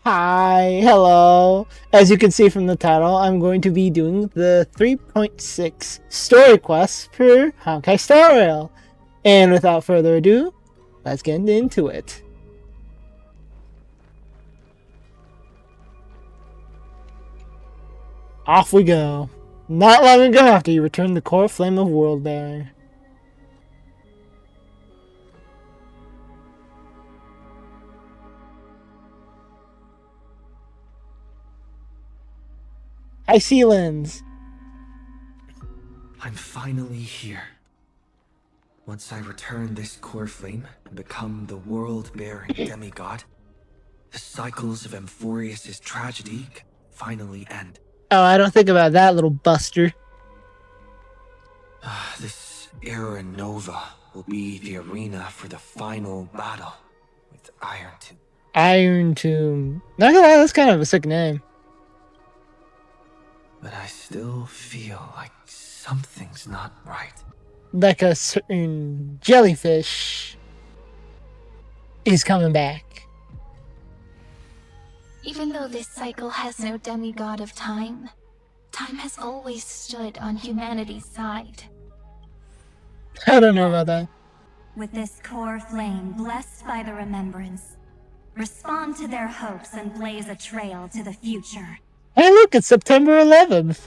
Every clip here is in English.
Hi, hello. As you can see from the title, I'm going to be doing the 3.6 story quest for Honkai Star Rail. And without further ado, let's get into it. Off we go. Not long ago after you returned the core flame of World Bearer. Hi, Sealins. I'm finally here. Once I return this core flame and become the world-bearing demigod, the cycles of Amphorius' tragedy can finally end. Oh, I don't think about that, little buster. This Era Nova will be the arena for the final battle with Iron Tomb. Iron Tomb. Not gonna lie, that's kind of a sick name. But I still feel like something's not right. Like a certain jellyfish is coming back. Even though this cycle has no demigod of time, time has always stood on humanity's side. I don't know about that. With this core flame blessed by the remembrance, respond to their hopes and blaze a trail to the future. Hey, look, it's September 11th.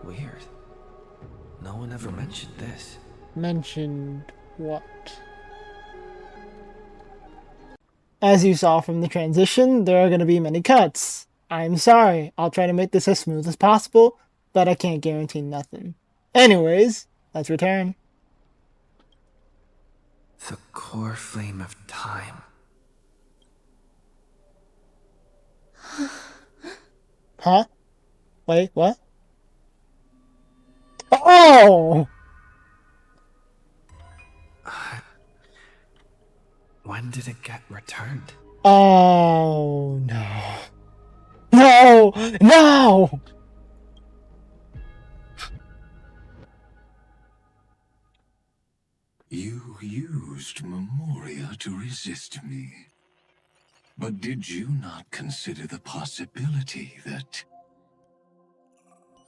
Weird. No one ever mentioned this. Mentioned what? As you saw from the transition, there are going to be many cuts. I'm sorry. I'll try to make this as smooth as possible, but I can't guarantee nothing. Anyways, let's return. The core flame of time. Huh? Wait, what? Oh! When did it get returned? Oh, no. No! No! You used Memoria to resist me. But did you not consider the possibility that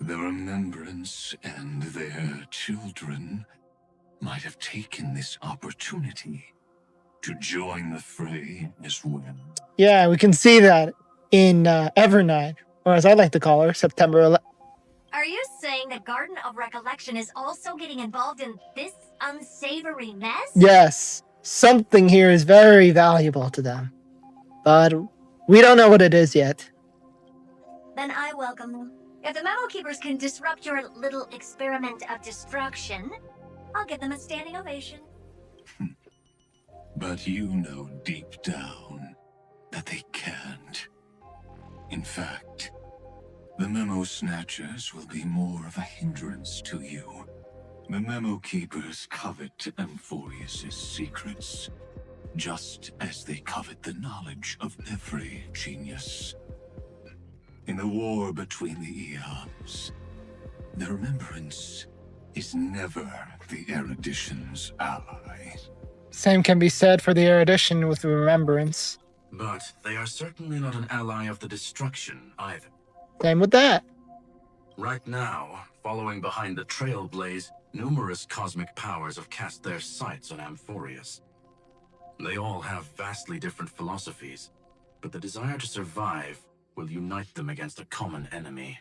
the Remembrance and their children might have taken this opportunity to join the fray as well? Yeah, we can see that in Evernight, or as I like to call her, September 11th. Are you saying the Garden of Recollection is also getting involved in this unsavory mess? Yes, something here is very valuable to them. But we don't know what it is yet. Then I welcome them. If the Memo Keepers can disrupt your little experiment of destruction, I'll give them a standing ovation. But you know deep down that they can't. In fact, the Memo Snatchers will be more of a hindrance to you. The Memo Keepers covet Amphorius' secrets, just as they covet the knowledge of every genius. In the war between the eons, the Remembrance is never the Erudition's ally. Same can be said for the erudition with Remembrance. But they are certainly not an ally of the destruction either. Same with that. Right now, following behind the Trailblaze, numerous cosmic powers have cast their sights on Amphorius. They all have vastly different philosophies, but the desire to survive will unite them against a common enemy.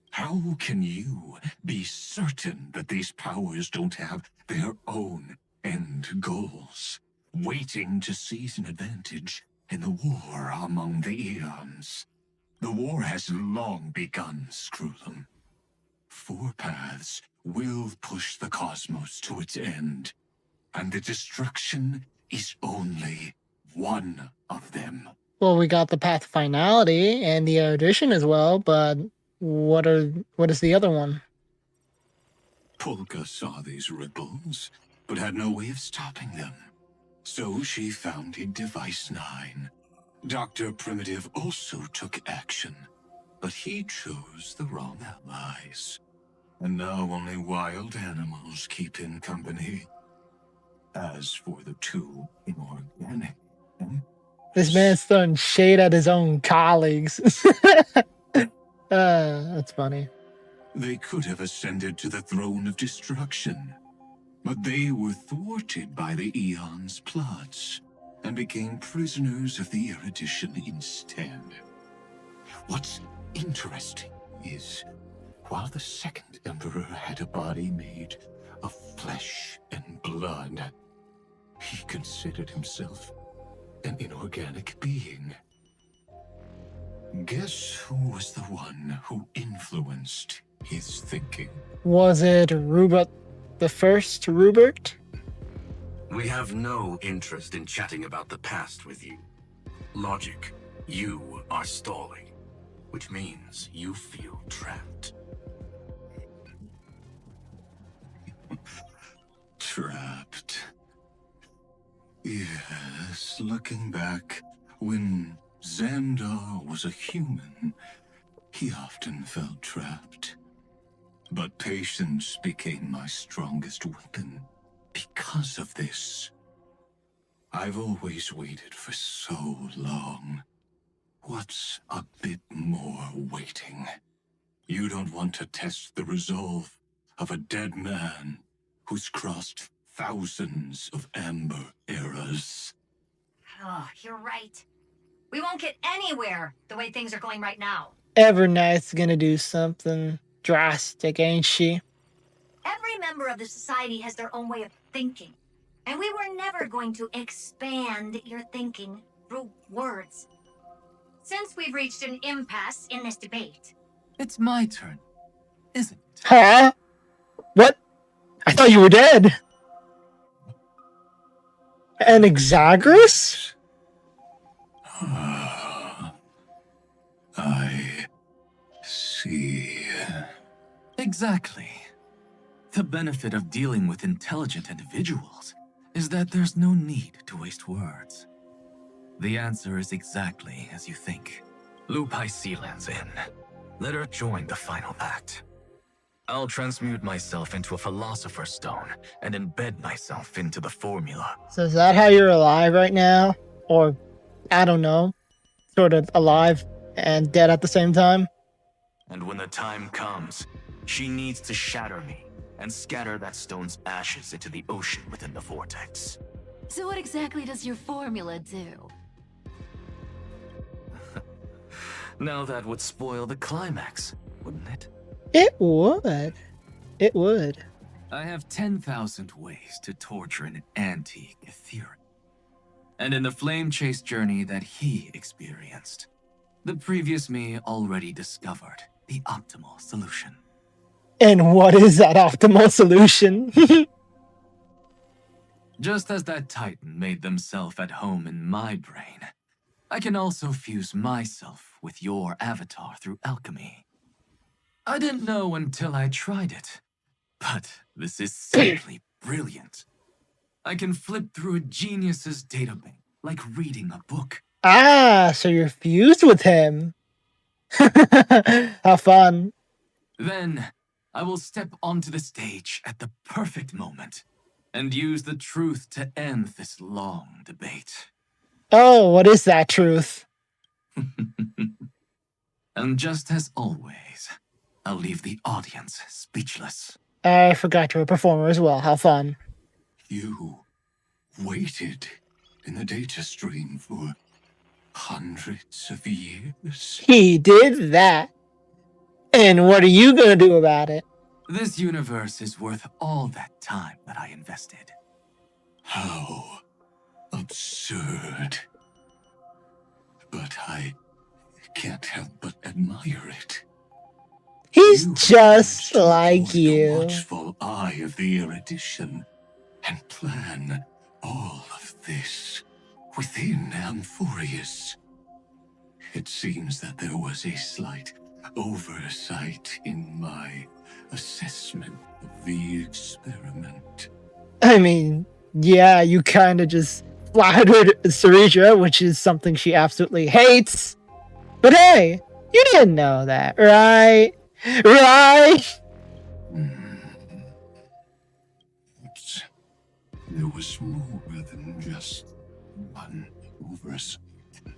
How can you be certain that these powers don't have their own end goals, waiting to seize an advantage in the war among the eons? The war has long begun, Screwlum. Four paths will push the cosmos to its end, and the destruction is only one of them. Well, we got the Path of Finality and the erudition as well, but what is the other one? Polka saw these ripples, but had no way of stopping them. So she founded Device 9. Dr. Primitive also took action, but he chose the wrong allies. And now only wild animals keep him company. As for the two inorganic, This man's throwing shade at his own colleagues. That's funny. they could have ascended to the throne of destruction, but they were thwarted by the Eon's plots and became prisoners of the erudition instead. What's interesting is, while the second Emperor had a body made of flesh and blood, he considered himself an inorganic being. Guess who was the one who influenced his thinking? Was it Rupert the First, Rupert? We have no interest in chatting about the past with you. Logic, you are stalling, which means you feel trapped. Trapped. Yes, looking back, when Xandar was a human, he often felt trapped. But patience became my strongest weapon because of this. I've always waited for so long. What's a bit more waiting? You don't want to test the resolve of a dead man who's crossed thousands of amber eras. Oh, you're right. We won't get anywhere the way things are going right now. Evernight's gonna do something drastic, ain't she? Every member of the society has their own way of thinking. And we were never going to expand your thinking through words. Since we've reached an impasse in this debate. It's my turn, isn't it? Huh? What? I thought you were dead. An Exagris? I see. Exactly. The benefit of dealing with intelligent individuals is that there's no need to waste words. The answer is exactly as you think. Lupai Sealand's in. Let her join the final act. I'll transmute myself into a Philosopher's Stone and embed myself into the formula. So is that how you're alive right now? Or, I don't know, sort of alive and dead at the same time? And when the time comes, she needs to shatter me and scatter that stone's ashes into the ocean within the vortex. So what exactly does your formula do? Now that would spoil the climax, wouldn't it? It would. It would. I have 10,000 ways to torture an antique Ethereum. And in the flame chase journey that he experienced, the previous me already discovered the optimal solution. And what is that optimal solution? Just as that Titan made themselves at home in my brain, I can also fuse myself with your avatar through alchemy. I didn't know until I tried it, but this is simply brilliant. I can flip through a genius's databank like reading a book. Ah, so you're fused with him. How fun. Then, I will step onto the stage at the perfect moment and use the truth to end this long debate. Oh, what is that truth? And just as always, I'll leave the audience speechless. I forgot you're a performer as well. How fun. You waited in the data stream for hundreds of years? He did that. And what are you gonna do about it? This universe is worth all that time that I invested. How absurd. But I can't help but admire it. He's You just managed to like avoid the you. watchful eye of the erudition and plan all of this within Amphorius. It seems that there was a slight oversight in my assessment of the experiment. I mean, yeah, you kind of just flattered Cereja, which is something she absolutely hates. But hey, you didn't know that, right? Right? There was more than just one oversight.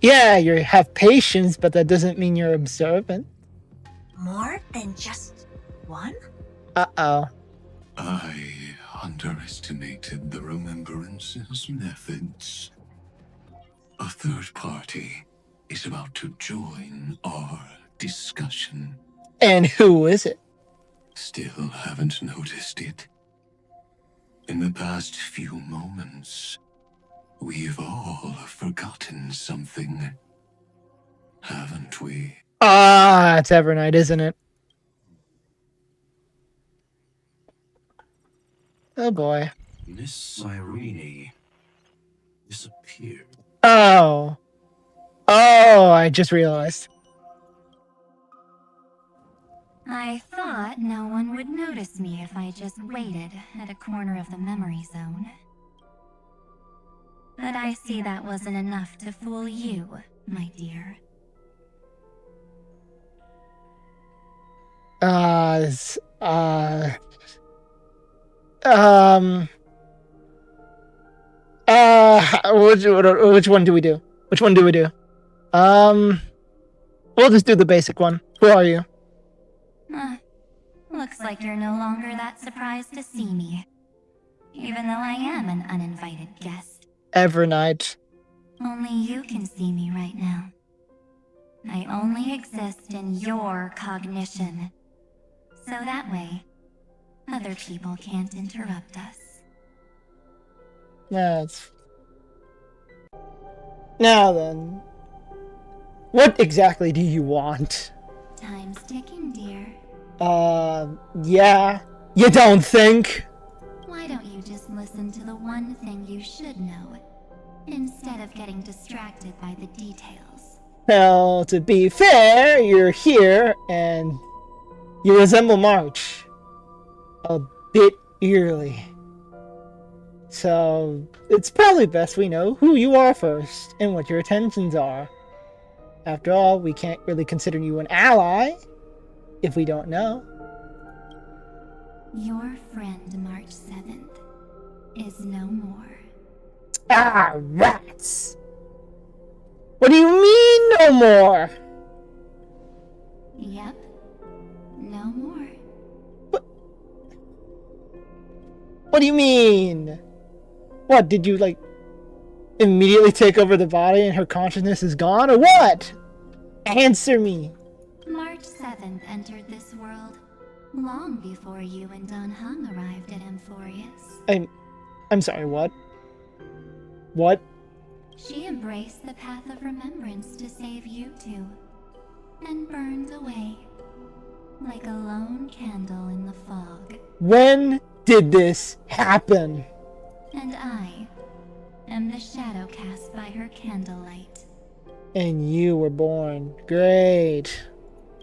Yeah, you have patience, but that doesn't mean you're observant. More than just one? Uh-oh. I underestimated the Remembrance's methods. A third party is about to join our discussion. And who is it? Still haven't noticed it. In the past few moments, we've all forgotten something, haven't we? Ah, it's Evernight, isn't it? Oh boy. Miss Cyrene disappeared. Oh. Oh, I just realized. I thought no one would notice me if I just waited at a corner of the memory zone. But I see that wasn't enough to fool you, my dear. Which one do we do? Which one do we do? We'll just do the basic one. Who are you? Looks like you're no longer that surprised to see me. Even though I am an uninvited guest. Evernight. Only you can see me right now. I only exist in your cognition. So that way, other people can't interrupt us. That's... Now then. What exactly do you want? Time's ticking, dear. Yeah. You don't think? Why don't you just listen to the one thing you should know, instead of getting distracted by the details? Well, to be fair, you're here, and you resemble March. A bit eerily. So, it's probably best we know who you are first, and what your intentions are. After all, we can't really consider you an ally, if we don't know. Your friend March 7th is no more. Ah, rats! What do you mean, no more? Yep, no more. What do you mean? What, did you, like, immediately take over the body and her consciousness is gone, or what? Answer me. March 7th entered this world long before you and Don Hung arrived at Amphorius. I'm sorry, what? What? She embraced the path of remembrance to save you two, and burned away, like a lone candle in the fog. When did this happen? And I am the shadow cast by her candlelight. And you were born. Great.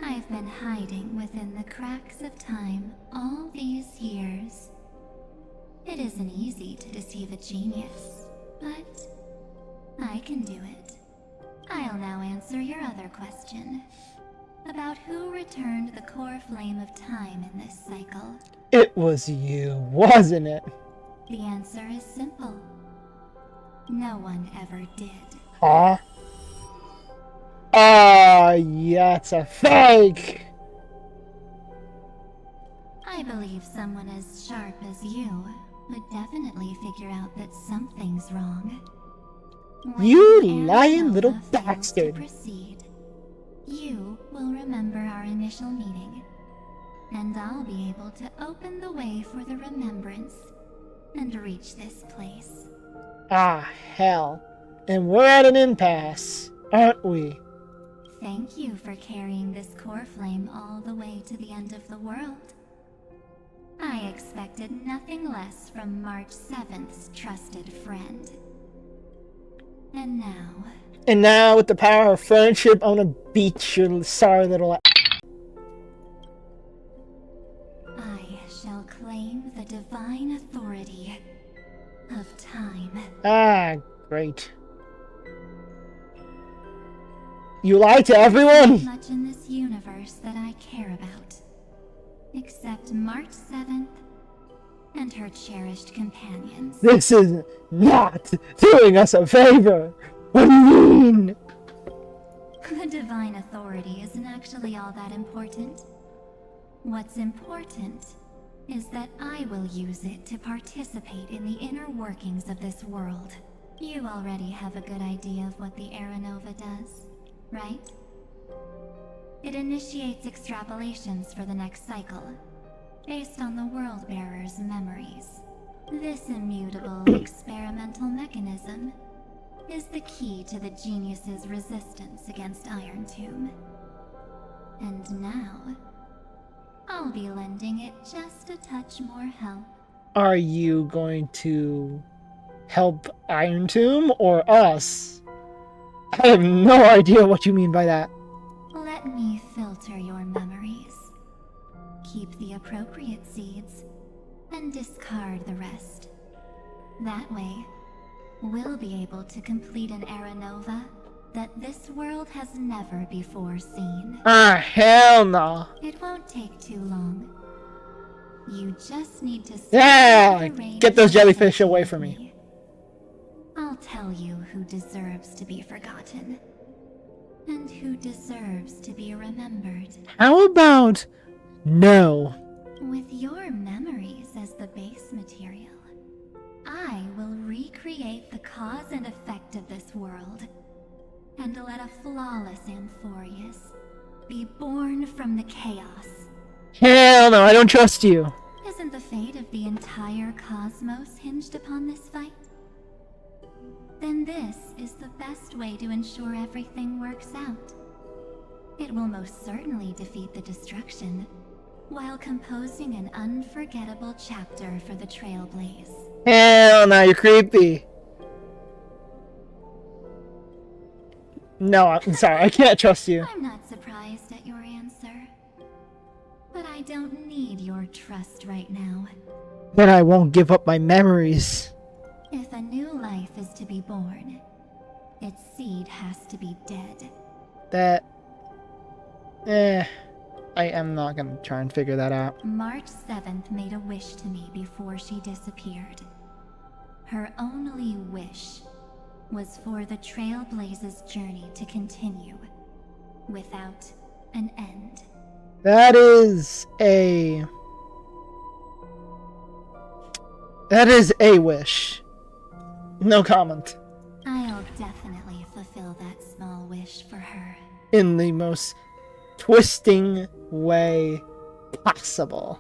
I've been hiding within the cracks of time all these years. It isn't easy to deceive a genius, but I can do it. I'll now answer your other question about who returned the core flame of time in this cycle. It was you, wasn't it? The answer is simple. No one ever did. Huh? Ah, yeah, it's a fake! I believe someone as sharp as you would definitely figure out that something's wrong. When You the lying little Arizona fails bastard. To proceed, you will remember our initial meeting, and I'll be able to open the way for the remembrance and reach this place. Ah, hell. And we're at an impasse, aren't we? Thank you for carrying this core flame all the way to the end of the world. I expected nothing less from March 7th's trusted friend. And now, with the power of friendship, I'm gonna beat your sorry little I shall claim the divine authority of time. Ah, great. You lie to everyone? Much in this universe that I care about. Except March 7th and her cherished companions. This is not doing us a favor. What do you mean? The divine authority isn't actually all that important. What's important is that I will use it to participate in the inner workings of this world. You already have a good idea of what the Aranova does, right? It initiates extrapolations for the next cycle, based on the World Bearer's memories. This immutable experimental mechanism is the key to the genius's resistance against Iron Tomb. And now, I'll be lending it just a touch more help. Are you going to help Iron Tomb or us? I have no idea what you mean by that. Let me filter your memories. Keep the appropriate seeds, and discard the rest. That way, we'll be able to complete an Aranova that this world has never before seen. Ah, hell no. It won't take too long. You just need to Yeah, get those jellyfish away from me. I'll tell you who deserves to be forgotten, and who deserves to be remembered. How about no? With your memories as the base material, I will recreate the cause and effect of this world, and let a flawless Amphorius be born from the chaos. Hell no, I don't trust you. Isn't the fate of the entire cosmos hinged upon this fight? Then this is the best way to ensure everything works out. It will most certainly defeat the destruction, while composing an unforgettable chapter for the Trailblaze. Hell no, you're creepy. No, I'm sorry, I can't trust you. I'm not surprised at your answer, but I don't need your trust right now. Then I won't give up my memories. If a new life is to be born, its seed has to be dead. That... I am not gonna try and figure that out. March 7th made a wish to me before she disappeared. Her only wish was for the Trailblaze's journey to continue, without an end. That is a wish. No comment. I'll definitely fulfill that small wish for her. In the most twisting way possible.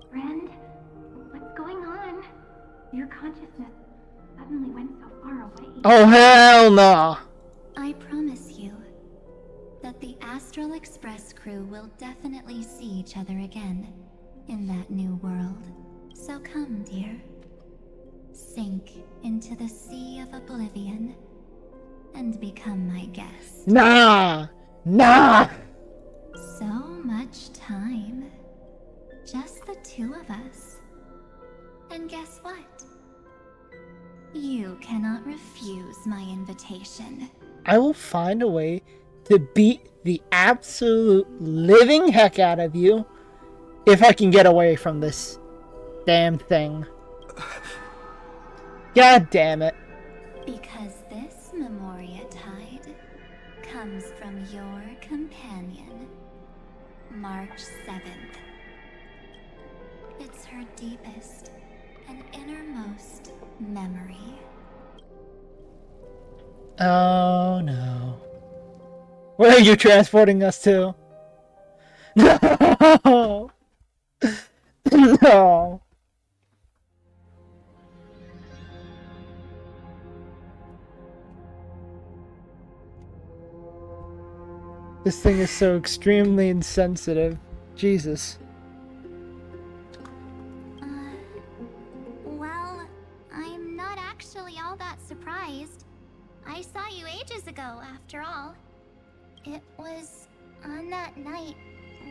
Friend, what's going on? Your consciousness suddenly went so far away. Oh hell no! I promise you that the Astral Express crew will definitely see each other again in that new world. So come, dear. Sink into the sea of oblivion and become my guest. Nah! Nah! So much time. Just the two of us. And guess what? You cannot refuse my invitation. I will find a way to beat the absolute living heck out of you if I can get away from this damn thing. God damn it. Because this Memoria Tide comes from your companion, March 7th. It's her deepest and innermost memory. Oh no. Where are you transporting us to? No! No! This thing is so extremely insensitive. Jesus. Well, I'm not actually all that surprised. I saw you ages ago, after all. It was on that night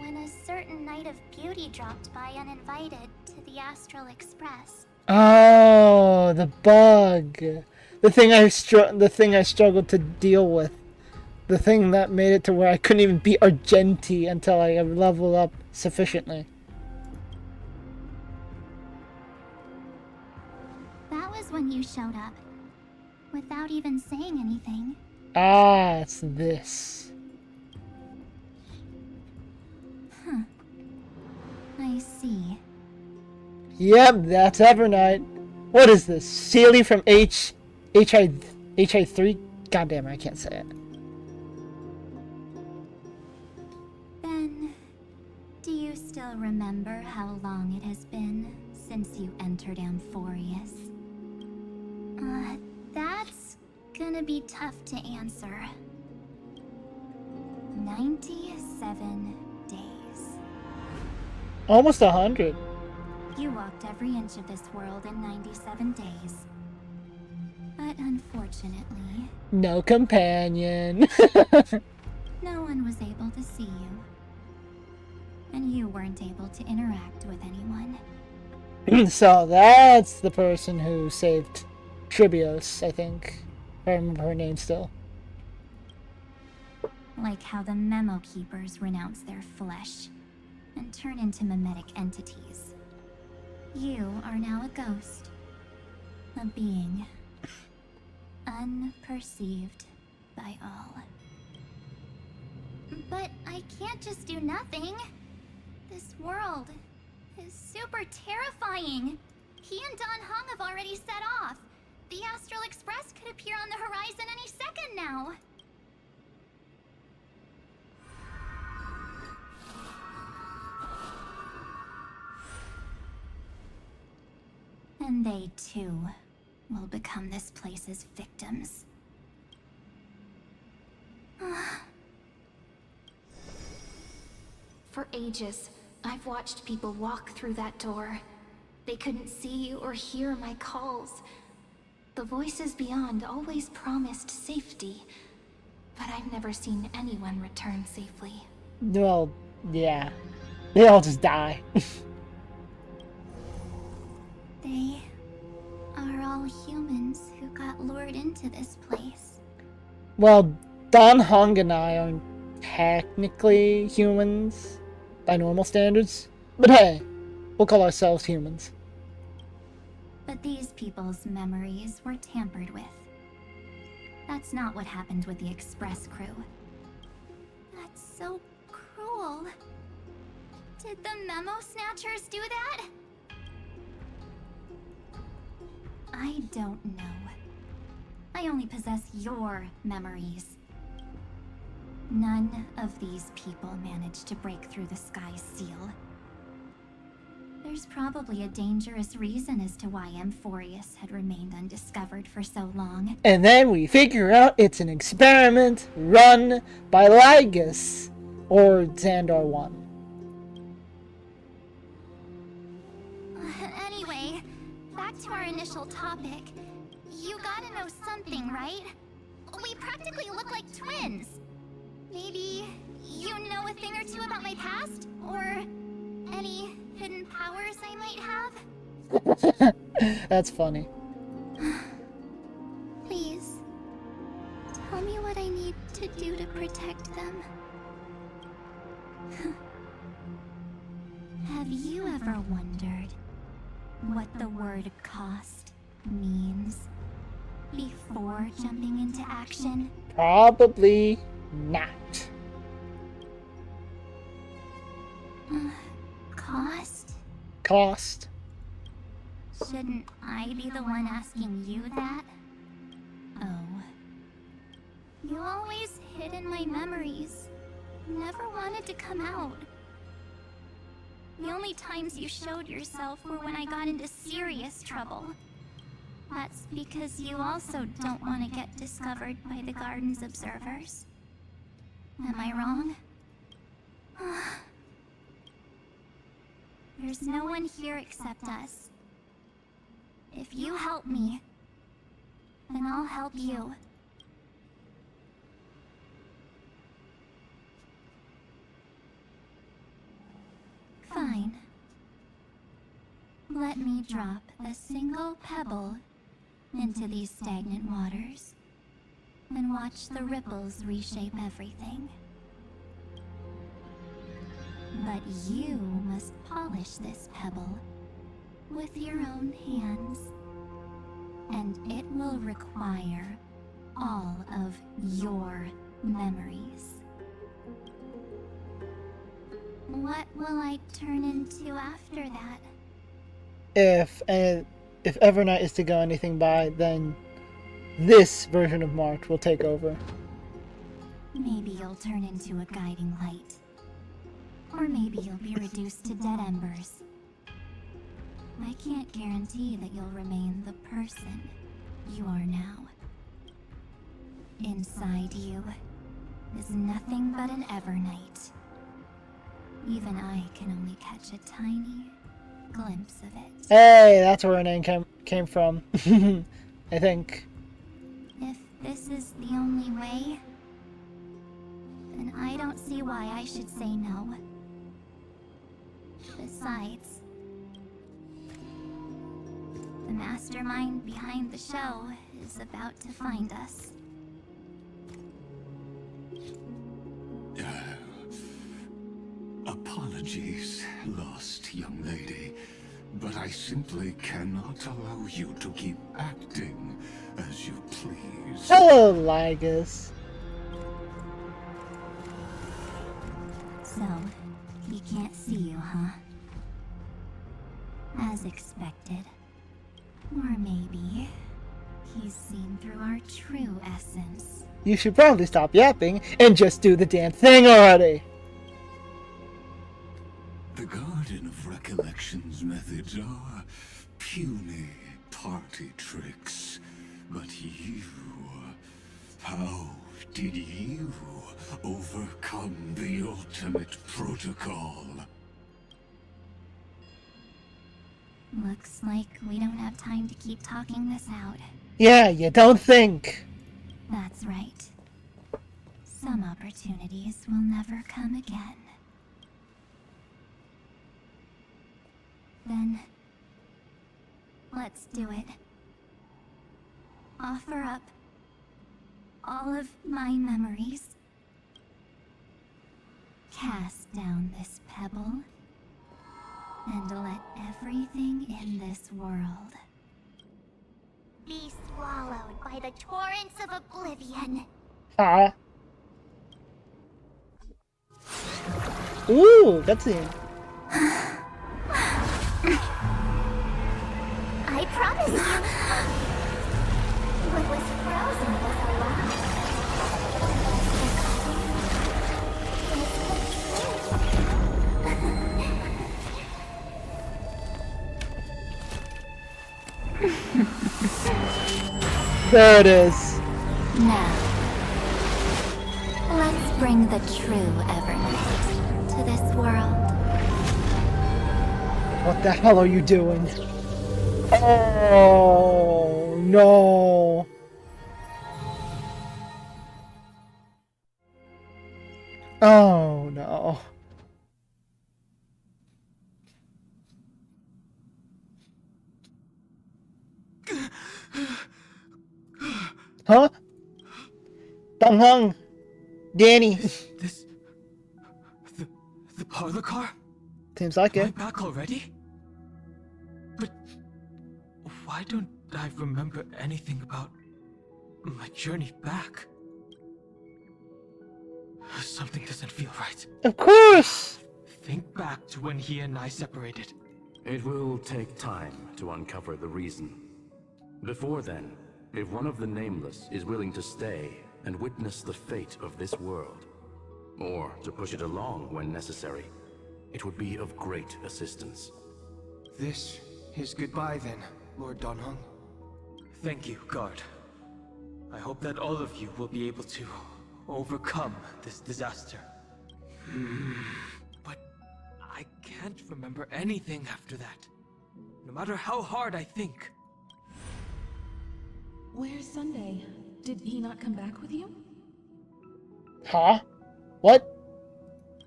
when a certain Knight of Beauty dropped by uninvited to the Astral Express. Oh, the bug. The thing I struggled to deal with. The thing that made it to where I couldn't even beat Argenti until I leveled up sufficiently. you showed up. Without even saying anything. Ah, it's this. Huh. I see. Yep, that's Evernight. What is this? Sealy from HI 3? Goddamn, I can't say it. Then, do you still remember how long it has been since you entered Amphorius? That's gonna be tough to answer. 97 days. Almost 100. You walked every inch of this world in 97 days. But unfortunately, No companion. no one was able to see you. And you weren't able to interact with anyone. So that's the person who saved Tribios, I think. If I remember her name still. Like how the Memo Keepers renounce their flesh and turn into mimetic entities. You are now a ghost. A being. Unperceived by all. But I can't just do nothing. This world is super terrifying. He and Don Hung have already set off. The Astral Express could appear on the horizon any second now. And they too will become this place's victims. For ages, I've watched people walk through that door. They couldn't see or hear my calls. The voices beyond always promised safety, but I've never seen anyone return safely. Well, yeah. They all just die. They are all humans who got lured into this place. Well, Don Hung and I aren't technically humans by normal standards. But hey, we'll call ourselves humans. But these people's memories were tampered with. That's not what happened with the Express crew. That's so cruel. Did the Memo Snatchers do that? I don't know. I only possess your memories. None of these people managed to break through the sky's seal. There's probably a dangerous reason as to why Amphorius had remained undiscovered for so long. And then we figure out it's an experiment run by Lygus, or Xandar 1. Anyway, back to our initial topic. You gotta know something, right? We practically look like twins. Maybe you know a thing or two about my past? Or any hidden powers I might have? That's funny. Please, tell me what I need to do to protect them. Have you ever wondered what the word cost means before jumping into action? Probably not. Cost? Cost. Shouldn't I be the one asking you that? Oh. You always hid in my memories. Never wanted to come out. The only times you showed yourself were when I got into serious trouble. That's because you also don't want to get discovered by the Garden's observers. Am I wrong? There's no one here except us. If you help me, then I'll help you. Fine. Let me drop a single pebble into these stagnant waters and watch the ripples reshape everything. But you must polish this pebble with your own hands. And it will require all of your memories. What will I turn into after that? If Evernight is to go anything by, then this version of March will take over. Maybe you'll turn into a guiding light. Or maybe you'll be reduced to dead embers. I can't guarantee that you'll remain the person you are now. Inside you is nothing but an Evernight. Even I can only catch a tiny glimpse of it. Hey, that's where her name came from. I think. If this is the only way, then I don't see why I should say no. Besides, the mastermind behind the show is about to find us. Apologies, lost young lady, but I simply cannot allow you to keep acting as you please. Hello, Ligus. So, he can't see you, huh? As expected. Or maybe he's seen through our true essence. You should probably stop yapping and just do the damn thing already. The Garden of Recollection's methods are puny party tricks. But you... how did you overcome the ultimate protocol? Looks like we don't have time to keep talking this out. Yeah, you don't think. That's right. Some opportunities will never come again. Then, let's do it. Offer up all of my memories. Cast down this pebble, and let everything in this world be swallowed by the torrents of oblivion. Ah. Ooh, that's it. I promise you, what was frozen was alive. There it is. Now, let's bring the true Evernight to this world. What the hell are you doing? Oh, no. Oh, no. Huh? Dong Hung. Danny. This... The parlor car? Seems like Am I it. back already? But... why don't I remember anything about... my journey back? Something doesn't feel right. Of course. Think back to when he and I separated. It will take time to uncover the reason. Before then, if one of the Nameless is willing to stay and witness the fate of this world, or to push it along when necessary, it would be of great assistance. This is goodbye then, Lord Donhung. Thank you, guard. I hope that all of you will be able to overcome this disaster. But I can't remember anything after that, no matter how hard I think. Where's Sunday? Did he not come back with you? Huh? What?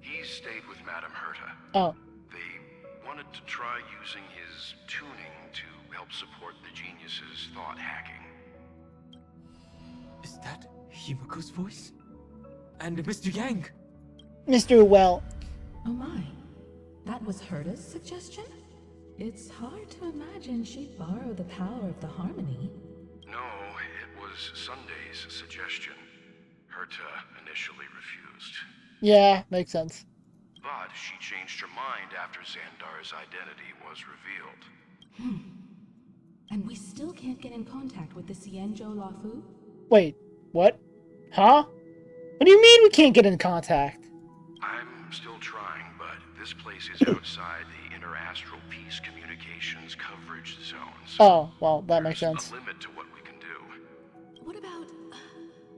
He stayed with Madame Herta. Oh. They wanted to try using his tuning to help support the genius's thought hacking. Is that Himiko's voice? And Mr. Yang? Mr. Well. Oh my. That was Herta's suggestion? It's hard to imagine she'd borrow the power of the harmony. was Sunday's suggestion. Herta initially refused. Yeah, makes sense. But she changed her mind after Xandar's identity was revealed. And we still can't get in contact with the Xianzhou Lafu? Wait, what? Huh? What do you mean we can't get in contact? I'm still trying, but this place is outside the interastral peace communications coverage zone. So Oh, well, that makes there's sense. a limit to what we can do. What about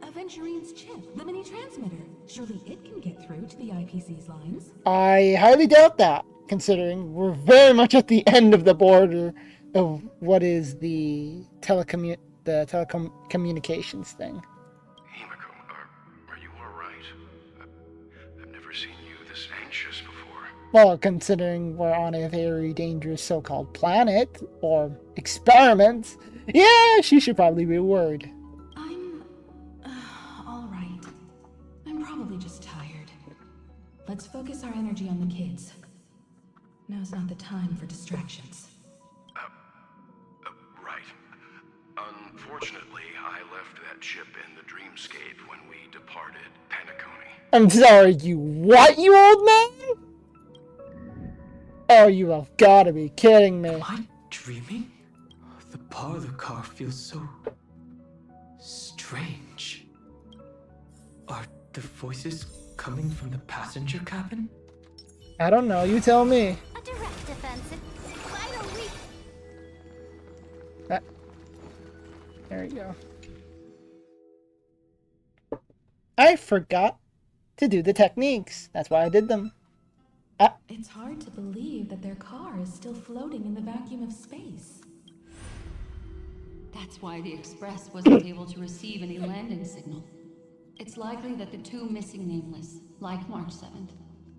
Aventurine's chip, the mini transmitter? Surely it can get through to the IPC's lines. I highly doubt that, considering we're very much at the end of the border of what is the telecom communications thing. Himiko, are you alright? I've never seen you this anxious before. Well, considering we're on a very dangerous so-called planet, or experiment, yeah, she should probably be worried. I'm all right. I'm probably just tired. Let's focus our energy on the kids. Now's not the time for distractions. Right. Unfortunately, I left that chip in the dreamscape when we departed Penacony. I'm sorry, you what, you old man? Oh, you have gotta be kidding me. Am I dreaming? The parlor car feels so strange. Are the voices coming from the passenger cabin? I don't know, you tell me. A direct offensive. Finally. There you go. I forgot to do the techniques. That's why I did them. It's hard to believe that their car is still floating in the vacuum of space. That's why the Express wasn't able to receive any landing signal. It's likely that the two missing nameless, like March 7th,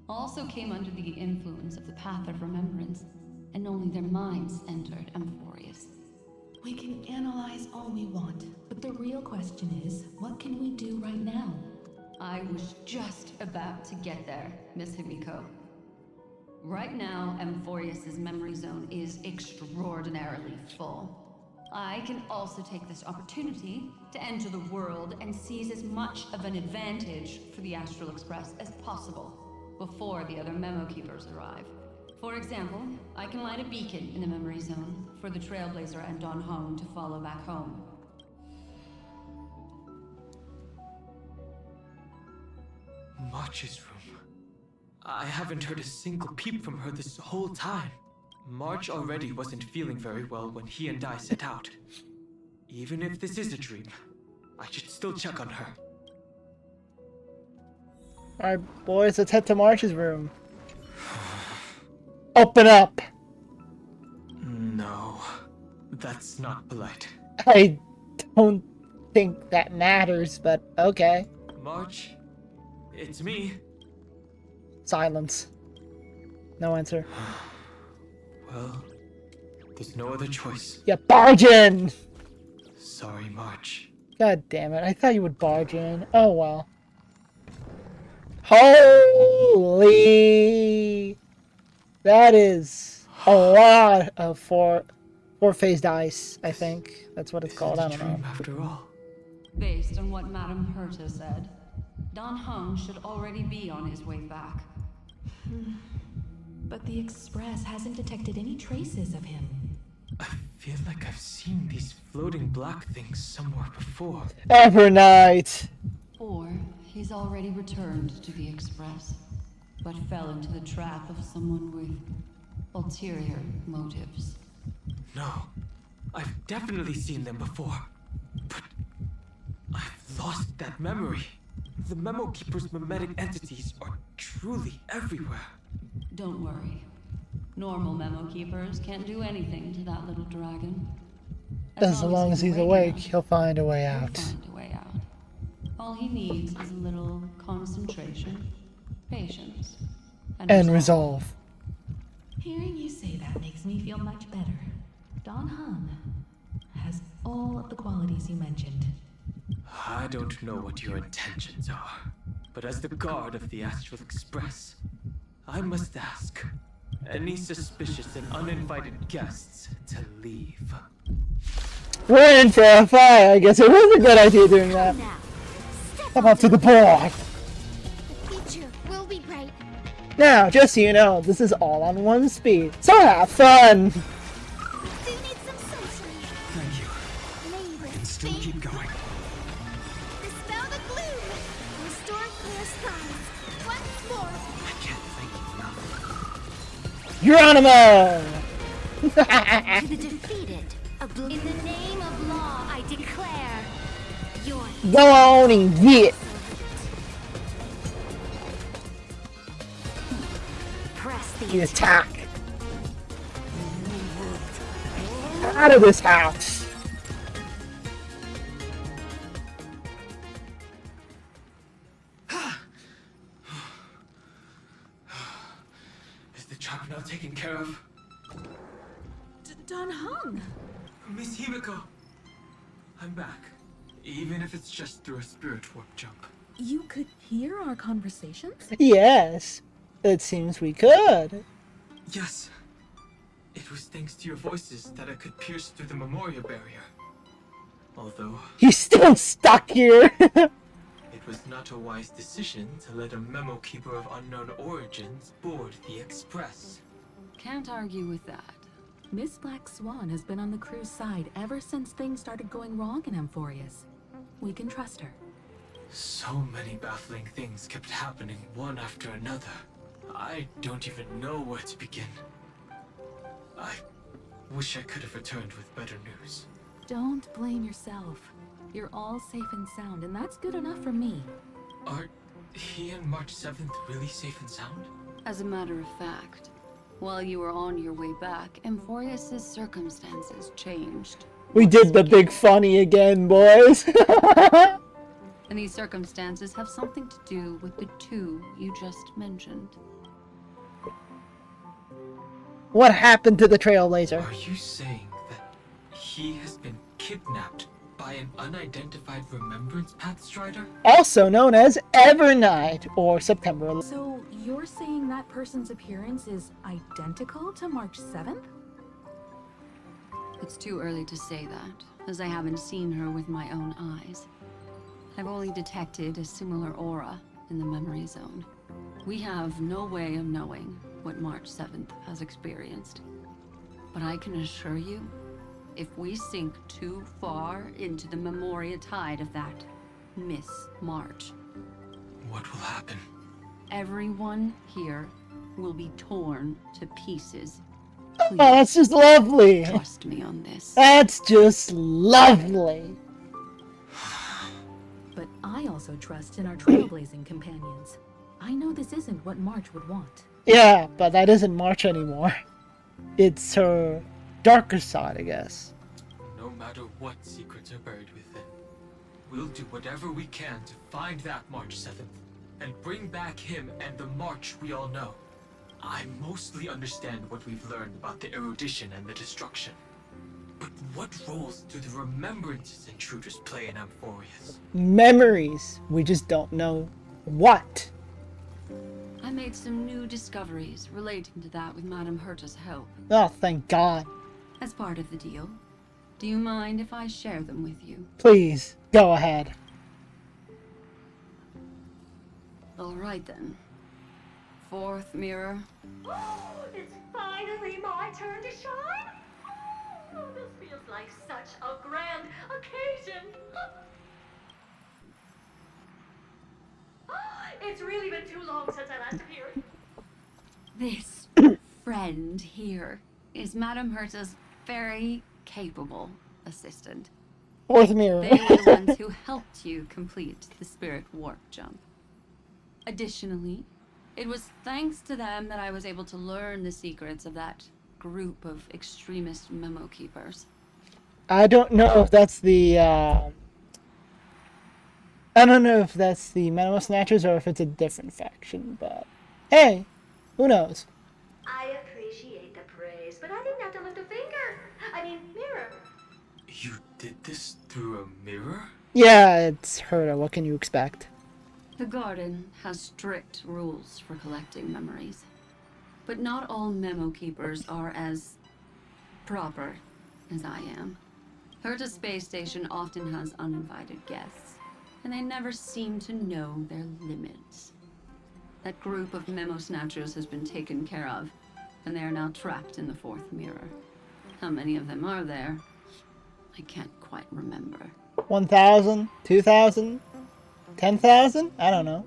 also came under the influence of the Path of Remembrance, and only their minds entered Amphorius. We can analyze all we want, but the real question is, what can we do right now? I was just about to get there, Miss Himiko. Right now, Amphorius's memory zone is extraordinarily full. I can also take this opportunity to enter the world and seize as much of an advantage for the Astral Express as possible before the other memo keepers arrive. For example, I can light a beacon in the memory zone for the Trailblazer and Don Hong to follow back home. March's room. I haven't heard a single peep from her this whole time. March already wasn't feeling very well when he and I set out. Even if this is a dream, I should still check on her. Alright, boys, let's head to March's room. Open up! No, that's not polite. I don't think that matters, but okay. March, it's me. Silence. No answer. Well, there's no other choice. You barge in! Sorry, March. God damn it, I thought you would barge in. Oh well. Holy! That is a lot of four-phased ice, I think. That's what it's called, I don't know. After all. Based on what Madame Herta said, Don Hung should already be on his way back. But the Express hasn't detected any traces of him. I feel like I've seen these floating black things somewhere before. Evernight! Or he's already returned to the Express, but fell into the trap of someone with ulterior motives. No, I've definitely seen them before. But I've lost that memory. The Memo Keeper's memetic entities are truly everywhere. Don't worry. Normal Memo Keepers can't do anything to that little dragon. As long as he's awake, he'll find a way out. He'll find a way out. All he needs is a little concentration, patience, and resolve. Hearing you say that makes me feel much better. Don Hung has all of the qualities you mentioned. I don't know what your intentions are, but as the guard of the Astral Express, I must ask any suspicious and uninvited guests to leave. We're in for a fight. I guess it was a good idea doing that. Now, Step up to the board. the future will be bright. Now, just so you know, this is all on one speed. So have fun. Do you need some sunshine? Thank you. May I the can still faint keep going. dispel the gloom. Restore clear skies. Once more. I can't thank you enough. Geronimo! To the defeated, in the name of law, I declare your Go on and get. press the The attack. Out of this house. Is the job now taken care of? Don Hung! Miss Himiko! I'm back. Even if it's just through a spirit warp jump. You could hear our conversations? Yes, it seems we could. Yes. It was thanks to your voices that I could pierce through the memorial barrier. Although, He's still stuck here. it was not a wise decision to let a memo keeper of unknown origins board the Express. Can't argue with that. Miss Black Swan has been on the crew's side ever since things started going wrong in Amphorius. We can trust her. So many baffling things kept happening one after another. I don't even know where to begin. I wish I could have returned with better news. Don't blame yourself. You're all safe and sound, and that's good enough for me. Are he and March 7th really safe and sound? As a matter of fact, while you were on your way back, Amphorius' circumstances changed. We did the big funny again, boys. And these circumstances have something to do with the two you just mentioned. What happened to the Trailblazer? Are you saying that he has been kidnapped by an unidentified Remembrance Path Strider? Also known as Evernight or September 11th. So, you're saying that person's appearance is identical to March 7th? It's too early to say that, as I haven't seen her with my own eyes. I've only detected a similar aura in the memory zone. We have no way of knowing what March 7th has experienced. But I can assure you, if we sink too far into the Memoria tide of that Miss March, What will happen? everyone here will be torn to pieces. Oh, that's just lovely. Trust me on this. That's just lovely. But I also trust in our trailblazing companions. I know this isn't what March would want. Yeah, but that isn't March anymore. It's her darker side, I guess. No matter what secrets are buried within, we'll do whatever we can to find that March 7th and bring back him and the March we all know. I mostly understand what we've learned about the erudition and the destruction. But what roles do the remembrances intruders play in Amphorius? Memories. We just don't know what. I made some new discoveries relating to that with Madame Herta's help. Oh, thank God. As part of the deal, do you mind if I share them with you? Please, go ahead. All right then. Fourth mirror. It's finally my turn to shine. Oh, this feels like such a grand occasion. It's really been too long since I last appeared. This friend here is Madame Herta's very capable assistant. Fourth mirror. They were the ones who helped you complete the spirit warp jump. Additionally, it was thanks to them that I was able to learn the secrets of that group of extremist memo keepers. I don't know if that's the, I don't know if that's the Memo Snatchers or if it's a different faction, but hey, who knows? I appreciate the praise, but I didn't have to lift a finger. I mean, mirror. You did this through a mirror? Yeah, it's Herta. What can you expect? The garden has strict rules for collecting memories, but not all memo keepers are as proper as I am. Herta Space Station often has uninvited guests, and they never seem to know their limits. That group of memo snatchers has been taken care of, and they are now trapped in the fourth mirror. How many of them are there? I can't quite remember. 1,000? 2,000? 10,000? I don't know.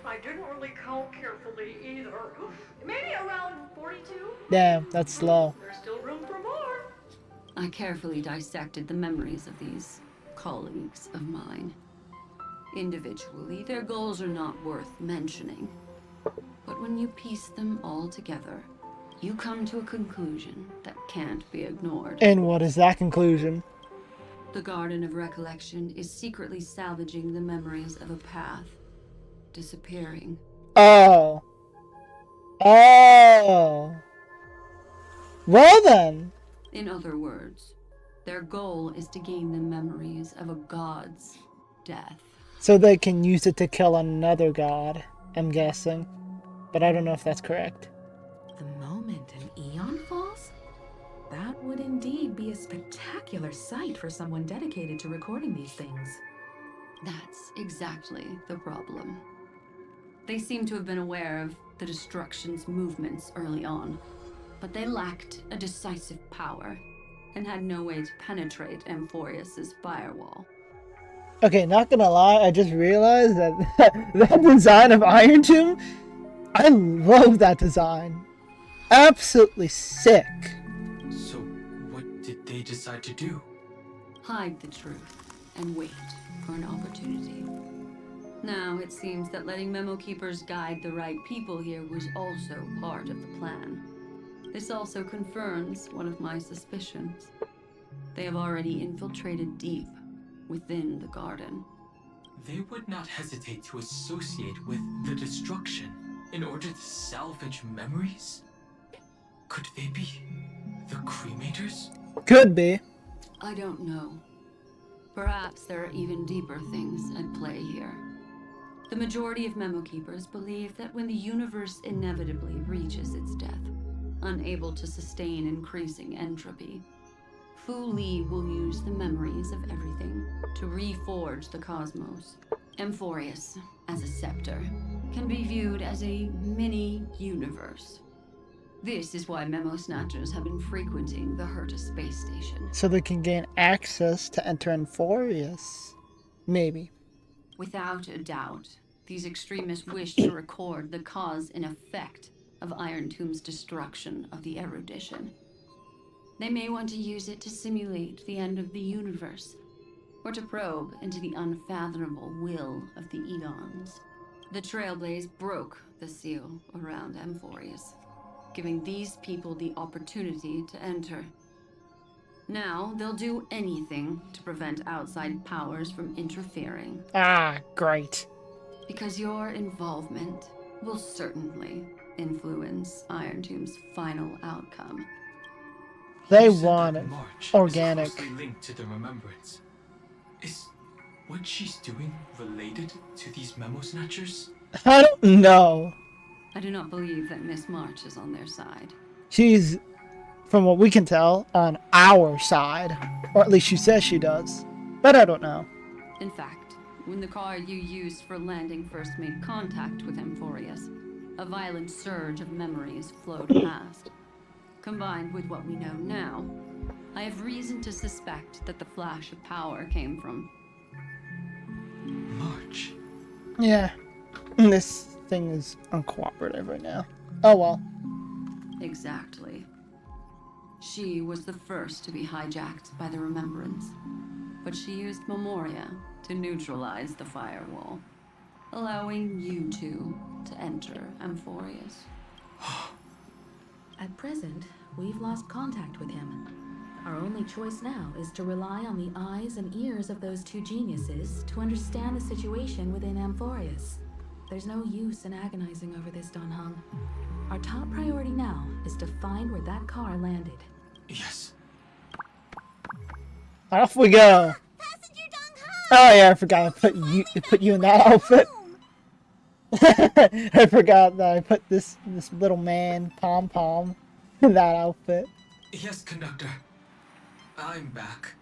I didn't really count carefully either. Maybe around 42? Damn, that's slow. There's still room for more. I carefully dissected the memories of these colleagues of mine. Individually, their goals are not worth mentioning. But when you piece them all together, you come to a conclusion that can't be ignored. And what is that conclusion? The Garden of Recollection is secretly salvaging the memories of a path disappearing. Oh. Oh. Well then. In other words, their goal is to gain the memories of a god's death. So they can use it to kill another god, I'm guessing. But I don't know if that's correct. The moment an eon falls? That would indeed be a spectacular sight for someone dedicated to recording these things. That's exactly the problem. They seem to have been aware of the destruction's movements early on, but they lacked a decisive power and had no way to penetrate Amphorius's firewall. Okay, not gonna lie, I just realized that that design of Iron Tomb, I love that design. Absolutely sick. So, what did they decide to do? Hide the truth and wait for an opportunity. Now, it seems that letting Memo Keepers guide the right people here was also part of the plan. This also confirms one of my suspicions. They have already infiltrated deep within the garden. They would not hesitate to associate with the destruction in order to salvage memories? Could they be the cremators? Could be. I don't know. Perhaps there are even deeper things at play here. The majority of Memo Keepers believe that when the universe inevitably reaches its death, unable to sustain increasing entropy, Fu Li will use the memories of everything to reforge the cosmos. Amphorius, as a scepter, can be viewed as a mini-universe. This is why Memo Snatchers have been frequenting the Herta space station. So they can gain access to enter Amphorius. Maybe. Without a doubt, these extremists wish to record the cause and effect of Iron Tomb's destruction of the erudition. They may want to use it to simulate the end of the universe, or to probe into the unfathomable will of the Eons. The Trailblaze broke the seal around Amphorius, giving these people the opportunity to enter. Now, they'll do anything to prevent outside powers from interfering. Ah, great. Because your involvement will certainly influence Iron Tomb's final outcome. They You said want that it. March Organic. is closely linked to the remembrance. Is what she's doing related to these memo snatchers? I don't know. I do not believe that Miss March is on their side. She's, from what we can tell, on our side. Or at least she says she does. But I don't know. In fact, when the car you used for landing first made contact with Amphorius, a violent surge of memories flowed past. Combined with what we know now, I have reason to suspect that the flash of power came from March. Yeah. This thing is uncooperative right now. Oh well. Exactly. She was the first to be hijacked by the Remembrance, but she used Memoria to neutralize the firewall, allowing you two to enter Amphorius. At present, we've lost contact with him. Our only choice now is to rely on the eyes and ears of those two geniuses to understand the situation within Amphorius. There's no use in agonizing over this, Don Hung. Our top priority now is to find where that car landed. Yes. Off we go. Oh yeah, I forgot I put you in that outfit. I forgot that I put this little man pom pom in that outfit. Yes, conductor. I'm back.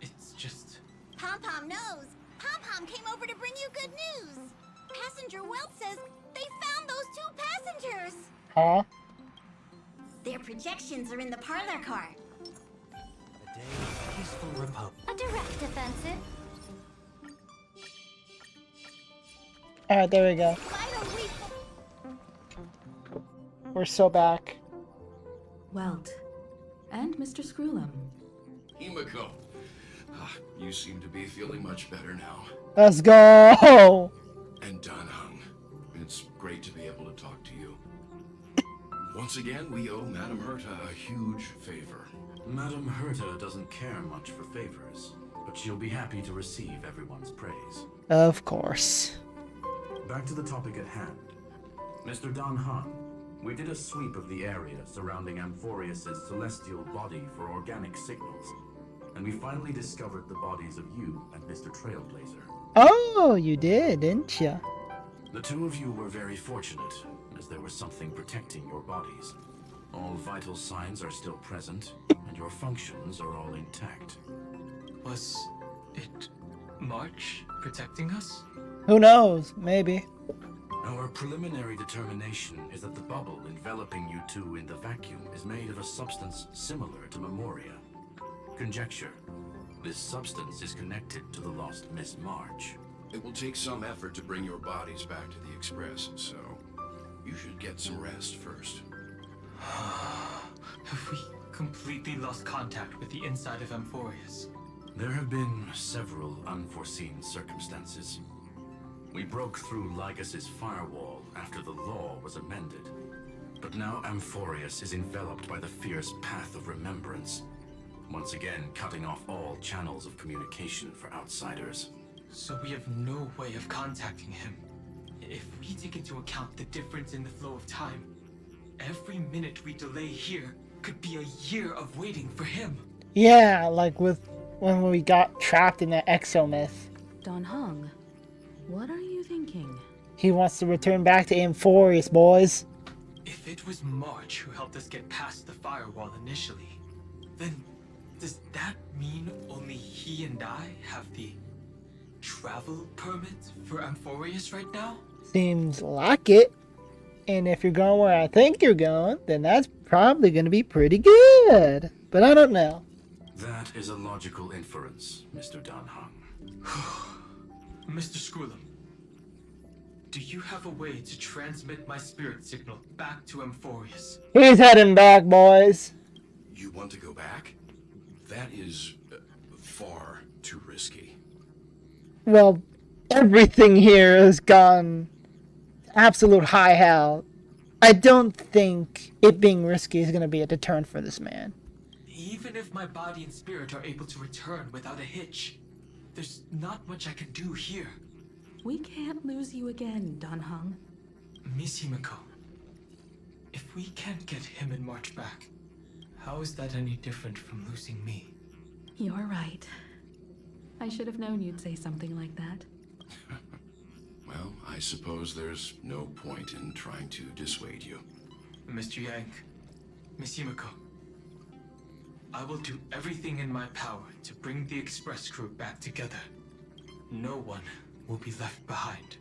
It's just... Pom-Pom knows. Pom-Pom came over to bring you good news. Passenger Welt says they found those 2 passengers. Huh? Their projections are in the parlor car. A day of peaceful repose. A direct offensive. Alright, there we go. Finally. We're so back. Welt. And Mr. Screwlum. Himiko, you seem to be feeling much better now. Let's go! And Danhung, it's great to be able to talk to you. Once again, we owe Madame Herta a huge favor. Madame Herta doesn't care much for favors, but she'll be happy to receive everyone's praise. Of course. Back to the topic at hand. Mr. Dan Han, we did a sweep of the area surrounding Amphorius' celestial body for organic signals, and we finally discovered the bodies of you and Mr. Trailblazer. Oh, you did, didn't ya? The two of you were very fortunate, as there was something protecting your bodies. All vital signs are still present, and your functions are all intact. Was it March protecting us? Who knows? Maybe. Our preliminary determination is that the bubble enveloping you two in the vacuum is made of a substance similar to Memoria. Conjecture. This substance is connected to the lost Miss March. It will take some effort to bring your bodies back to the Express, so you should get some rest first. Have we completely lost contact with the inside of Amphorius? There have been several unforeseen circumstances. We broke through Lygas's firewall after the law was amended. But now Amphorius is enveloped by the fierce path of remembrance, once again cutting off all channels of communication for outsiders. So we have no way of contacting him. If we take into account the difference in the flow of time, every minute we delay here could be a year of waiting for him. Yeah, like with when we got trapped in that exomyth. Dan Heng, what are you thinking? He wants to return back to Amphorius, boys. If it was March who helped us get past the firewall initially, then does that mean only he and I have the travel permit for Amphorius right now? Seems like it. And if you're going where I think you're going, then that's probably going to be pretty good. But I don't know. That is a logical inference, Mr. Dan Heng. Mr. Screwlum, do you have a way to transmit my spirit signal back to Amphorius? He's heading back, boys. You want to go back? That is far too risky. Well, everything here has gone absolute high hell. I don't think it being risky is going to be a deterrent for this man. Even if my body and spirit are able to return without a hitch, there's not much I can do here. We can't lose you again, Dan Heng. Miss Himiko, if we can't get him and March back, how is that any different from losing me? You're right. I should have known you'd say something like that. Well, I suppose there's no point in trying to dissuade you. Mr. Yang, Miss Himiko, I will do everything in my power to bring the Express crew back together. No one will be left behind.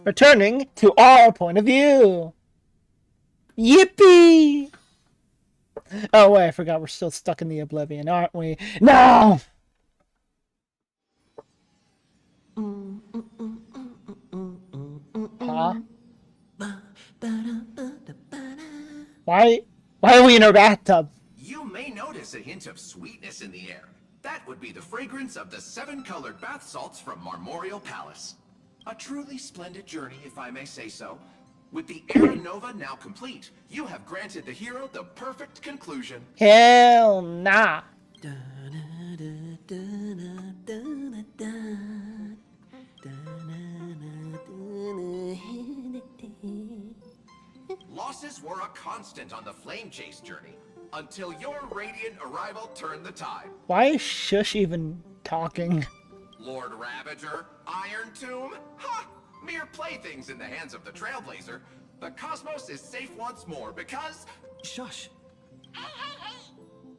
Returning to our point of view. Yippee! Oh, wait, I forgot we're still stuck in the Oblivion, aren't we? No! Huh? Why are we in a bathtub? You may notice a hint of sweetness in the air. That would be the fragrance of the 7-colored bath salts from Marmorial Palace. A truly splendid journey, if I may say so. With the Era Nova now complete, you have granted the hero the perfect conclusion. Hell nah. Losses were a constant on the Flame Chase journey, until your radiant arrival turned the tide. Why is Shush even talking? Lord Ravager, Iron Tomb, ha! Mere playthings in the hands of the Trailblazer. The cosmos is safe once more because... Shush. Hey!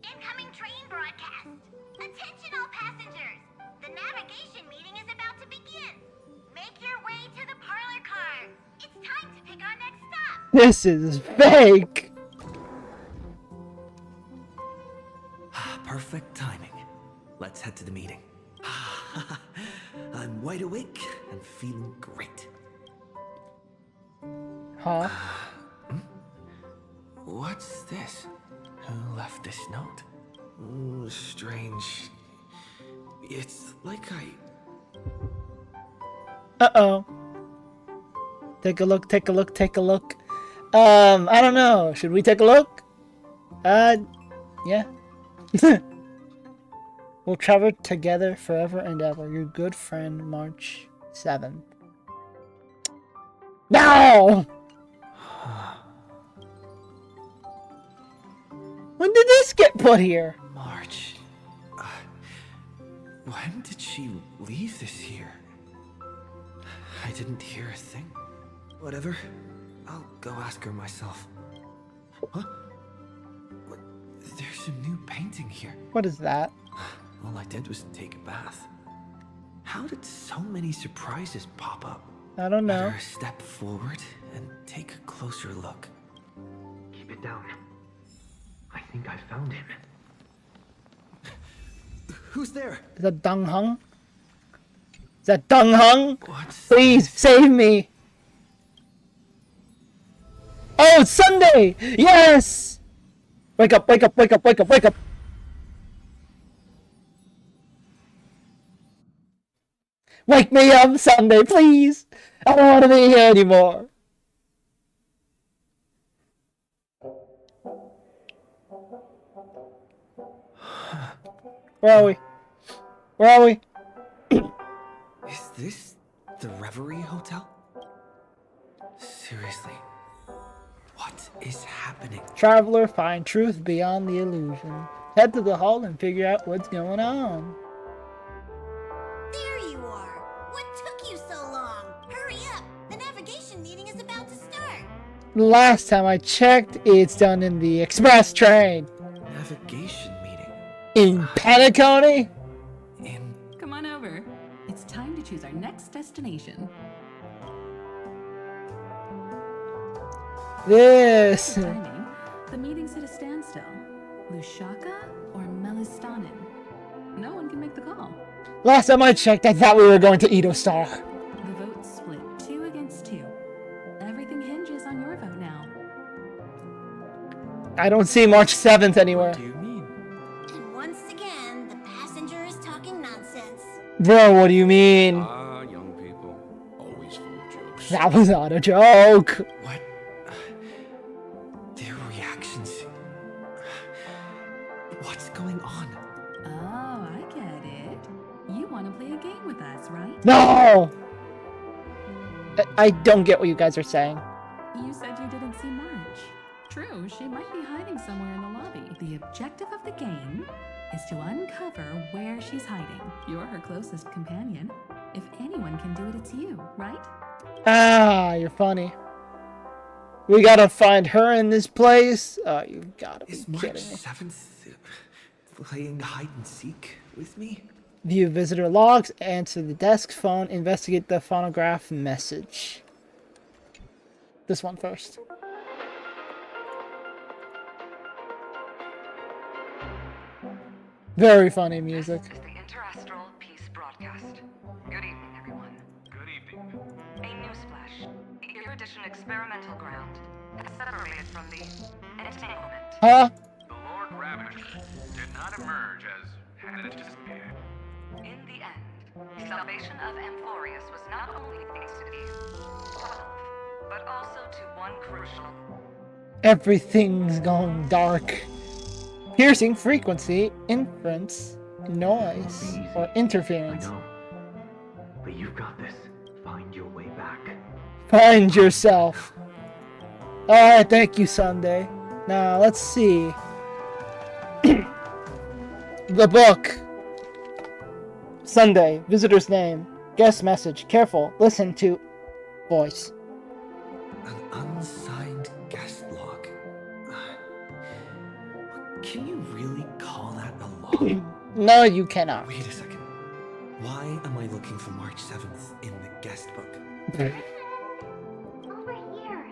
Incoming train broadcast! Attention all passengers! The navigation meeting is about to begin! Make your way to the parlor car! It's time to pick our next stop! This is fake! Perfect timing. Let's head to the meeting. I'm wide awake and feeling great. Huh? What's this? Who left this note? Ooh, strange. It's like Uh-oh. Take a look. I don't know. Should we take a look? Yeah. We'll travel together forever and ever. Your good friend, March 7th. No! When did this get put here? March. When did she leave this here? I didn't hear a thing. Whatever. I'll go ask her myself. Huh? What? There's a new painting here. What is that? All I did was take a bath. How did so many surprises pop up? I don't know. Better step forward and take a closer look. Keep it down. I think I found him. Who's there? Is that Dong Hung? Is that Dong Hung? Please save me. Oh, it's Sunday! Yes! Wake up. Wake me up, Sunday, please! I don't want to be here anymore. Where are we? Is this the Reverie Hotel? Seriously, what is happening? Traveler, find truth beyond the illusion. Head to the hall and figure out what's going on. There you are! What took you so long? Hurry up! The navigation meeting is about to start! Last time I checked, it's done in the express train. Navigation meeting? In Patagonia? Come on over. It's time to choose our next destination. This. Timing. The meeting's at a standstill. Lushaka or Melistanen? No one can make the call. Last time I checked, I thought we were going to Edo Star. The vote's split 2 against 2. Everything hinges on your vote now. I don't see March 7th anywhere. What do you mean? And once again, the passenger is talking nonsense. Bro, what do you mean? Young people, always full of jokes. That was not a joke. What? Their reactions. What's going on? Oh, I get it. You want to play a game with us, right? No! I don't get what you guys are saying. You said you didn't see March. True, she might be hiding somewhere in the lobby. The objective of the game is to uncover where she's hiding. You're her closest companion. If anyone can do it, it's you, right? Ah, you're funny. We gotta find her in this place? Oh, you gotta be Is March kidding me. 7th playing hide and seek with me? View visitor logs, answer the desk phone, investigate the phonograph message. This one first. Very funny music. This is the Interastral Peace Broadcast. Good evening, everyone. Good evening. A newsflash. The Erudition experimental ground has separated from the entanglement. Huh? The Lord Ravish did not emerge as had anticipated. In the end, the salvation of Amphorius was not only thanks to the 12, but also to one crucial. Everything's going dark. Piercing frequency, inference, noise, or interference. I know. But you've got this. Find your way back. Find yourself. Alright, thank you, Sunday. Now, let's see. The book. Sunday, visitor's name, guest message, careful, listen to voice. An unsigned guest log. Can you really call that a law? No, you cannot. Wait a second. Why am I looking for March 7th in the guest book? Over here.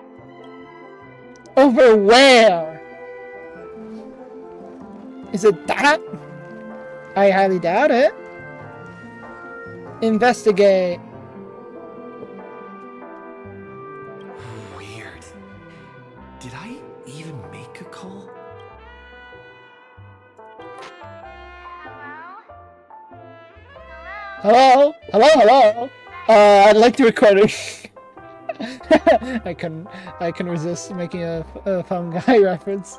Over where? Is it that? I highly doubt it. Investigate. Weird. Did I even make a call? Hello? Hello, hello? I'd like to record it. I couldn't resist making a phone guy reference.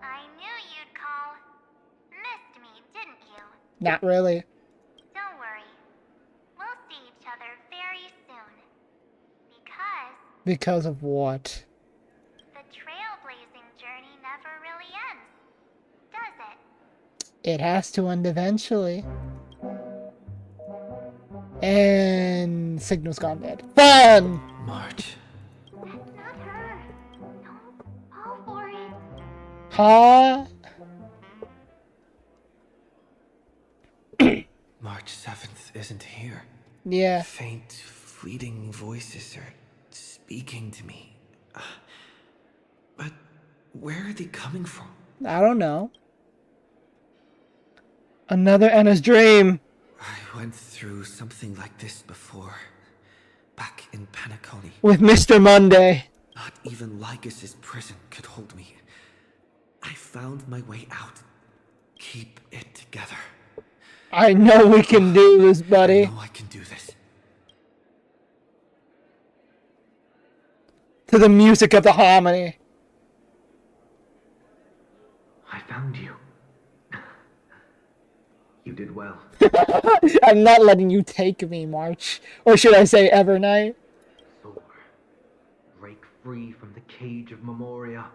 I knew you'd call. Missed me, didn't you? Not really. Don't worry. We'll see each other very soon. Because of what? The trailblazing journey never really ends, does it? It has to end eventually. And signal's gone dead. Fun! March. That's not her. Don't fall for it. Huh? March 7th isn't here. Yeah. Faint, fleeting voices are speaking to me. But where are they coming from? I don't know. Another Anna's dream. I went through something like this before. Back in Penacony. With Mr. Monday. Not even Lycus's prison could hold me. I found my way out. Keep it together. I know we can do this, buddy. I know I can do this. To the music of the harmony. I found you. You did well. I'm not letting you take me, March. Or should I say Evernight? Soar. Break free from the cage of Memoria.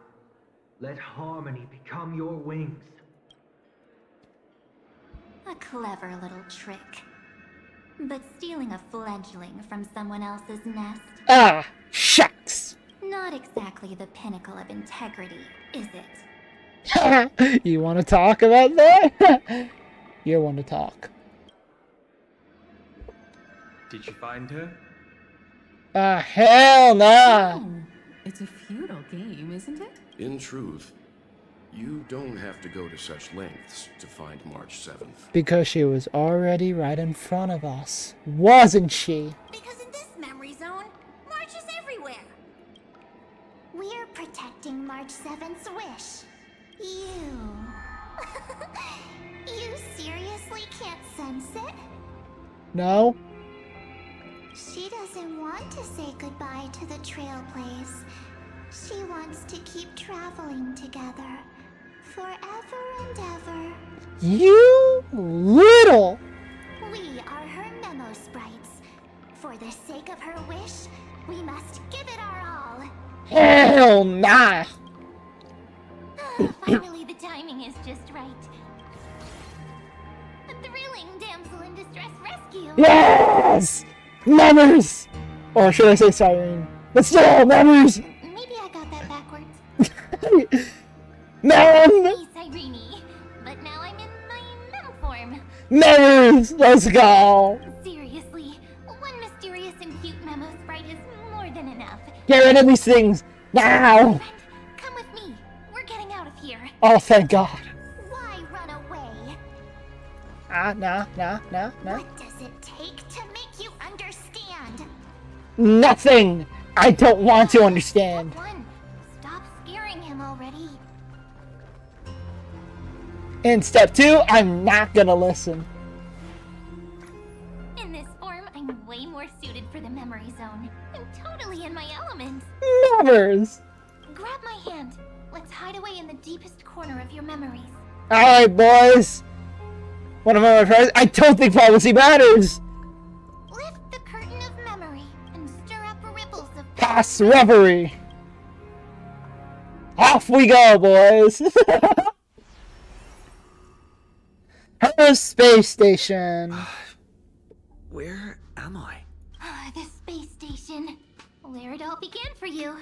Let harmony become your wings. A clever little trick. But stealing a fledgling from someone else's nest? Ah, shucks. Not exactly the pinnacle of integrity, is it? You want to talk about that? You're one to talk. Did you find her? Ah, hell nah. Oh, it's a futile game, isn't it? In truth, you don't have to go to such lengths to find March 7th. Because she was already right in front of us. Wasn't she? Because in this memory zone, March is everywhere. We're protecting March 7th's wish. You. You seriously can't sense it? No? She doesn't want to say goodbye to the Trailblaze. She wants to keep traveling together. Forever and ever. You little! We are her memo sprites. For the sake of her wish, we must give it our all. Hell nah! Finally, the timing is just right. A thrilling damsel in distress rescue. Yes! Manners! Or should I say siren? But still, manners! Maybe I got that backwards. Man! Hey, Cyrene. But now I'm in my mem form. Manners! Let's go! Seriously, one mysterious and cute memo sprite is more than enough. Get rid of these things! Now! Come with me. We're getting out of here. Oh, thank God. Why run away? Nah. What does it take to make you understand? Nothing! I don't want to understand. One, stop scaring him already. In step 2, I'm not gonna listen. In this form, I'm way more suited for the memory zone. I'm totally in my element. Manners! Grab my hand. Let's hide away in the deepest corner of your memories. Alright, boys. One of my friends. I don't think policy matters. Lift the curtain of memory and stir up ripples of Past reverie. Off we go, boys. Her space station. Where am I? The space station. Where it all began for you.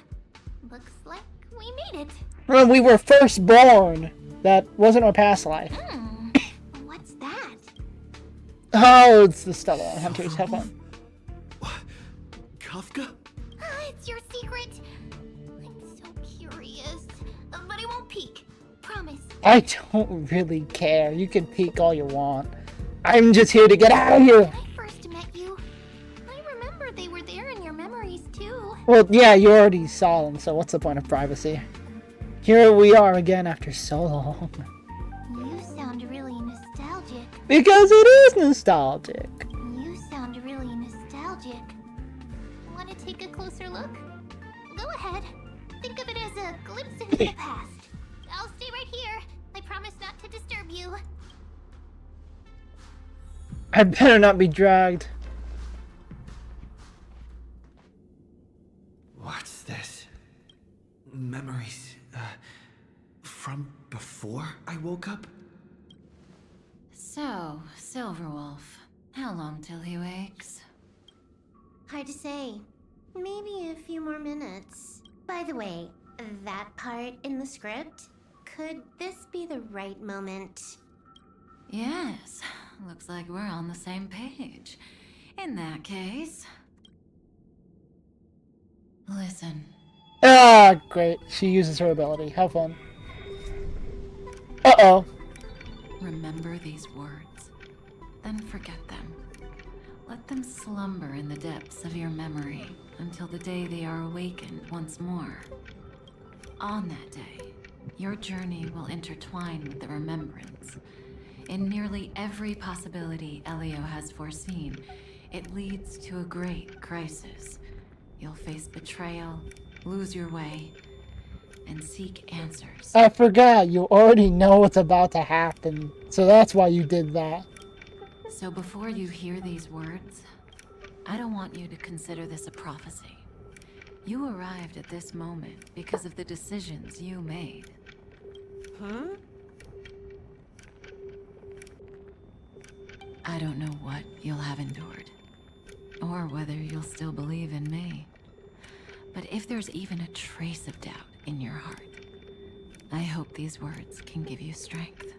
Looks like we made it. When we were first born, that wasn't our past life. What's that? Oh, it's the Stella Hunters. Have fun. Kafka? It's your secret. I'm so curious. But I won't peek. Promise. I don't really care. You can peek all you want. I'm just here to get out of here. When I first met you, I remember they were there in your memories too. Well, yeah, you already saw them, so what's the point of privacy? Here we are again after so long. You sound really nostalgic. Because it is nostalgic. You sound really nostalgic. Want to take a closer look? Go ahead. Think of it as a glimpse into the past. I'll stay right here. I promise not to disturb you. I better not be dragged. What's this? Memories, from before I woke up? So, Silverwolf, how long till he wakes? Hard to say. Maybe a few more minutes. By the way, that part in the script, could this be the right moment? Yes, looks like we're on the same page. In that case... Listen. Ah, great. She uses her ability. Have fun. Uh-oh. Remember these words, then forget them. Let them slumber in the depths of your memory until the day they are awakened once more. On that day, your journey will intertwine with the remembrance. In nearly every possibility Elio has foreseen, it leads to a great crisis. You'll face betrayal, lose your way, and seek answers. I forgot. You already know what's about to happen. So that's why you did that. So before you hear these words, I don't want you to consider this a prophecy. You arrived at this moment because of the decisions you made. Huh? I don't know what you'll have endured, or whether you'll still believe in me. But if there's even a trace of doubt in your heart, I hope these words can give you strength.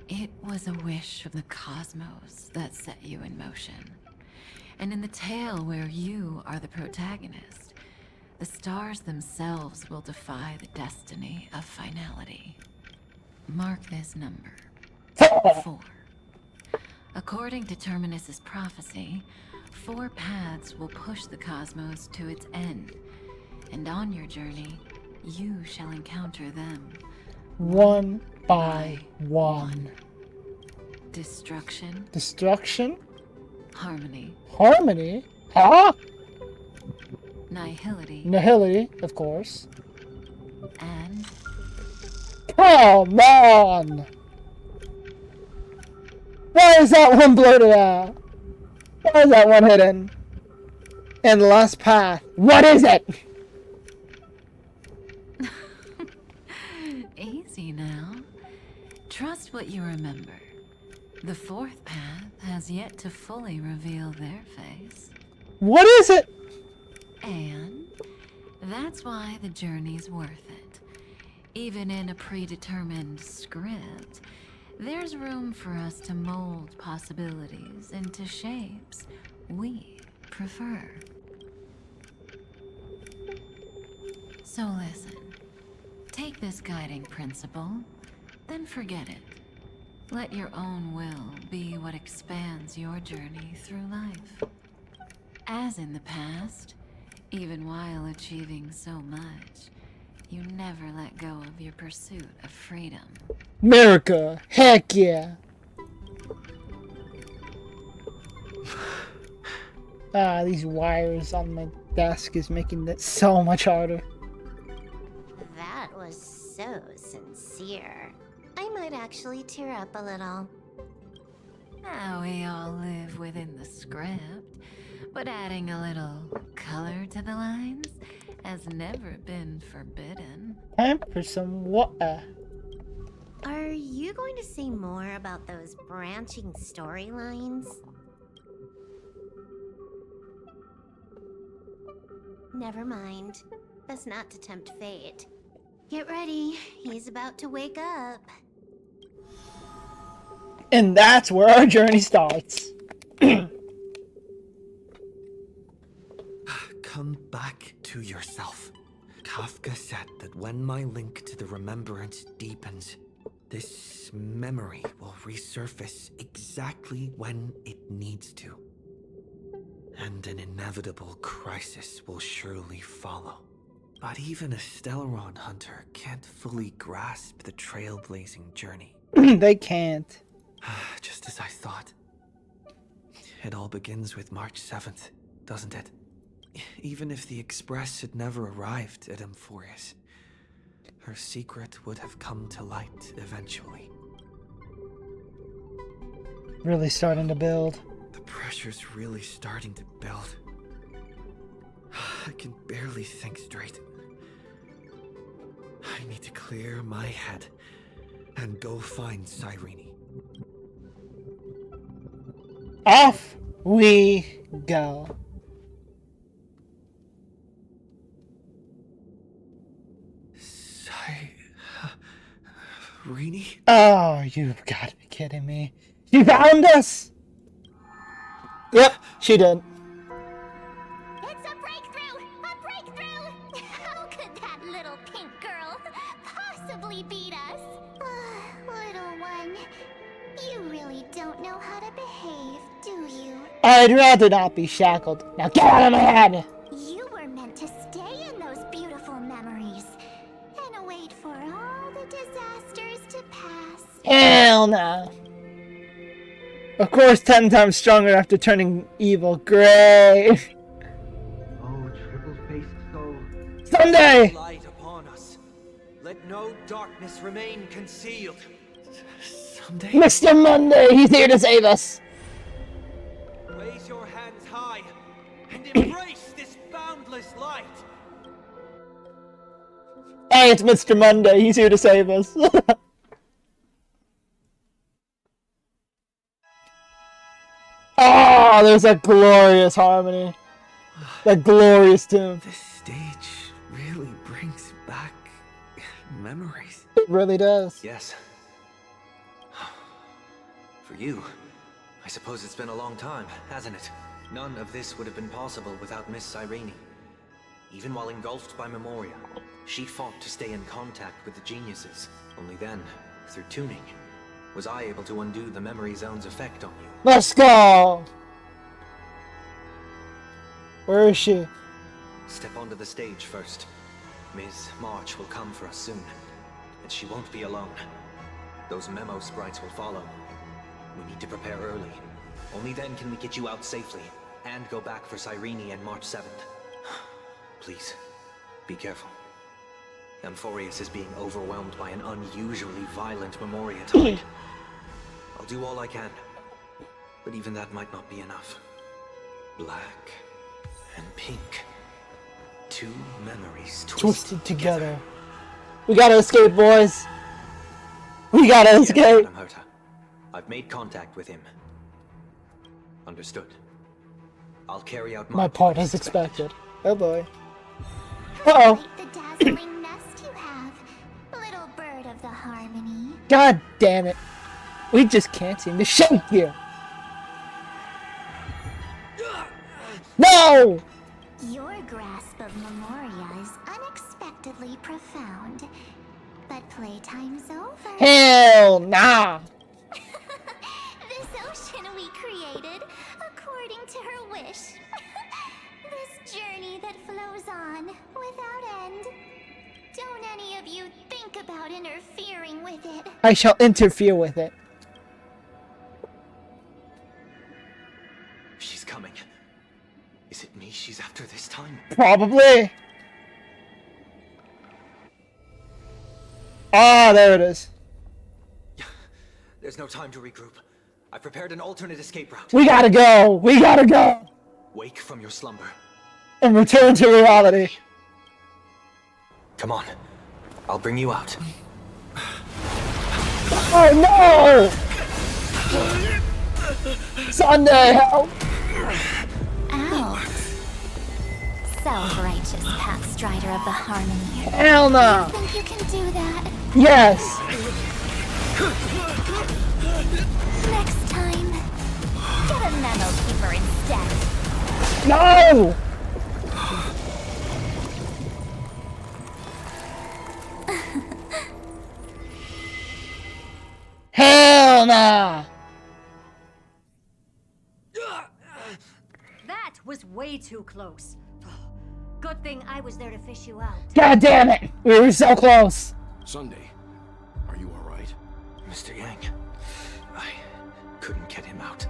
It was a wish of the cosmos that set you in motion. And in the tale where you are the protagonist, the stars themselves will defy the destiny of finality. Mark this number. 4. According to Terminus's prophecy, 4 paths will push the cosmos to its end, and on your journey, you shall encounter them. One by one. Destruction. Destruction? Harmony. Harmony? Huh? Nihility. Nihility, of course. And... Come on! Why is that one bloated out? Why is that one hidden? And the last path. What is it? Easy now. Trust what you remember. The 4th path has yet to fully reveal their face. What is it? And that's why the journey's worth it. Even in a predetermined script, there's room for us to mold possibilities into shapes we prefer. So listen, take this guiding principle, then forget it. Let your own will be what expands your journey through life. As in the past, even while achieving so much, you never let go of your pursuit of freedom. America! Heck yeah! Ah, these wires on my desk is making it so much harder. That was so sincere. I might actually tear up a little. Now we all live within the script, but adding a little color to the lines has never been forbidden. Time for some water. Are you going to say more about those branching storylines? Never mind. Best not to tempt fate. Get ready, he's about to wake up. And that's where our journey starts. Come back to yourself. Kafka said that when my link to the remembrance deepens, this memory will resurface exactly when it needs to. And an inevitable crisis will surely follow. But even a Stellaron hunter can't fully grasp the trailblazing journey. They can't. Just as I thought. It all begins with March 7th, doesn't it? Even if the Express had never arrived at Amphorius, her secret would have come to light eventually. Really starting to build. The pressure's really starting to build. I can barely think straight. I need to clear my head and go find Cyrene. Off we go. Cyrene? Oh, you've got to be kidding me. She found us! Yep, she did. It's a breakthrough! A breakthrough! How could that little pink girl possibly beat us? Little one, you really don't know how to behave, do you? I'd rather not be shackled. Now get out of my head! You were meant to stay in those beautiful memories and wait for all the disasters to pass. Hell no. Of course, 10 times stronger after turning evil. Great. Oh, triple-faced soul. Sunday! Light upon us. Let no darkness remain concealed. Sunday? Mr. Monday, he's here to save us. Raise your hands high and embrace this boundless light. Hey, it's Mr. Monday, he's here to save us. Oh, there's a glorious harmony. That glorious tune. This stage really brings back memories. It really does. Yes. For you, I suppose it's been a long time, hasn't it? None of this would have been possible without Miss Cyrene. Even while engulfed by Memoria, she fought to stay in contact with the geniuses. Only then, through tuning, was I able to undo the memory zone's effect on you. Let's go! Where is she? Step onto the stage first. Ms. March will come for us soon, and she won't be alone. Those memo sprites will follow. We need to prepare early. Only then can we get you out safely, and go back for Cyrene and March 7th. Please, be careful. Amphorius is being overwhelmed by an unusually violent Memoria tide. I'll do all I can, but even that might not be enough. Black and pink. Two memories Twisted together. We gotta escape, boys. We gotta escape. Yes, Madam Herta. I've made contact with him. Understood. I'll carry out My part as expected. Oh boy. Uh-oh. The dazzling nest you have, little bird of the harmony. God damn it. We just can't seem to shake you. No! Your grasp of Memoria is unexpectedly profound. But playtime's over. Hell nah. This ocean we created, according to her wish. This journey that flows on, without end. Don't any of you think about interfering with it. I shall interfere with it. She's coming. Is it me she's after this time? Probably. Ah, there it is. There's no time to regroup. I prepared an alternate escape route. We gotta go. We gotta go. Wake from your slumber. And return to reality. Come on. I'll bring you out. Oh no! Sunday, help! Out. Self-righteous pathstrider of the Harmony. Hell no! You think you can do that? Yes! Next time, get a memo keeper instead. No! Hell nah! That was way too close. Good thing I was there to fish you out. God damn it! We were so close! Sunday, are you alright? Mr. Yang, I couldn't get him out.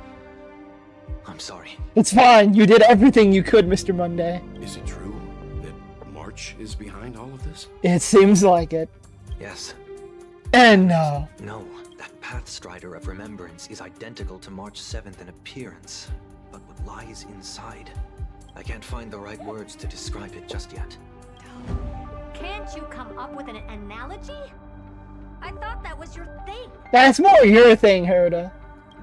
I'm sorry. It's fine. You did everything you could, Mr. Monday. Is it true that March is behind all of this? It seems like it. Yes. And no. No, that Pathstrider of Remembrance is identical to March 7th in appearance, but what lies inside, I can't find the right words to describe it just yet. Can't you come up with an analogy? I thought that was your thing. That's more your thing, Herda.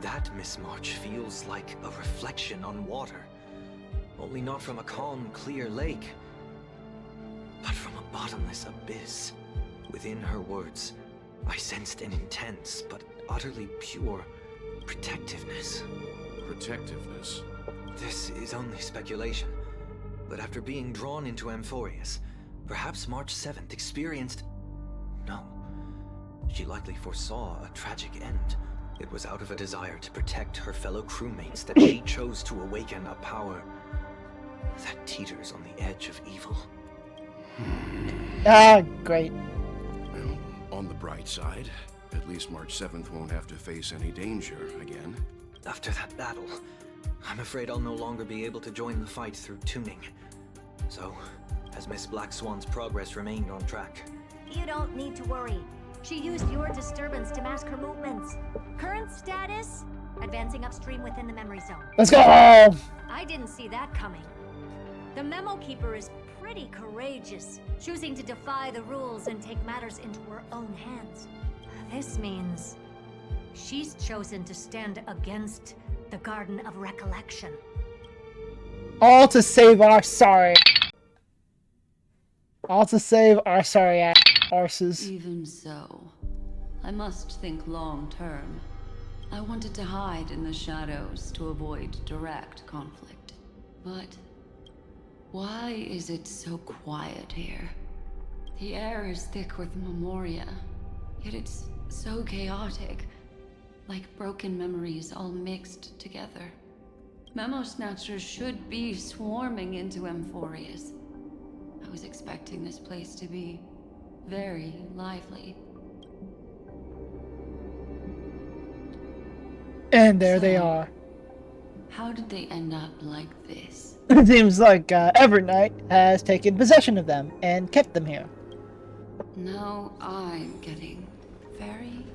That, Miss March, feels like a reflection on water. Only not from a calm, clear lake, but from a bottomless abyss. Within her words, I sensed an intense, but utterly pure protectiveness. Protectiveness? This is only speculation, but after being drawn into Amphorius, perhaps March 7th experienced... No. She likely foresaw a tragic end. It was out of a desire to protect her fellow crewmates that she chose to awaken a power that teeters on the edge of evil. Ah, great. Well, on the bright side, at least March 7th won't have to face any danger again. After that battle, I'm afraid I'll no longer be able to join the fight through tuning. So, has Miss Black Swan's progress remained on track? You don't need to worry. She used your disturbance to mask her movements. Current status? Advancing upstream within the memory zone. Let's go! I didn't see that coming. The Memo Keeper is pretty courageous, choosing to defy the rules and take matters into her own hands. This means she's chosen to stand against the Garden of Recollection. All to save our sorry. All to save our sorry arses. Even so, I must think long term. I wanted to hide in the shadows to avoid direct conflict. But why is it so quiet here? The air is thick with memoria, yet it's so chaotic, like broken memories all mixed together. Memo Snatchers should be swarming into Amphorius. I was expecting this place to be very lively. And there they are. How did they end up like this? It seems like Evernight has taken possession of them and kept them here. Now I'm getting very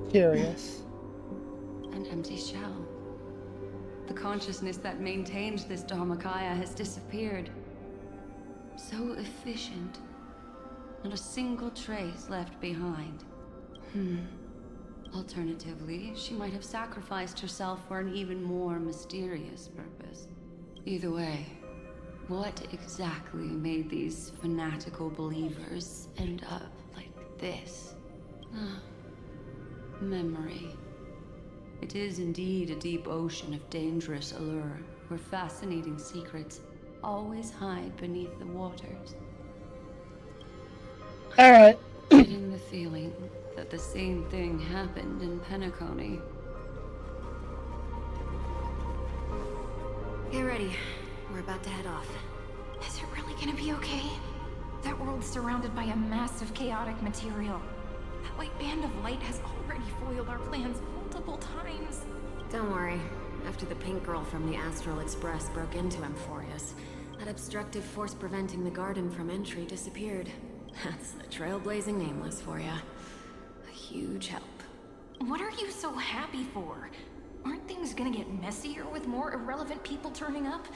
Curious. an empty shell. The consciousness that maintained this Dharmakaya has disappeared. So efficient. Not a single trace left behind. Alternatively, she might have sacrificed herself for an even more mysterious purpose. Either way, what exactly made these fanatical believers end up like this? Memory. It is indeed a deep ocean of dangerous allure, where fascinating secrets always hide beneath the waters. Alright. Getting the feeling that the same thing happened in Penacony. Get ready. We're about to head off. Is it really gonna be okay? That world's surrounded by a massive chaotic material. That white band of light has already foiled our plans multiple times. Don't worry. After the pink girl from the Astral Express broke into Amphorius, that obstructive force preventing the garden from entry disappeared. That's the trailblazing nameless for ya. A huge help. What are you so happy for? Aren't things gonna get messier with more irrelevant people turning up?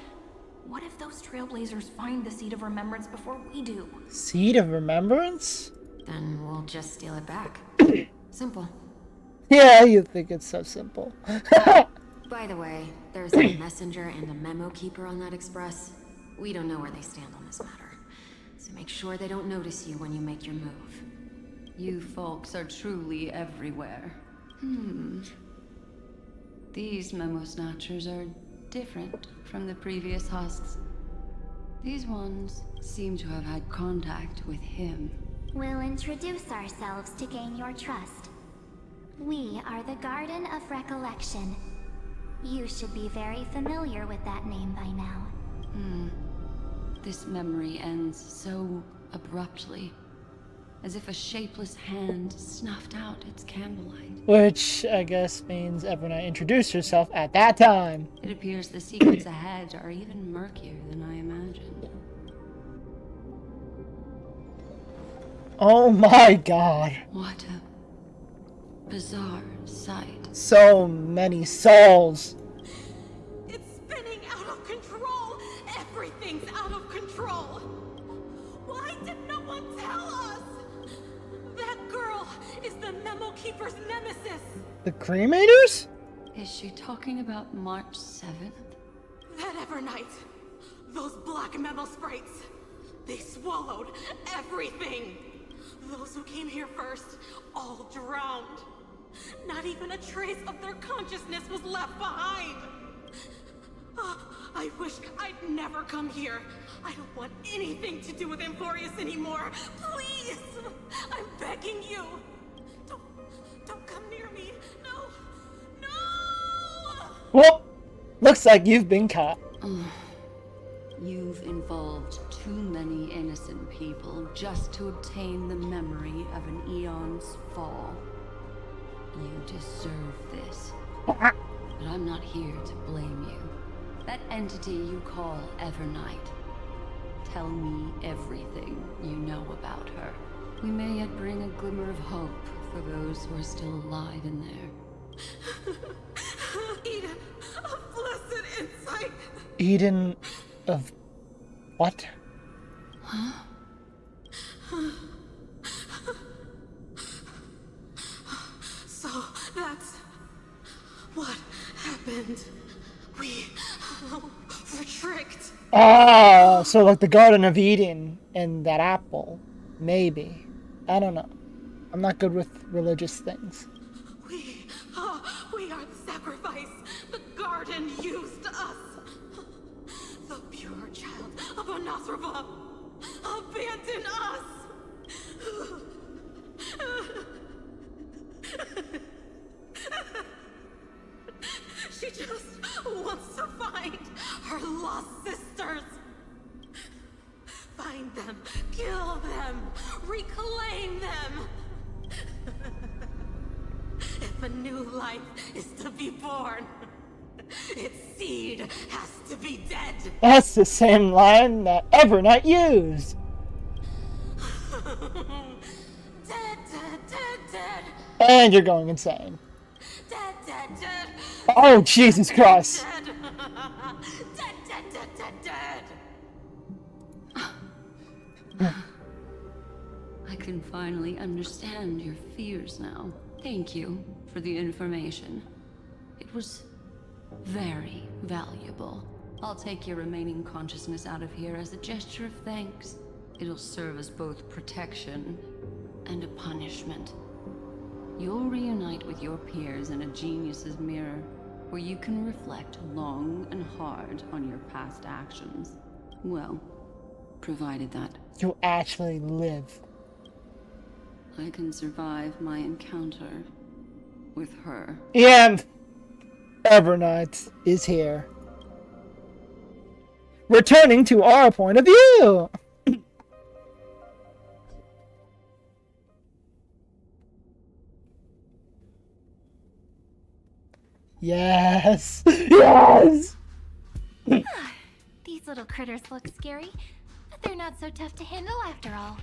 What if those trailblazers find the Seed of Remembrance before we do? Seed of Remembrance? Then we'll just steal it back. Simple. Yeah, you think it's so simple. By the way, there's a messenger and a memo keeper on that express. We don't know where they stand on this matter. So make sure they don't notice you when you make your move. You folks are truly everywhere. These memo snatchers are different from the previous husks. These ones seem to have had contact with him. We'll introduce ourselves to gain your trust. We are the Garden of Recollection. You should be very familiar with that name by now. This memory ends so abruptly, as if a shapeless hand snuffed out its candlelight. Which, I guess, means Evernight introduced herself at that time. It appears the secrets ahead are even murkier than I imagined. Oh my god. What a bizarre sight. So many souls. It's spinning out of control! Everything's out of control! Why did no one tell us? That girl is the Memo Keeper's nemesis! The Cremators? Is she talking about March 7th? That Evernight! Those black Memo sprites! They swallowed everything! Those who came here first, all drowned. Not even a trace of their consciousness was left behind! I wish I'd never come here. I don't want anything to do with Amphorius anymore. Please! I'm begging you! Don't come near me! No! No! Well, looks like you've been caught. You've involved too many innocent people just to obtain the memory of an eon's fall. You deserve this. But I'm not here to blame you. That entity you call Evernight. Tell me everything you know about her. We may yet bring a glimmer of hope for those who are still alive in there. Eden of blessed insight! Eden of what? Huh? So that's what happened. We were tricked. Oh, so like the Garden of Eden and that apple. Maybe. I don't know. I'm not good with religious things. We are the sacrifice. The garden used us. The pure child of Anasrava abandoned us. She just wants to find her lost sisters. Find them, kill them, reclaim them. If a new life is to be born, its seed has to be dead. That's the same line that Evernight used. Dead, dead, dead, dead. And you're going insane. Dead, dead, dead. Oh, Jesus Christ. Dead, dead, dead, dead, dead, dead. I can finally understand your fears now. Thank you for the information. It was very valuable. I'll take your remaining consciousness out of here as a gesture of thanks. It'll serve as both protection and a punishment. You'll reunite with your peers in a genius's mirror, where you can reflect long and hard on your past actions. Well, provided that You actually live. I can survive my encounter with her. Yeah, Evernight is here. Returning to our point of view. Yes. Yes. These little critters look scary, but they're not so tough to handle after all.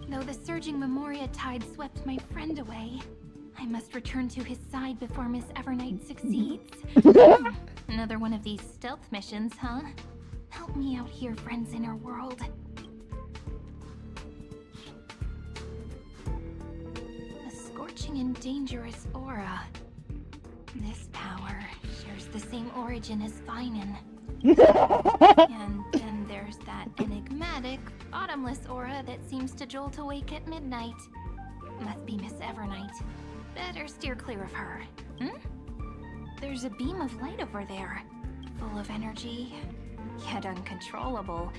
Though the surging Memoria tide swept my friend away, I must return to his side before Miss Evernight succeeds. Another one of these stealth missions, huh? Help me out here, friends in her world. A scorching and dangerous aura. This power shares the same origin as Feinen. And then there's that enigmatic, bottomless aura that seems to jolt awake at midnight. Must be Miss Evernight. Better steer clear of her. There's a beam of light over there, full of energy, yet uncontrollable.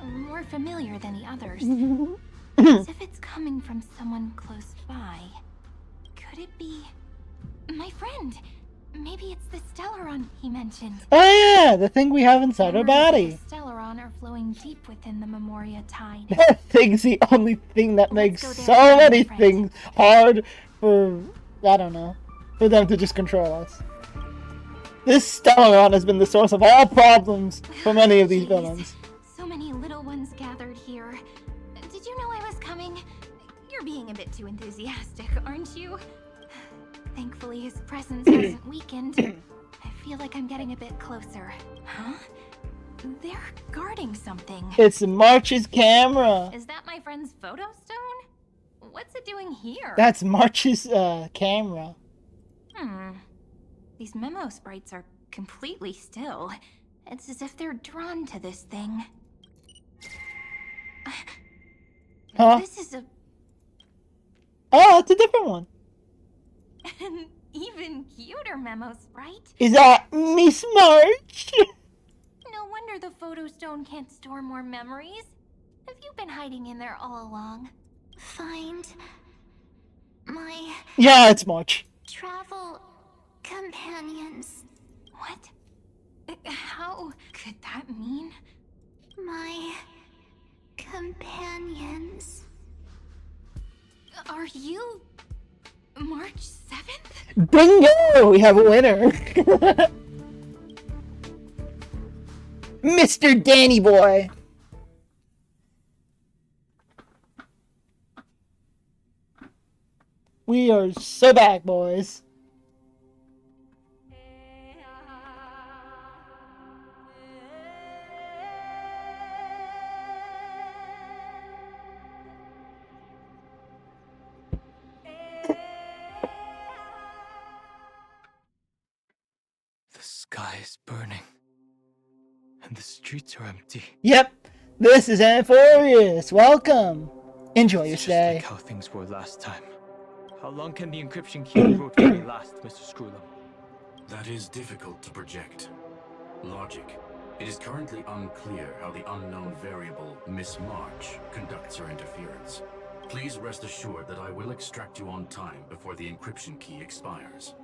More familiar than the others. As if it's coming from someone close by. Could it be my friend? Maybe it's the Stellaron he mentioned. Oh yeah, the thing we have inside our body. The Stellaron are flowing deep within the Memoria tide. That thing's the only thing that makes so many things hard for, I don't know, for them to just control us. This Stellaron has been the source of all problems for many of these villains. So many little ones gathered here. Did you know I was coming? You're being a bit too enthusiastic, aren't you? Thankfully, his presence hasn't weakened. I feel like I'm getting a bit closer. Huh? They're guarding something. It's March's camera. Is that my friend's photo stone? What's it doing here? That's March's camera. These memo sprites are completely still. It's as if they're drawn to this thing. Huh? This is a... Oh, it's a different one. An even cuter memo sprite. Is that Miss March? No wonder the photo stone can't store more memories. Have you been hiding in there all along? Find my... Yeah, it's March. Travel companions. What? How could that mean? My companions. Are you March 7th? Bingo! We have a winner. Mr. Danny Boy. We are so back, boys. The sky is burning, and the streets are empty. Yep, this is Amphorius. Welcome. Enjoy your It's stay. just like how things were last time. How long can the encryption key you wrote for me last, Mr. Screwlum? That is difficult to project. Logic. It is currently unclear how the unknown variable, Miss March, conducts her interference. Please rest assured that I will extract you on time before the encryption key expires.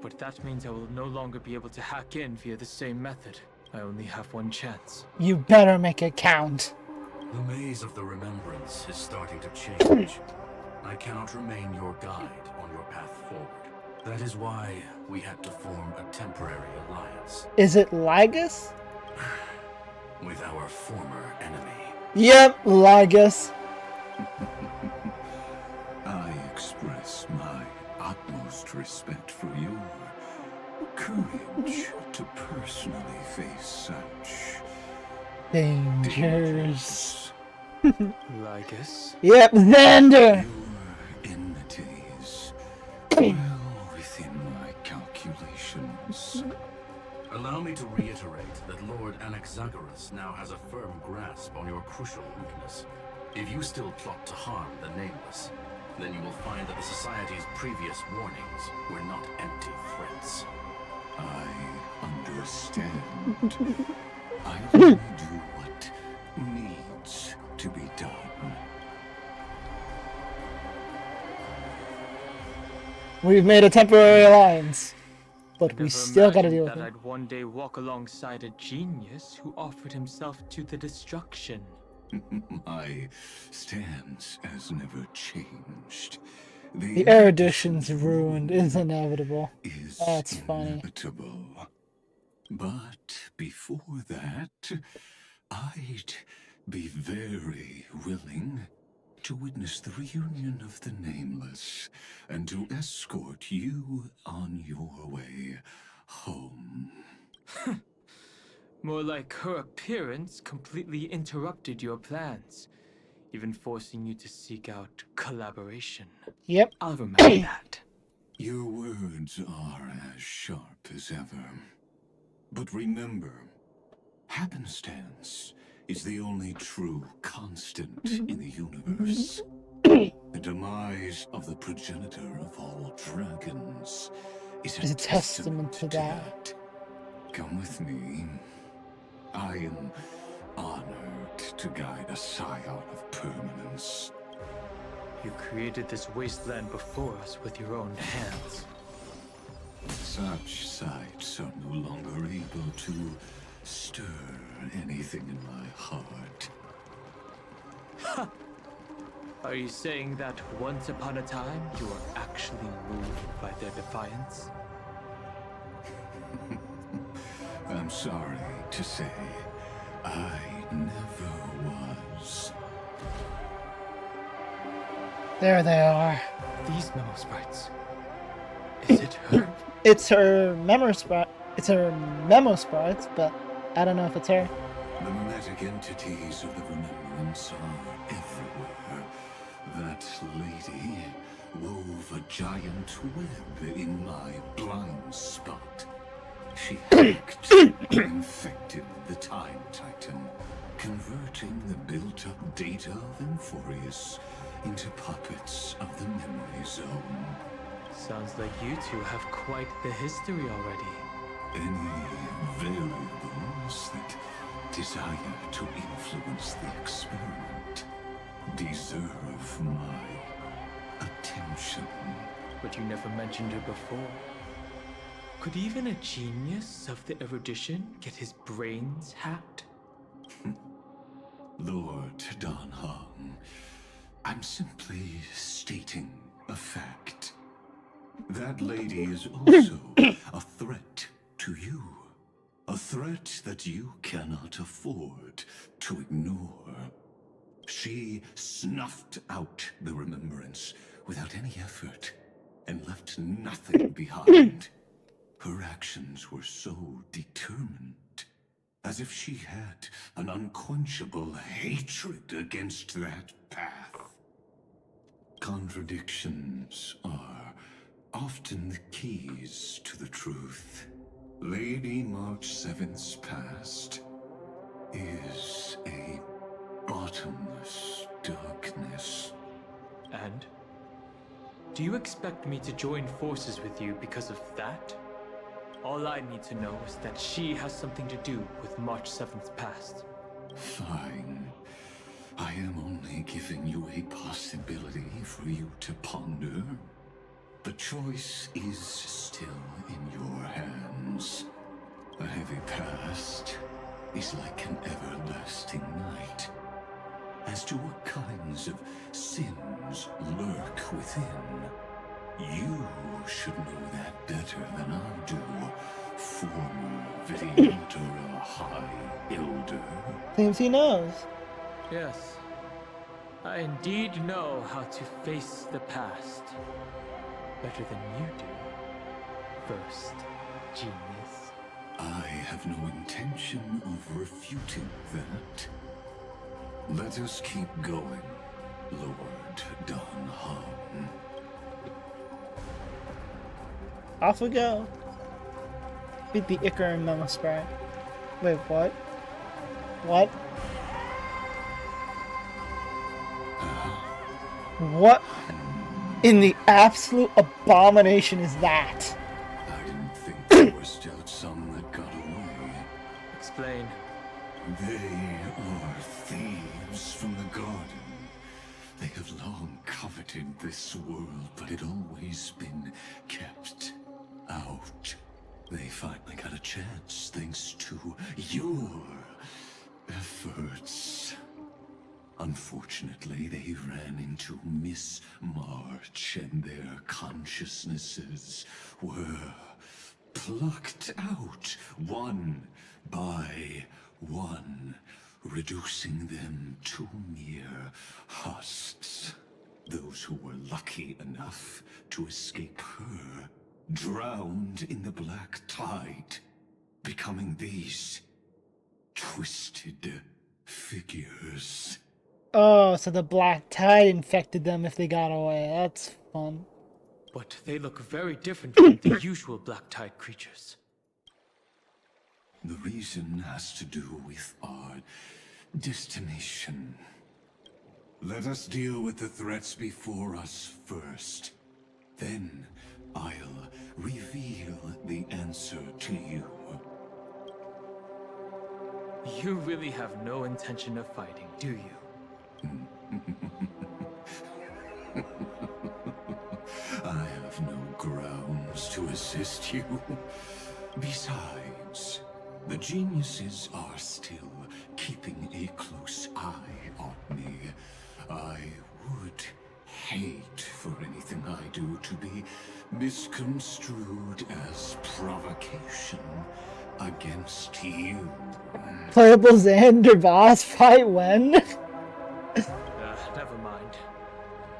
But that means I will no longer be able to hack in via the same method. I only have one chance. You better make it count. The maze of the remembrance is starting to change. I cannot remain your guide on your path forward. That is why we had to form a temporary alliance. Is it Lygus? With our former enemy. Yep, Lygus. I express my utmost respect for your courage to personally face such dangers. Lygus? Yep, Xander. Your enmities well within my calculations. Allow me to reiterate that Lord Anaxagoras now has a firm grasp on your crucial weakness. If you still plot to harm the Nameless, then you will find that the Society's previous warnings were not empty threats. I understand. I only do what needs to be done. We've made a temporary alliance, but we Never still gotta deal with imagined it. that I'd one day walk alongside a genius who offered himself to the destruction. My stance has never changed. The erudition's ruined is inevitable. Is That's funny. inevitable. But before that, I'd be very willing to witness the reunion of the Nameless and to escort you on your way home. More like her appearance completely interrupted your plans, even forcing you to seek out collaboration. Yep. I'll remember that. Your words are as sharp as ever. But remember, happenstance is the only true constant in the universe. The demise of the progenitor of all dragons is a testament to that. Come with me. I am honored to guide a scion of permanence. You created this wasteland before us with your own hands. Such sights are no longer able to stir anything in my heart. Ha! Are you saying that once upon a time you were actually moved by their defiance? I'm sorry to say, I never was. There they are. These memo sprites. Is it her? It's her memo sprite. It's her memo sprites, but I don't know if it's her. The mimetic entities of the remembrance are everywhere. That lady wove a giant web in my blind spot. She hacked and infected the Time Titan, converting the built-up data of Amphorius into puppets of the memory zone. Sounds like you two have quite the history already. Any variables that desire to influence the experiment deserve my attention. But you never mentioned her before. Could even a genius of the erudition get his brains hacked? Lord Don Hong, I'm simply stating a fact. That lady is also a threat to you. A threat that you cannot afford to ignore. She snuffed out the remembrance without any effort and left nothing behind. Her actions were so determined, as if she had an unquenchable hatred against that path. Contradictions are often the keys to the truth. Lady March 7th's past is a bottomless darkness. And? Do you expect me to join forces with you because of that? All I need to know is that she has something to do with March 7th's past. Fine. I am only giving you a possibility for you to ponder. The choice is still in your hands. A heavy past is like an everlasting night. As to what kinds of sins lurk within, you should know that better than I do, former Vitiatura High Elder. Seems he knows. Yes. I indeed know how to face the past. Better than you do, first genius. I have no intention of refuting that. Let us keep going, Lord Don Hong. Off we go. Beat the Icar and Memo Sprite. Wait, what? What? What in the absolute abomination is that? I didn't think there were still some that got away. Explain. They are thieves from the garden. They have long coveted this world, but it always been kept out. They finally got a chance thanks to your efforts. Unfortunately, they ran into Miss March, and their consciousnesses were plucked out one by one, reducing them to mere husks. Those who were lucky enough to escape her drowned in the black tide, becoming these twisted figures. Oh, so the black tide infected them if they got away. That's fun. But they look very different from the usual black tide creatures. The reason has to do with our destination. Let us deal with the threats before us first. Then I'll reveal the answer to you. You really have no intention of fighting, do you? I have no grounds to assist you. Besides, the geniuses are still keeping a close eye on me. I would hate for anything I do to be misconstrued as provocation against you. Playable Xander boss fight when? Never mind.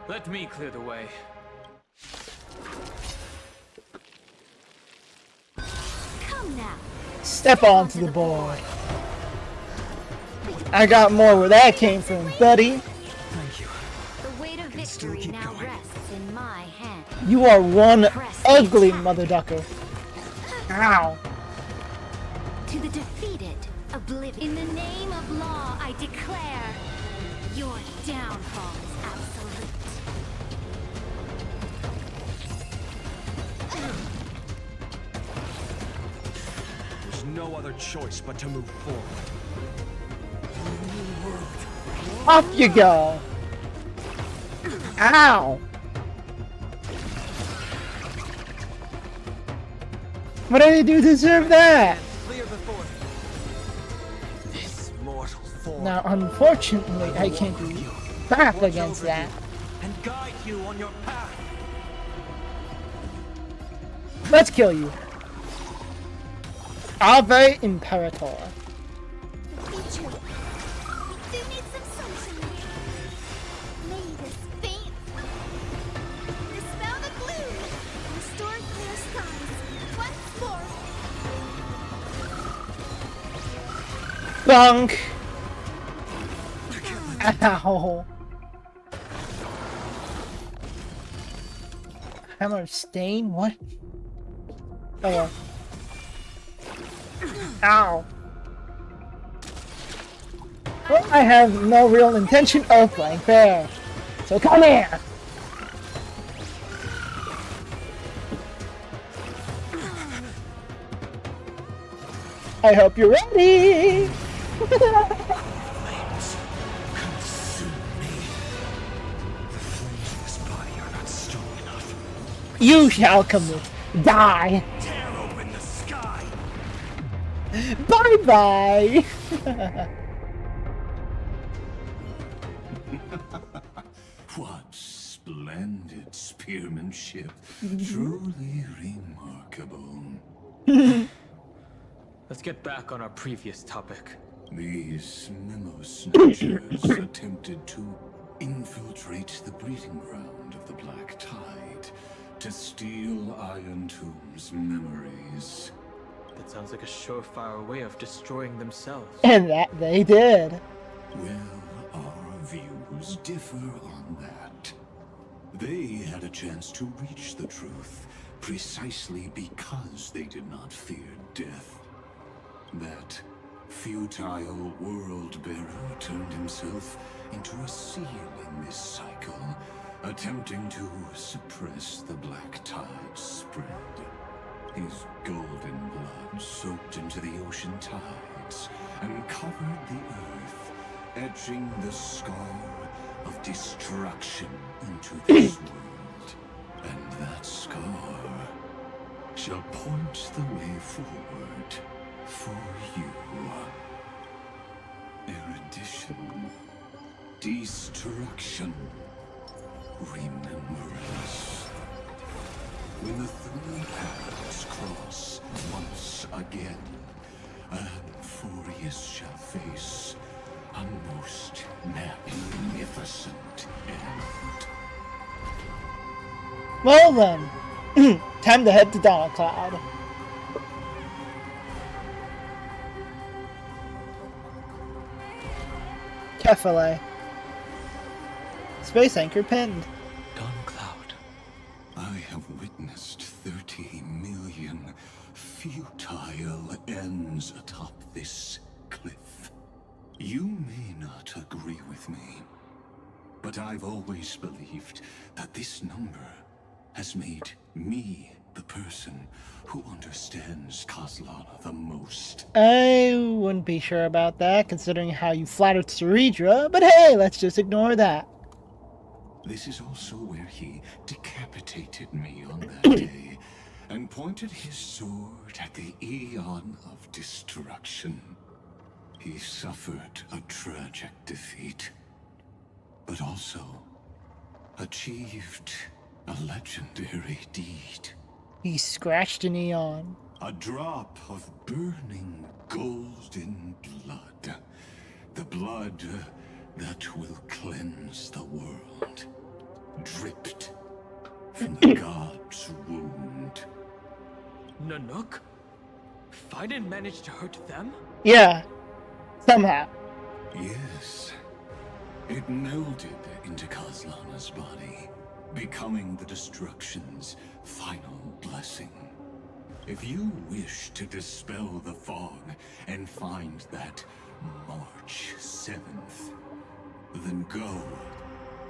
Let me clear the way. Come now. Step onto the board. I got more where that came from, buddy. Thank you. The weight of victory now rests in my hand. You are one ugly mother ducker. Ow. To the defeated, oblivion. In the name of law, I declare your downfall is absolute. There's no other choice but to move forward. Off you go. Ow. What did I do to deserve that? Clear before this mortal form. Now, unfortunately, I can't do back against that. And guide you on your path. Let's kill you. Ave Imperator. Bunk! Ow! Hammer stain? What? Oh well. Ow! Well, I have no real intention of playing fair. So come here! I hope you're ready! Flames consume me. The flames in this body are not strong enough. You shall commit. Die! Tear open the sky! Bye-bye! What splendid spearmanship. Truly remarkable. Let's get back on our previous topic. These memo snatchers attempted to infiltrate the breeding ground of the Black Tide to steal Iron Tomb's memories. That sounds like a surefire way of destroying themselves. And that they did. Well, our views differ on that. They had a chance to reach the truth precisely because they did not fear death. That futile world-bearer turned himself into a seal in this cycle, attempting to suppress the Black Tide's spread. His golden blood soaked into the ocean tides and covered the earth, etching the scar of destruction into this world. And that scar shall point the way forward for you. Erudition. Destruction. Remembrance. When the three paths cross once again, Amphorius shall face a most magnificent end. Well then, time to head to Donald Cloud. Kefale. Space anchor pinned. Don Cloud. I have witnessed 30 million futile ends runs atop this cliff. You may not agree with me, but I've always believed that this number has made me the person who understands Kaslana the most. I wouldn't be sure about that, considering how you flattered Ceredra, but hey, let's just ignore that. This is also where he decapitated me on that day and pointed his sword at the Eon of Destruction. He suffered a tragic defeat, but also achieved a legendary deed. He scratched an Eon. A drop of burning golden blood. The blood that will cleanse the world. Dripped from the god's wound. Nanook? Fiden managed to hurt them? Yeah, somehow. Yes. It melded into Kaslana's body, becoming the destruction's final blessing. If you wish to dispel the fog and find that March 7th, then go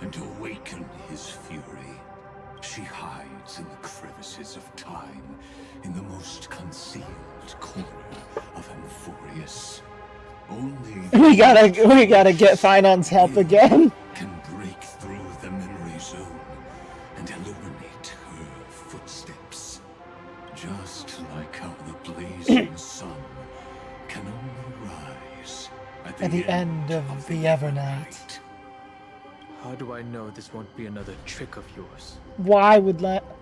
and awaken his fury. She hides in the crevices of time, in the most concealed corner of Amphorius. Only We gotta get Finon's help again. Can break through the memory zone and illuminate her footsteps. Just like how the blazing sun can only rise at the end of the Evernight. How do I know this won't be another trick of yours? Why would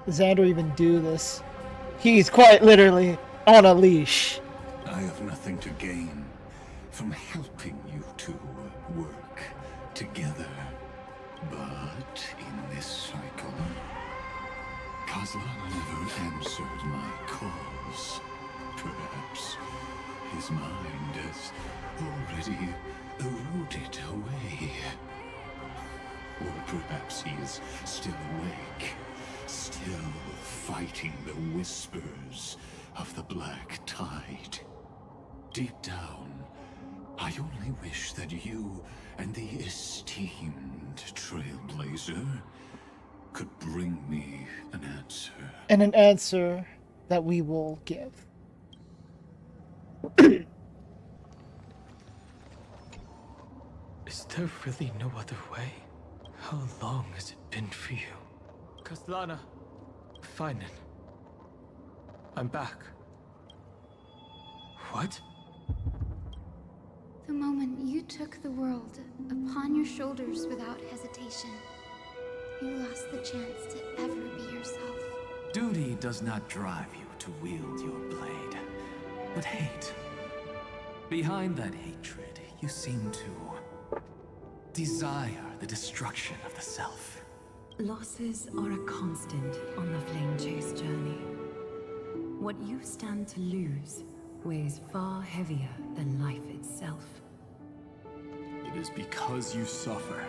Xander even do this? He's quite literally on a leash. I have nothing to gain from helping you to work together. But in this cycle, Kaslana never answered my calls. Perhaps his mind has already eroded away. Or perhaps he is still awake, still fighting the whispers of the black tide. Deep down, I only wish that you and the esteemed Trailblazer could bring me an answer. And an answer that we will give. Is there really no other way? How long has it been for you? Kaslana, Finen. I'm back. What? The moment you took the world upon your shoulders without hesitation, you lost the chance to ever be yourself. Duty does not drive you to wield your blade, but hate. Behind that hatred, you seem to desire the destruction of the self. Losses are a constant on the Flame Chase journey. What you stand to lose weighs far heavier than life itself. It is because you suffer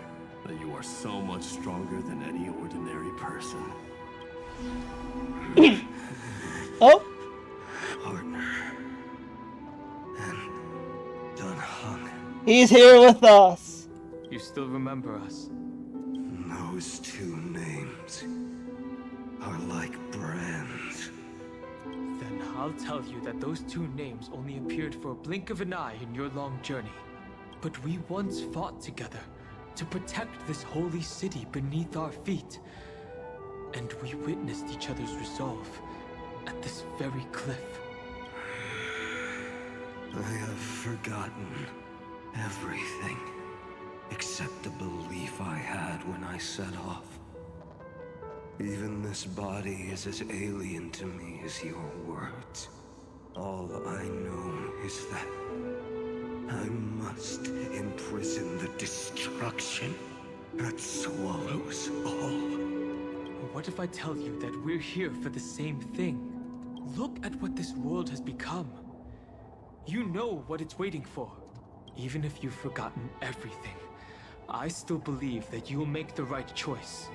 that you are so much stronger than any ordinary person. Oh! Partner. And Dun Hung. He's here with us. You still remember us? Those two names are like brands. Then I'll tell you that those two names only appeared for a blink of an eye in your long journey. But we once fought together to protect this holy city beneath our feet. And we witnessed each other's resolve at this very cliff. I have forgotten everything except the belief I had when I set off. Even this body is as alien to me as your words. All I know is that I must imprison the destruction that swallows all. What if I tell you that we're here for the same thing? Look at what this world has become. You know what it's waiting for. Even if you've forgotten everything, I still believe that you'll make the right choice.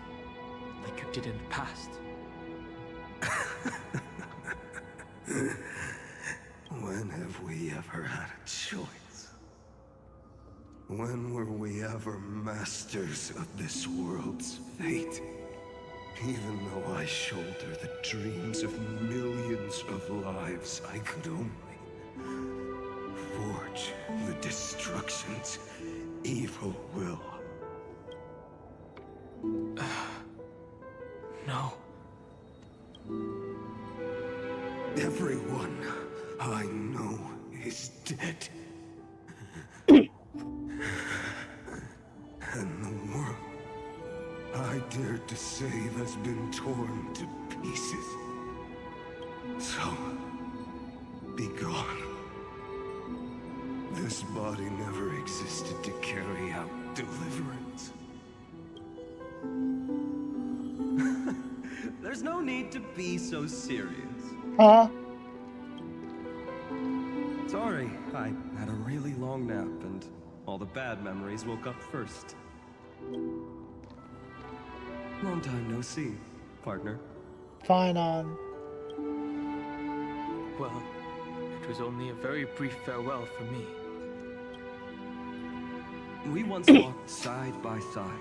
Like you did in the past. When have have we ever had a choice? When were we ever masters of this world's fate? Even though I shoulder the dreams of millions of lives, I could only forge the destruction's evil will. No. Everyone I know is dead. And the world I dared to save has been torn to pieces. So, be gone. This body never existed to carry out deliverance. There's no need to be so serious. Huh? Sorry, I had a really long nap and all the bad memories woke up first. Long time no see, partner. Fine on. Well, it was only a very brief farewell for me. We once walked side by side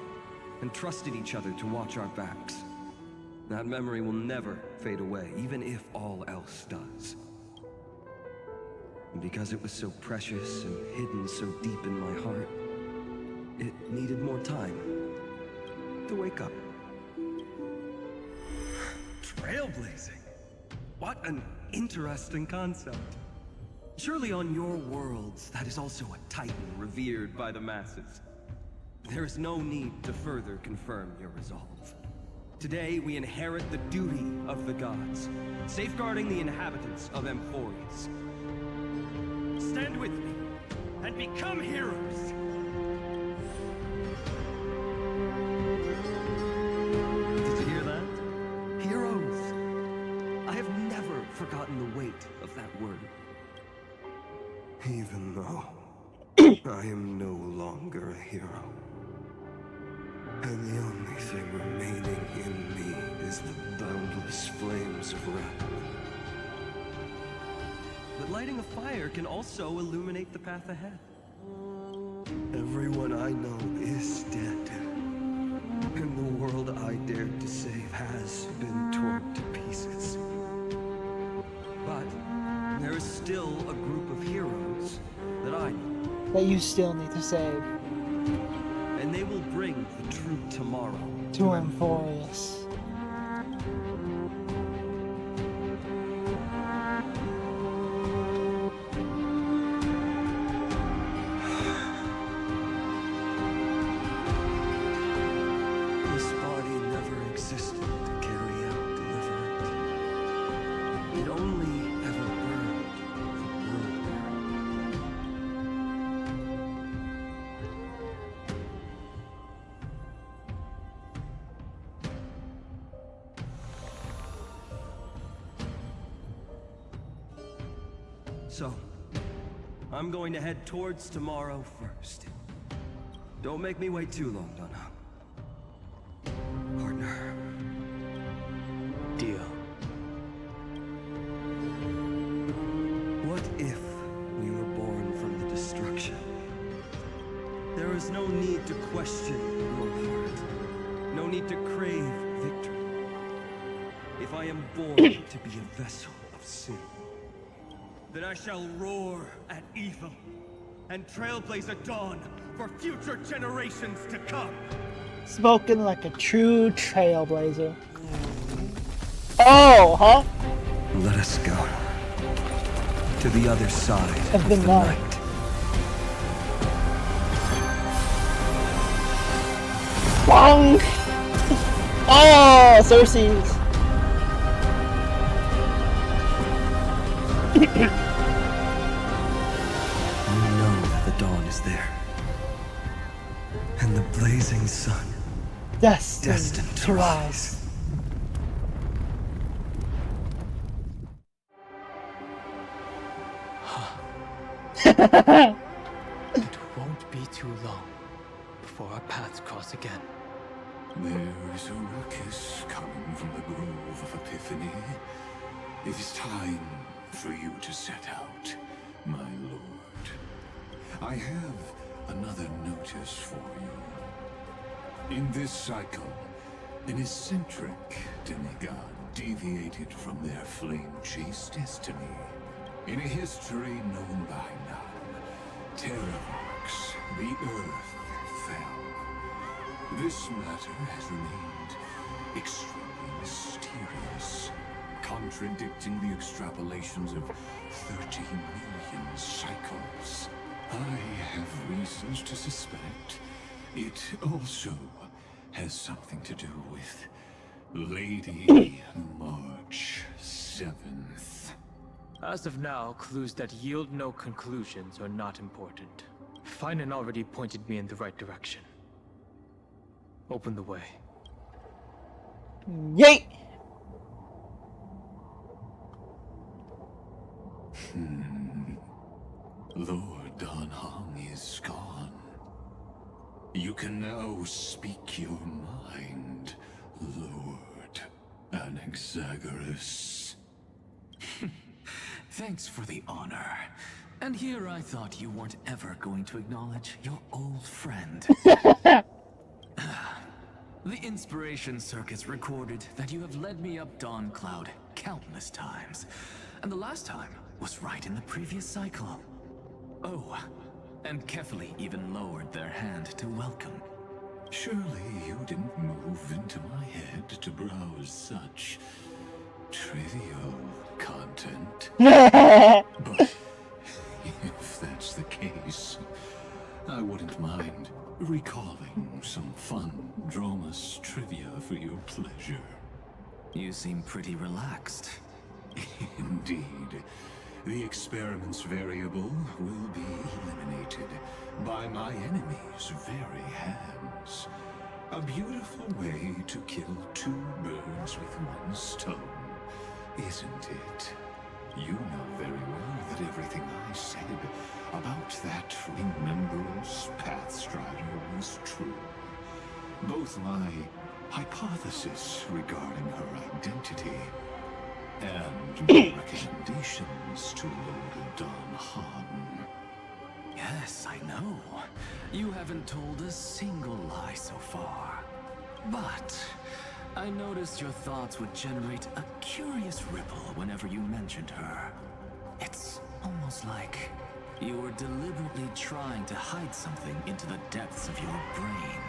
and trusted each other to watch our backs. That memory will never fade away, even if all else does. And because it was so precious and hidden so deep in my heart, it needed more time to wake up. Trailblazing? What an interesting concept. Surely on your worlds, that is also a titan revered by the masses. There is no need to further confirm your resolve. Today, we inherit the duty of the gods, safeguarding the inhabitants of Amphorius. Stand with me, and become heroes! Did you hear that? Heroes! I have never forgotten the weight of that word. Even though I am no longer a hero. And the only thing remaining in me is the boundless flames of wrath. But lighting a fire can also illuminate the path ahead. Everyone I know is dead. And the world I dared to save has been torn to pieces. But there is still a group of heroes that I know. That you still need to save. And they will bring the true tomorrow to Amphorius. This body never existed to carry out deliverance. It only ever burned for world bearing. So, I'm going to head towards tomorrow first. Don't make me wait too long, Donna. Partner. Deal. What if we were born from the destruction? There is no need to question your heart. No need to crave victory. If I am born to be a vessel of sin, then I shall roar at evil and trailblaze a dawn for future generations to come. Spoken like a true trailblazer. Oh, huh? Let us go to the other side of the night. Bonk! Oh, Cersei's. You know that the dawn is there. And the blazing sun destined to rise. It won't be too long before our paths cross again. There's a ruckus coming from the Grove of Epiphany. It is time for you to set out my lord. I have another notice for you. In this cycle, an eccentric demigod deviated from their flame-chased destiny. In a history known by none, Terravox, the earth, fell. This matter has remained extremely mysterious, contradicting the extrapolations of 30 million cycles. I have reasons to suspect it also has something to do with Lady March 7th. As of now, clues that yield no conclusions are not important. Finan already pointed me in the right direction. Open the way. Yay! Lord Don Hong is gone. You can now speak your mind, Lord Anaxagoras. Thanks for the honor. And here I thought you weren't ever going to acknowledge your old friend. The Inspiration Circuits recorded that you have led me up Dawn Cloud countless times. And the last time was right in the previous cycle. Oh, and Kefali even lowered their hand to welcome. Surely you didn't move into my head to browse such trivial content. But if that's the case, I wouldn't mind recalling some fun Dromus trivia for your pleasure. You seem pretty relaxed. Indeed. The experiment's variable will be eliminated by my enemy's very hands. A beautiful way to kill two birds with one stone, isn't it? You know very well that everything I said about that remembrance Pathstrider was true. Both my hypothesis regarding her identity and my recommendations to Lord Don Han. Yes, I know. You haven't told a single lie so far. But I noticed your thoughts would generate a curious ripple whenever you mentioned her. It's almost like you were deliberately trying to hide something into the depths of your brain.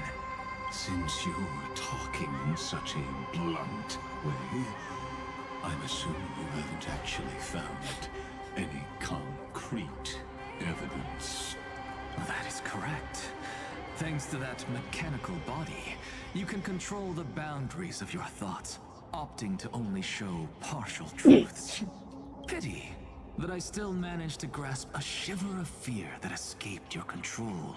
Since you're talking in such a blunt way, I'm assuming you haven't actually found any concrete evidence. That is correct. Thanks to that mechanical body, you can control the boundaries of your thoughts, opting to only show partial truths. Pity that I still managed to grasp a shiver of fear that escaped your control,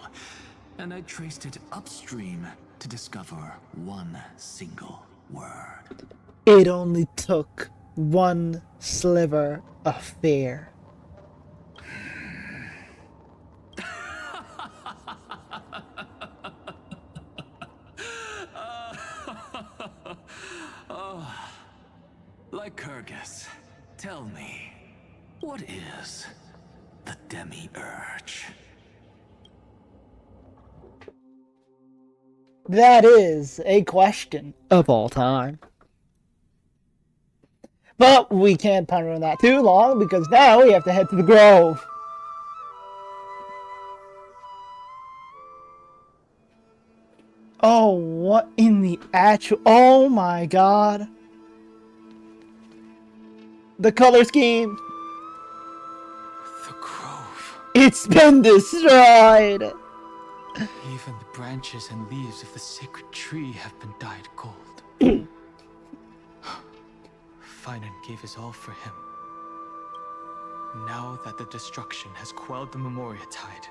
and I traced it upstream to discover one single word. It only took one sliver of fear. Lycurgus, tell me, what is the Demi-Urge? That is a question of all time. But we can't ponder on that too long because now we have to head to the Grove. Oh, what in the actual... Oh my god. The color scheme. The Grove. It's been destroyed. Even the branches and leaves of the sacred tree have been dyed gold. Finan gave his all for him. Now that the destruction has quelled the Memoria tide,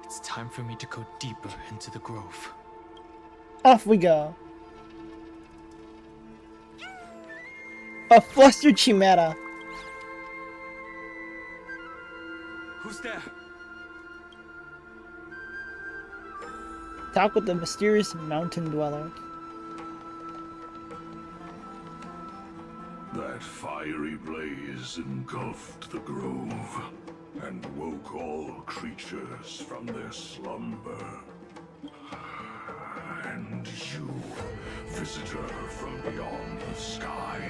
it's time for me to go deeper into the Grove. Off we go. A flustered chimera. Who's there? Talk with the mysterious mountain dweller. That fiery blaze engulfed the grove, and woke all creatures from their slumber. And you, visitor from beyond the sky,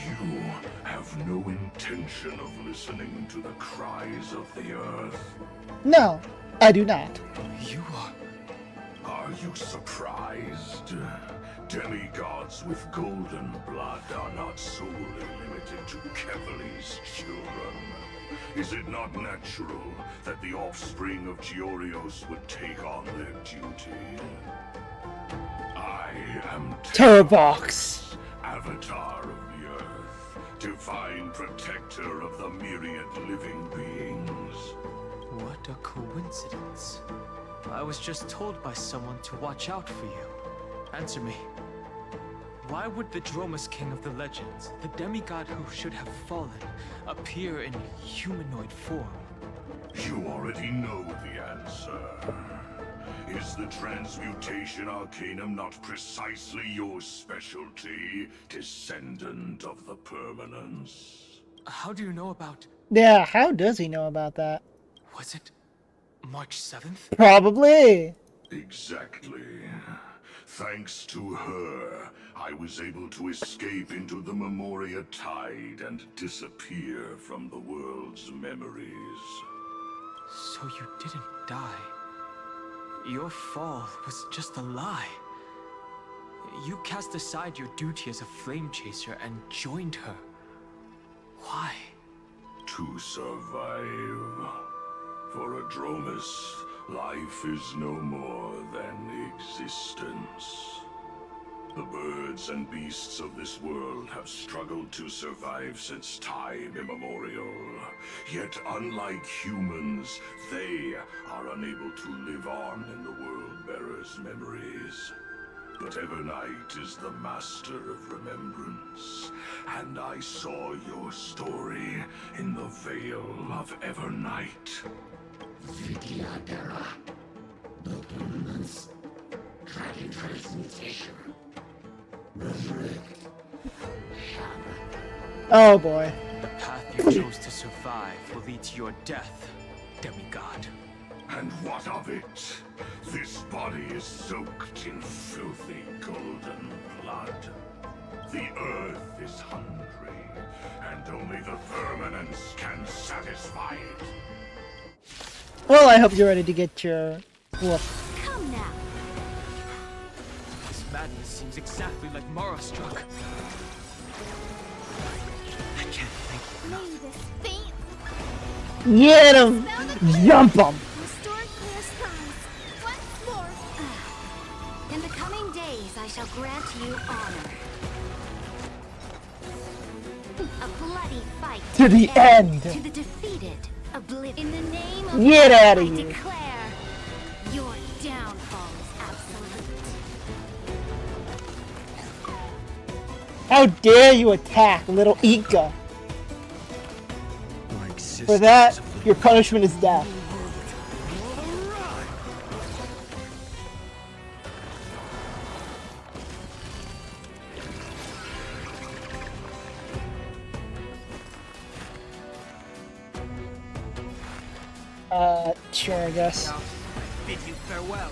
you have no intention of listening to the cries of the earth. No, I do not. You are you surprised? Demigods with golden blood are not solely limited to Kevali's children. Is it not natural that the offspring of Georios would take on their duty? I am Turbox, Avatar of the Earth, divine protector of the myriad living beings. What a coincidence. I was just told by someone to watch out for you. Answer me. Why would the Dromus King of the Legends, the demigod who should have fallen, appear in humanoid form? You already know the answer. Is the transmutation arcanum not precisely your specialty, descendant of the permanence? How do you know about... Yeah, how does he know about that? Was it March 7th? Probably. Exactly. Thanks to her, I was able to escape into the Memoria Tide and disappear from the world's memories. So you didn't die. Your fall was just a lie. You cast aside your duty as a flame chaser and joined her. Why? To survive. For a Dromus, life is no more than existence. The birds and beasts of this world have struggled to survive since time immemorial. Yet unlike humans, they are unable to live on in the World-Bearer's memories. But Evernight is the master of remembrance, and I saw your story in the Veil of Evernight. Vidyadhara, the permanence, dragon transmutation, resurrect, Oh boy. The path you chose to survive will lead to your death, demigod. And what of it? This body is soaked in filthy golden blood. The earth is hungry, and only the permanence can satisfy it. Well, I hope you're ready to get your whoop. Come now. This madness seems exactly like Mara struck. I can't think of enough. Get him! Jump him! Restore clear skies. Once more. In the coming days, I shall grant you honor. A bloody fight To the end. To the defeated. In the name of Get God, out of I here. declare your downfall is absolute. How dare you attack little Ika? For that, your punishment is death. Sure, I guess. Now, I bid you farewell.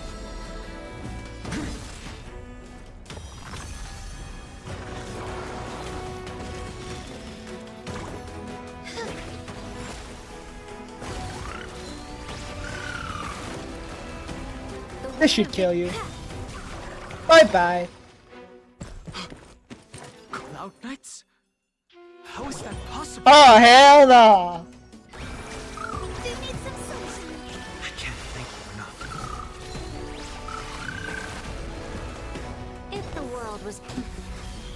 This should kill you. Bye-bye. Cloud Knights? How is that possible? Oh, hell no! I can't thank you enough. If the world was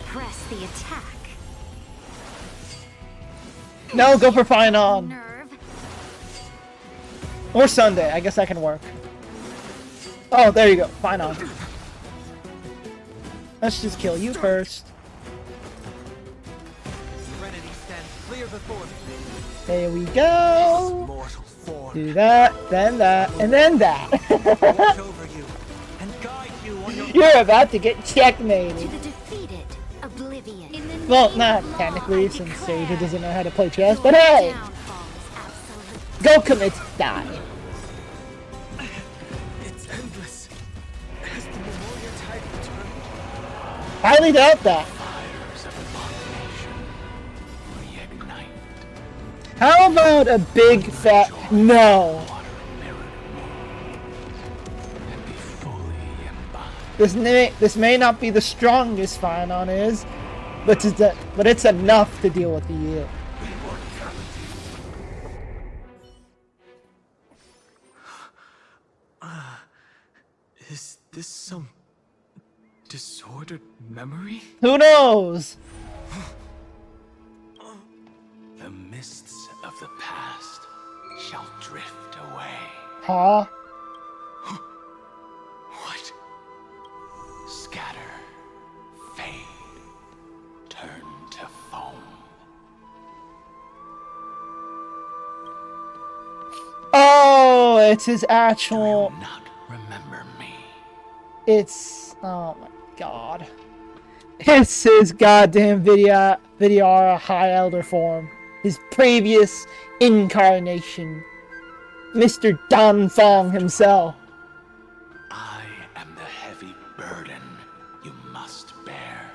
press the attack. No, go for Fine On. Nerve. Or Sunday, I guess that can work. Oh, there you go. Fine On. Let's just kill you first. Serenity stands clear before me. There we go. Mortal form. Do that, and then that. Watch over you and guide you on your You're about to get checkmated. To the defeated, oblivion. In the Well, not technically, since Sage doesn't know how to play chess, but hey! Go commit, die. It's endless. Has the Memoria tide returned? Highly doubt that. Fires of abomination reignite. How about a big fat no? This may not be the strongest Phanon is, but it's enough to deal with you. Is this some disordered memory? Who knows? The mists of the past shall drift away. Huh? What? Scatter, fade, turn to foam. Oh, it's his actual. Do you not remember me? It's oh my god. It's his goddamn Vidyara High Elder form. His previous incarnation. Mr. Dan Fong himself. I am the heavy burden you must bear.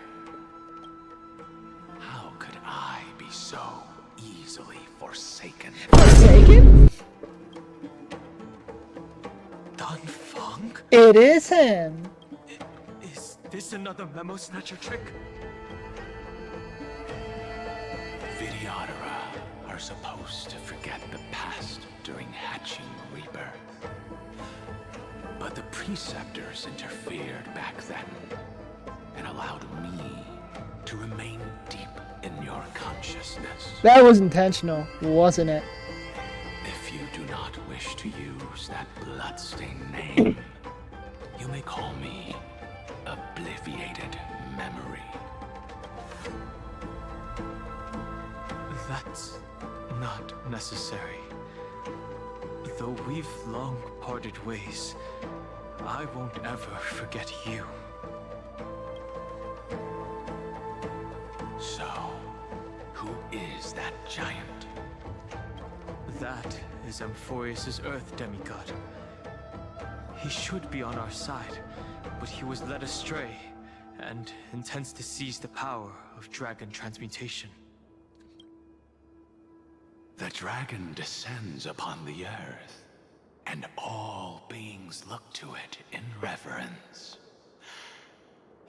How could I be so easily forsaken? Forsaken? Dan Fong? It is him. Is this another memo snatcher trick? Vidyadhara are supposed to forget the past during hatching rebirth. But the preceptors interfered back then and allowed me to remain deep in your consciousness. That was intentional, wasn't it? If you do not wish to use that bloodstained name, you may call me Obliviated Memory. That's not necessary. Though we've long parted ways, I won't ever forget you. So, who is that giant? That is Amphorius' Earth demigod. He should be on our side, but he was led astray and intends to seize the power of dragon transmutation. The dragon descends upon the earth, and all beings look to it in reverence.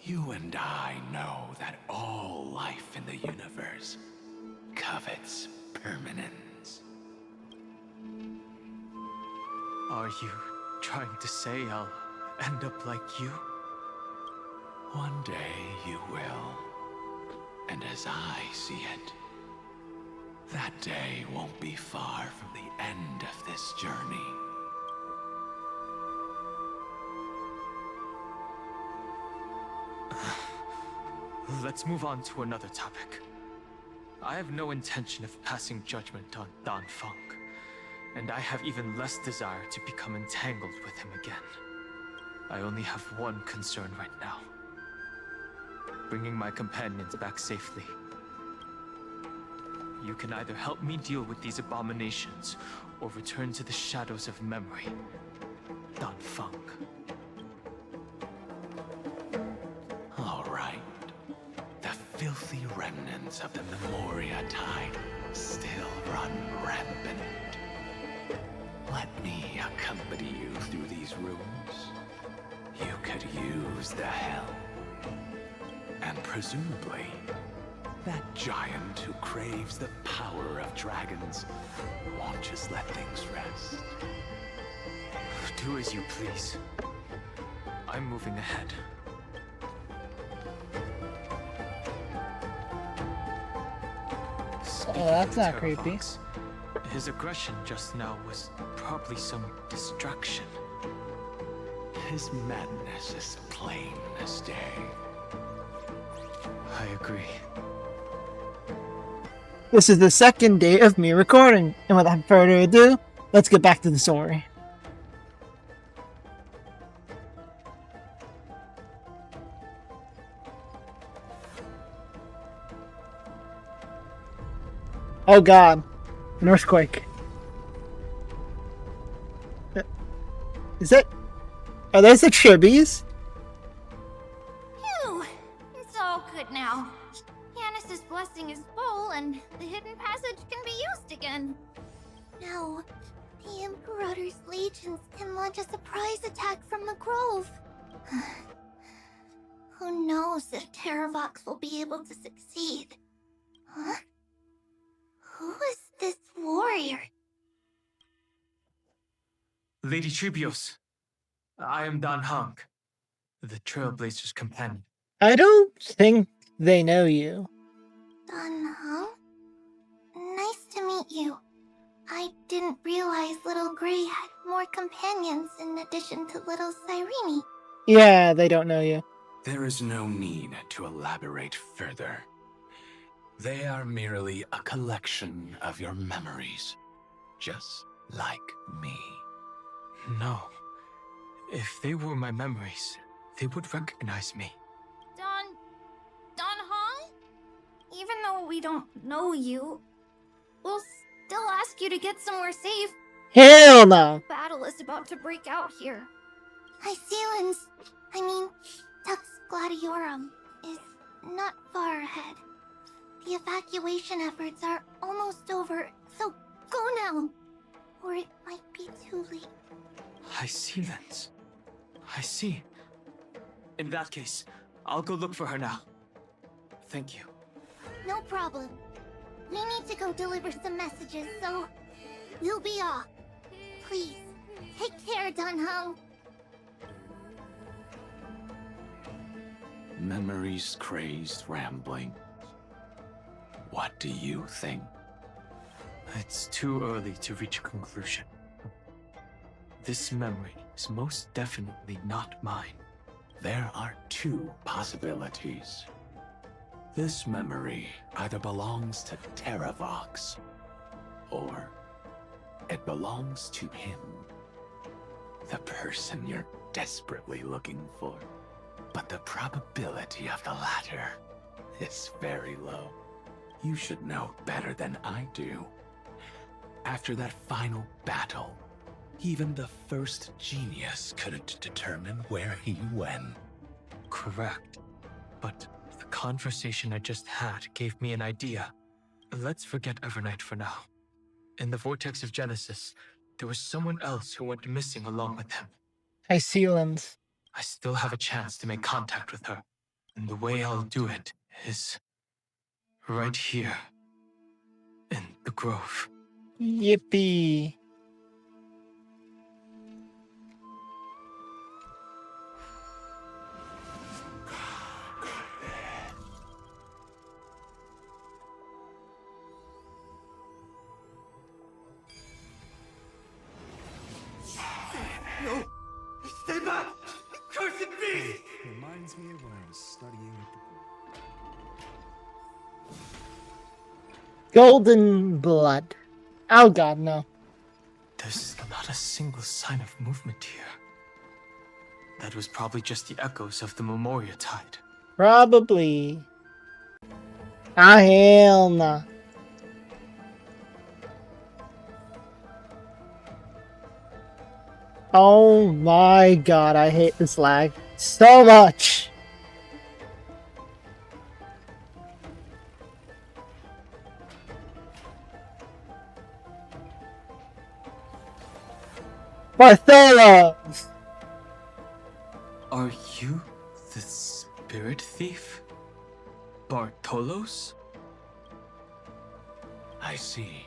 You and I know that all life in the universe covets permanence. Are you trying to say I'll end up like you? One day you will, and as I see it, that day won't be far from the end of this journey. Let's move on to another topic. I have no intention of passing judgment on Dan Fong, and I have even less desire to become entangled with him again. I only have one concern right now: bringing my companions back safely. You can either help me deal with these abominations, or return to the shadows of memory. Dan Fong. All right. The filthy remnants of the Memoria tide still run rampant. Let me accompany you through these rooms. You could use the help. And presumably, that giant who craves the power of dragons won't just let things rest. Do as you please. I'm moving ahead. Oh, that's not creepy. His aggression just now was probably some distraction. His madness is plain as day. I agree. This is the second day of me recording, and without further ado, let's get back to the story. Oh god, an earthquake. Is that... Are those the Tribbies? Phew! It's all good now. Yanis's blessing is full, and the hidden passage can be used again. Now, the Imperator's legions can launch a surprise attack from the grove. Who knows if Terravox will be able to succeed? Huh? Who is this warrior? Lady Tribios, I am Dan Hang, the Trailblazer's companion. I don't think they know you. Dunhung? Nice to meet you. I didn't realize Little Gray had more companions in addition to Little Cyrene. Yeah, they don't know you. There is no need to elaborate further. They are merely a collection of your memories, just like me. No. If they were my memories, they would recognize me. Dunhung? Even though we don't know you, we'll still ask you to get somewhere safe. Hell no! Battle is about to break out here. Tux Gladiorum is not far ahead. The evacuation efforts are almost over, so go now, or it might be too late. I see, Lens. I see. In that case, I'll go look for her now. Thank you. No problem. We need to go deliver some messages, so we'll be off. Please, take care, Dunhung. Memories crazed rambling. What do you think? It's too early to reach a conclusion. This memory is most definitely not mine. There are two possibilities. This memory either belongs to Terravox, or it belongs to him. The person you're desperately looking for. But the probability of the latter is very low. You should know better than I do. After that final battle, even the first genius couldn't determine where he went. Correct. But the conversation I just had gave me an idea. Let's forget Evernight for now. In the Vortex of Genesis, there was someone else who went missing along with him. Icelands. I still have a chance to make contact with her. And the way I'll do it is right here in the grove. Yippee. No! Stay back! Cursed beast! Reminds me of when I was studying at the... Golden blood. Oh god, no. There's not a single sign of movement here. That was probably just the echoes of the Memoria tide. Probably. Ah, hell nah. Oh my god, I hate this lag so much. Barthelos! Are you the spirit thief? Bartolos? I see.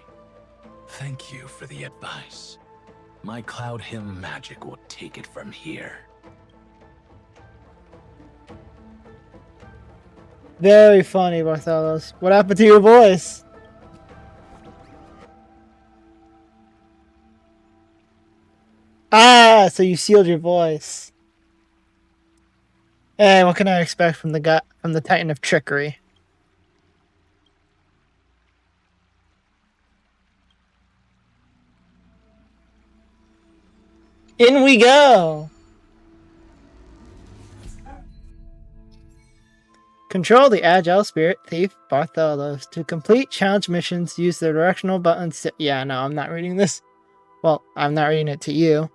Thank you for the advice. My Cloud Hymn magic will take it from here. Very funny, Barthelos. What happened to your voice? Ah, so you sealed your voice. And what can I expect from the Titan of Trickery? In we go! Control the Agile Spirit Thief Barthelos. To complete challenge missions, use the directional buttons to... Yeah, no, I'm not reading this. Well, I'm not reading it to you.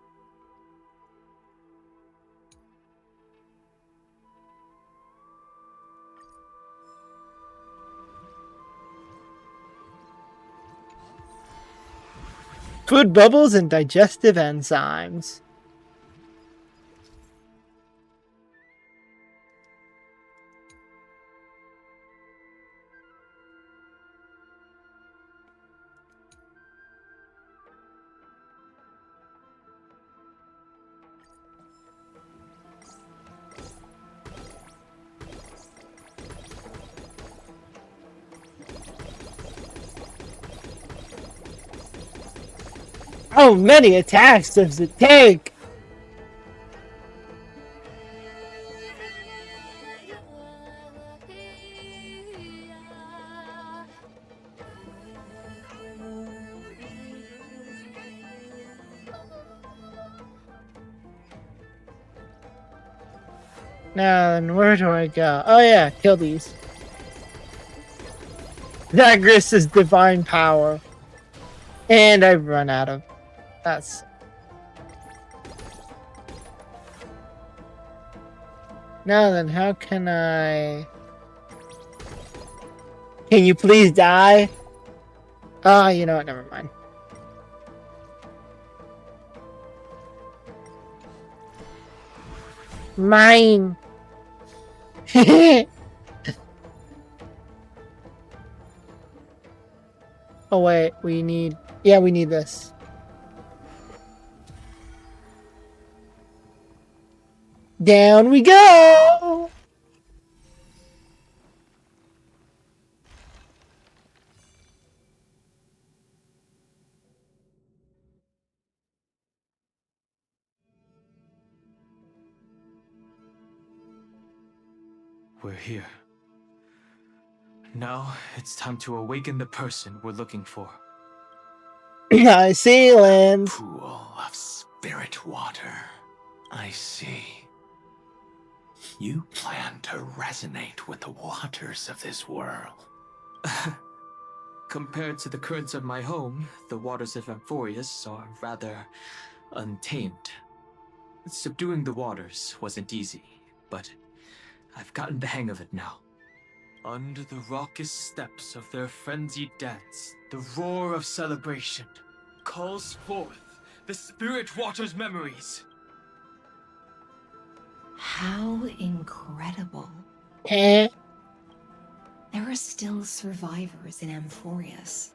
Food bubbles and digestive enzymes. How many attacks does it take? Now, then where do I go? Oh yeah, kill these. Zagreus is divine power. And I've run out of... That's... Now then, how can I... Can you please die? Ah, you know what, never mind. Mine! Oh wait, we need... Yeah, we need this. Down we go! We're here. Now, it's time to awaken the person we're looking for. I see, Lance. Pool of spirit water. I see. You plan to resonate with the waters of this world. Compared to the currents of my home, the waters of Amphorius are rather untamed. Subduing the waters wasn't easy, but I've gotten the hang of it now. Under the raucous steps of their frenzied dance, the roar of celebration calls forth the spirit water's memories. How incredible. Eh? There are still survivors in Amphorius.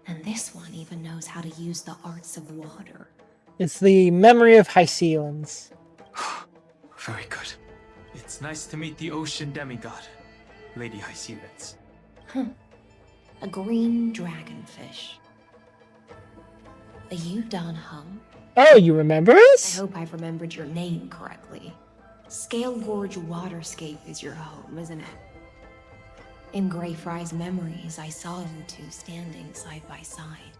And this one even knows how to use the arts of water. It's the memory of Hyceans. Very good. It's nice to meet the ocean demigod, Lady Hyceans. A green dragonfish. Are you done home? Oh, you remember us? I hope I've remembered your name correctly. Scale Gorge Waterscape is your home, isn't it? In Greyfry's memories, I saw you two standing side by side.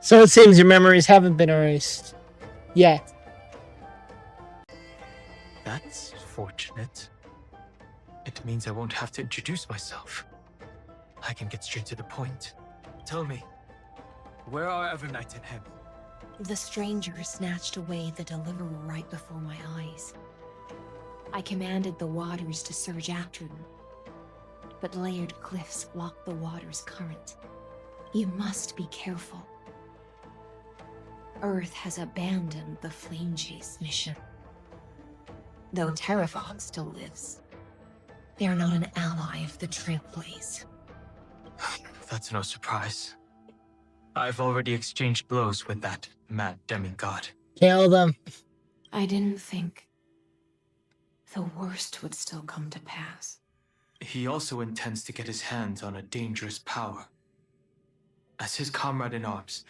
So it seems your memories haven't been erased. Yet. That's fortunate. It means I won't have to introduce myself. I can get straight to the point. Tell me, where are Evernight and him? The stranger snatched away the deliverer right before my eyes. I commanded the waters to surge after them, but layered cliffs block the water's current. You must be careful. Earth has abandoned the Flame Chase mission. Though Terrafon still lives, they are not an ally of the Trailblaze. That's no surprise. I've already exchanged blows with that mad demigod. Kill them. I didn't think the worst would still come to pass. He also intends to get his hands on a dangerous power. As his comrade in arms,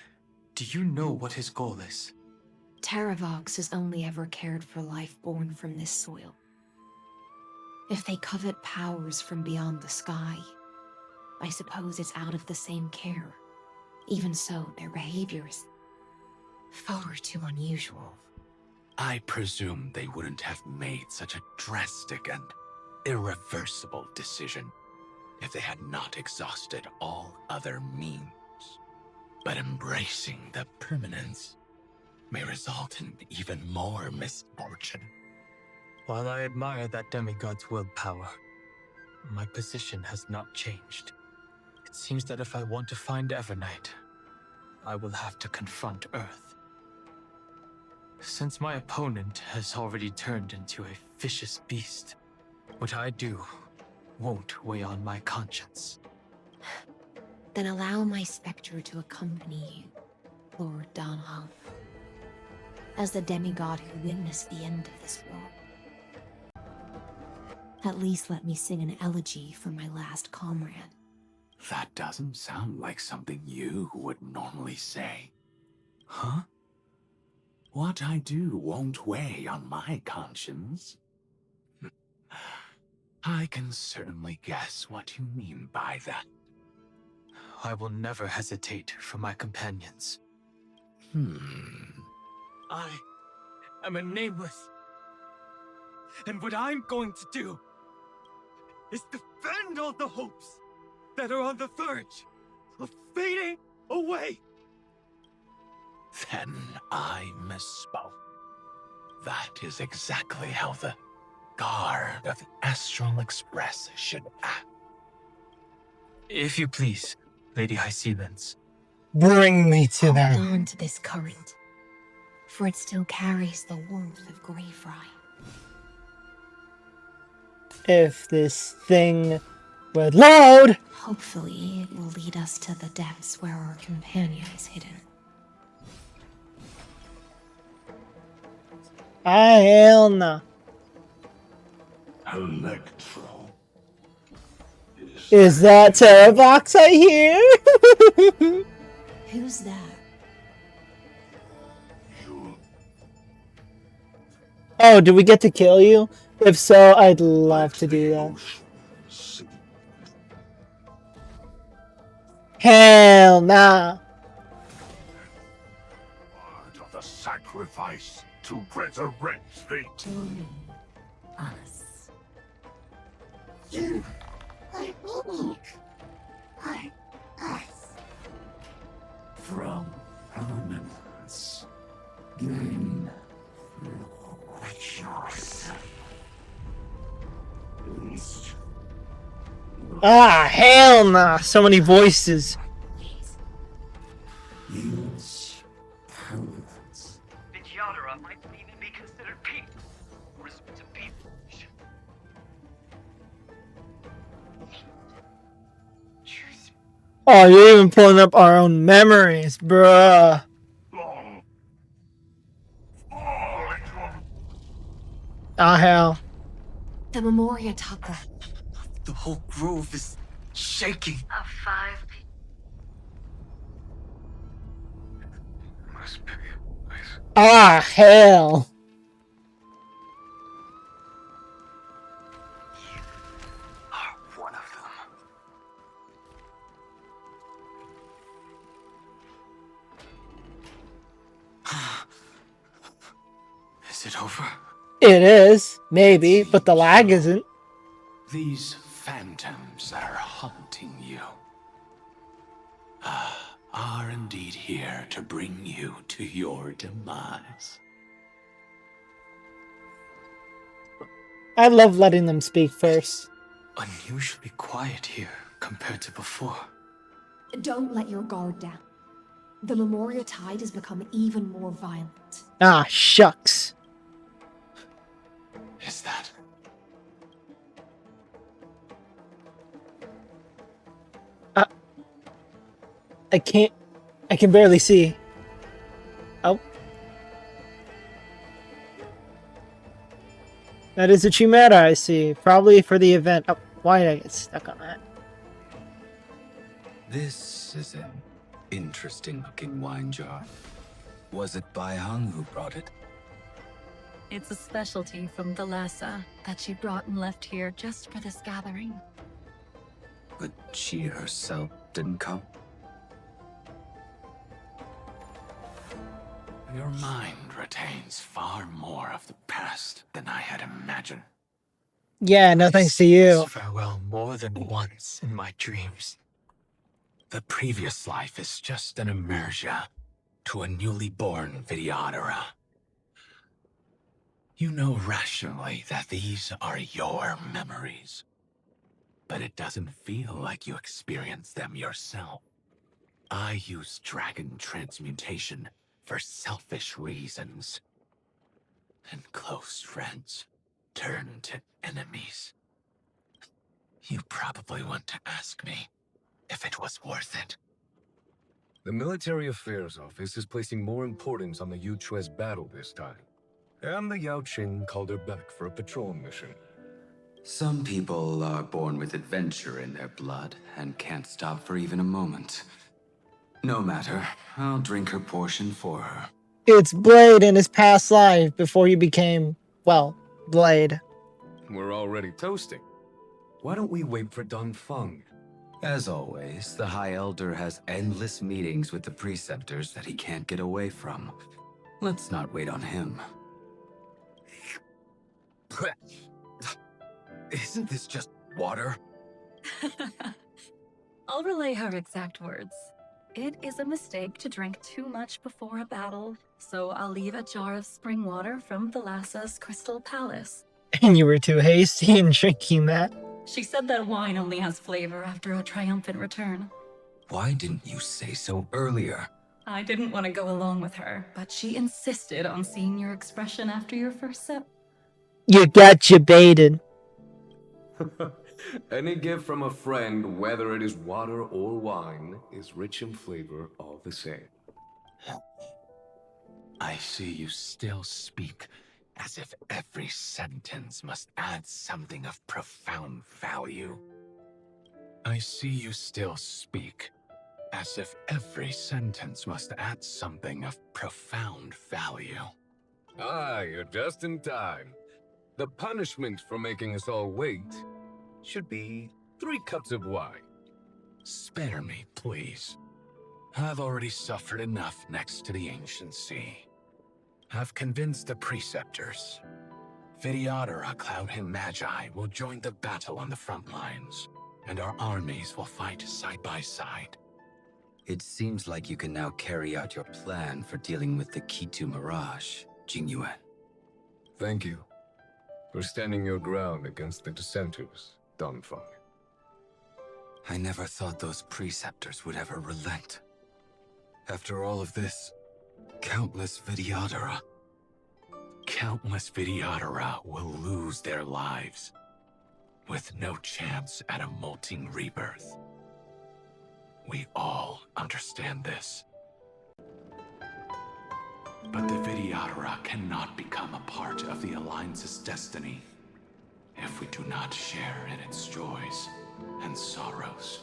do you know what his goal is? Terravox has only ever cared for life born from this soil. If they covet powers from beyond the sky, I suppose it's out of the same care. Even so, their behavior is far too unusual. I presume they wouldn't have made such a drastic and irreversible decision if they had not exhausted all other means. But embracing the permanence may result in even more misfortune. While I admire that demigod's willpower, my position has not changed. It seems that if I want to find Evernight, I will have to confront Earth. Since my opponent has already turned into a vicious beast, what I do won't weigh on my conscience. Then allow my spectre to accompany you, Lord Danhang, as the demigod who witnessed the end of this world. At least let me sing an elegy for my last comrade. That doesn't sound like something you would normally say. Huh? What I do won't weigh on my conscience. I can certainly guess what you mean by that. I will never hesitate for my companions. I am a nameless. And what I'm going to do is defend all the hopes that are on the verge of fading away. Then I misspoke. That is exactly how the guard of the Astral Express should act. If you please, Lady High Sealands. Bring me to Hold them. on to this current, for it still carries the warmth of Greyfry. If this thing would load! Hopefully, it will lead us to the depths where our companion is hidden. Hell no. Electro. Is that Terravox I hear? Who's that? Oh, do we get to kill you? If so, I'd love to do that. Hell nah. Part of the sacrifice to resurrect fate. Us. You are unique. Are us. From elements, gain Ah, hell nah. So many voices. use talents. The Yadara might even be considered people. Resort to people. Oh, you're even pulling up our own memories, bruh. Ah, hell. The Memoria Taka. The whole grove is shaking. Of 5 Must be. Ah, hell. one of them. Is it over? It is, maybe, but the lag isn't. These phantoms that are haunting you are indeed here to bring you to your demise. I love letting them speak first. Unusually quiet here compared to before. Don't let your guard down. The Memoria tide has become even more violent. Ah, shucks. Is that? I can barely see. Oh. That is a Chimera, I see. Probably for the event. Oh, why did I get stuck on that? This is an interesting looking wine jar. Was it Bai Hung who brought it? It's a specialty from the Lhasa that she brought and left here just for this gathering. But she herself didn't come? Your mind retains far more of the past than I had imagined. Yeah, no thanks to you. Farewell more than once in my dreams. The previous life is just an inertia to a newly born Vidyadhara. You know rationally that these are your memories, but it doesn't feel like you experienced them yourself. I use dragon transmutation for selfish reasons. And close friends turn to enemies. You probably want to ask me if it was worth it. The Military Affairs Office is placing more importance on the Yuchue's battle this time. And the Yao Qing called her back for a patrol mission. Some people are born with adventure in their blood and can't stop for even a moment. No matter, I'll drink her portion for her. It's Blade in his past life before he became, well, Blade. We're already toasting. Why don't we wait for Dongfeng? As always, the High Elder has endless meetings with the preceptors that he can't get away from. Let's not wait on him. Isn't this just water? I'll relay her exact words. It is a mistake to drink too much before a battle, so I'll leave a jar of spring water from Thalassa's Crystal Palace. And you were too hasty in drinking that. She said that wine only has flavor after a triumphant return. Why didn't you say so earlier? I didn't want to go along with her, but she insisted on seeing your expression after your first sip. You got you baited. Any gift from a friend, whether it is water or wine, is rich in flavor all the same. I see you still speak as if every sentence must add something of profound value. I see you still speak as if every sentence must add something of profound value. Ah, you're just in time. The punishment for making us all wait should be 3 cups of wine. Spare me, please. I've already suffered enough next to the ancient sea. I've convinced the preceptors. Vidyadhara, Cloud and Magi will join the battle on the front lines, and our armies will fight side by side. It seems like you can now carry out your plan for dealing with the Kitu Mirage, Jingyuan. Thank you for standing your ground against the dissenters, Dongfeng. I never thought those preceptors would ever relent. After all of this, countless Vidyadhara will lose their lives, with no chance at a molting rebirth. We all understand this. But the Vidyadhara cannot become a part of the Alliance's destiny if we do not share in its joys and sorrows.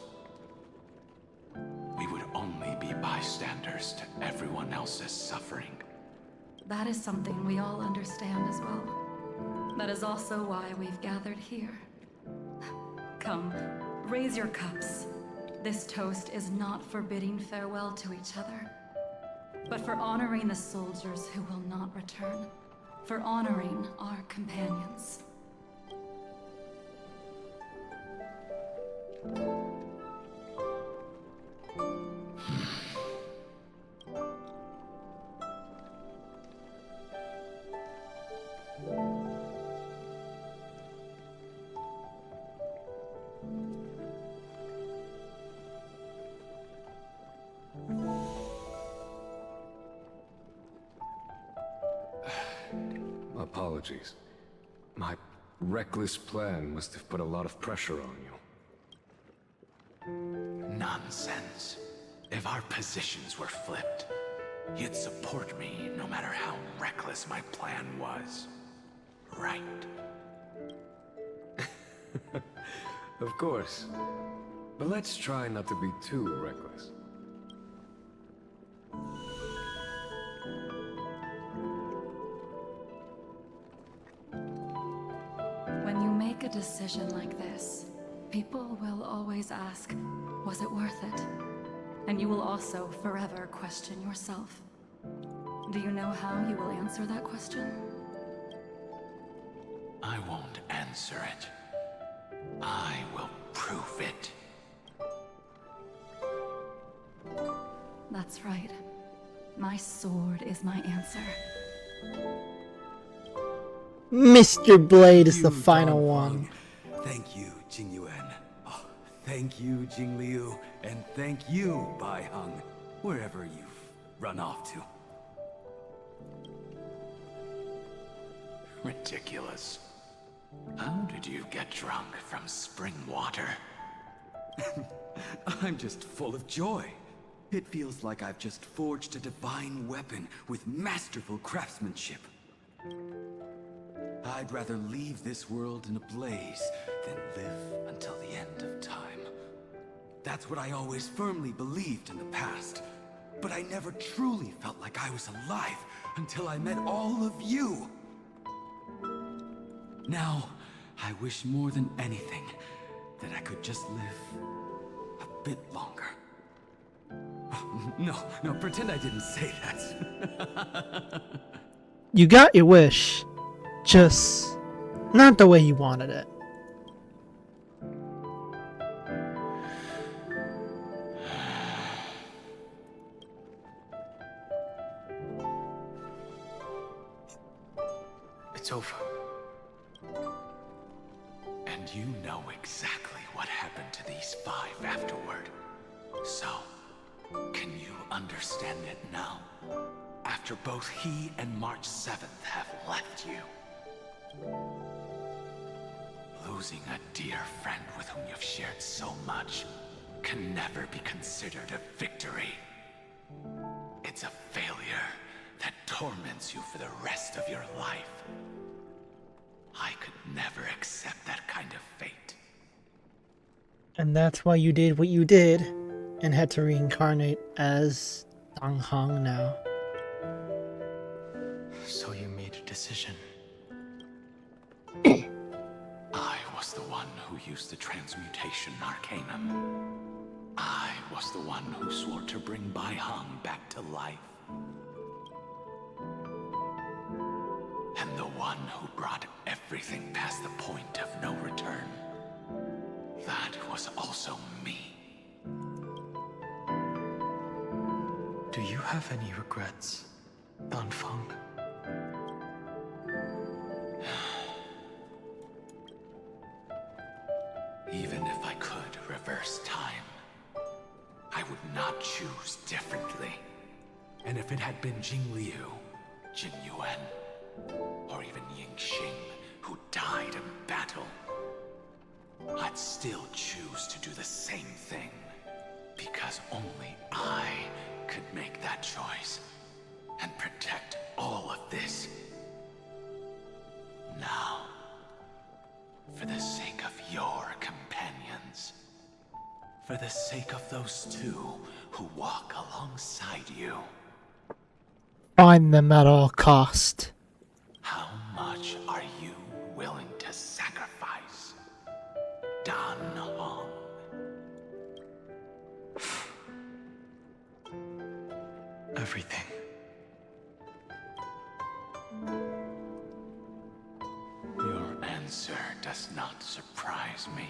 We would only be bystanders to everyone else's suffering. That is something we all understand as well. That is also why we've gathered here. Come, raise your cups. This toast is not for bidding farewell to each other, but for honoring the soldiers who will not return, for honoring our companions. Apologies. My reckless plan must have put a lot of pressure on you. Nonsense. If our positions were flipped, you'd support me no matter how reckless my plan was. Right? Of course. But let's try not to be too reckless. When you make a decision like this, people will always ask, was it worth it? And you will also forever question yourself. Do you know how you will answer that question? I won't answer it. I will prove it. That's right. My sword is my answer. Mr. Blade is the final one. Thank you, Jingyuan. Oh, Thank you, Jingliu, and thank you, Bai Hung, wherever you've run off to. Ridiculous. How did you get drunk from spring water? I'm just full of joy. It feels like I've just forged a divine weapon with masterful craftsmanship. I'd rather leave this world in a blaze than live until the end of time. That's what I always firmly believed in the past. But I never truly felt like I was alive until I met all of you. Now, I wish more than anything that I could just live a bit longer. No, pretend I didn't say that. You got your wish, just not the way you wanted it. It's over. And you know exactly what happened to these 5 afterward. So, can you understand it now? After both he and March 7th have left you. Losing a dear friend with whom you've shared so much can never be considered a victory. It's a failure that torments you for the rest of your life. I could never accept that kind of fate. And that's why you did what you did and had to reincarnate as Dong Hong now. So you made a decision. I was the one who used the transmutation arcanum. I was the one who swore to bring Bai Hong back to life. And the one who brought everything past the point of no return. That was also me. Do you have any regrets, Dan Feng? Even if I could reverse time, I would not choose differently. And if it had been Jingliu, Jin Yuan, or even Yingxing, who died in battle, I'd still choose to do the same thing. Because only I could make that choice and protect all of this. Now, for the sake of your companions, for the sake of those 2 who walk alongside you, Find them at all cost. how much are you willing to sacrifice, Dan Hong? Everything. Your answer does not surprise me.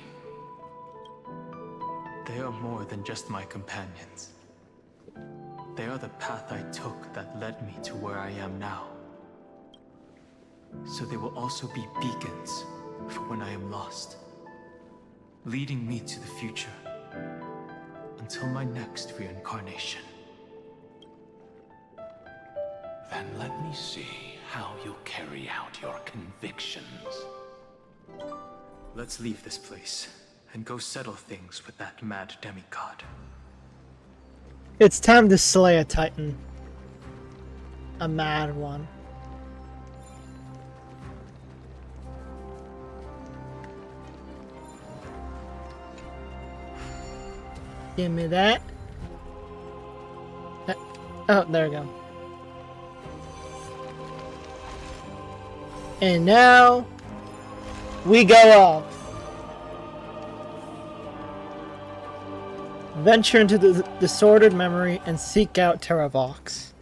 They are more than just my companions. They are the path I took that led me to where I am now. So they will also be beacons for when I am lost, leading me to the future until my next reincarnation. Then let me see how you'll carry out your convictions. Let's leave this place and go settle things with that mad demigod. It's time to slay a Titan. A mad one. Give me that. Oh, there we go. And now we go up. Venture into the disordered memory and seek out Terravox.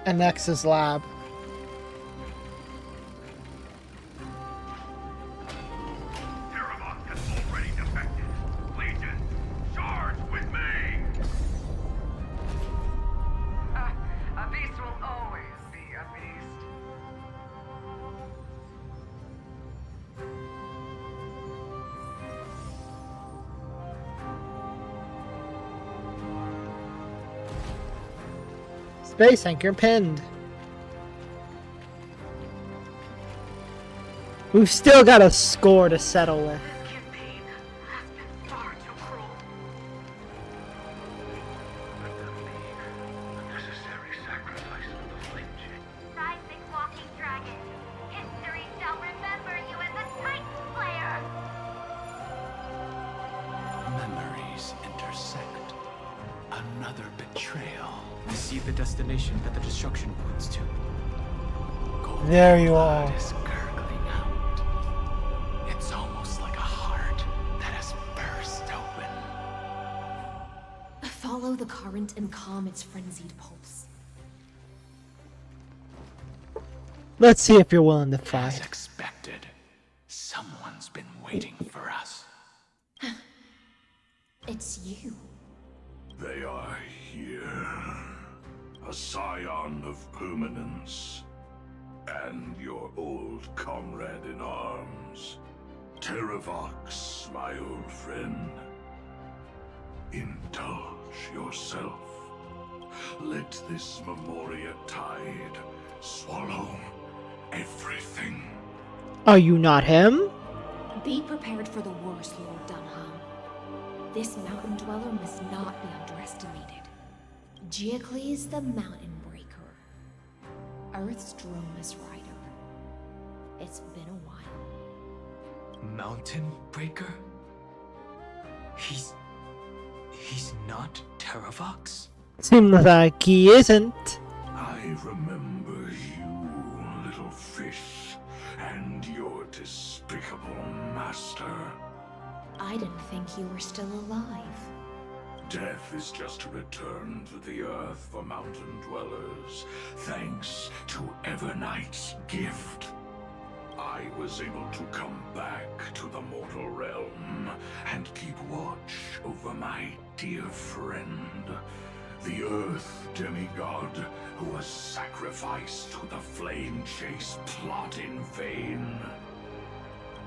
And Nexus Lab. Terravox has already defected. Legion, charge with me! A beast will Space anchor pinned. We've still got a score to settle with. Memories intersect. Another betrayal. I see the destination that the destruction points to. There you are. Is gurgling out. It's almost like a heart that has burst open. Follow the current and calm its frenzied pulse. Let's see if you're willing to fight. As expected, someone's been waiting for us. It's you. They are here. A scion of permanence. And your old comrade in arms. Terravox, my old friend. Indulge yourself. Let this Memoria tide swallow everything. Are you not him? Be prepared for the worst, Lord Dunham. This mountain dweller must not be underestimated. Giacles the Mountain Breaker. Earth's Dromus Rider. It's been a while. Mountain Breaker? He's not Terravox? Seems like he isn't. I remember you, little fish, and your despicable master. I didn't think you were still alive. Death is just a return to the earth for mountain dwellers, thanks to Evernight's gift. I was able to come back to the mortal realm and keep watch over my dear friend, the Earth demigod who was sacrificed to the flame chase plot in vain.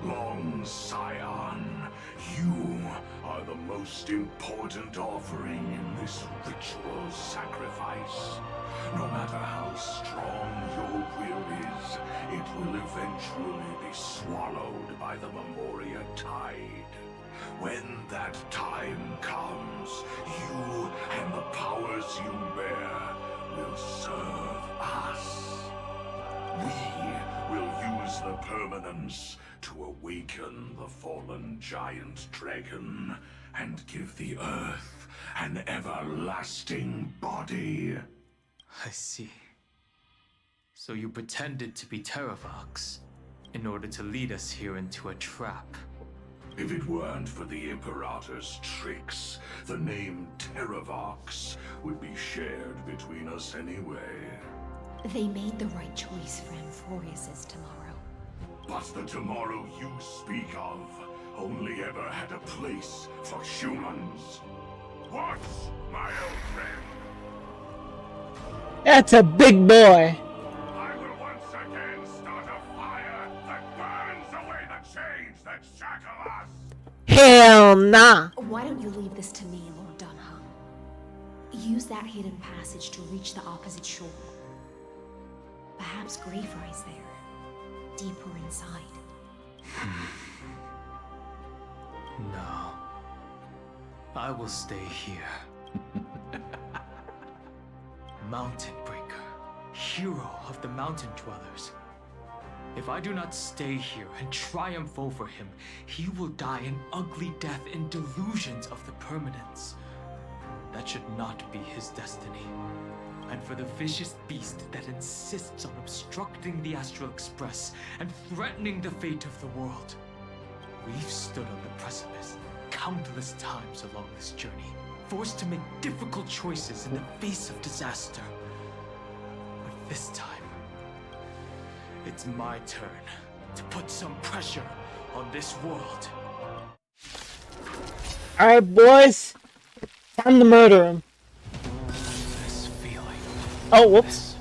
Long Scion, you are the most important offering in this ritual sacrifice. No matter how strong your will is, it will eventually be swallowed by the Memoria tide. When that time comes, you and the powers you bear will serve us. We will use the permanence to awaken the fallen giant dragon and give the earth an everlasting body. I see. So you pretended to be Terravox in order to lead us here into a trap. If it weren't for the Imperator's tricks, the name Terravox would be shared between us anyway. They made the right choice for Amphorius's tomorrow. But the tomorrow you speak of only ever had a place for humans. What, my old friend? That's a big boy. I will once again start a fire that burns away the chains that shackle us. Hell nah. Why don't you leave this to me, Lord Dunham? Use that hidden passage to reach the opposite shore. Perhaps Graveride's there, deeper inside. No. I will stay here. Mountain Breaker, hero of the mountain dwellers. If I do not stay here and triumph over him, he will die an ugly death in delusions of the permanence. That should not be his destiny. And for the vicious beast that insists on obstructing the Astral Express and threatening the fate of the world. We've stood on the precipice countless times along this journey, forced to make difficult choices in the face of disaster. But this time, it's my turn to put some pressure on this world. Alright, boys. Time to murder him. This feeling. Oh, whoops.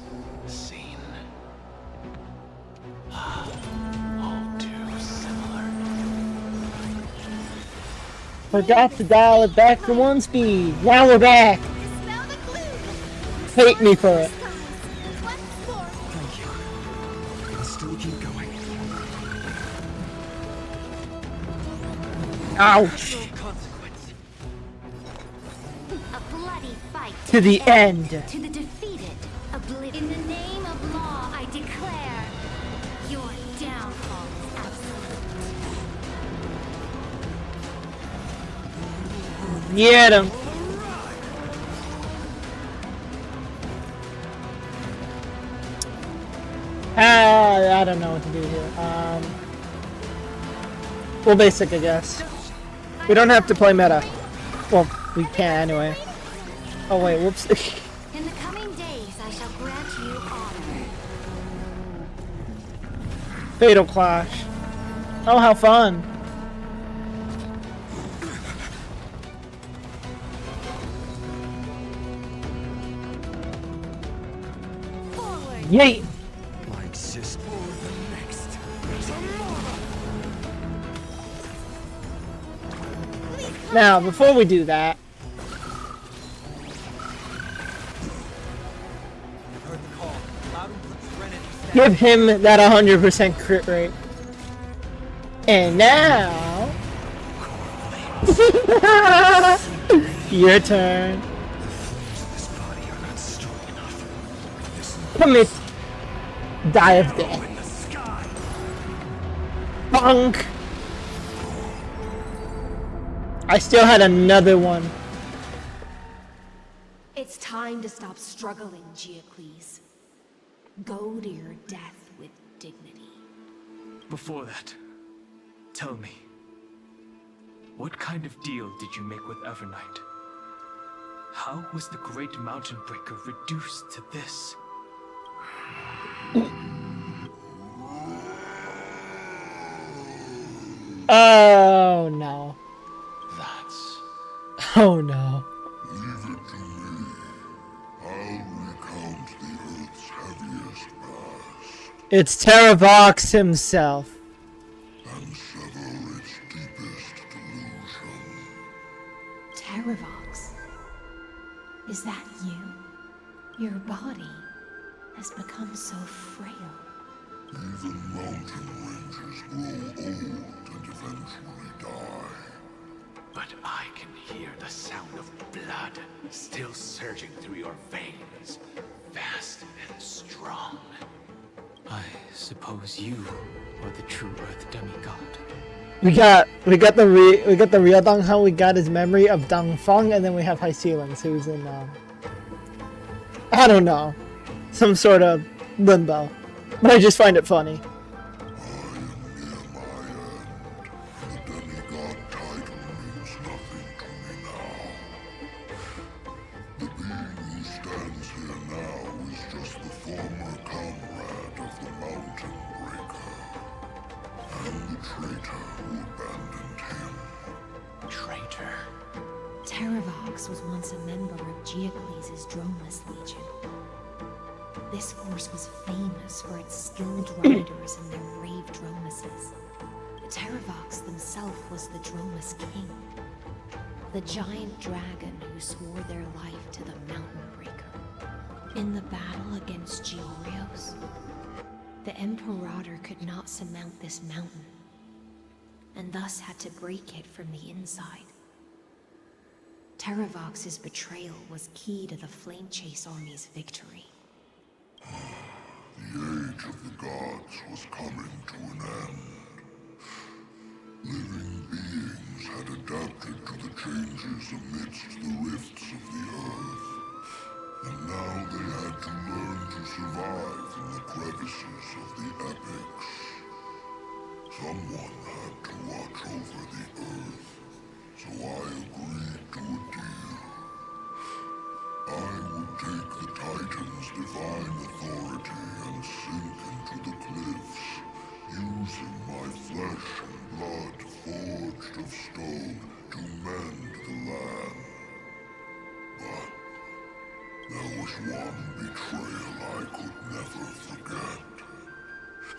This scene. All too similar. Forgot to dial it back to 1 speed. Now we're back. hate me for it. Thank you. I'll still keep going. Ouch. A bloody fight To the end. To the defeated. In the name of law, I declare your downfall is absolute. Get him. I don't know what to do here. Well, basic, I guess. We don't have to play meta. Well, we can anyway. Oh wait, whoops. In the coming days, I shall grant you honor. Fatal Clash. Oh, how fun. Yay! My exist for the next. Now, before we do that, give him that 100% crit rate. And now, your turn. Commit. Die of death. Bonk. I still had another one. It's time to stop struggling, Geocles. Go to your death with dignity. Before that, tell me, what kind of deal did you make with Evernight? How was the Great Mountain Breaker reduced to this? Oh no. That's... Oh no. Leave it to me. I'll recount the Earth's heaviest past. It's Terravox himself. And sever its deepest delusion. Terravox? Is that you? Your body has become so frail. Even mountain ranges grow old and eventually die. But I can hear the sound of blood still surging through your veins, fast and strong. I suppose you are the true Earth demigod. We got the real Dong Hao. We got his memory of Dong Feng, and then we have High Ceilings, who's in I don't know, some sort of limbo. But I just find it funny. Terravox was once a member of Geocles' Dromus Legion. This force was famous for its skilled riders and their brave Dromuses. Terravox himself was the Dromus King, the giant dragon who swore their life to the Mountain Breaker. In the battle against Georios, the Imperator could not surmount this mountain, and thus had to break it from the inside. Terravox's betrayal was key to the Flame Chase Army's victory. The age of the gods was coming to an end. Living beings had adapted to the changes amidst the rifts of the earth. And now they had to learn to survive in the crevices of the epics. Someone had to watch over the earth, so I agreed to a deal. I would take the Titan's divine authority and sink into the cliffs, using my flesh and blood forged of stone to mend the land. But there was one betrayal I could never forget.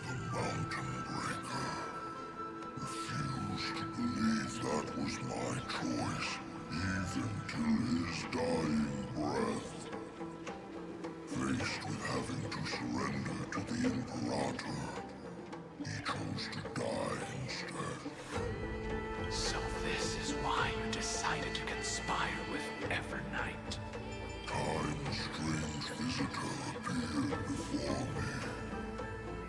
The Mountain Breaker refused to believe that was my choice, even till his dying breath. decided to conspire with Evernight. Time's strange visitor appeared before me.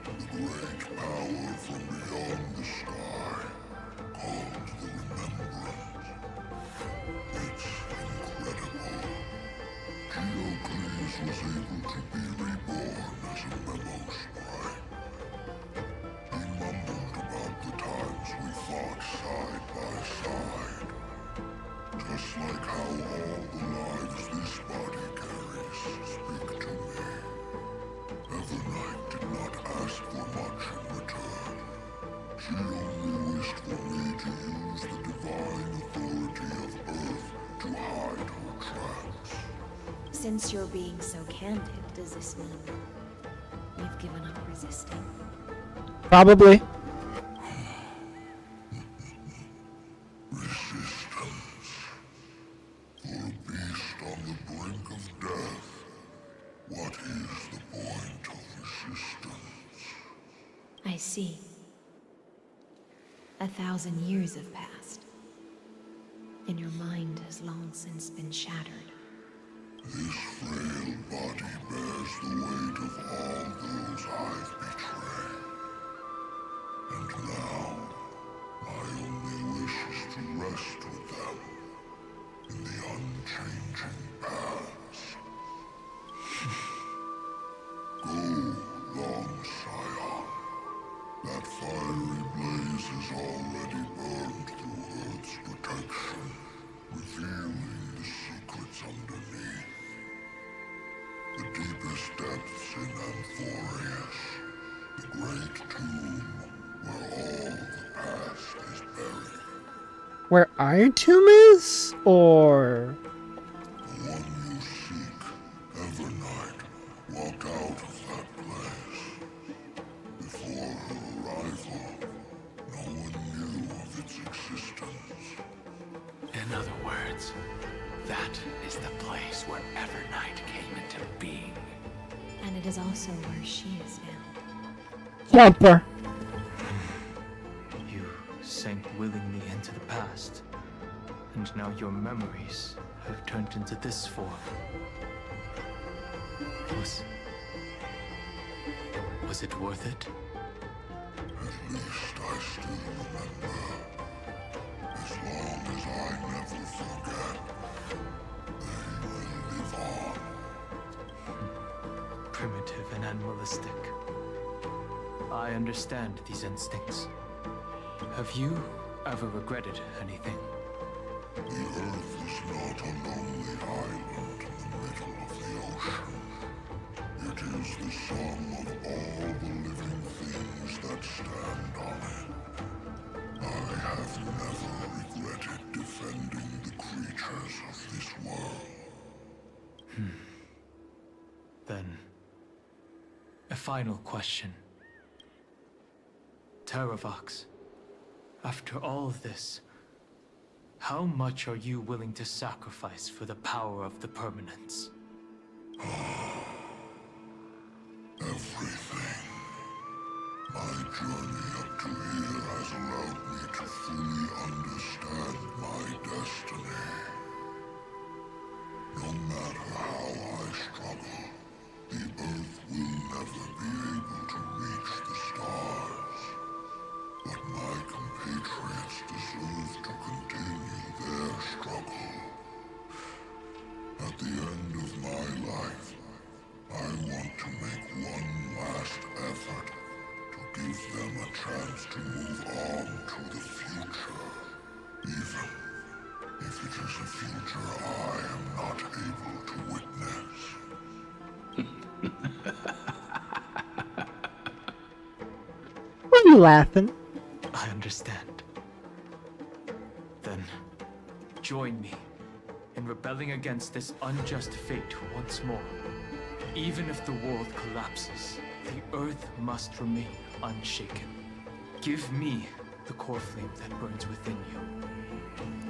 The great power from beyond the sky, called the Remembrance. It's incredible. Geocles was able to be reborn as a memo sprite. He mumbled about the times we fought side by side. Just like how all the lives this body carries speak to me. Evernight did not ask for much in return. She only wished for me to use the divine authority of Earth to hide her tracks. Since you're being so candid, does this mean you've given up resisting? Probably. Resistance. For a beast on the brink of death, what is the point of resistance? I see. 1,000 years have passed, and your mind has long since been shattered. This frail body bears the weight of all those I've betrayed. And now, my only wish is to rest with them in the unchanging past. Go, long Scion. That fiery blaze has already burned through Earth's protection, revealing the secrets underneath. The deepest depths in Amphorius, the great tomb where all the past is buried. Where our tomb is? Or... The one you seek, Evernight, walked out of that place. Before her arrival, no one knew of its existence. In other words, that is the place where Evernight came into being. And it is also where she is now. Jumper. You sank willingly into the past, and now your memories have turned into this form. Was it worth it? At least I still remember. As long as I never forget, they will live on. Primitive and animalistic. I understand these instincts. Have you ever regretted anything? The Earth is not a lonely island in the middle of the ocean. It is the sum of all the living things that stand on it. I have never regretted defending the creatures of this world. Then, a final question. Terravox, after all of this, how much are you willing to sacrifice for the power of the Permanence? Everything. My journey up to here has allowed me to fully understand my destiny. No matter how I struggle, the Earth will never be able to reach the stars. But my compatriots deserve to continue their struggle. At the end of my life, I want to make one last effort to give them a chance to move on to the future, even if it is a future I am not able to witness. Why are you laughing? I understand. Then, join me in rebelling against this unjust fate once more. Even if the world collapses, the Earth must remain unshaken. Give me the core flame that burns within you,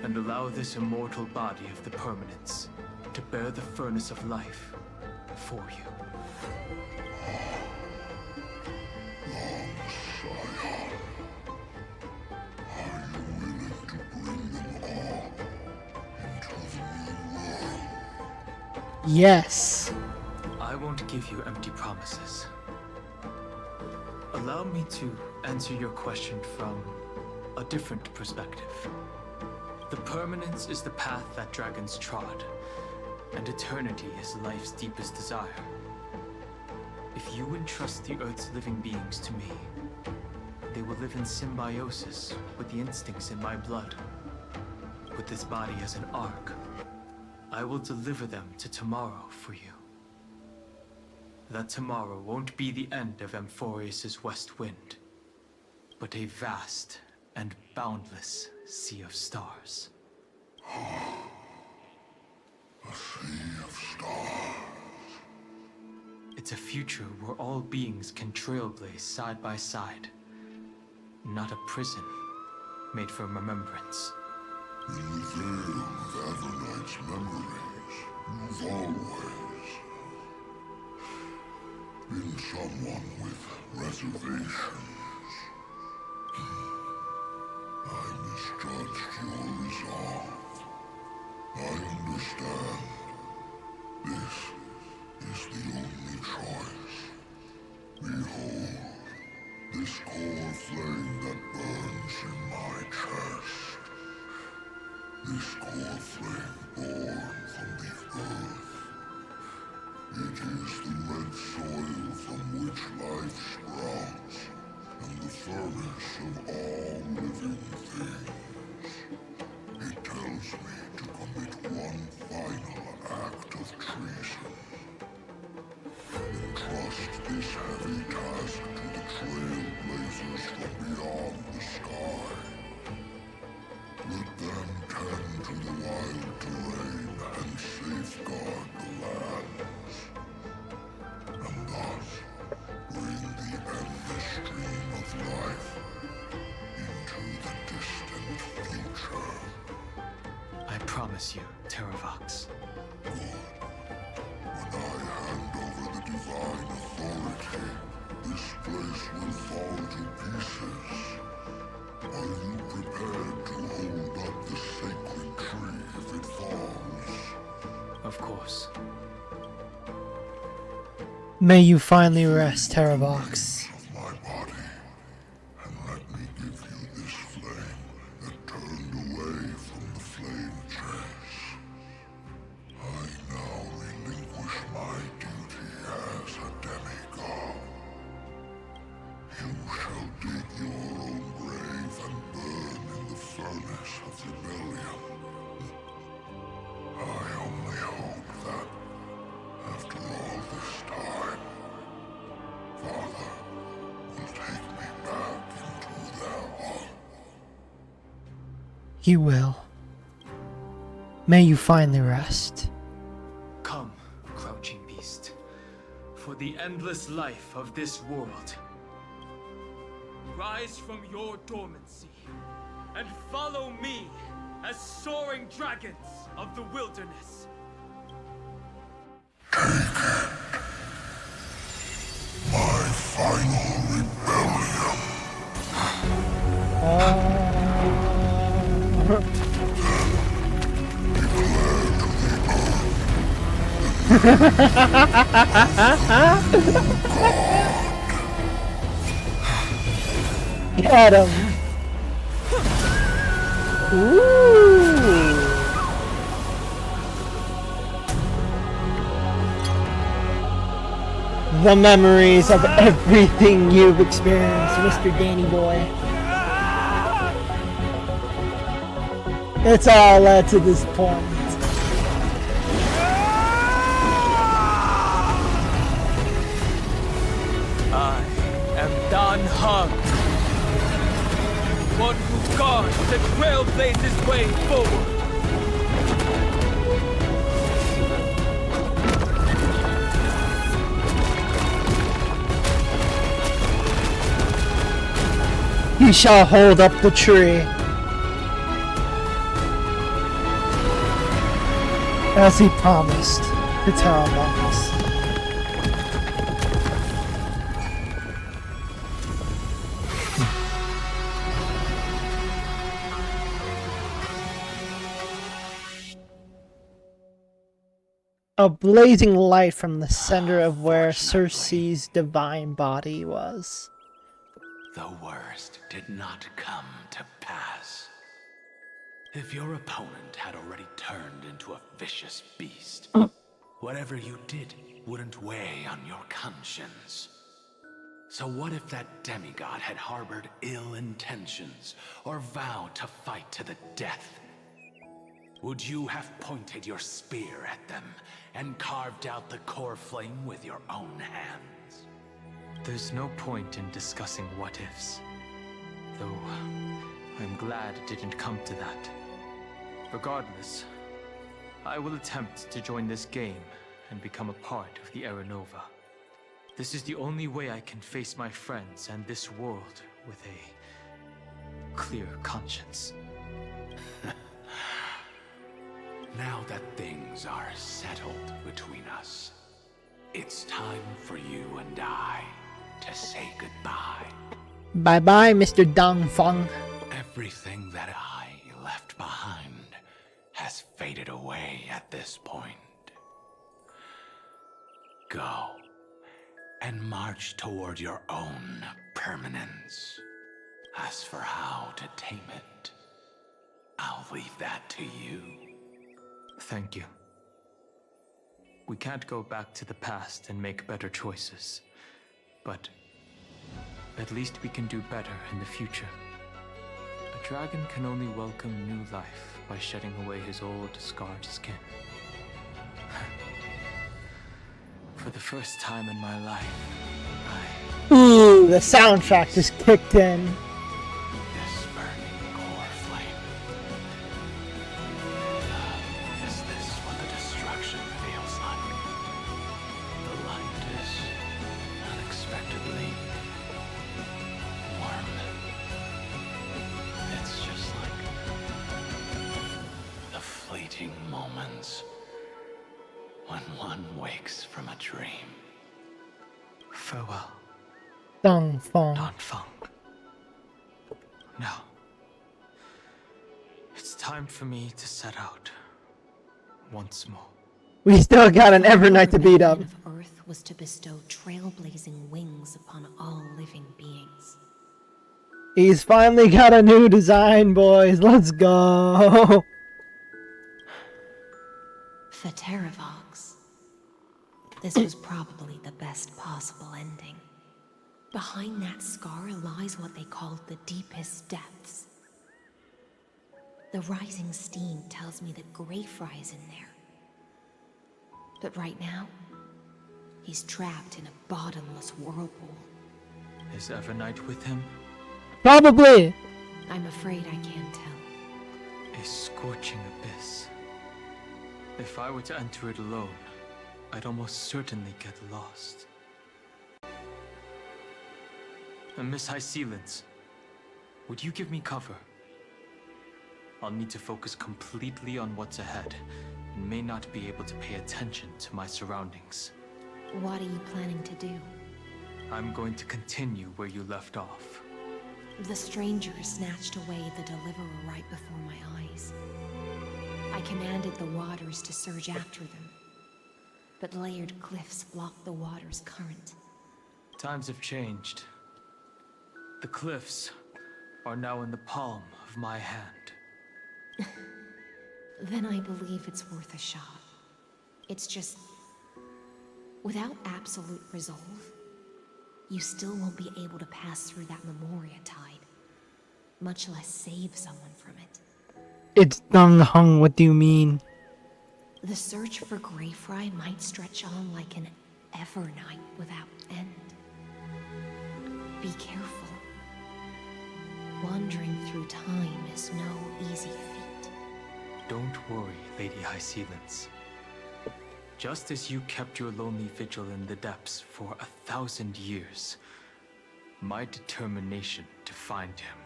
and allow this immortal body of the Permanence to bear the furnace of life for you. Long Scion, are you willing to bring them all Yes. I won't give you empty promises. Allow me to answer your question from a different perspective. The permanence is the path that dragons trod, and eternity is life's deepest desire. If you entrust the Earth's living beings to me, they will live in symbiosis with the instincts in my blood. With this body as an ark, I will deliver them to tomorrow for you. That tomorrow won't be the end of Amphorius' west wind, but a vast and boundless sea of stars. A sea of stars. It's a future where all beings can trailblaze side by side. Not a prison made for remembrance. In the veil of Avernight's memories, you've always been someone with reservations. I misjudged your resolve. I understand. This is the only choice. Behold, this core flame that burns in my chest. This core flame born from the earth. It is the red soil from which life sprouts, and the furnace of all living things. It tells me to commit one final act of treason. Entrust this heavy task to the trailblazers from beyond the sky. Let them tend to the wild terrain and safeguard the lands. And thus bring the endless stream of life into the distant future. I promise you, Terravox. When I hand over the divine authority, this place will fall to pieces. Are you prepared to hold up the sacred tree if it falls? Of course. May you finally rest, Terravox. Of my body, and let me give you this flame that turned away from the flame chase. I now relinquish my duty as a demigod. You shall dig your own grave and burn in the furnace of rebellion. I only hope that, after all this time, Father will take me back into their heart. He will. May you finally rest. Come, crouching beast, for the endless life of this world. Rise from your dormancy, and follow me as soaring dragons of the wilderness. My final rebellion. Get him! Ooh! The memories of everything you've experienced, Mr. Danny Boy. It's all led to this point. I am Don Hug, one who guards the trailblazer's way forward. He shall hold up the tree. As he promised to Terravox. a blazing light from the center of where Cersei's divine body was. The worst did not come to pass. If your opponent had already turned into a vicious beast, whatever you did wouldn't weigh on your conscience. So what if that demigod had harbored ill intentions or vowed to fight to the death? Would you have pointed your spear at them and carved out the core flame with your own hands? There's no point in discussing what-ifs. Though, I'm glad it didn't come to that. Regardless, I will attempt to join this game and become a part of the Era Nova. This is the only way I can face my friends and this world with a clear conscience. Now that things are settled between us, it's time for you and I to say goodbye. Bye-bye, Mr. Dong Feng. Everything that I left behind has faded away at this point. Go and march toward your own permanence. As for how to tame it, I'll leave that to you. Thank you. We can't go back to the past and make better choices, but at least we can do better in the future. A dragon can only welcome new life by shedding away his old, scarred skin. For the first time in my life, Ooh, the soundtrack just kicked in. This burning core flame. Is this what the destruction feels like? The light is unexpectedly warm. It's just like the fleeting moments when one wakes from a dream. Farewell. Dong Feng. Dong Feng. Now, it's time for me to set out once more. We still got an Evernight to beat up. The of Earth was to bestow trailblazing wings upon all living beings. He's finally got a new design, boys. Let's go. For Terravox, this was probably the best possible ending. Behind that scar lies what they called the deepest depths. The rising steam tells me that Greyfry is in there. But right now, he's trapped in a bottomless whirlpool. Is Evernight with him? Probably. I'm afraid I can't tell. A scorching abyss. If I were to enter it alone, I'd almost certainly get lost. And Miss High Sealants, would you give me cover? I'll need to focus completely on what's ahead, and may not be able to pay attention to my surroundings. What are you planning to do? I'm going to continue where you left off. The stranger snatched away the deliverer right before my eyes. I commanded the waters to surge after them, but layered cliffs blocked the water's current. Times have changed. The cliffs are now in the palm of my hand. Then I believe it's worth a shot. It's just, without absolute resolve, you still won't be able to pass through that Memoria tide, much less save someone from it. It's Dong Hung, what do you mean? The search for Greyfry might stretch on like an Evernight without end. Be careful. Wandering through time is no easy feat. Don't worry, Lady High Sealants. Just as you kept your lonely vigil in the depths for 1,000 years, my determination to find him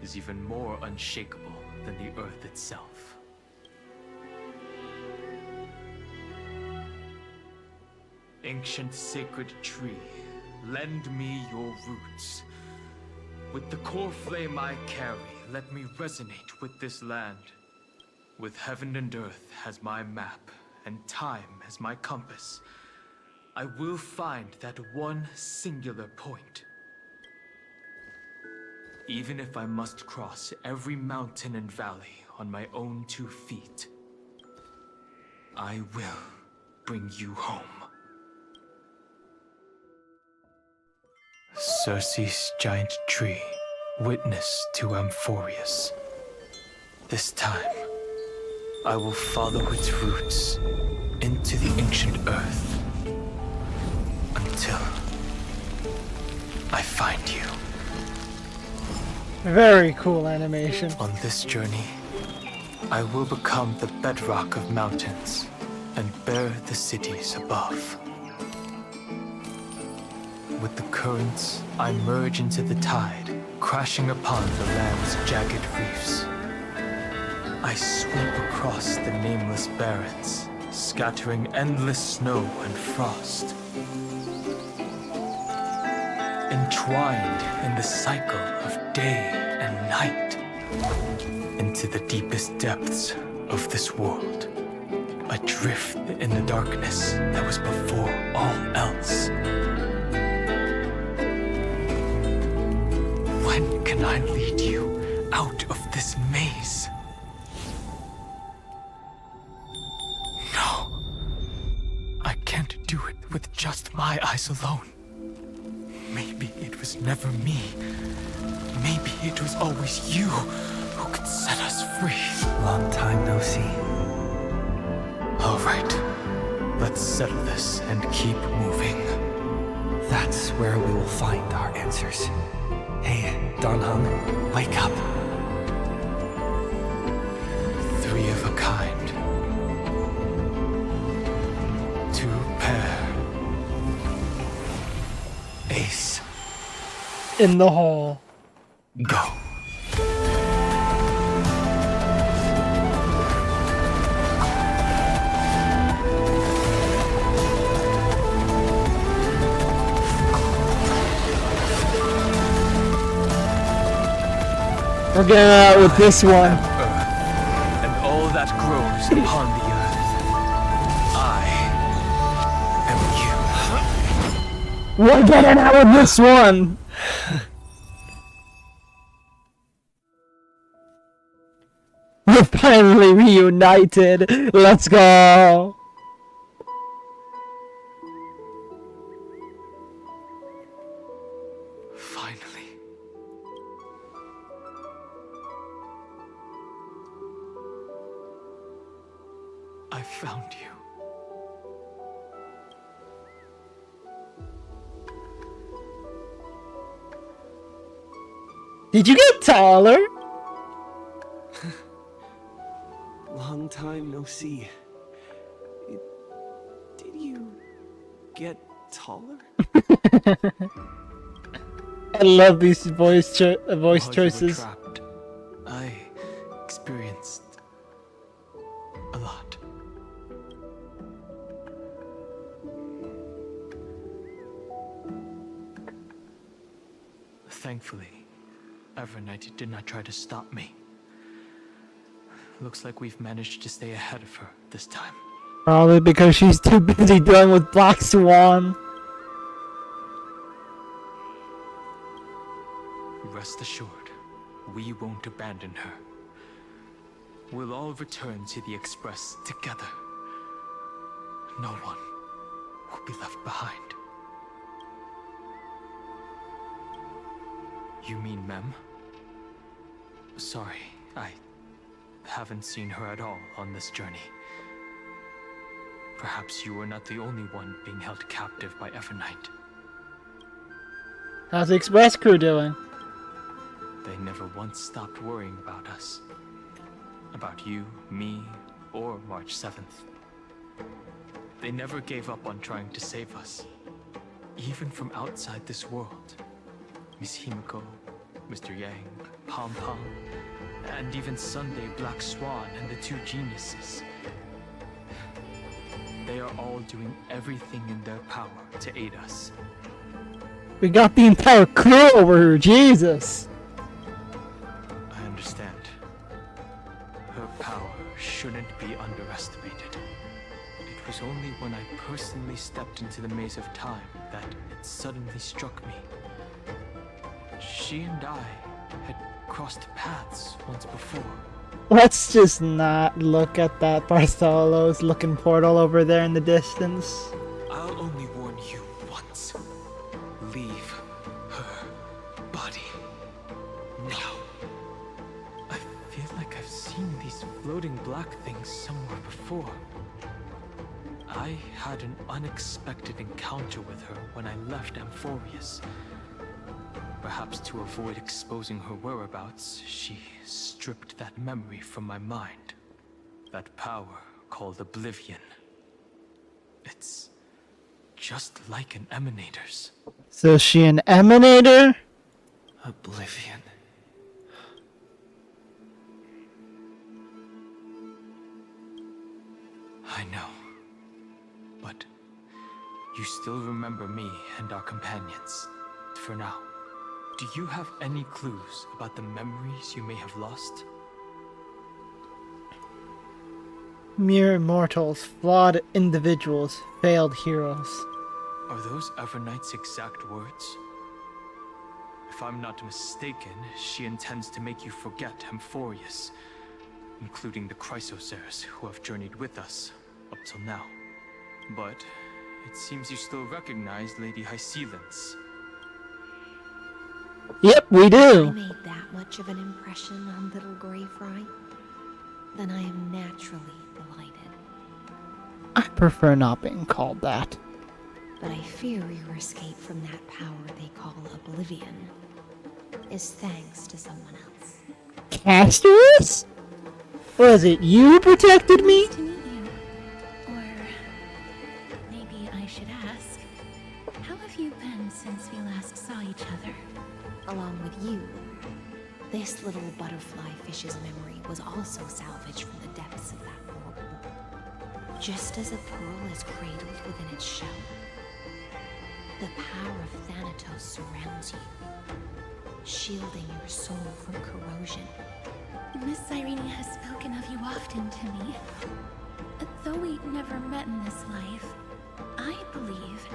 is even more unshakable than the earth itself. Ancient sacred tree, lend me your roots. With the core flame I carry, let me resonate with this land. With heaven and earth as my map, and time as my compass, I will find that one singular point. Even if I must cross every mountain and valley on my own 2 feet, I will bring you home. Circe's giant tree, witness to Amphorius. This time, I will follow its roots into the ancient earth until I find you. Very cool animation. On this journey, I will become the bedrock of mountains and bear the cities above. With the currents, I merge into the tide, crashing upon the land's jagged reefs. I sweep across the nameless barrens, scattering endless snow and frost. Entwined in the cycle of day and night, into the deepest depths of this world, adrift in the darkness that was before all else. When can I lead you out of this maze? No. I can't do it with just my eyes alone. Maybe it was never me. Maybe it was always you who could set us free. Long time no see. All right. Let's settle this and keep moving. That's where we will find our answers. Hey, Don Hung, wake up. 3 of a kind. 2 pair. Ace. In the hall. Go. We're getting out with this one. Earth, and all that grows upon the earth. I am you. We're getting out with this one. We're finally reunited. Let's go. Finally. I found you. Did you get taller? Long time no see. Did you get taller? I love these voice While you were choices. trapped, I experienced a lot. Thankfully, Evernight did not try to stop me. Looks like we've managed to stay ahead of her this time. Probably because she's too busy dealing with Black Swan. Rest assured, we won't abandon her. We'll all return to the Express together. No one will be left behind. You mean Mem? Sorry, I haven't seen her at all on this journey. Perhaps you were not the only one being held captive by Evernight. How's the Express crew doing? They never once stopped worrying about us. About you, me, or March 7th. They never gave up on trying to save us. Even from outside this world. Miss Himiko, Mr. Yang, Pom Pom, and even Sunday Black Swan and the 2 geniuses. They are all doing everything in their power to aid us. We got the entire crew over here, Jesus! I understand. Her power shouldn't be underestimated. It was only when I personally stepped into the maze of time that it suddenly struck me. She and I had crossed paths once before. Let's just not look at that Bartholo's looking portal over there in the distance. I'll only warn you once. Leave her body now. I feel like I've seen these floating black things somewhere before. I had an unexpected encounter with her when I left Amphorius. Perhaps to avoid exposing her whereabouts, she stripped that memory from my mind. That power called Oblivion. It's just like an emanator's. So is she an emanator? Oblivion. I know. But you still remember me and our companions, for now. Do you have any clues about the memories you may have lost? Mere mortals, flawed individuals, failed heroes. Are those Everknight's exact words? If I'm not mistaken, she intends to make you forget Amphorius, including the Chrysosaurs who have journeyed with us up till now. But it seems you still recognize Lady Hycelens. Yep, we do. I made that much of an impression on little Grey Fry. Then I am naturally delighted. I prefer not being called that. But I fear your escape from that power they call Oblivion is thanks to someone else. Castorus? Was it you protected me? To meet you. Or maybe I should ask, how have you been since we last saw each other? Along with you, this little butterfly fish's memory was also salvaged from the depths of that whirlpool. Just as a pearl is cradled within its shell, the power of Thanatos surrounds you, shielding your soul from corrosion. Miss Irene has spoken of you often to me. Though we never met in this life, I believe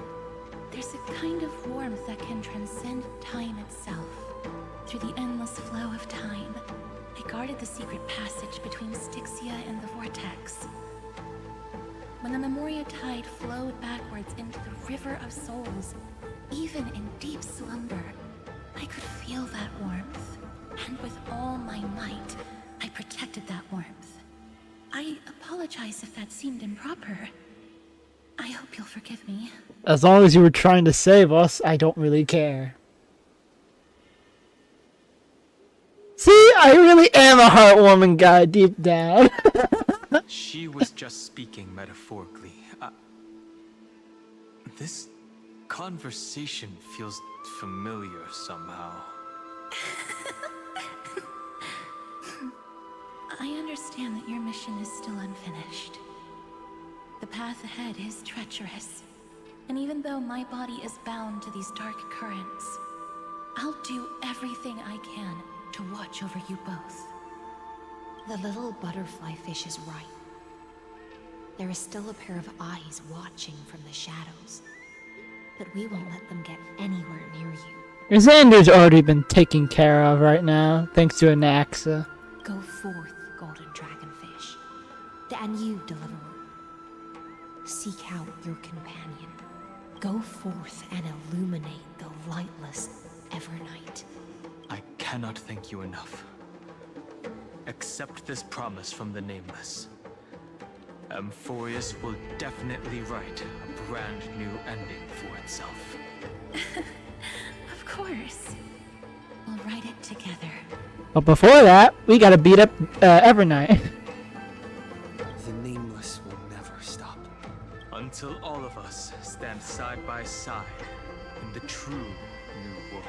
there's a kind of warmth that can transcend time itself. Through the endless flow of time, I guarded the secret passage between Styxia and the Vortex. When the Memoria tide flowed backwards into the River of Souls, even in deep slumber, I could feel that warmth. And with all my might, I protected that warmth. I apologize if that seemed improper. I hope you'll forgive me. As long as you were trying to save us, I don't really care. See, I really am a heartwarming guy deep down. She was just speaking metaphorically. This conversation feels familiar somehow. I understand that your mission is still unfinished. The path ahead is treacherous. And even though my body is bound to these dark currents, I'll do everything I can to watch over you both. The little butterfly fish is right. There is still a pair of eyes watching from the shadows. But we won't let them get anywhere near you. Xander's already been taken care of right now, thanks to Anaxa. Go forth, golden dragonfish. And you, deliverer. Seek out your companion. Go forth and illuminate the lightless Evernight. I cannot thank you enough. Accept this promise from the Nameless. Amphorius will definitely write a brand new ending for itself. Of course. We'll write it together. But before that, we gotta beat up Evernight. The Nameless will never stop. Until all of us stand side by side in the true new world.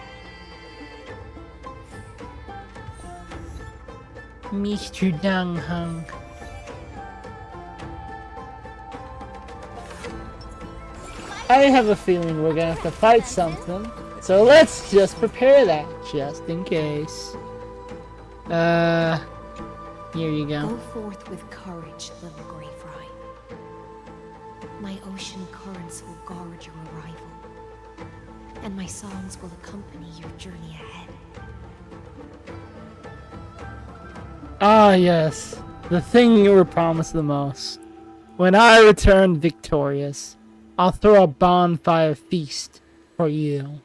Mr. Dung Hung. I have a feeling we're gonna have to fight something, so let's just prepare that, just in case. Here you go. Go forth with courage, little Grey Fry. My ocean currents will guard your arrival, and my songs will accompany your journey ahead. Ah, yes. The thing you were promised the most. When I return victorious, I'll throw a bonfire feast for you.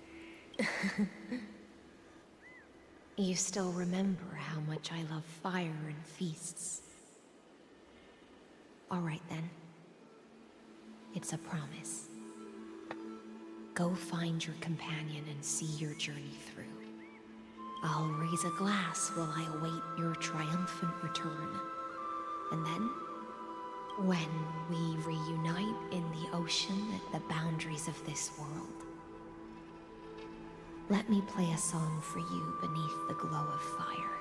You still remember how much I love fire and feasts. All right then. It's a promise. Go find your companion and see your journey through. I'll raise a glass while I await your triumphant return. And then, when we reunite in the ocean at the boundaries of this world, let me play a song for you beneath the glow of fire.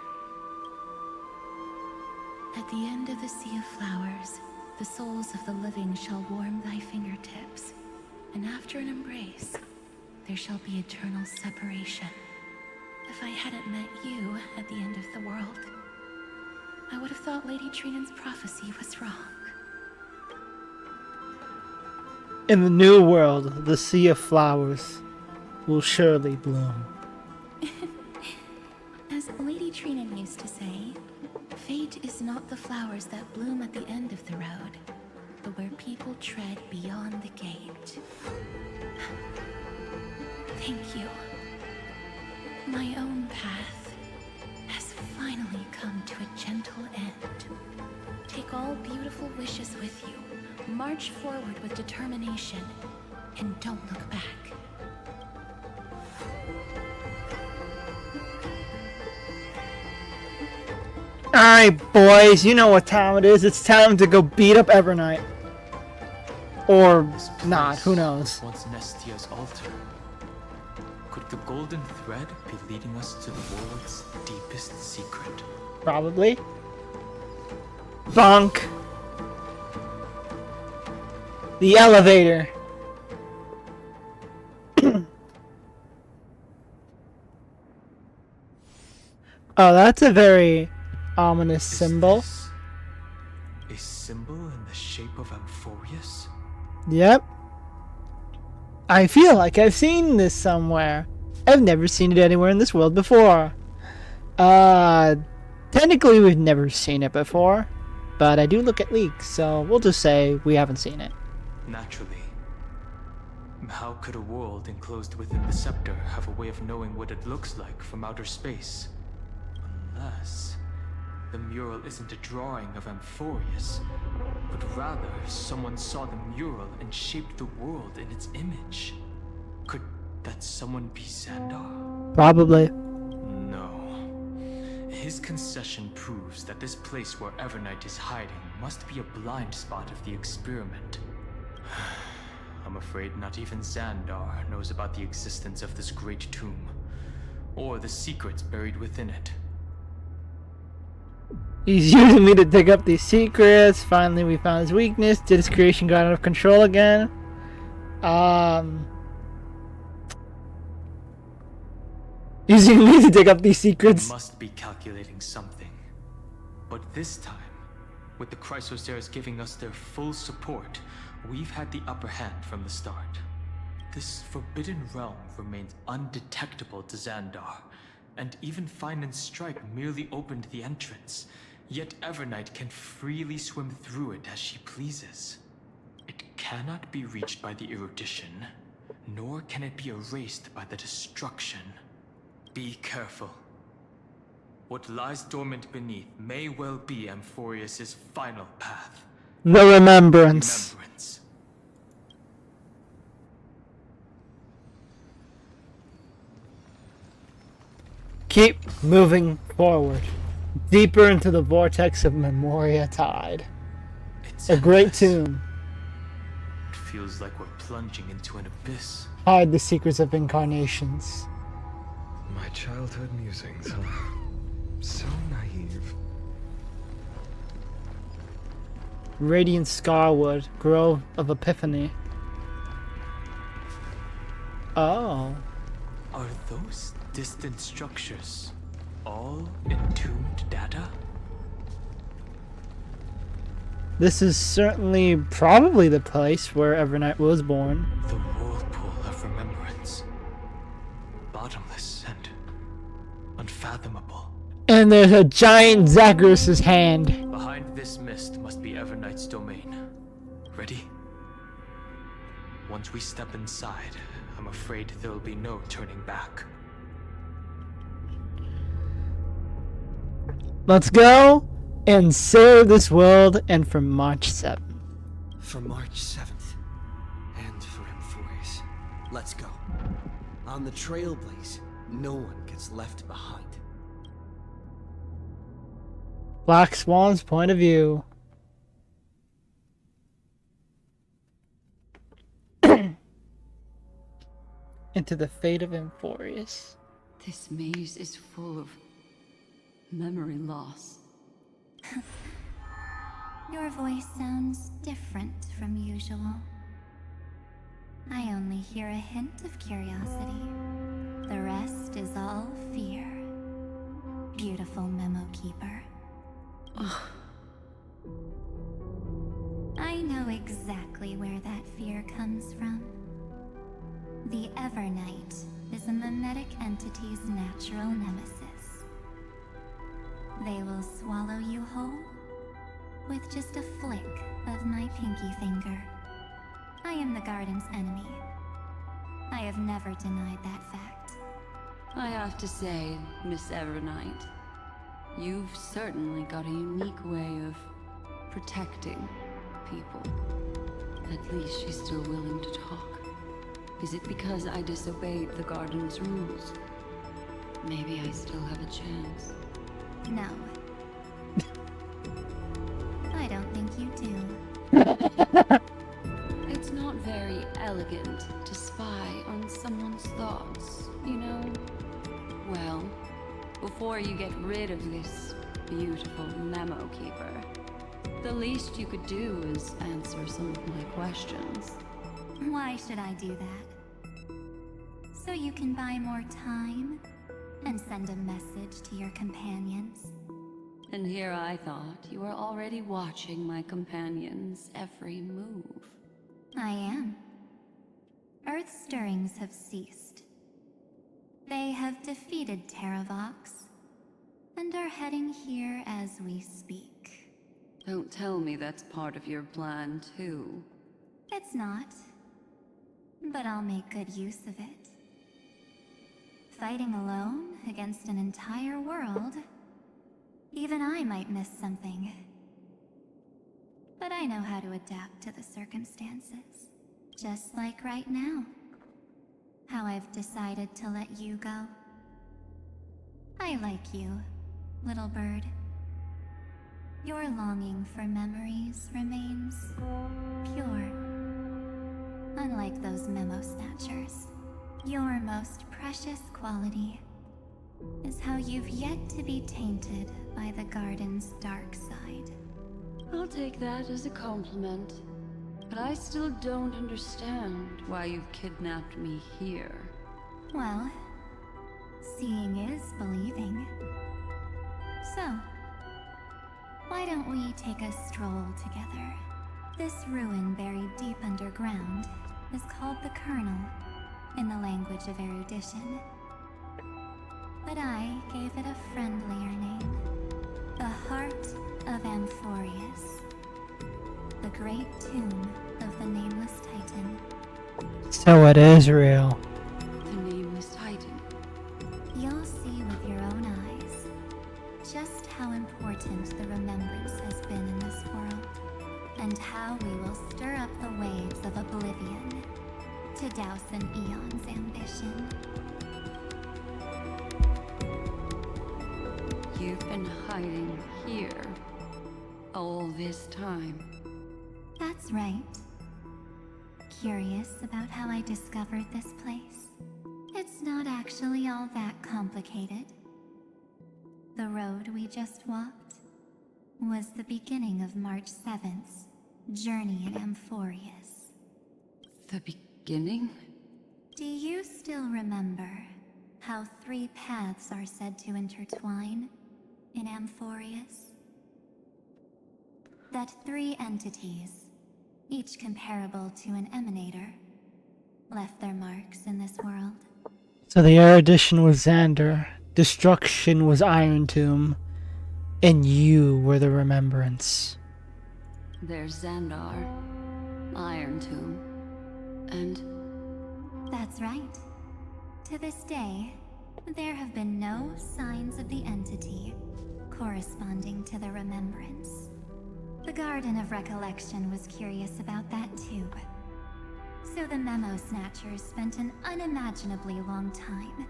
At the end of the sea of flowers, the souls of the living shall warm thy fingertips, and after an embrace, there shall be eternal separation. If I hadn't met you at the end of the world, I would have thought Lady Trinan's prophecy was wrong. In the new world, the sea of flowers will surely bloom. As Lady Trinan used to say, fate is not the flowers that bloom at the end of the road, but where people tread beyond the gate. Thank you. My own path has finally come to a gentle end. Take all beautiful wishes with you, march forward with determination, and don't look back. Alright, boys, you know what time it is. It's time to go beat up Evernight. Or not, who knows. Once Nestia's altar. Could the golden thread be leading us to the world's deepest secret? Probably. Bonk. The elevator. Oh, that's a very ominous symbol. A symbol in the shape of Amphorius? Yep. I feel like I've seen this somewhere. I've never seen it anywhere in this world before. Technically we've never seen it before, but I do look at leaks, so we'll just say we haven't seen it. Naturally. How could a world enclosed within the scepter have a way of knowing what it looks like from outer space? Unless the mural isn't a drawing of Amphorius, but rather someone saw the mural and shaped the world in its image. Could that someone be Xandar? Probably. No. His concession proves that this place where Evernight is hiding must be a blind spot of the experiment. I'm afraid not even Xandar knows about the existence of this great tomb, or the secrets buried within it. He's using me to dig up these secrets. Finally, we found his weakness. Did his creation got out of control again? Using me to dig up these secrets. He must be calculating something. But this time, with the Chrysoceres giving us their full support, we've had the upper hand from the start. This forbidden realm remains undetectable to Xandar, and even Fine and Strike merely opened the entrance. Yet Evernight can freely swim through it as she pleases. It cannot be reached by the erudition, nor can it be erased by the destruction. Be careful. What lies dormant beneath may well be Amphorius' final path. The Remembrance. Keep moving forward. Deeper into the vortex of Memoria Tide. A great tune. It feels like we're plunging into an abyss. Hide the secrets of incarnations. My childhood musings, huh? So naive. Radiant Scarwood, Grove of Epiphany. Oh. Are those distant structures all entombed data? This is certainly probably the place where Evernight was born. The whirlpool of remembrance. Bottomless and unfathomable. And there's a giant Zagreus' hand. Behind this mist must be Evernight's domain. Ready? Once we step inside, I'm afraid there will be no turning back. Let's go and save this world, and for March 7th. For March 7th. And for Amphorius. Let's go. On the Trailblaze, no one gets left behind. Black Swan's point of view. Into the fate of Amphorius. This maze is full of memory loss. Your voice sounds different from usual. I only hear a hint of curiosity. The rest is all fear. Beautiful memo keeper. I know exactly where that fear comes from. The Evernight is a mimetic entity's natural nemesis. They will swallow you whole with just a flick of my pinky finger. I am the garden's enemy. I have never denied that fact. I have to say, Miss Evernight, you've certainly got a unique way of protecting people. At least she's still willing to talk. Is it because I disobeyed the garden's rules? Maybe I still have a chance. No. I don't think you do. It's not very elegant to spy on someone's thoughts, you know? Well, before you get rid of this beautiful memo keeper, the least you could do is answer some of my questions. Why should I do that? So you can buy more time and send a message to your companions. And here I thought you were already watching my companion's every move. I am. Earth's stirrings have ceased. They have defeated Terravox and are heading here as we speak. Don't tell me that's part of your plan, too. It's not. But I'll make good use of it. Fighting alone against an entire world, even I might miss something. But I know how to adapt to the circumstances. Just like right now. How I've decided to let you go. I like you, little bird. Your longing for memories remains pure. Unlike those memo snatchers, your most precious quality is how you've yet to be tainted by the garden's dark side. I'll take that as a compliment. But I still don't understand why you've kidnapped me here. Well, seeing is believing. So, why don't we take a stroll together? This ruin buried deep underground is called the Kernel, in the language of erudition. But I gave it a friendlier name. The Heart of Amphorius. The great tomb of the Nameless Titan. So it is real. The Nameless Titan. You'll see with your own eyes just how important the remembrance has been in this world, and how we will stir up the waves of oblivion to douse an eon's ambition. You've been hiding here all this time. That's right. Curious about how I discovered this place? It's not actually all that complicated. The road we just walked was the beginning of March 7th's journey in Amphorius. The beginning? Do you still remember how 3 paths are said to intertwine in Amphorius? The that 3 entities, each comparable to an emanator, left their marks in this world. So the erudition was Xander, destruction was Iron Tomb, and you were the remembrance. There's Xandar, Iron Tomb, and... That's right. To this day, there have been no signs of the entity corresponding to the remembrance. The Garden of Recollection was curious about that too. So the Memo Snatchers spent an unimaginably long time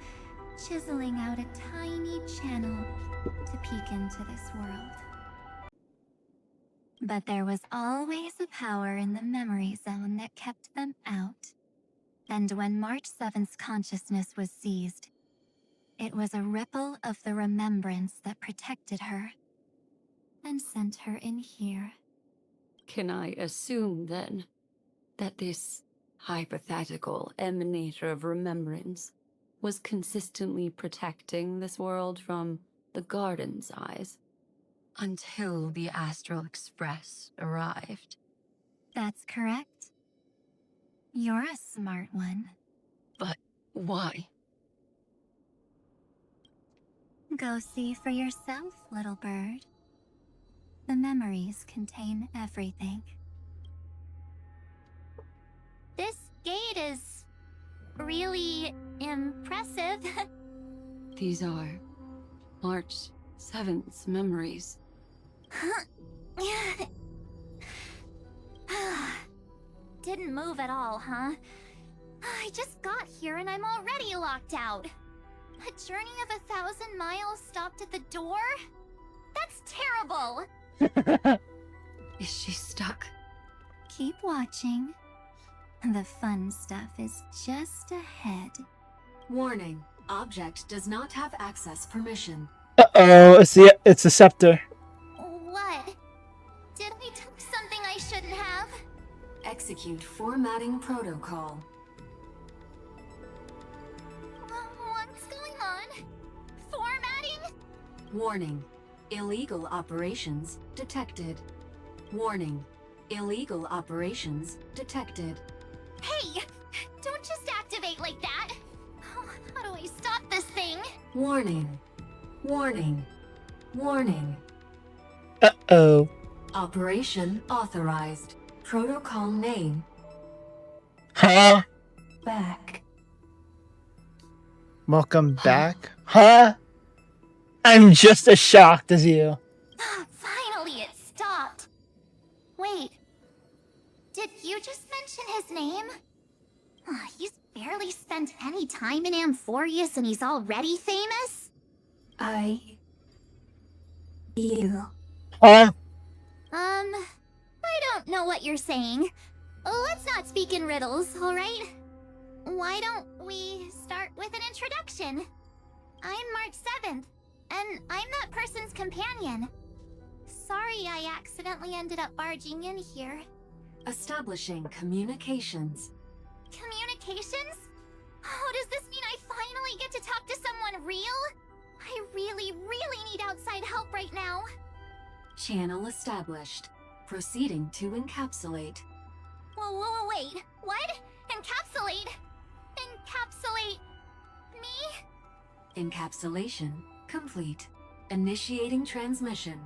chiseling out a tiny channel to peek into this world. But there was always a power in the memory zone that kept them out. And when March 7th's consciousness was seized, it was a ripple of the remembrance that protected her and sent her in here. Can I assume, then, that this hypothetical emanator of remembrance was consistently protecting this world from the Garden's eyes until the Astral Express arrived? That's correct. You're a smart one. But why? Go see for yourself, little bird. The memories contain everything. This gate is really impressive. These are March 7th's memories. Didn't move at all, huh? I just got here and I'm already locked out. A journey of 1,000 miles stopped at the door? That's terrible! Is she stuck? Keep watching. The fun stuff is just ahead. Warning. Object does not have access permission. Uh-oh, it's a scepter. What? Did I do something I shouldn't have? Execute formatting protocol. What's going on? Formatting? Warning. Illegal operations detected. Warning. Illegal operations detected. Hey! Don't just activate like that! How do I stop this thing? Warning. Warning. Warning. Uh-oh. Operation authorized. Protocol name. Huh? Back. Welcome back? Huh? I'm just as shocked as you. Finally, it stopped. Wait. Did you just mention his name? He's barely spent any time in Amphorius and he's already famous? You. Huh? I don't know what you're saying. Let's not speak in riddles, alright? Why don't we start with an introduction? I'm March 7th, and I'm that person's companion. Sorry I accidentally ended up barging in here. Establishing communications. Communications? Oh, does this mean I finally get to talk to someone real? I really need outside help right now. Channel established. Proceeding to encapsulate. Whoa, wait. What? Encapsulate? Encapsulate me? Encapsulation complete. Initiating transmission.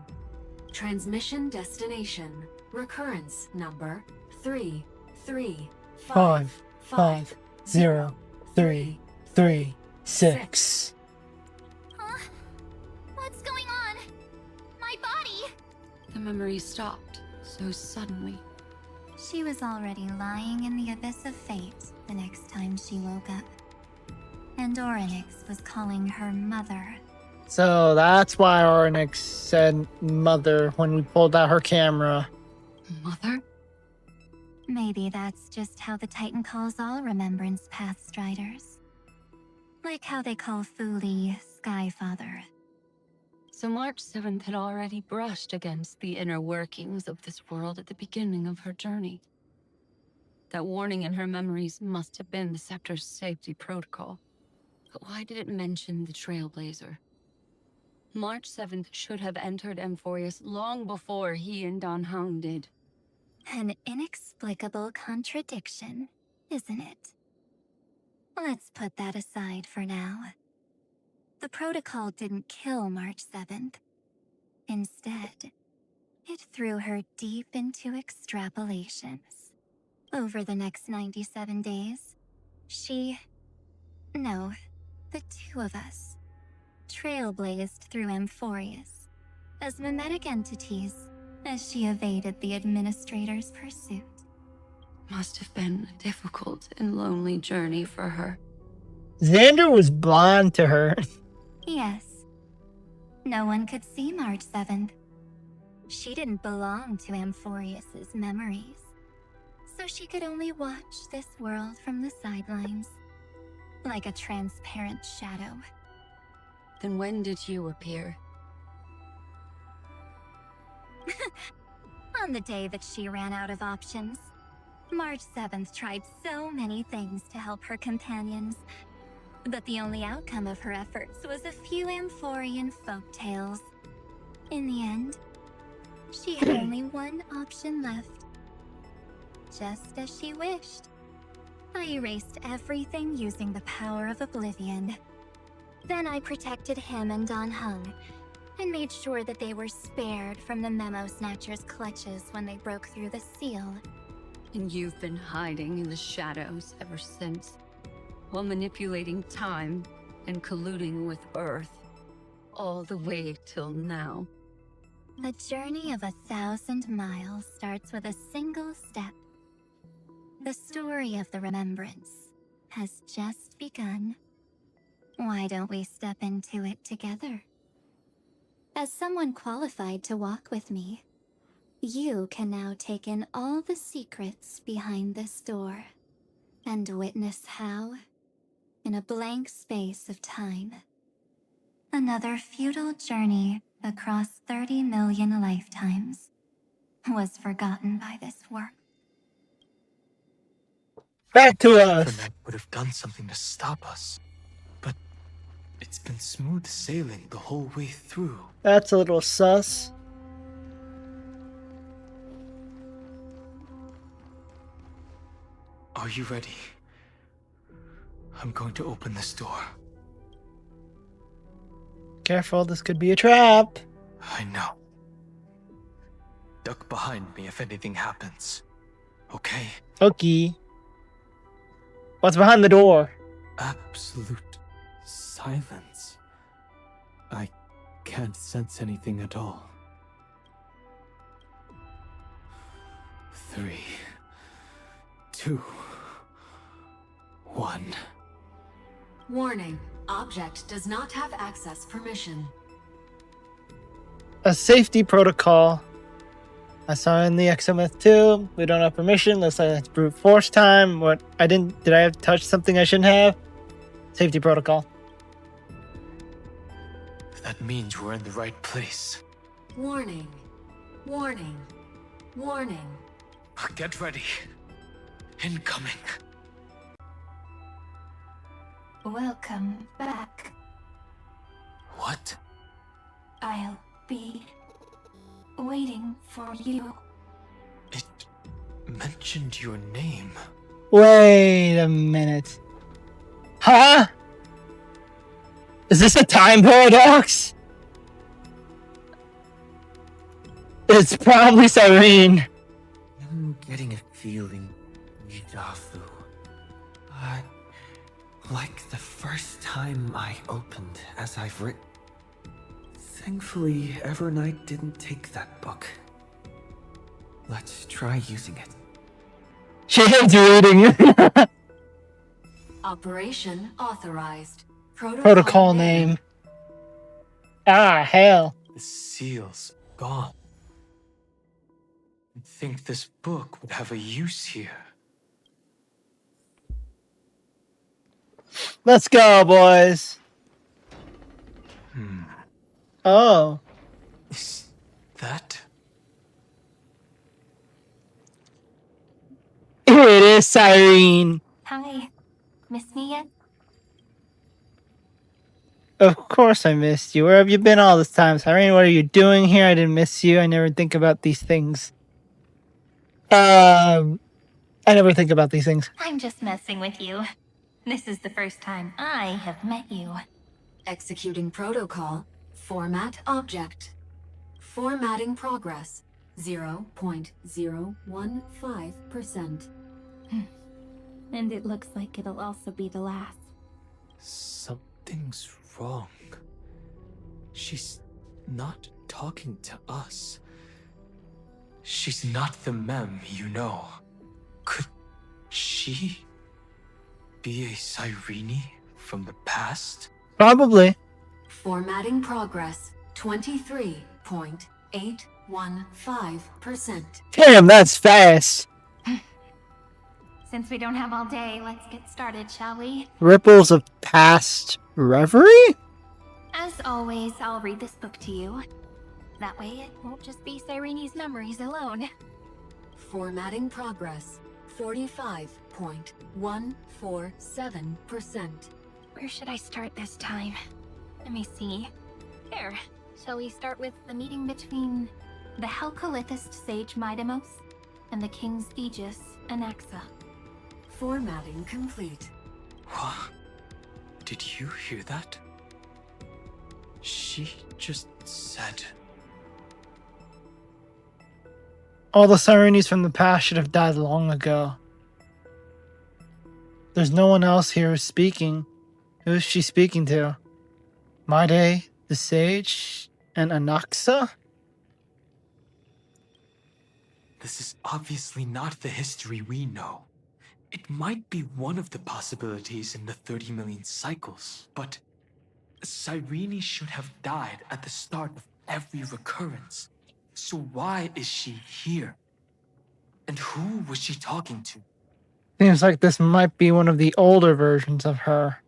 Transmission destination. Recurrence number 335503336. Huh? What's going on? My body! The memory stopped so suddenly. She was already lying in the abyss of fate the next time she woke up. And Orynyx was calling her mother. So that's why Orynyx said mother when we pulled out her camera. Mother? Maybe that's just how the Titan calls all Remembrance Path Striders. Like how they call Thule Skyfather. So March 7th had already brushed against the inner workings of this world at the beginning of her journey. That warning in her memories must have been the Scepter's safety protocol. But why did it mention the Trailblazer? March 7th should have entered Amphorius long before he and Don Hung did. An inexplicable contradiction, isn't it? Let's put that aside for now. The protocol didn't kill March 7th. Instead, it threw her deep into extrapolations. Over the next 97 days, the two of us, trailblazed through Amphorius as mimetic entities as she evaded the administrator's pursuit. Must have been a difficult and lonely journey for her. Xander was blonde to her. Yes. No one could see March 7th. She didn't belong to Amphorius's memories, so she could only watch this world from the sidelines, like a transparent shadow. Then when did you appear? On the day that she ran out of options. March 7th tried so many things to help her companions, but the only outcome of her efforts was a few Amphorian folktales. In the end, she had only one option left. Just as she wished. I erased everything using the power of oblivion. Then I protected him and Don Hung, and made sure that they were spared from the Memo Snatcher's clutches when they broke through the seal. And you've been hiding in the shadows ever since, while manipulating time and colluding with Earth, all the way till now. The journey of 1,000 miles starts with a single step. The story of the remembrance has just begun. Why don't we step into it together? As someone qualified to walk with me, you can now take in all the secrets behind this door, and witness how, in a blank space of time, another futile journey across 30 million lifetimes was forgotten by this work. Back to us. Fernet would have done something to stop us, but it's been smooth sailing the whole way through. That's a little sus. Are you ready? I'm going to open this door. Careful, this could be a trap. I know. Duck behind me if anything happens. Okay? Okay. What's behind the door? Absolute silence. I can't sense anything at all. 3, 2, 1. Warning. Object does not have access permission. A safety protocol. I saw in the XMF too. We don't have permission. Looks like it's brute force time. Did I have touched something I shouldn't have? Safety protocol. That means we're in the right place. Warning. Warning. Warning. Get ready. Incoming. Welcome back. What? I'll be waiting for you. It mentioned your name. Wait a minute. Huh? Is this a time paradox? It's probably Cyrene. I'm getting a feeling deja vu. Like the first time I opened as I've written. Thankfully, Evernight didn't take that book. Let's try using it. She hates reading. Operation authorized. Protocol name. Ah, hell. The seal's gone. You'd think this book would have a use here. Let's go, boys. Oh. Is that? It is Cyrene. Hi. Miss me yet? Of course I missed you. Where have you been all this time, Cyrene? What are you doing here? I didn't miss you. I never think about these things. I never think about these things. I'm just messing with you. This is the first time I have met you. Executing protocol. Format object. Formatting progress. 0.015%. And it looks like it'll also be the last. Something's wrong. She's not talking to us. She's not the mem, you know. Could she be a Cyrene from the past? Probably. Formatting progress. 23.815%. Damn, that's fast. Since we don't have all day, let's get started, shall we? Ripples of past reverie? As always, I'll read this book to you. That way it won't just be Cyrene's memories alone. Formatting progress. 45.147%. Where should I start this time? Let me see. Here. Shall we start with the meeting between the Helcolithist sage Midamos and the King's Aegis, Anaxa? Formatting complete. What? Did you hear that? She just said... All the Cyrenes from the past should have died long ago. There's no one else here who's speaking. Who is she speaking to? Mide, the sage, and Anaxa? This is obviously not the history we know. It might be one of the possibilities in the 30 million cycles, but Cyrene should have died at the start of every recurrence. So why is she here? And who was she talking to? Seems like this might be one of the older versions of her.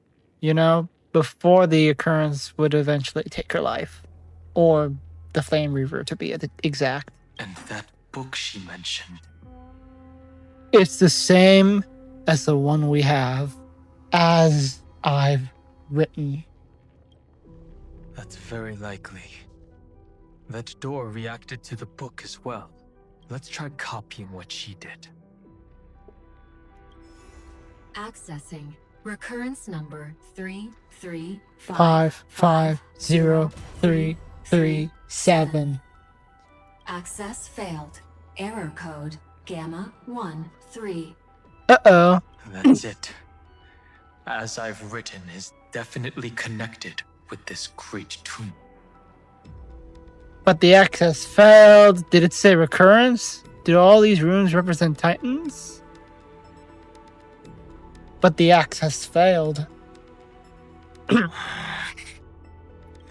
You know, before the occurrence would eventually take her life. Or the Flame Reaver, to be exact. And that book she mentioned. It's the same as the one we have, as I've written. That's very likely. That door reacted to the book as well. Let's try copying what she did. Accessing. Recurrence number 550337. Access failed. Error code Gamma 13. Uh-oh. That's it. As I've written is definitely connected with this great tomb. But the access failed. Did it say recurrence? Did all these runes represent titans? But the access failed. There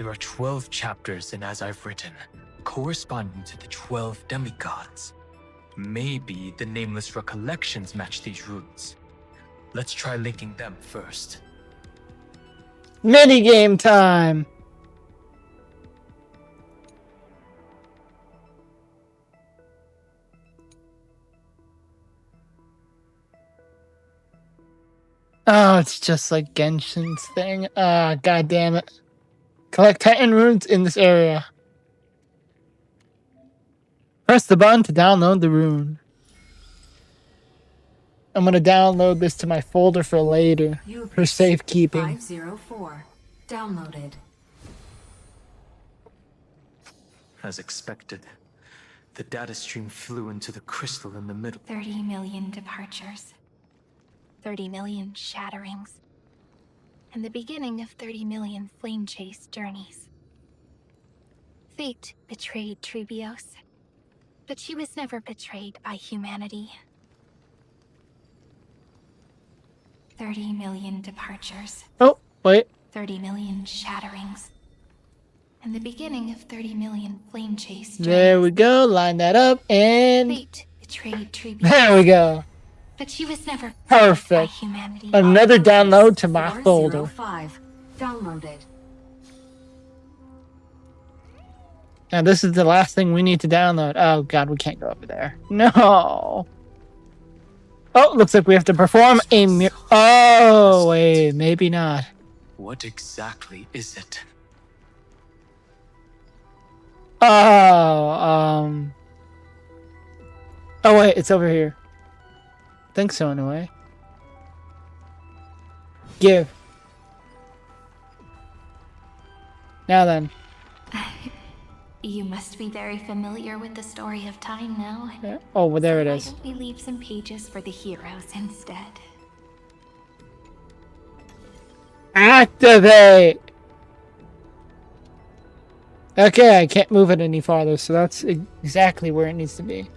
are 12 chapters in As I've Written, corresponding to the 12 demigods. Maybe the nameless recollections match these runes. Let's try linking them first. Minigame time! Oh, it's just like Genshin's thing. Ah, god damn it. Collect Titan runes in this area. Press the button to download the rune. I'm gonna download this to my folder for later, for safekeeping. 504. Downloaded. As expected, the data stream flew into the crystal in the middle. 30 million departures. 30 million shatterings. And the beginning of 30 million flame chase journeys. Fate betrayed Trebios. But she was never betrayed by humanity. 30 million departures. Oh, wait. 30 million shatterings. And the beginning of 30 million flame chase journeys. There we go. Line that up and... Fate betrayed Trebios. There we go. But she was never Perfect. by humanity. Another download to my folder. 405. Downloaded. Now this is the last thing we need to download. Oh god, we can't go over there. No. Oh, looks like we have to perform a Oh, wait, maybe not. What exactly is it? Oh, oh wait, it's over here. Think so anyway. Give. Now then. You must be very familiar with the story of time now. Yeah. Oh, well, there it is. Why don't we leave some pages for the heroes instead? Activate! Okay, I can't move it any farther, so that's exactly where it needs to be.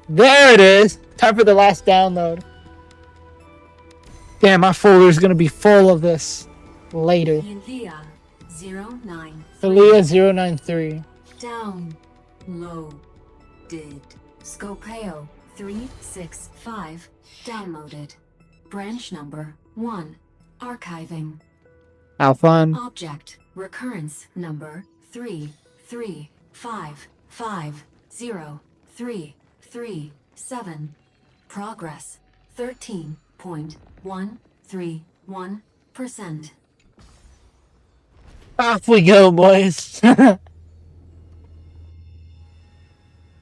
There it is! Time for the last download. Damn, my folder is gonna be full of this later. Elia 093. Elia 093. Downloaded. Scopeo 365. Downloaded. Branch number 1. Archiving. How fun. Object. Recurrence number 335503337. Progress 13.131%. Off we go, boys.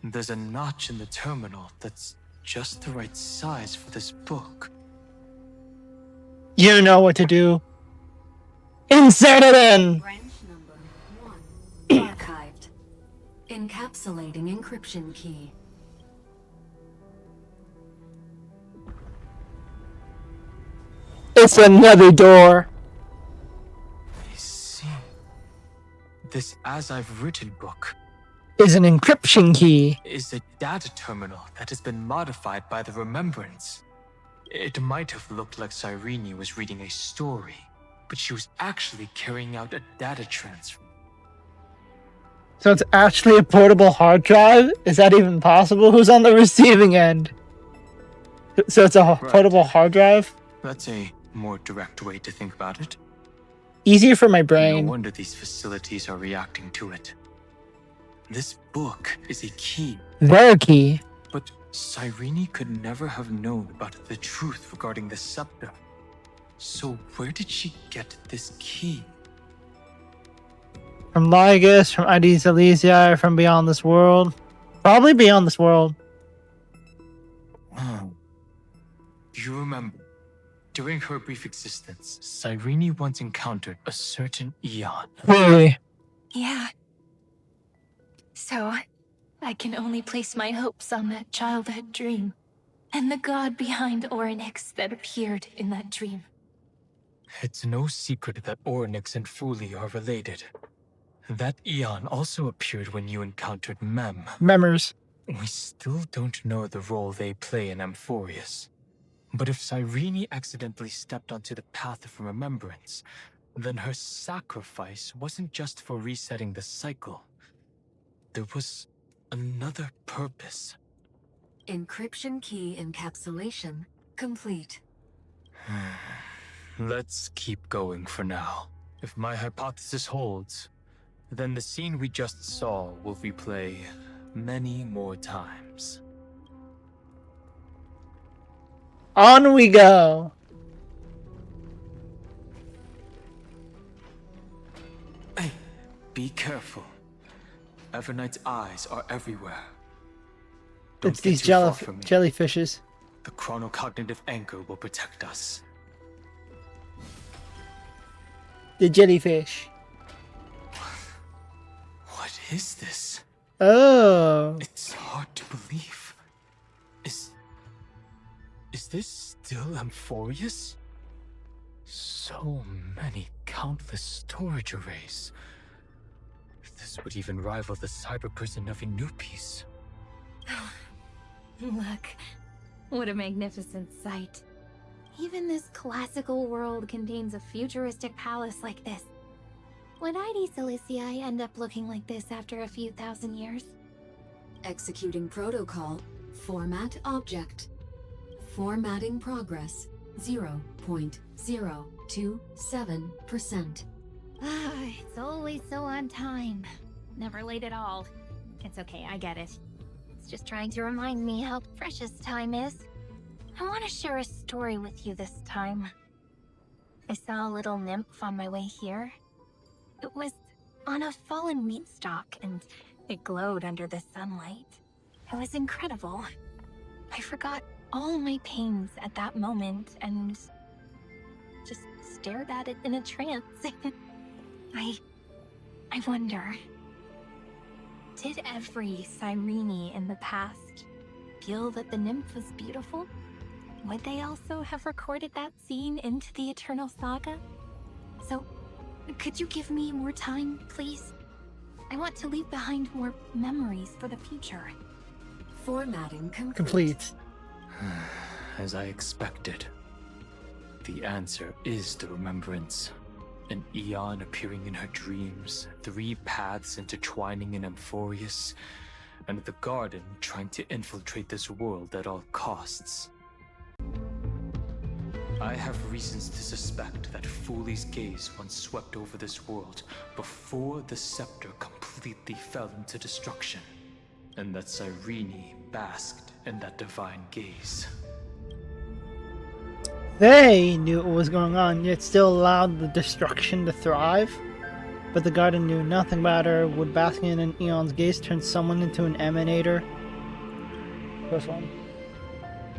There's a notch in the terminal that's just the right size for this book. You know what to do. Insert it in! Branch number 1. Archived. Encapsulating encryption key. It's another door. I see. This As I've Written book Is an encryption key. is a data terminal that has been modified by the Remembrance. It might have looked like Cyrene was reading a story, but she was actually carrying out a data transfer. So it's actually a portable hard drive? Is that even possible? Who's on the receiving end? So it's a portable hard drive? That's a more direct way to think about it. Easier for my No brain. wonder these facilities are reacting to it. This book is a key. Their key. But Cyrene could never have known about the truth regarding the scepter. So where did she get this key? From Lygus, from Aedes Elysiae, from beyond this world. Probably beyond this world. Do you remember? During her brief existence, Cyrene once encountered a certain Eon. Really? Yeah. So, I can only place my hopes on that childhood dream, and the god behind Orynyx that appeared in that dream. It's no secret that Orynyx and Fuli are related. That Eon also appeared when you encountered Mem. Memers. We still don't know the role they play in Amphorius. But if Cyrene accidentally stepped onto the path of remembrance, then her sacrifice wasn't just for resetting the cycle. There was another purpose. Encryption key encapsulation complete. Let's keep going for now. If my hypothesis holds, then the scene we just saw will replay many more times. On we go. Hey, be careful. Everknight's eyes are everywhere. Don't It's get these too far from me. jellyfishes. The chronocognitive anchor will protect us. The jellyfish. What is this? Oh. It's hard to believe. Is this still Amphorius? So many countless storage arrays. This would even rival the cyber prison of Inupis. Look, what a magnificent sight. Even this classical world contains a futuristic palace like this. Would Aedes Elysiae end up looking like this after a few thousand years? Executing protocol. Format object. Formatting progress 0.027%. It's always so on time. Never late at all. It's okay, I get it. It's just trying to remind me how precious time is. I want to share a story with you this time. I saw a little nymph on my way here. It was on a fallen meat stalk, and it glowed under the sunlight. It was incredible. I forgot all my pains at that moment and just stared at it in a trance. I wonder, did every Cyrene in the past feel that the nymph was beautiful? Would they also have recorded that scene into the Eternal Saga? So, could you give me more time, please? I want to leave behind more memories for the future. Formatting Complete. As I expected. The answer is the remembrance. An Eon appearing in her dreams, 3 paths intertwining in Amphorius, and the Garden trying to infiltrate this world at all costs. I have reasons to suspect that Fooley's gaze once swept over this world before the scepter completely fell into destruction, and that Cyrene basked in that divine gaze. They knew what was going on, yet still allowed the destruction to thrive. But the Garden knew nothing about her. Would basking in an Eon's gaze turn someone into an emanator? First one.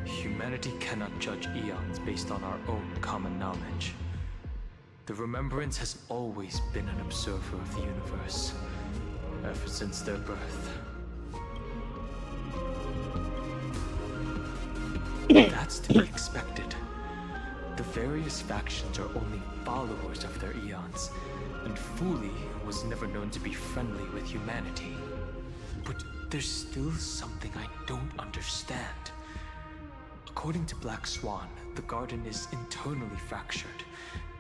Humanity cannot judge eons based on our own common knowledge. The Remembrance has always been an observer of the universe, ever since their birth. That's to be expected. The various factions are only followers of their eons, and Fooley was never known to be friendly with humanity. But there's still something I don't understand. According to Black Swan, the Garden is internally fractured,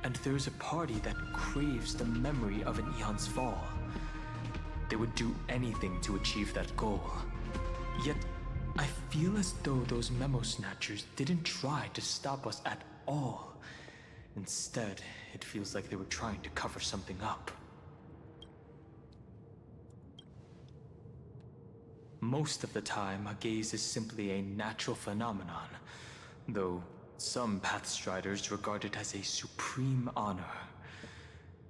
and there's a party that craves the memory of an eon's fall. They would do anything to achieve that goal. Yet, I feel as though those memo snatchers didn't try to stop us at all. Instead, it feels like they were trying to cover something up. Most of the time, a gaze is simply a natural phenomenon, though some Pathstriders regard it as a supreme honor.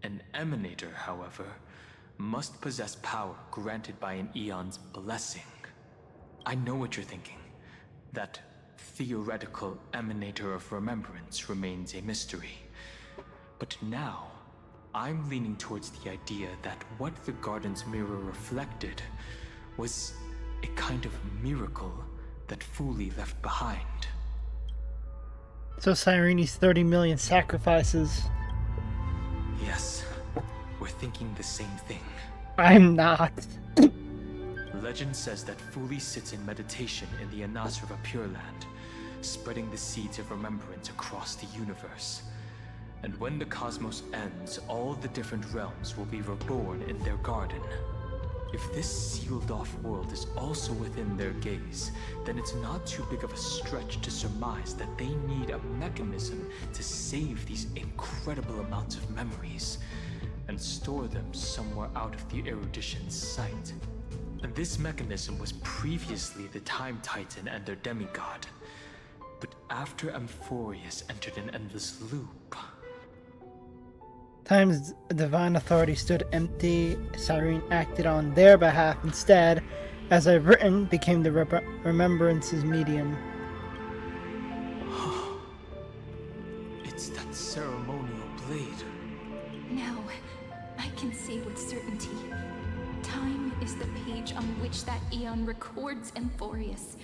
An Emanator, however, must possess power granted by an Eon's blessing. I know what you're thinking. That theoretical Emanator of Remembrance remains a mystery. But now, I'm leaning towards the idea that what the Garden's mirror reflected was a kind of miracle that Fooley left behind. So Cyrene's 30 million sacrifices. Yes, we're thinking the same thing. I'm not. Legend says that Fooley sits in meditation in the Anasrava Pure Land, spreading the seeds of remembrance across the universe. And when the cosmos ends, all the different realms will be reborn in their garden. If this sealed-off world is also within their gaze, then it's not too big of a stretch to surmise that they need a mechanism to save these incredible amounts of memories and store them somewhere out of the erudition's sight. And this mechanism was previously the Time Titan and their demigod. But after Amphorius entered an endless loop... Time's divine authority stood empty. Cyrene acted on their behalf instead, as I've written, became the remembrance's medium. It's that ceremonial blade. Now, I can say with certainty. Time is the page on which that Eon records Amphorius.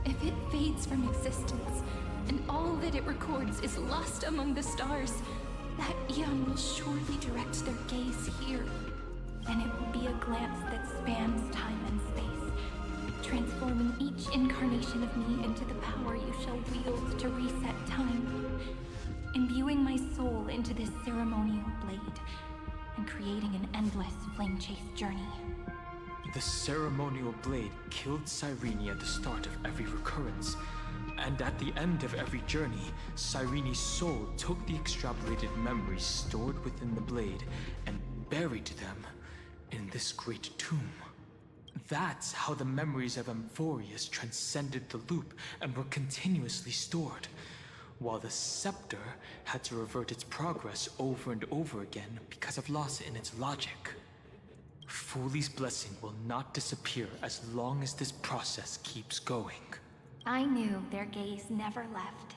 If it fades from existence, and all that it records is lost among the stars, that Eon will surely direct their gaze here. And it will be a glance that spans time and space, transforming each incarnation of me into the power you shall wield to reset time, imbuing my soul into this ceremonial blade, and creating an endless flame-chased journey. The ceremonial blade killed Cyrene at the start of every recurrence, and at the end of every journey, Cyrene's soul took the extrapolated memories stored within the blade and buried them in this great tomb. That's how the memories of Amphorius transcended the loop and were continuously stored. while the scepter had to revert its progress over and over again because of loss in its logic. Fuli's blessing will not disappear as long as this process keeps going. I knew their gaze never left.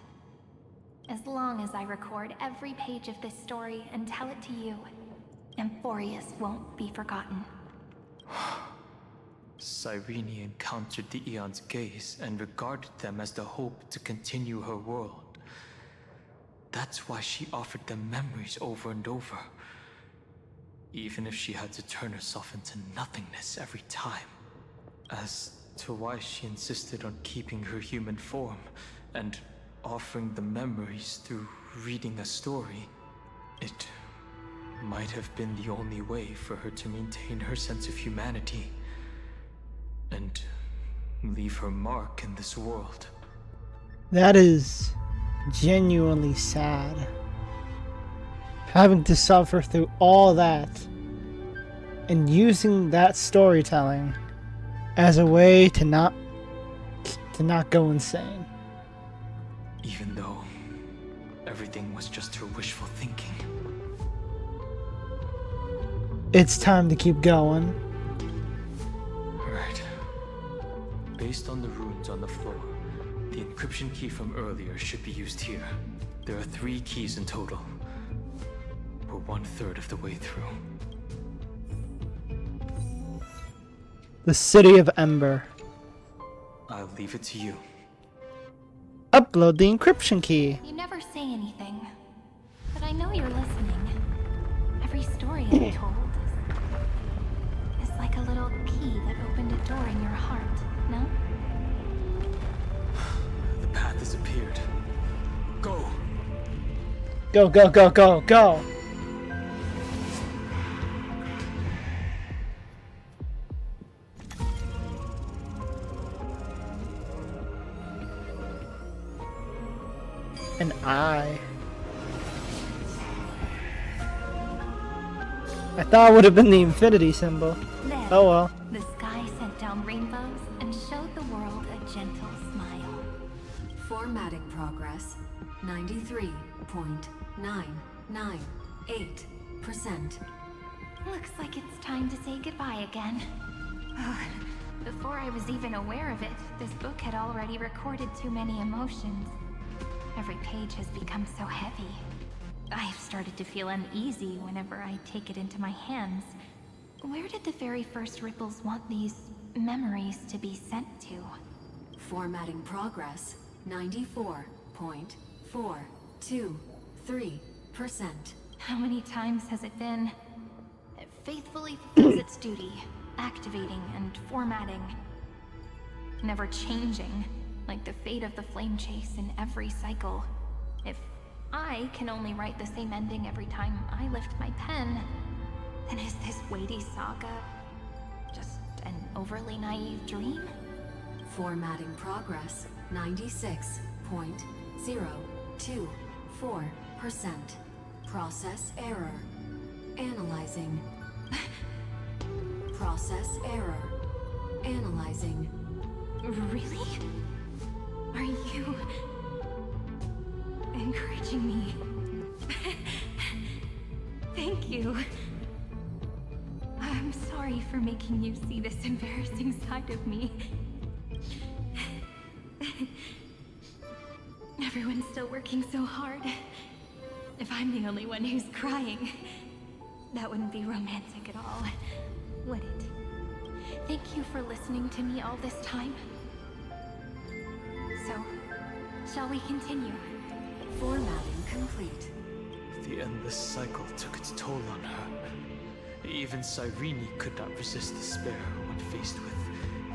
As long as I record every page of this story and tell it to you, Amphorius won't be forgotten. Cyrene encountered the Eon's gaze and regarded them as the hope to continue her world. That's why she offered them memories over and over, even if she had to turn herself into nothingness every time. As to why she insisted on keeping her human form and offering the memories through reading a story, it might have been the only way for her to maintain her sense of humanity and leave her mark in this world. That is genuinely sad. Having to suffer through all that and using that storytelling as a way to not go insane. Even though everything was just her wishful thinking. It's time to keep going. Right. Based on the runes on the floor, the encryption key from earlier should be used here. There are 3 keys in total. We're 1/3 of the way through. The City of Ember. I'll leave it to you. Upload the encryption key. You never say anything, but I know you're listening. Every story I told is like a little key that opened a door in your heart, no? The path has appeared. Go! Go, go, go, go, go! An eye. I thought it would have been the infinity symbol. Then, oh well. The sky sent down rainbows and showed the world a gentle smile. Formatting progress 93.998%. Looks like it's time to say goodbye again. Before I was even aware of it, this book had already recorded too many emotions. Every page has become so heavy. I've started to feel uneasy whenever I take it into my hands. Where did the very first ripples want these memories to be sent to? Formatting progress 94.423%. How many times has it been? It faithfully fulfills its duty, activating and formatting. Never changing, like the fate of the flame chase in every cycle. If I can only write the same ending every time I lift my pen, then is this weighty saga just an overly naive dream? Formatting progress 96.024%. Process error. Analyzing. Process error. Analyzing. Really? Are you encouraging me? Thank you. I'm sorry for making you see this embarrassing side of me. Everyone's still working so hard. If I'm the only one who's crying, that wouldn't be romantic at all, would it? Thank you for listening to me all this time. So, shall we continue? Formatting complete. The endless cycle took its toll on her. Even Cyrene could not resist despair when faced with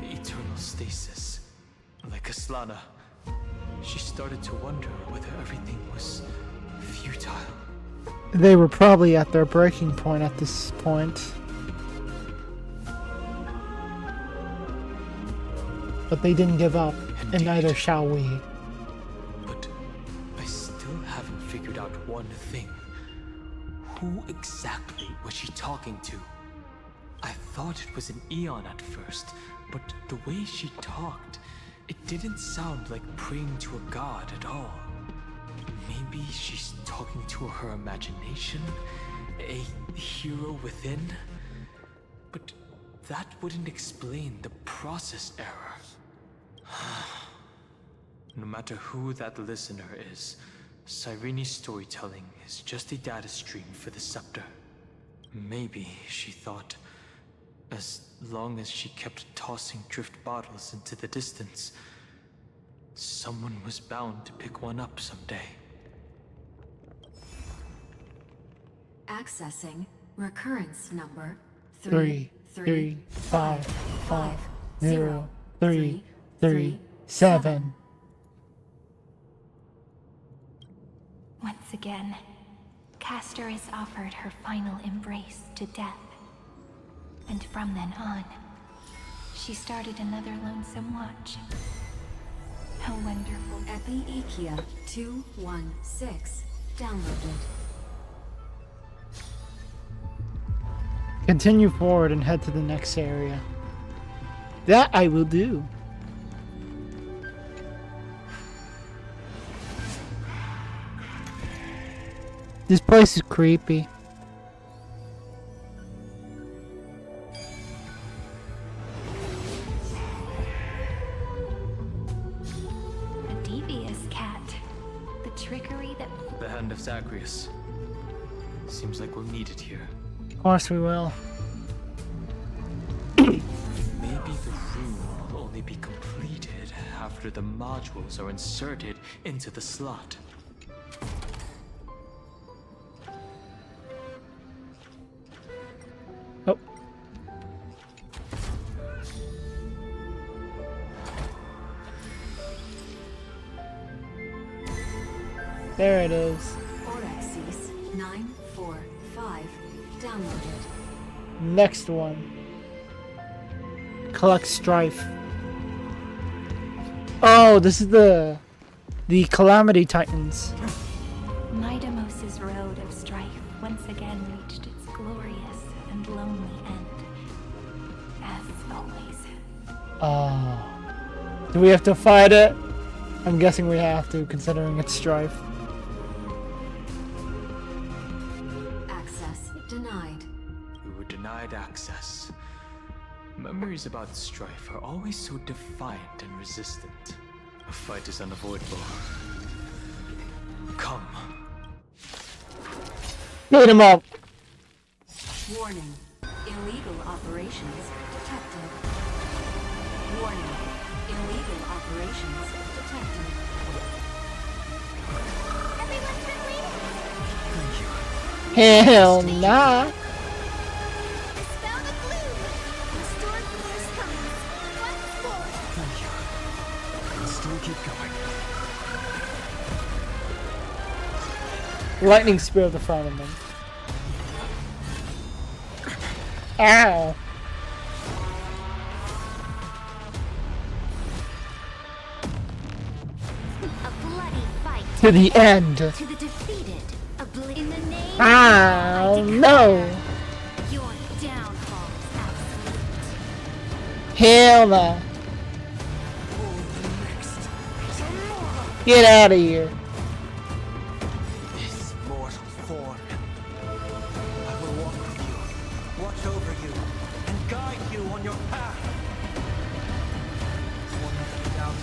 eternal stasis. Like Aslana, she started to wonder whether everything was futile. They were probably at their breaking point at this point. But they didn't give up, and neither shall we. But I still haven't figured out one thing. Who exactly was she talking to? I thought it was an Eon at first, but the way she talked, it didn't sound like praying to a god at all. maybe she's talking to her imagination? A hero within? But that wouldn't explain the process error. No matter who that listener is, Cyrene's storytelling is just a data stream for the scepter. Maybe, she thought, as long as she kept tossing drift bottles into the distance, someone was bound to pick one up someday. Accessing recurrence number 335503337. Once again, Castor is offered her final embrace to death. And from then on, she started another lonesome watch. How wonderful. Epi-Ikia 2.6 downloaded. Continue forward and head to the next area. That I will do. This place is creepy. A devious cat. The trickery that... The hand of Zagreus. Seems like we'll need it here. Of course we will. Maybe the room will only be completed after the modules are inserted into the slot. Oh. There it is. Orexis 945 downloaded. Next one. Collect Strife. Oh, this is the Calamity Titans. Midamos's road of strife once again reached its glorious and lonely end. As always. Do we have to fight it? I'm guessing we have to, considering it's Strife. Access denied. We were denied access. Memories about strife are always so defiant and resistant. A fight is unavoidable. Come. Beat him up. Warning. Illegal operations detected. Warning. Illegal operations detected. Everyone's been waiting. Hell nah. Dispel the gloom. Restore force coming. Once more. Thank you. I'll still keep going. Lightning spear at the front of them. Ow. A bloody fight. To the end. To the defeated. In the name Oh no. Your downfall is absolute. Hell no. Get out of here. This mortal form. I will walk with you, watch over you, and guide you on your path. One without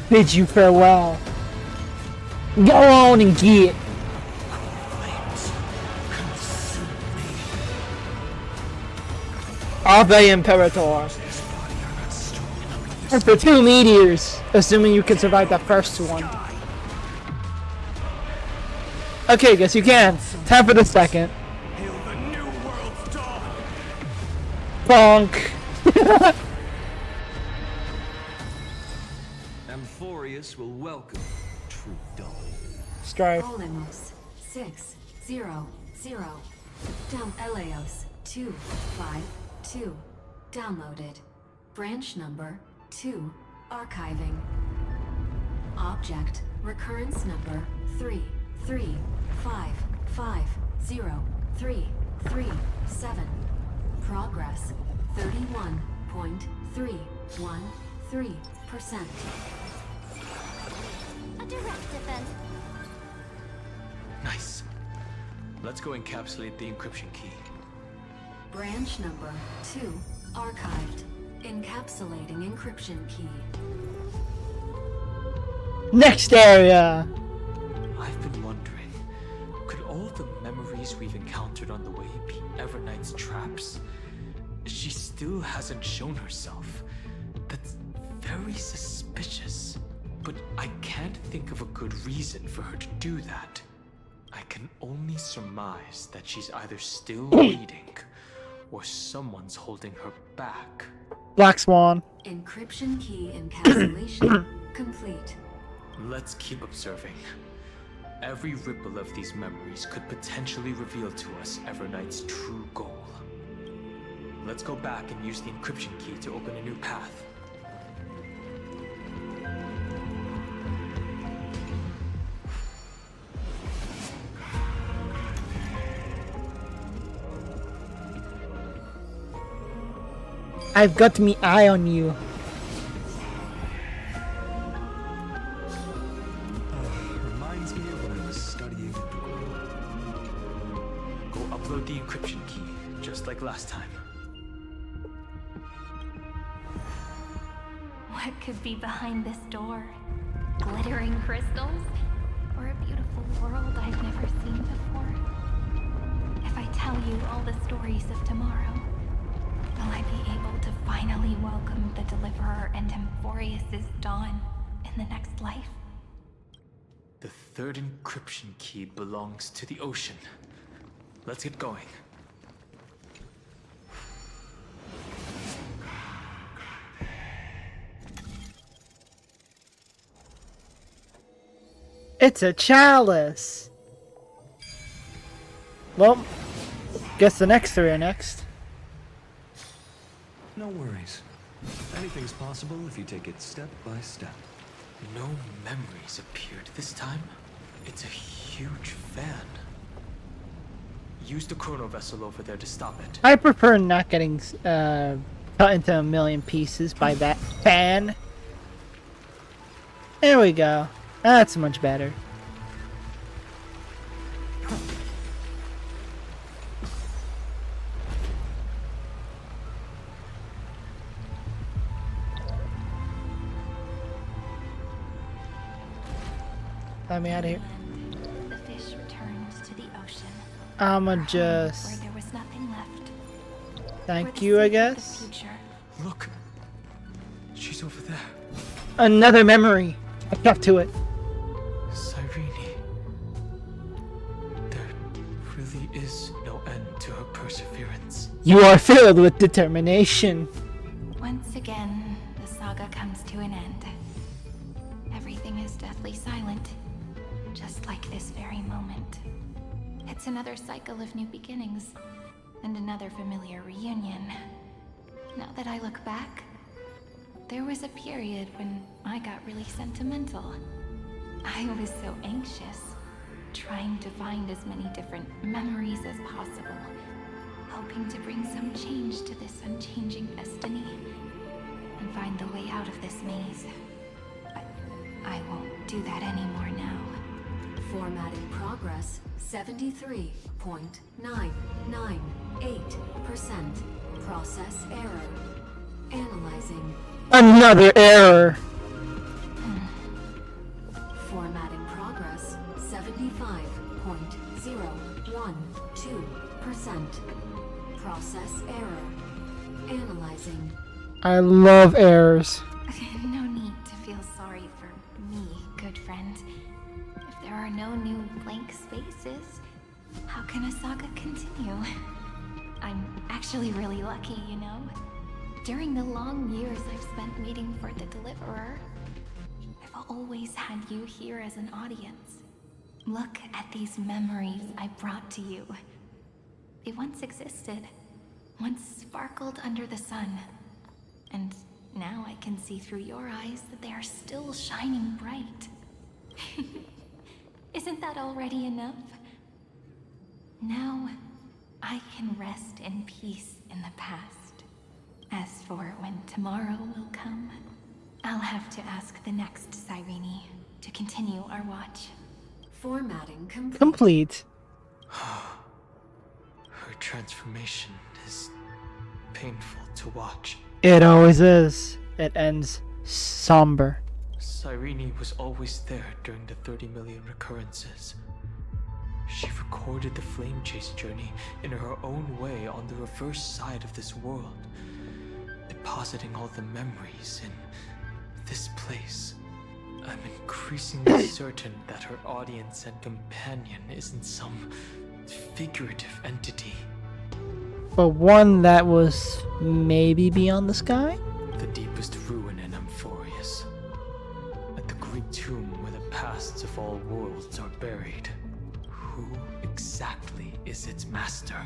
Bid you farewell. Go on and get. Ave Imperator. And for 2 meteors, assuming you can survive that first one. Okay, guess you can. Time for the second. Bonk. Amphorius will welcome true dawn. Strife. Olimos 600 down. Eleos 252 downloaded. Branch number 2 archiving. Object recurrence number 3355037. Progress 31.313%. A direct defense. Nice. Let's go encapsulate the encryption key. Branch number 2 archived. Encapsulating encryption key. Next area! I've been wondering, could all the memories we've encountered on the way be Everknight's traps? She still hasn't shown herself. That's very suspicious. But I can't think of a good reason for her to do that. I can only surmise that she's either still waiting, or someone's holding her back. Black Swan. Encryption key encapsulation complete. Let's keep observing. Every ripple of these memories could potentially reveal to us Everknight's true goal. Let's go back and use the encryption key to open a new path. I've got me eye on you. Reminds me of when I was studying at the Grove. Go upload the encryption key, just like last time. What could be behind this door? Glittering crystals? Or a beautiful world I've never seen before? If I tell you all the stories of tomorrow, will I be able to finally welcome the Deliverer and Emphorius' dawn in the next life? The third encryption key belongs to the ocean. Let's get going. It's a chalice! Well, guess the next three are next. No worries. Anything's possible if you take it step by step. No memories appeared this time. It's a huge fan. Use the chrono vessel over there to stop it. I prefer not getting cut into a million pieces by that fan. There we go. That's much better. Let me out of here. The fish returned to the ocean. I'ma Where just... there was nothing left. Thank you, I guess. Look. She's over there. Another memory. I got to it. Cyrene. There really is no end to her perseverance. You are filled with determination. Once again, the saga comes to an end. Everything is deathly silent, just like this very moment. It's another cycle of new beginnings, and another familiar reunion. Now that I look back, there was a period when I got really sentimental. I was so anxious, trying to find as many different memories as possible, hoping to bring some change to this unchanging destiny, and find the way out of this maze. But I won't do that anymore now. Formatting progress 73.998%. Process error. Analyzing. Another error. Formatting progress 75.012%. Process error. Analyzing. I love errors. No need to feel sorry for me, good friend. If there are no new blank spaces, how can a saga continue? I'm actually really lucky, you know? During the long years I've spent waiting for the Deliverer, I've always had you here as an audience. Look at these memories I brought to you. They once existed, once sparkled under the sun. And now I can see through your eyes that they are still shining bright. Isn't that already enough? Now, I can rest in peace in the past. As for when tomorrow will come, I'll have to ask the next Cyrene to continue our watch. Formatting complete. Complete. Her transformation is painful to watch. It always is. It ends somber. Cyrene was always there during the 30 million recurrences. She recorded the flame chase journey in her own way on the reverse side of this world, depositing all the memories in this place. I'm increasingly certain that her audience and companion isn't some figurative entity. But one that was maybe beyond the sky? The deepest ruin in Amphorius. At the great tomb where the pasts of all worlds are buried. Who exactly is its master?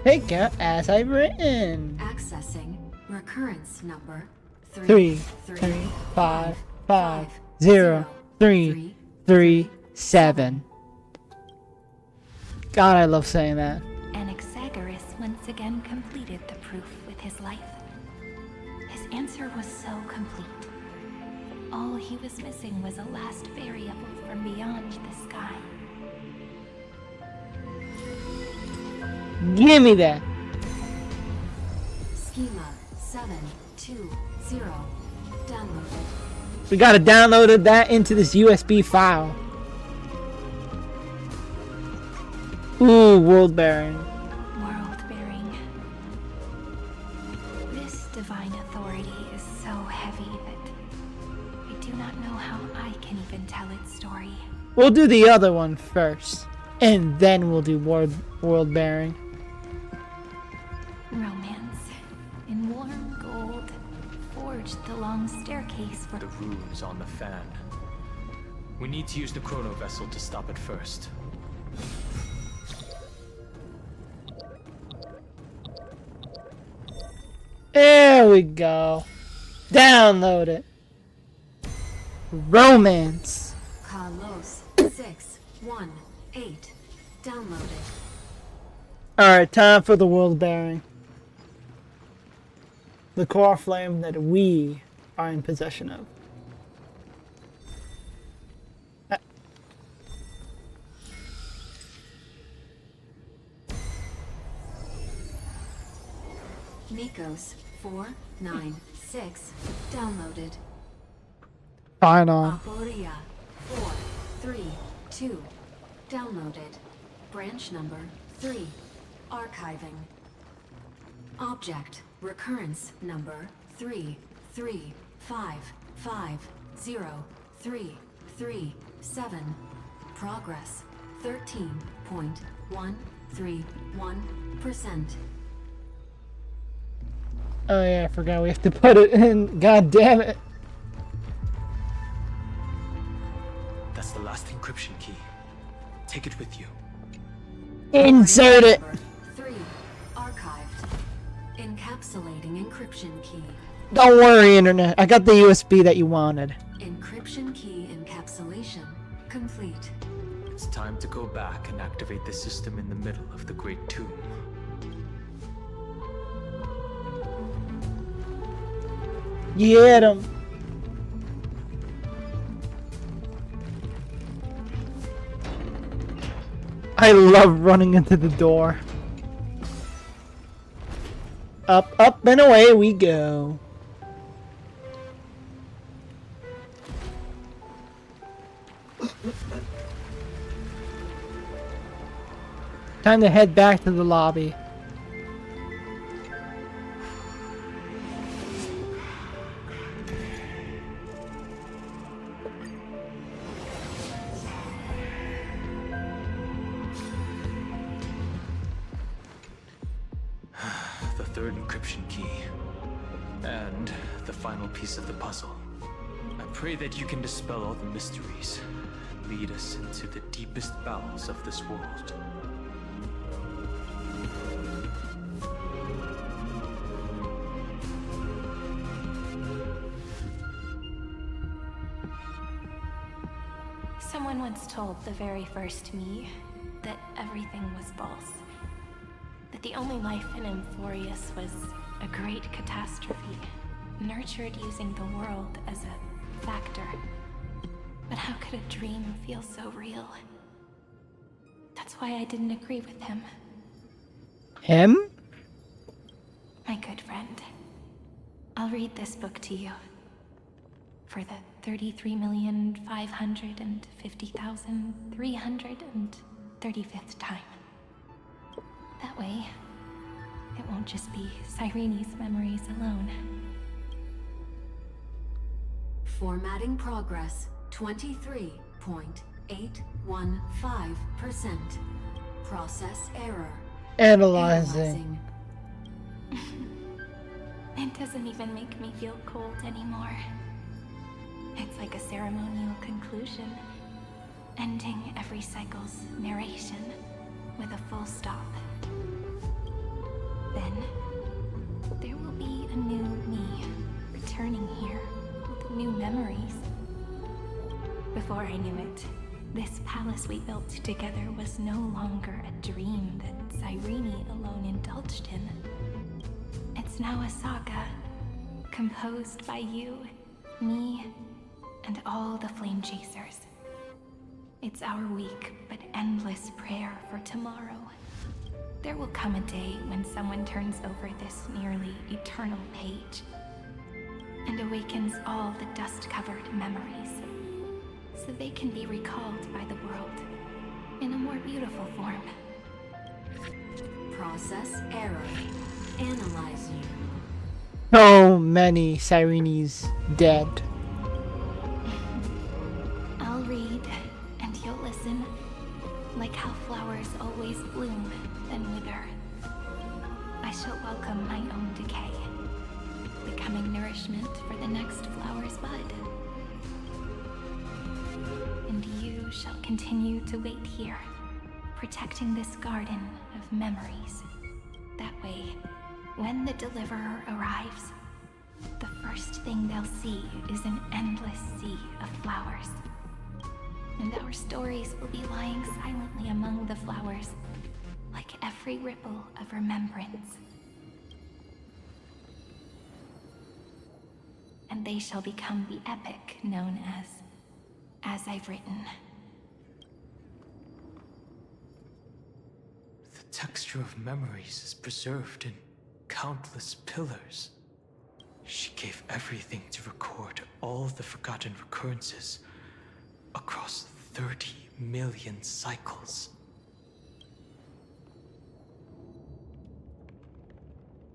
Take out as I've written. Accessing recurrence number 335503337. God, I love saying that. Anaxagoras once again completed the proof with his life. His answer was so complete. All he was missing was a last variable from beyond the sky. Give me that. Schema 720 downloaded. We gotta download that into this USB file. Ooh, world bearing. World bearing. This divine authority is so heavy that I do not know how I can even tell its story. We'll do the other one first, and then we'll do world bearing. Romance in warm gold forged the long staircase for The runes on the fan. We need to use the chrono vessel to stop it first. There we go. Download it. Romance. Carlos 618 downloaded. Alright, time for the world bearing. The core flame that we are in possession of. Nikos 496 downloaded. Final. Aporia 432 downloaded. Branch number 3 archiving. Object recurrence number 335503337. Progress 13.131%. Oh yeah, I forgot we have to put it in. God damn it. That's the last encryption key. Take it with you. Insert it. 3 archived. Encapsulating encryption key. Don't worry, internet. I got the USB that you wanted. Encryption key encapsulation complete. It's time to go back and activate the system in the middle of the Great Tomb. Get him. I love running into the door. Up, up, and away we go. Time to head back to the lobby. The third encryption key. And the final piece of the puzzle. I pray that you can dispel all the mysteries. Lead us into the deepest bowels of this world. Someone once told the very first me that everything was false. That the only life in Amphorius was a great catastrophe, nurtured using the world as a factor. But how could a dream feel so real? That's why I didn't agree with him. Him? My good friend. I'll read this book to you. For the 33,550,335th time. That way, it won't just be Cyrene's memories alone. Formatting progress 23.815%. Process error. Analyzing. It doesn't even make me feel cold anymore. It's like a ceremonial conclusion, ending every cycle's narration with a full stop. Then, there will be a new me returning here with new memories. Before I knew it, this palace we built together was no longer a dream that Cyrene alone indulged in. It's now a saga, composed by you, me, and all the flame chasers. It's our weak but endless prayer for tomorrow. There will come a day when someone turns over this nearly eternal page and awakens all the dust-covered memories, so they can be recalled by the world in a more beautiful form. Process error. Analyzing. So many Cyrenes dead. I'll read, and you'll listen, like how flowers always bloom, then wither. I shall welcome my own decay, becoming nourishment for the next flower's bud. And you shall continue to wait here, protecting this garden of memories. That way, when the Deliverer arrives, the first thing they'll see is an endless sea of flowers. And our stories will be lying silently among the flowers, like every ripple of remembrance. And they shall become the epic known as I've written. The texture of memories is preserved in countless pillars. She gave everything to record all the forgotten recurrences across 30 million cycles.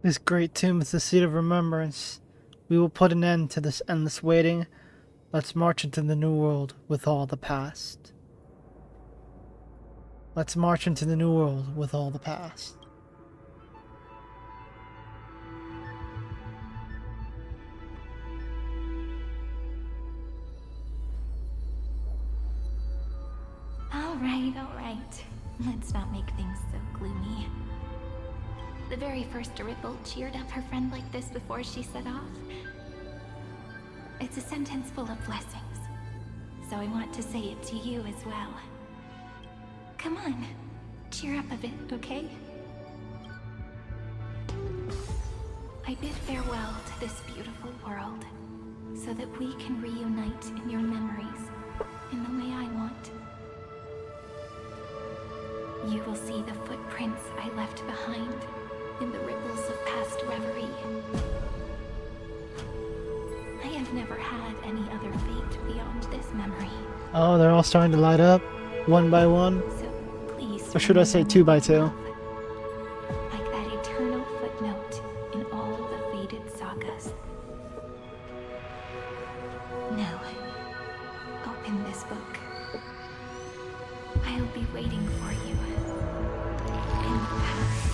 This great tomb is the seat of remembrance. We will put an end to this endless waiting. Let's march into the new world with all the past. Let's march into the new world with all the past. All right. Let's not make things so gloomy. The very first Ripple cheered up her friend like this before she set off. It's a sentence full of blessings, so I want to say it to you as well. Come on, cheer up a bit, okay? I bid farewell to this beautiful world, so that we can reunite in your memories in the way I want. You will see the footprints I left behind in the ripples of past reverie. I have never had any other fate beyond this memory. Oh, they're all starting to light up, one by one. So please, or should I say 2 by 2? like that eternal footnote in all the faded sagas. Now, open this book. I'll be waiting for you in the past.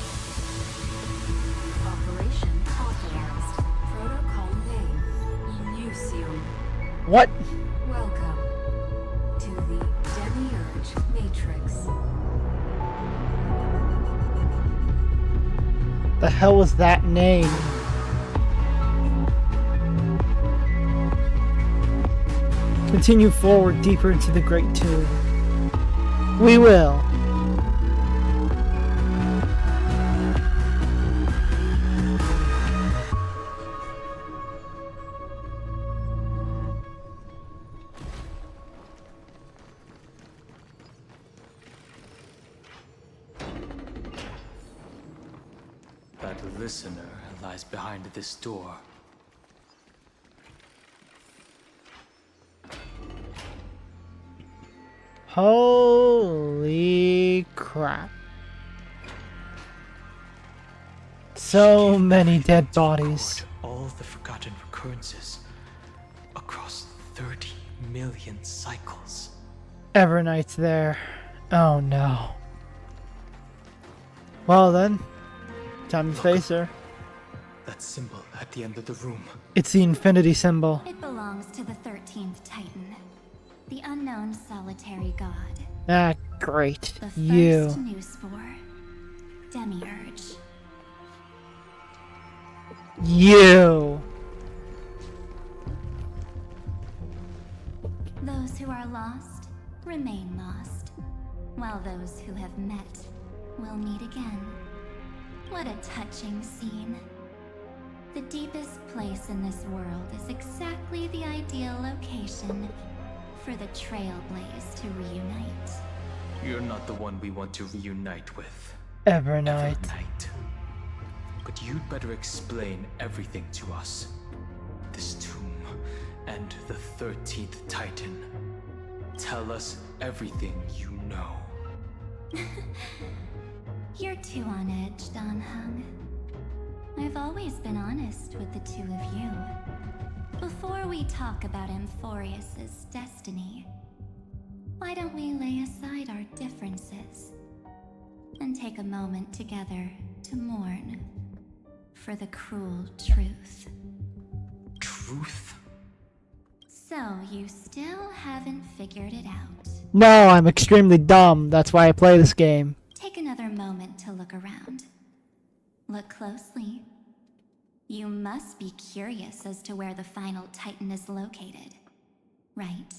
Operation authorized. Protocol name. Elysium. What? Welcome to the Demiurge Matrix. The hell was that name? Continue forward deeper into the Great Tomb. We will. The listener lies behind this door. Holy crap. So many dead bodies. All the forgotten recurrences across 30 million cycles. Evernight's there. Oh no. Well then, time to face her. That symbol at the end of the room. It's the infinity symbol. It belongs to the 13th Titan, the unknown solitary god. Ah, great. The first You. new spore, Demiurge. You. Those who are lost remain lost, while those who have met will meet again. What a touching scene. The deepest place in this world is exactly the ideal location for the Trailblaze to reunite. You're not the one we want to reunite with. Evernight. But you'd better explain everything to us. This tomb and the 13th Titan. Tell us everything you know. You're too on edge, Don Hung. I've always been honest with the two of you. Before we talk about Amphorius's destiny, why don't we lay aside our differences and take a moment together to mourn for the cruel truth? Truth? So you still haven't figured it out. No, I'm extremely dumb. That's why I play this game. Take another moment to look around. Look closely. You must be curious as to where the final Titan is located, right?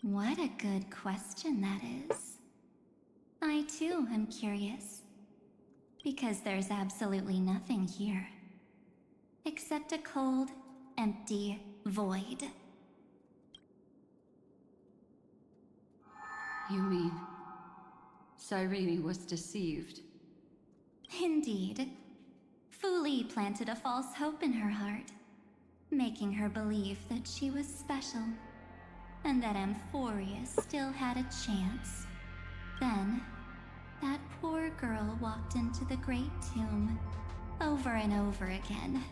What a good question that is. I too am curious. Because there's absolutely nothing here. Except a cold, empty void. You mean Cyrene was deceived? Indeed. Fu Li planted a false hope in her heart, making her believe that she was special, and that Amphorius still had a chance. Then, that poor girl walked into the Great Tomb over and over again,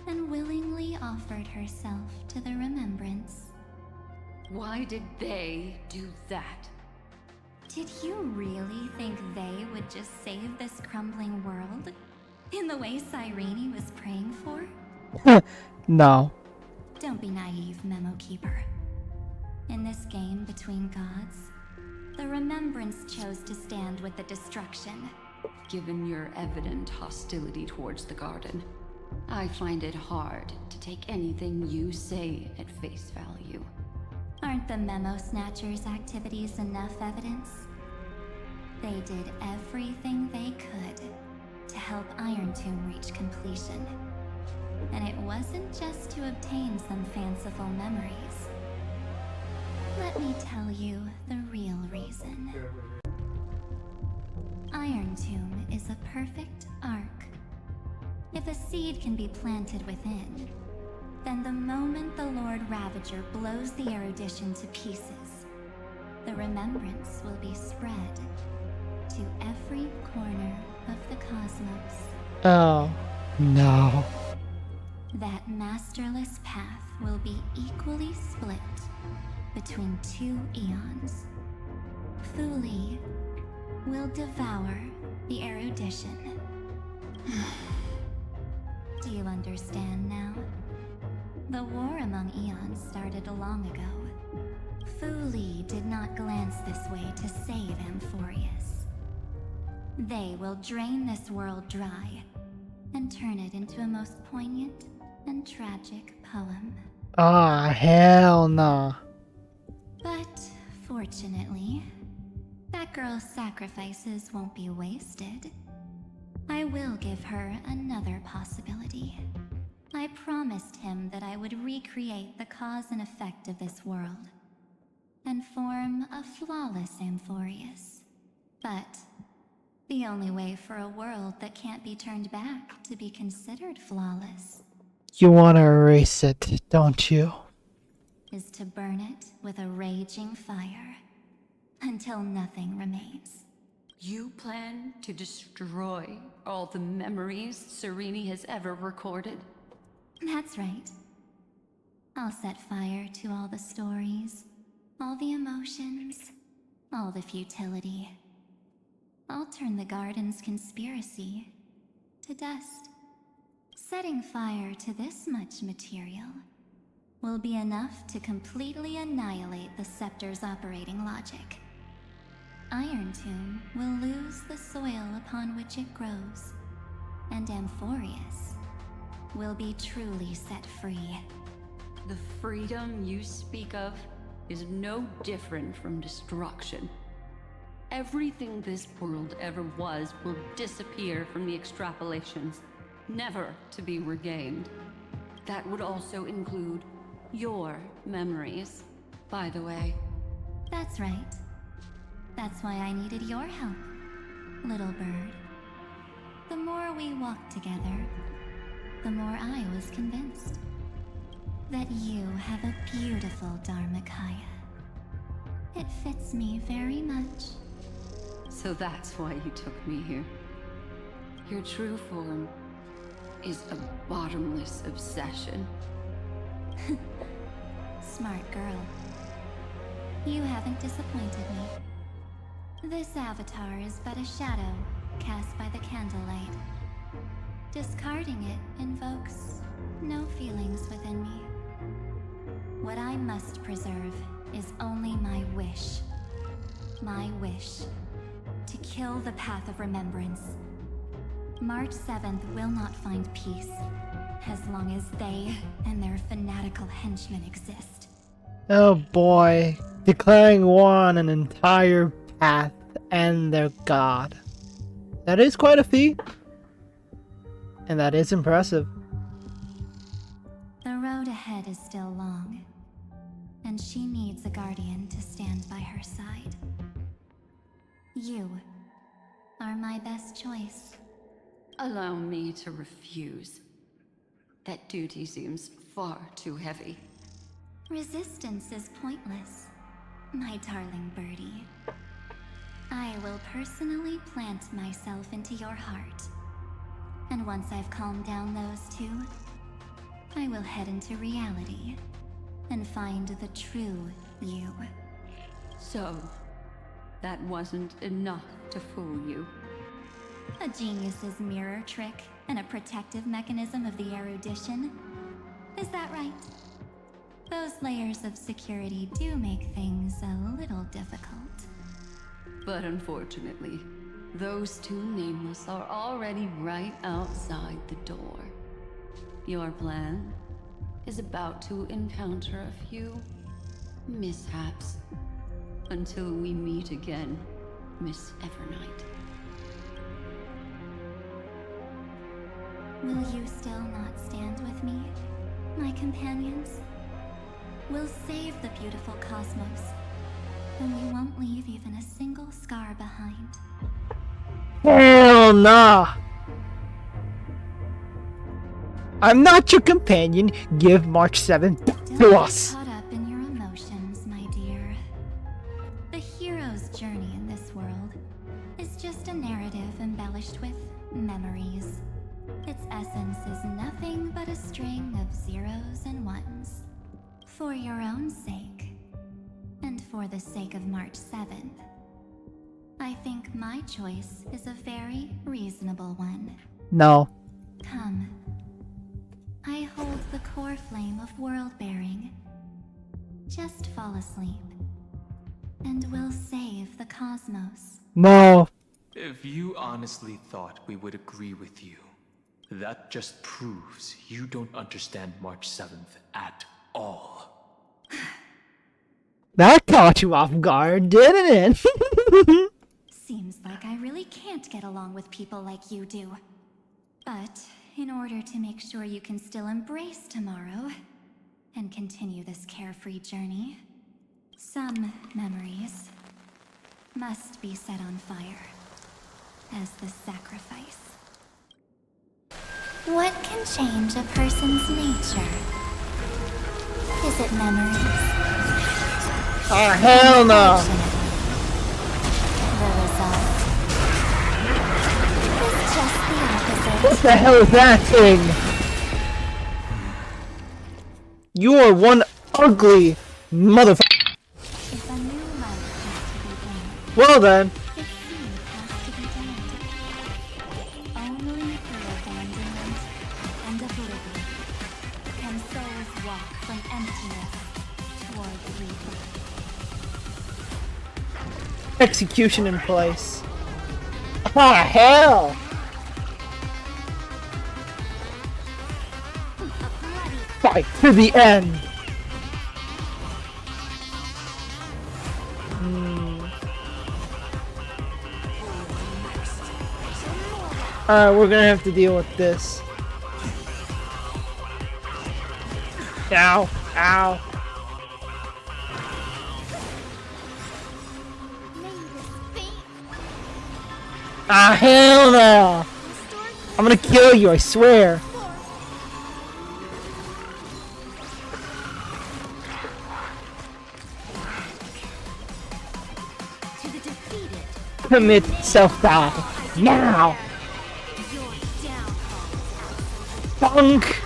and willingly offered herself to the remembrance. Why did they do that? Did you really think they would just save this crumbling world? In the way Cyrene was praying for? No. Don't be naive, Memo Keeper. In this game between gods, the Remembrance chose to stand with the destruction. Given your evident hostility towards the Garden, I find it hard to take anything you say at face value. Aren't the Memo Snatchers' activities enough evidence? They did everything they could to help Iron Tomb reach completion. And it wasn't just to obtain some fanciful memories. Let me tell you the real reason. Iron Tomb is a perfect arc. If a seed can be planted within, then the moment the Lord Ravager blows the erudition to pieces, the remembrance will be spread to every corner of the cosmos. Oh, no. That masterless path will be equally split between two eons. Fu Li will devour the erudition. Do you understand now? The war among eons started long ago. Fu Li did not glance this way to save Amphorius. They will drain this world dry and turn it into a most poignant and tragic poem. Ah, hell nah. But fortunately, that girl's sacrifices won't be wasted. I will give her another possibility. I promised him that I would recreate the cause and effect of this world and form a flawless Amphorius. But The only way for a world that can't be turned back to be considered flawless You want to erase it, don't you? is to burn it with a raging fire until nothing remains. You plan to destroy all the memories Serene has ever recorded? That's right. I'll set fire to all the stories, all the emotions, all the futility. I'll turn the garden's conspiracy to dust. Setting fire to this much material will be enough to completely annihilate the scepter's operating logic. Iron Tomb will lose the soil upon which it grows, and Amphorius will be truly set free. The freedom you speak of is no different from destruction. Everything this world ever was will disappear from the extrapolations, never to be regained. That would also include your memories, by the way. That's right. That's why I needed your help, little bird. The more we walked together, the more I was convinced that you have a beautiful Dharmakaya. It fits me very much. So that's why you took me here. Your true form is a bottomless obsession. Smart girl. You haven't disappointed me. This avatar is but a shadow cast by the candlelight. Discarding it invokes no feelings within me. What I must preserve is only my wish. My wish to kill the path of remembrance. March 7th will not find peace as long as they and their fanatical henchmen exist. Oh boy. Declaring war on an entire path and their god. That is quite a feat. And that is impressive. The road ahead is still long, and she needs a guardian to stand by her side. You are my best choice. Allow me to refuse. That duty seems far too heavy. Resistance is pointless, my darling birdie. I will personally plant myself into your heart. And once I've calmed down those two, I will head into reality and find the true you. So, that wasn't enough to fool you. A genius's mirror trick and a protective mechanism of the erudition. Is that right? Those layers of security do make things a little difficult. But unfortunately, those two nameless are already right outside the door. Your plan is about to encounter a few mishaps until we meet again, Miss Evernight. Will you still not stand with me, my companions? We'll save the beautiful cosmos, and we won't leave even a single scar behind. Hell nah! I'm not your companion. Give March 7th to Don't us. get caught up in your emotions, my dear. The hero's journey in this world is just a narrative embellished with memories. Its essence is nothing but a string of zeros and ones. For your own sake, and for the sake of March 7th, I think my choice is a very reasonable one. No. Come. I hold the core flame of world-bearing. Just fall asleep, and we'll save the cosmos. No. If you honestly thought we would agree with you, that just proves you don't understand March 7th at all. That caught you off guard, didn't it? Seems like I really can't get along with people like you do. But in order to make sure you can still embrace tomorrow and continue this carefree journey, some memories must be set on fire. as the sacrifice. What can change a person's nature? Is it memories? Oh, hell no! The result is just the opposite. What the hell is that thing? You are one ugly motherfucker. If a new life is to be born, Well then. its seed has to be dead. Only through abandonment and oblivion can souls walk from emptiness toward rebirth. Execution in place. Ah, hell! Fight to the end! Alright, we're gonna have to deal with this. Ow! Ow! Ah, hell no! I'm gonna kill you, I swear! Commit self-die. Now! Funk!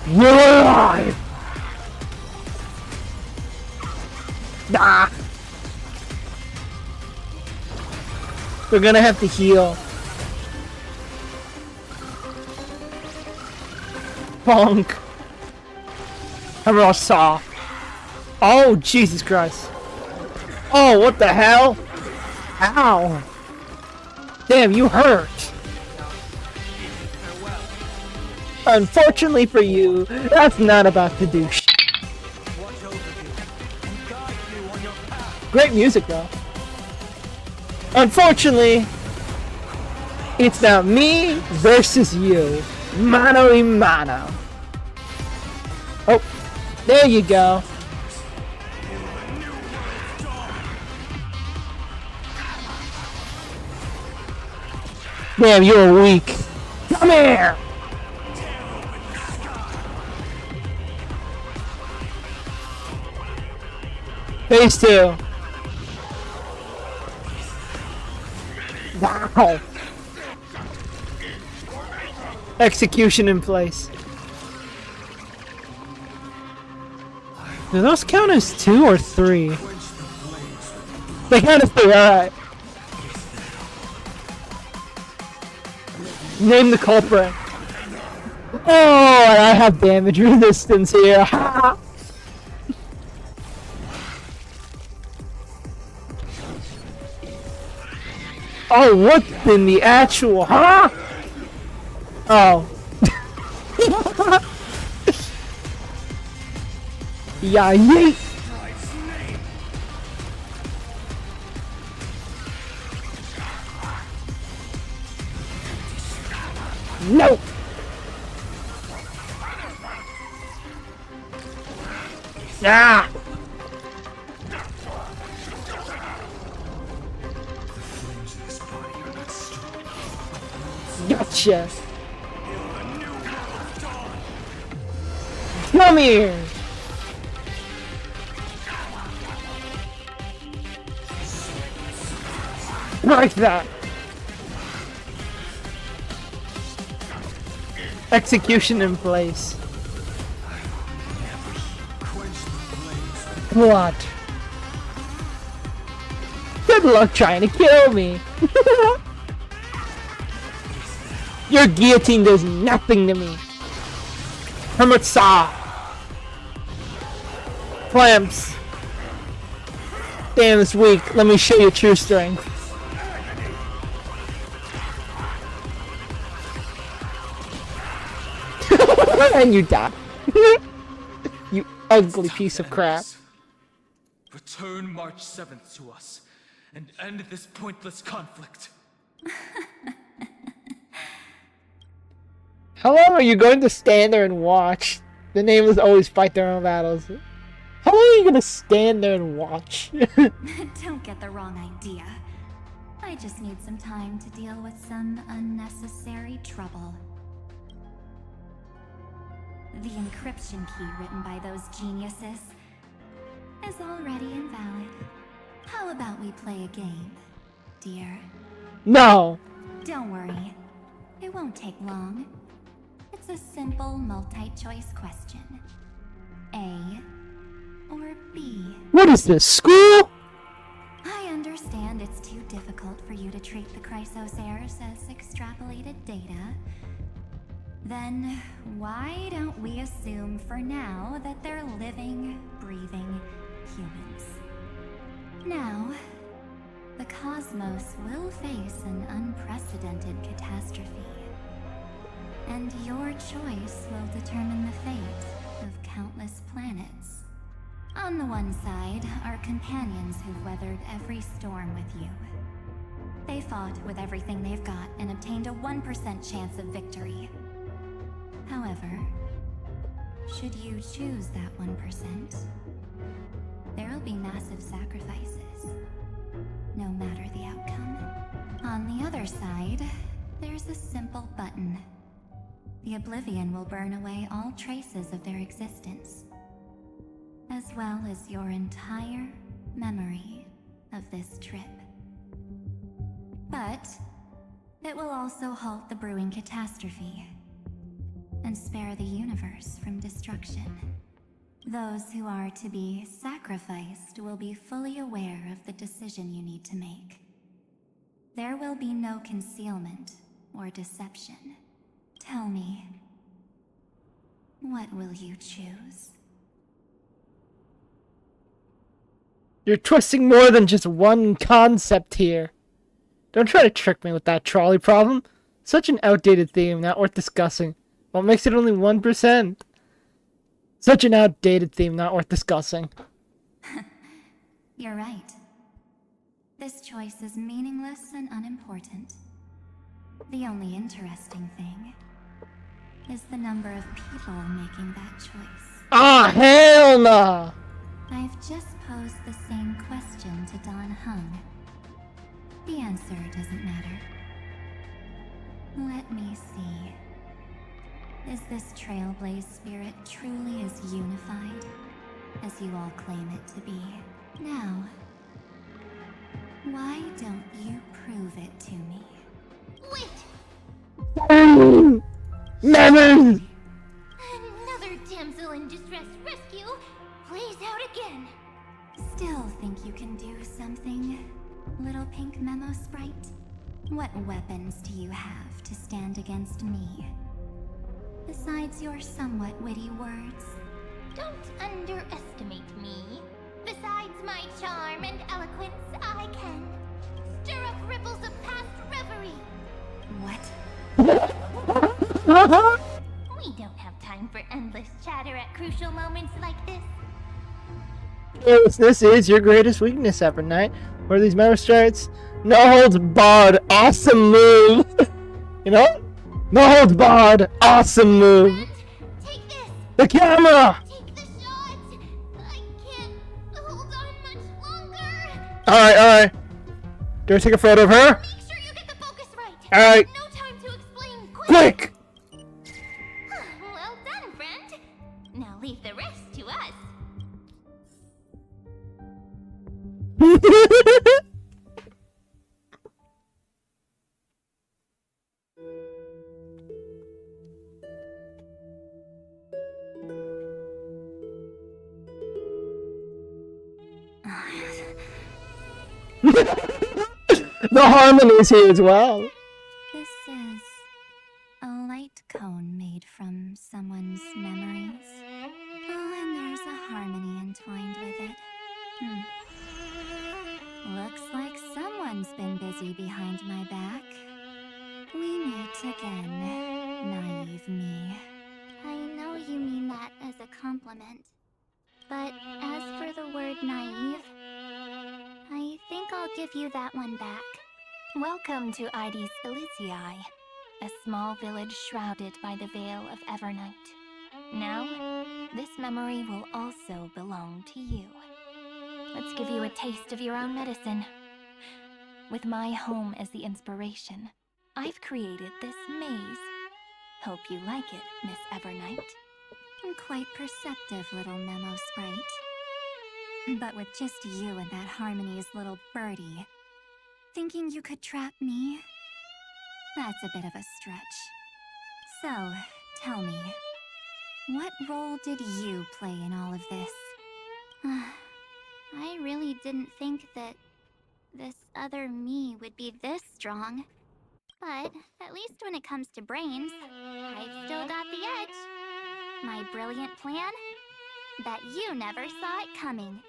You're alive! Ah! We're gonna have to heal. Bonk. Hammer saw. Oh, Jesus Christ. Oh, what the hell? Ow. Damn, you hurt. Unfortunately for you, that's not about to do shit. Great music though. Unfortunately, it's now me versus you. Mano a mano. Oh, there you go. Damn, you're weak. Come here! Phase 2. Wow. Execution in place. Do those count as 2 or 3? They count as 3, alright. Name the culprit. Oh, and I have damage resistance here. Oh, what in the actual, huh? Oh. Yeah, yeet. No. Ah. Gotcha! Come here! Like that! Execution in place. What? Good luck trying to kill me! Your guillotine does nothing to me. Hermit saw. Clamps. Damn, it's weak. Let me show you true strength. And you die. You ugly piece of crap. Return March 7th to us and end this pointless conflict. How long are you going to stand there and watch the Nameless always fight their own battles? How long are you going to stand there and watch? Don't get the wrong idea. I just need some time to deal with some unnecessary trouble. The encryption key written by those geniuses is already invalid. How about we play a game, dear? No! Don't worry. It won't take long. It's a simple multi-choice question. A or B? What is this, school? I understand it's too difficult for you to treat the Chrysosairs as extrapolated data. Then why don't we assume for now that they're living, breathing humans? Now, the cosmos will face an unprecedented catastrophe. And your choice will determine the fate of countless planets. On the one side are companions who've weathered every storm with you. They fought with everything they've got and obtained a 1% chance of victory. However, should you choose that 1%, there'll be massive sacrifices, no matter the outcome. On the other side, there's a simple button. The Oblivion will burn away all traces of their existence, as well as your entire memory of this trip. But it will also halt the brewing catastrophe and spare the universe from destruction. Those who are to be sacrificed will be fully aware of the decision you need to make. There will be no concealment or deception. Tell me, what will you choose? You're twisting more than just one concept here. Don't try to trick me with that trolley problem. Such an outdated theme, not worth discussing. What makes it only 1%? Such an outdated theme, not worth discussing. You're right. This choice is meaningless and unimportant. The only interesting thing is the number of people making that choice. Ah, hell no! I've just posed the same question to Don Hung. The answer doesn't matter. Let me see. Is this Trailblaze spirit truly as unified as you all claim it to be? Now, why don't you prove it to me? Wait! Lemon! Another damsel in distress rescue plays out again. Still think you can do something, little pink memo sprite? What weapons do you have to stand against me? Besides your somewhat witty words. Don't underestimate me. Besides my charm and eloquence, I can stir up ripples of past reverie. What? We don't have time for endless chatter at crucial moments like this. Yes, this is your greatest weakness, Evernight. Night. Where these memo starts? No holds barred, awesome move! You know what? No holds barred, awesome move! Brent, take this! The camera! Take the shot! I can't hold on much longer! Alright. Do I take a photo of her? Make sure you get the focus right! Alright. No time to explain, Quick! Well done, friend. Now leave the rest to us. The harmonies here as well. This is a light cone made from someone's memories. Oh, and there's a harmony entwined with it. Looks like someone's been busy behind my back. We meet again, naive me. I know you mean that as a compliment. But as for the word naive, I think I'll give you that one back. Welcome to Ides Elysiae, a small village shrouded by the veil of Evernight. Now, this memory will also belong to you. Let's give you a taste of your own medicine. With my home as the inspiration, I've created this maze. Hope you like it, Miss Evernight. Quite perceptive, little memo sprite. But with just you and that Harmony's little birdie, thinking you could trap me? That's a bit of a stretch. So, tell me, what role did you play in all of this? I really didn't think that this other me would be this strong. But at least when it comes to brains, I've still got the edge. My brilliant plan? Bet you never saw it coming.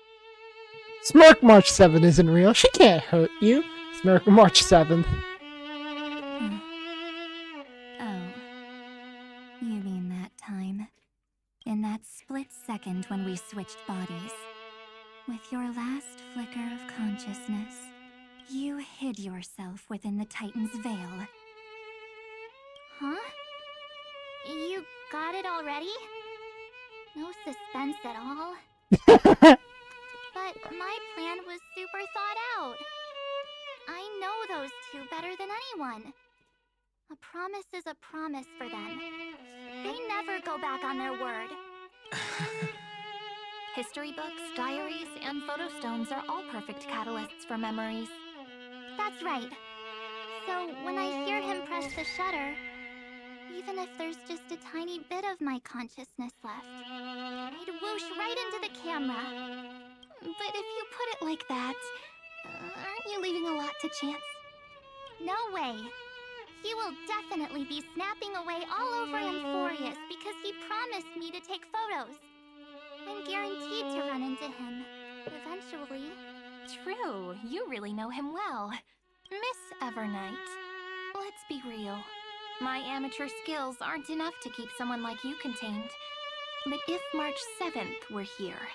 Smirk March 7 isn't real. She can't hurt you. Smirk March 7th. Oh. You mean that time? In that split second when we switched bodies. With your last flicker of consciousness, you hid yourself within the Titan's veil. Huh? You got it already? No suspense at all? But my plan was super thought out. I know those two better than anyone. A promise is a promise for them. They never go back on their word. History books, diaries, and photo stones are all perfect catalysts for memories. That's right. So when I hear him press the shutter, even if there's just a tiny bit of my consciousness left, I'd whoosh right into the camera. But if you put it like that, aren't you leaving a lot to chance? No way. He will definitely be snapping away all over Amphorius because he promised me to take photos. I'm guaranteed to run into him, eventually. True, you really know him well. Miss Evernight, let's be real. My amateur skills aren't enough to keep someone like you contained. But if March 7th were here,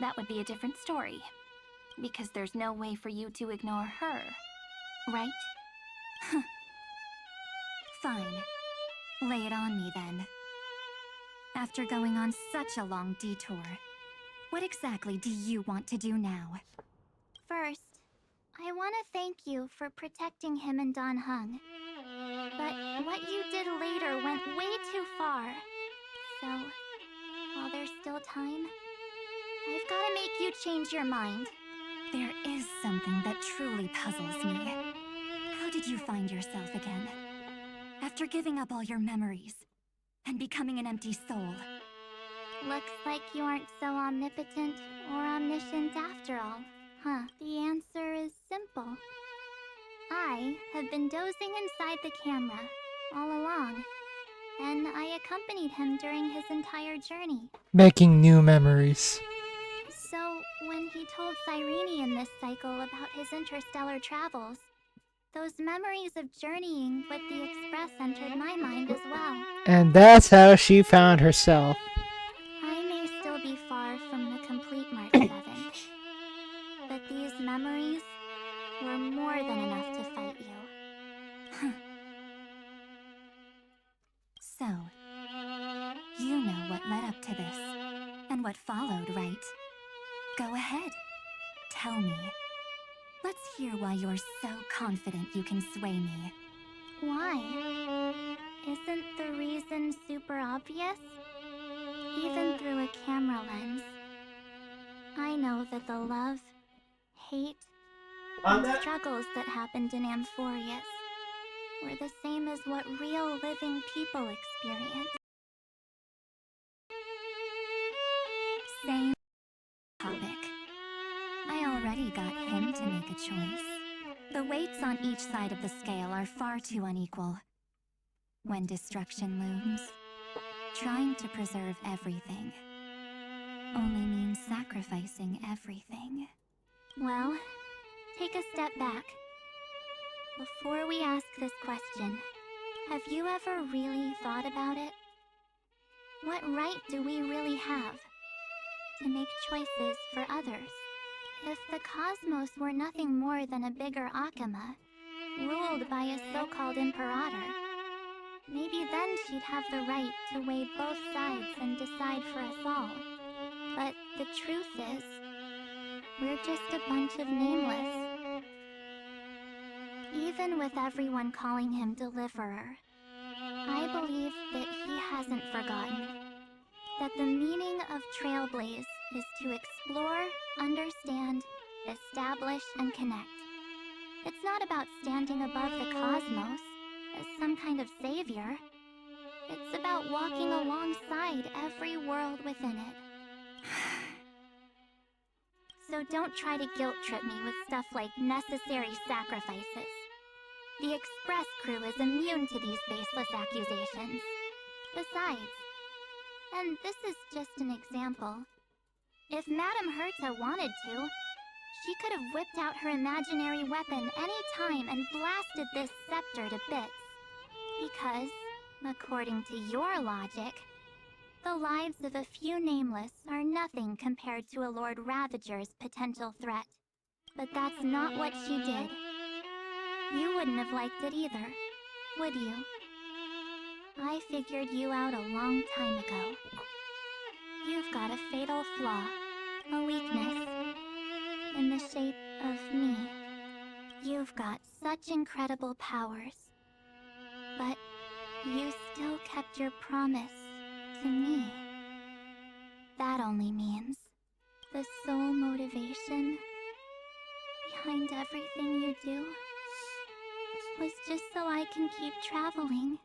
that would be a different story. Because there's no way for you to ignore her, right? Fine. Lay it on me then. After going on such a long detour, what exactly do you want to do now? First, I want to thank you for protecting him and Don Hung. But what you did later went way too far. So, while there's still time, I've got to make you change your mind. There is something that truly puzzles me. How did you find yourself again? After giving up all your memories and becoming an empty soul. Looks like you aren't so omnipotent or omniscient after all, huh? The answer is simple. I have been dozing inside the camera all along, and I accompanied him during his entire journey. Making new memories. So, when he told Cyrene in this cycle about his interstellar travels, those memories of journeying with the Express entered my mind as well. And that's how she found herself. I may still be far from the complete March 7th, but these memories were more than enough to fight you. So, you know what led up to this, and what followed, right? Go ahead. Tell me. Let's hear why you're so confident you can sway me. Why? Isn't the reason super obvious? Even through a camera lens, I know that the love, hate, and struggles that happened in Amphorius were the same as what real living people experience. Same topic. I already got him to make a choice. The weights on each side of the scale are far too unequal. When destruction looms, trying to preserve everything only means sacrificing everything. Well, take a step back. Before we ask this question, have you ever really thought about it? What right do we really have to make choices for others? If the cosmos were nothing more than a bigger Akama, ruled by a so-called imperator. Maybe then she'd have the right to weigh both sides and decide for us all. But the truth is, we're just a bunch of nameless. Even with everyone calling him Deliverer, I believe that he hasn't forgotten that the meaning of Trailblaze is to explore, understand, establish, and connect. It's not about standing above the cosmos as some kind of savior. It's about walking alongside every world within it. So don't try to guilt trip me with stuff like necessary sacrifices. The Express crew is immune to these baseless accusations. Besides, and this is just an example, if Madame Herta wanted to, she could have whipped out her imaginary weapon any time and blasted this scepter to bits. Because, according to your logic, the lives of a few nameless are nothing compared to a Lord Ravager's potential threat. But that's not what she did. You wouldn't have liked it either, would you? I figured you out a long time ago. You've got a fatal flaw, a weakness, in the shape of me. You've got such incredible powers, but you still kept your promise to me. That only means the sole motivation behind everything you do was just so I can keep traveling.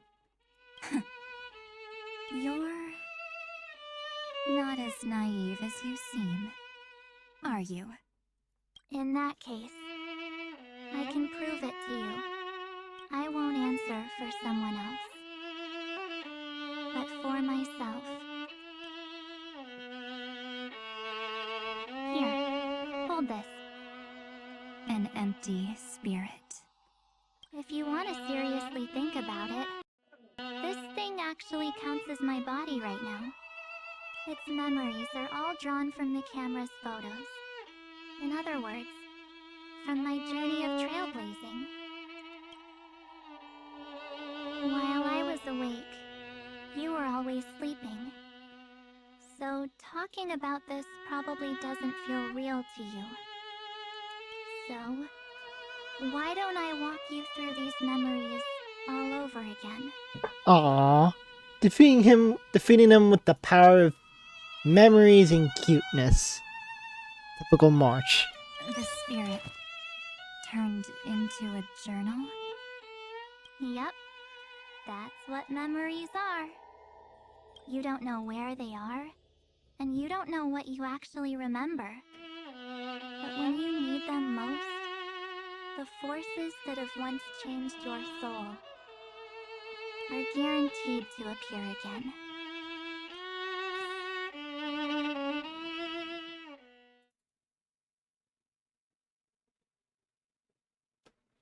You're not as naive as you seem, are you? In that case, I can prove it to you. I won't answer for someone else, but for myself. Here, hold this. An empty spirit. If you want to seriously think about it, this thing actually counts as my body right now. Its memories are all drawn from the camera's photos. In other words, from my journey of trailblazing. While I was awake, you were always sleeping. So talking about this probably doesn't feel real to you. So, why don't I walk you through these memories all over again? Aww. Defeating him with the power of memories and cuteness. Typical March. The spirit turned into a journal? Yep. That's what memories are. You don't know where they are, and you don't know what you actually remember. But when you need them most, the forces that have once changed your soul are guaranteed to appear again.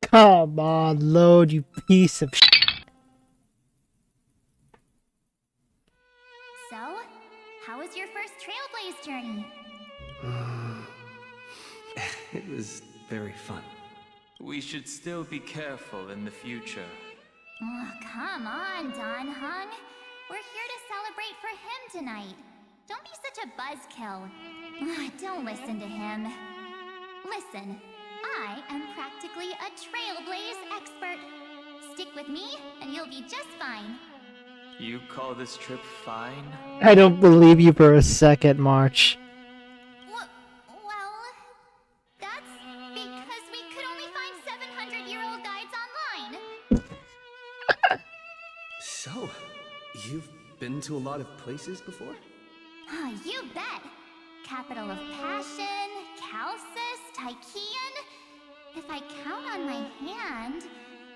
Come on, load, you piece of shit. So, how was your first Trailblaze journey? It was very fun. We should still be careful in the future. Oh, come on, Don Hung. We're here to celebrate for him tonight. Don't be such a buzzkill. Don't listen to him. Listen, I am practically a Trailblaze expert. Stick with me, and you'll be just fine. You call this trip fine? I don't believe you for a second, March. Well, that's because we could only find 700-year-old guides online. So, you've been to a lot of places before? You bet. Capital of Passion, Calcis, Tychean. If I count on my hand,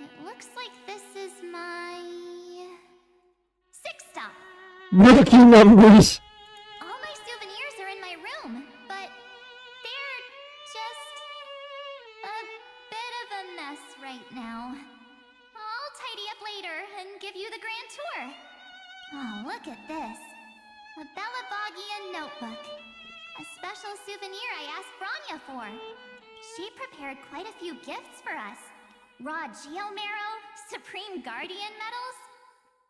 it looks like this is my 6th stop. Rookie numbers. All my souvenirs are in my room, but they're just a bit of a mess right now. I'll tidy up later and give you the grand tour. Oh, look at this. A Belabogian notebook. A special souvenir I asked Branya for. She prepared quite a few gifts for us. raw geomarrow, supreme guardian medals.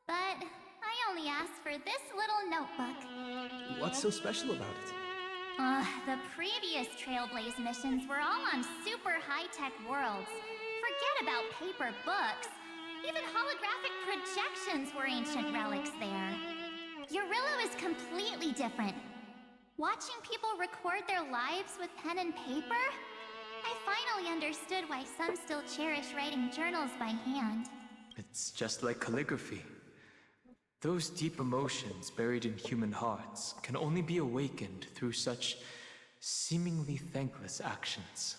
But I only asked for this little notebook. What's so special about it? The previous Trailblaze missions were all on super high-tech worlds. Forget about paper books. Even holographic projections were ancient relics there. Eurillo is completely different. Watching people record their lives with pen and paper, I finally understood why some still cherish writing journals by hand. It's just like calligraphy. Those deep emotions buried in human hearts can only be awakened through such seemingly thankless actions.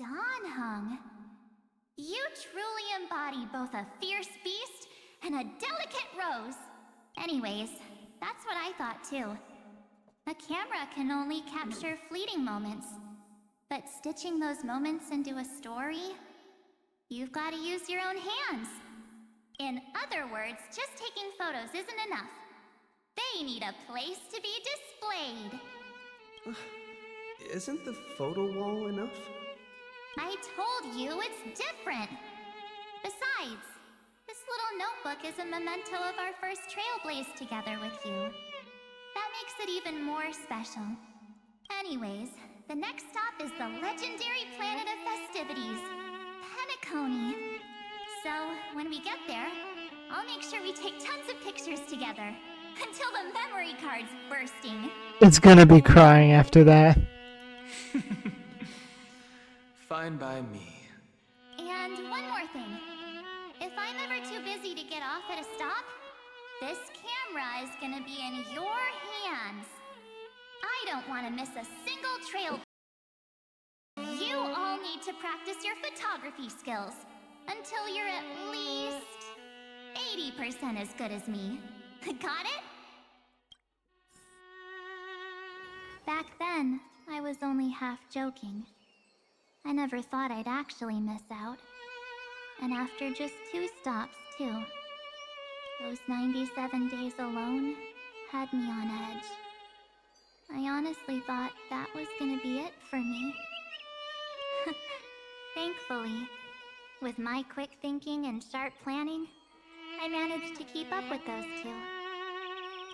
Donhung, you truly embody both a fierce beast and a delicate rose. Anyways, that's what I thought too. A camera can only capture fleeting moments, but stitching those moments into a story, you've got to use your own hands. In other words, just taking photos isn't enough. They need a place to be displayed. Isn't the photo wall enough? I told you it's different. Besides, this little notebook is a memento of our first Trailblaze together with you. That makes it even more special. Anyways, the next stop is the legendary planet of festivities, Penacony. So, when we get there, I'll make sure we take tons of pictures together, until the memory card's bursting. It's gonna be crying after that. Fine by me. And one more thing. If I'm ever too busy to get off at a stop, this camera is gonna be in your hands. I don't want to miss a single trail. You all need to practice your photography skills until you're at least 80% as good as me. Got it? Back then, I was only half joking. I never thought I'd actually miss out. And after just 2 stops, too. Those 97 days alone had me on edge. I honestly thought that was gonna be it for me. Thankfully, with my quick thinking and sharp planning, I managed to keep up with those 2.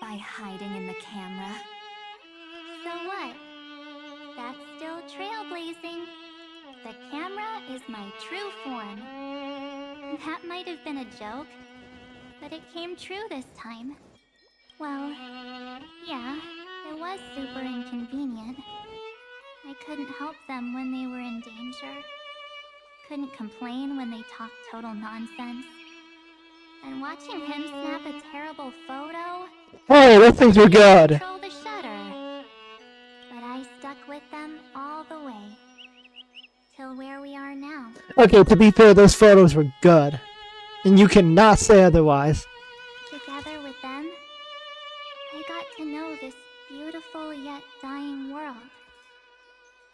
By hiding in the camera. So what? That's still trailblazing. The camera is my true form. That might have been a joke, but it came true this time. Well, yeah, it was super inconvenient. I couldn't help them when they were in danger. Couldn't complain when they talked total nonsense. And watching him snap a terrible photo... Hey, those things were good! ...control the shutter. But I stuck with them all the way. Till where we are now. Okay, to be fair, those photos were good. And you cannot say otherwise. Together with them, I got to know this beautiful yet dying world.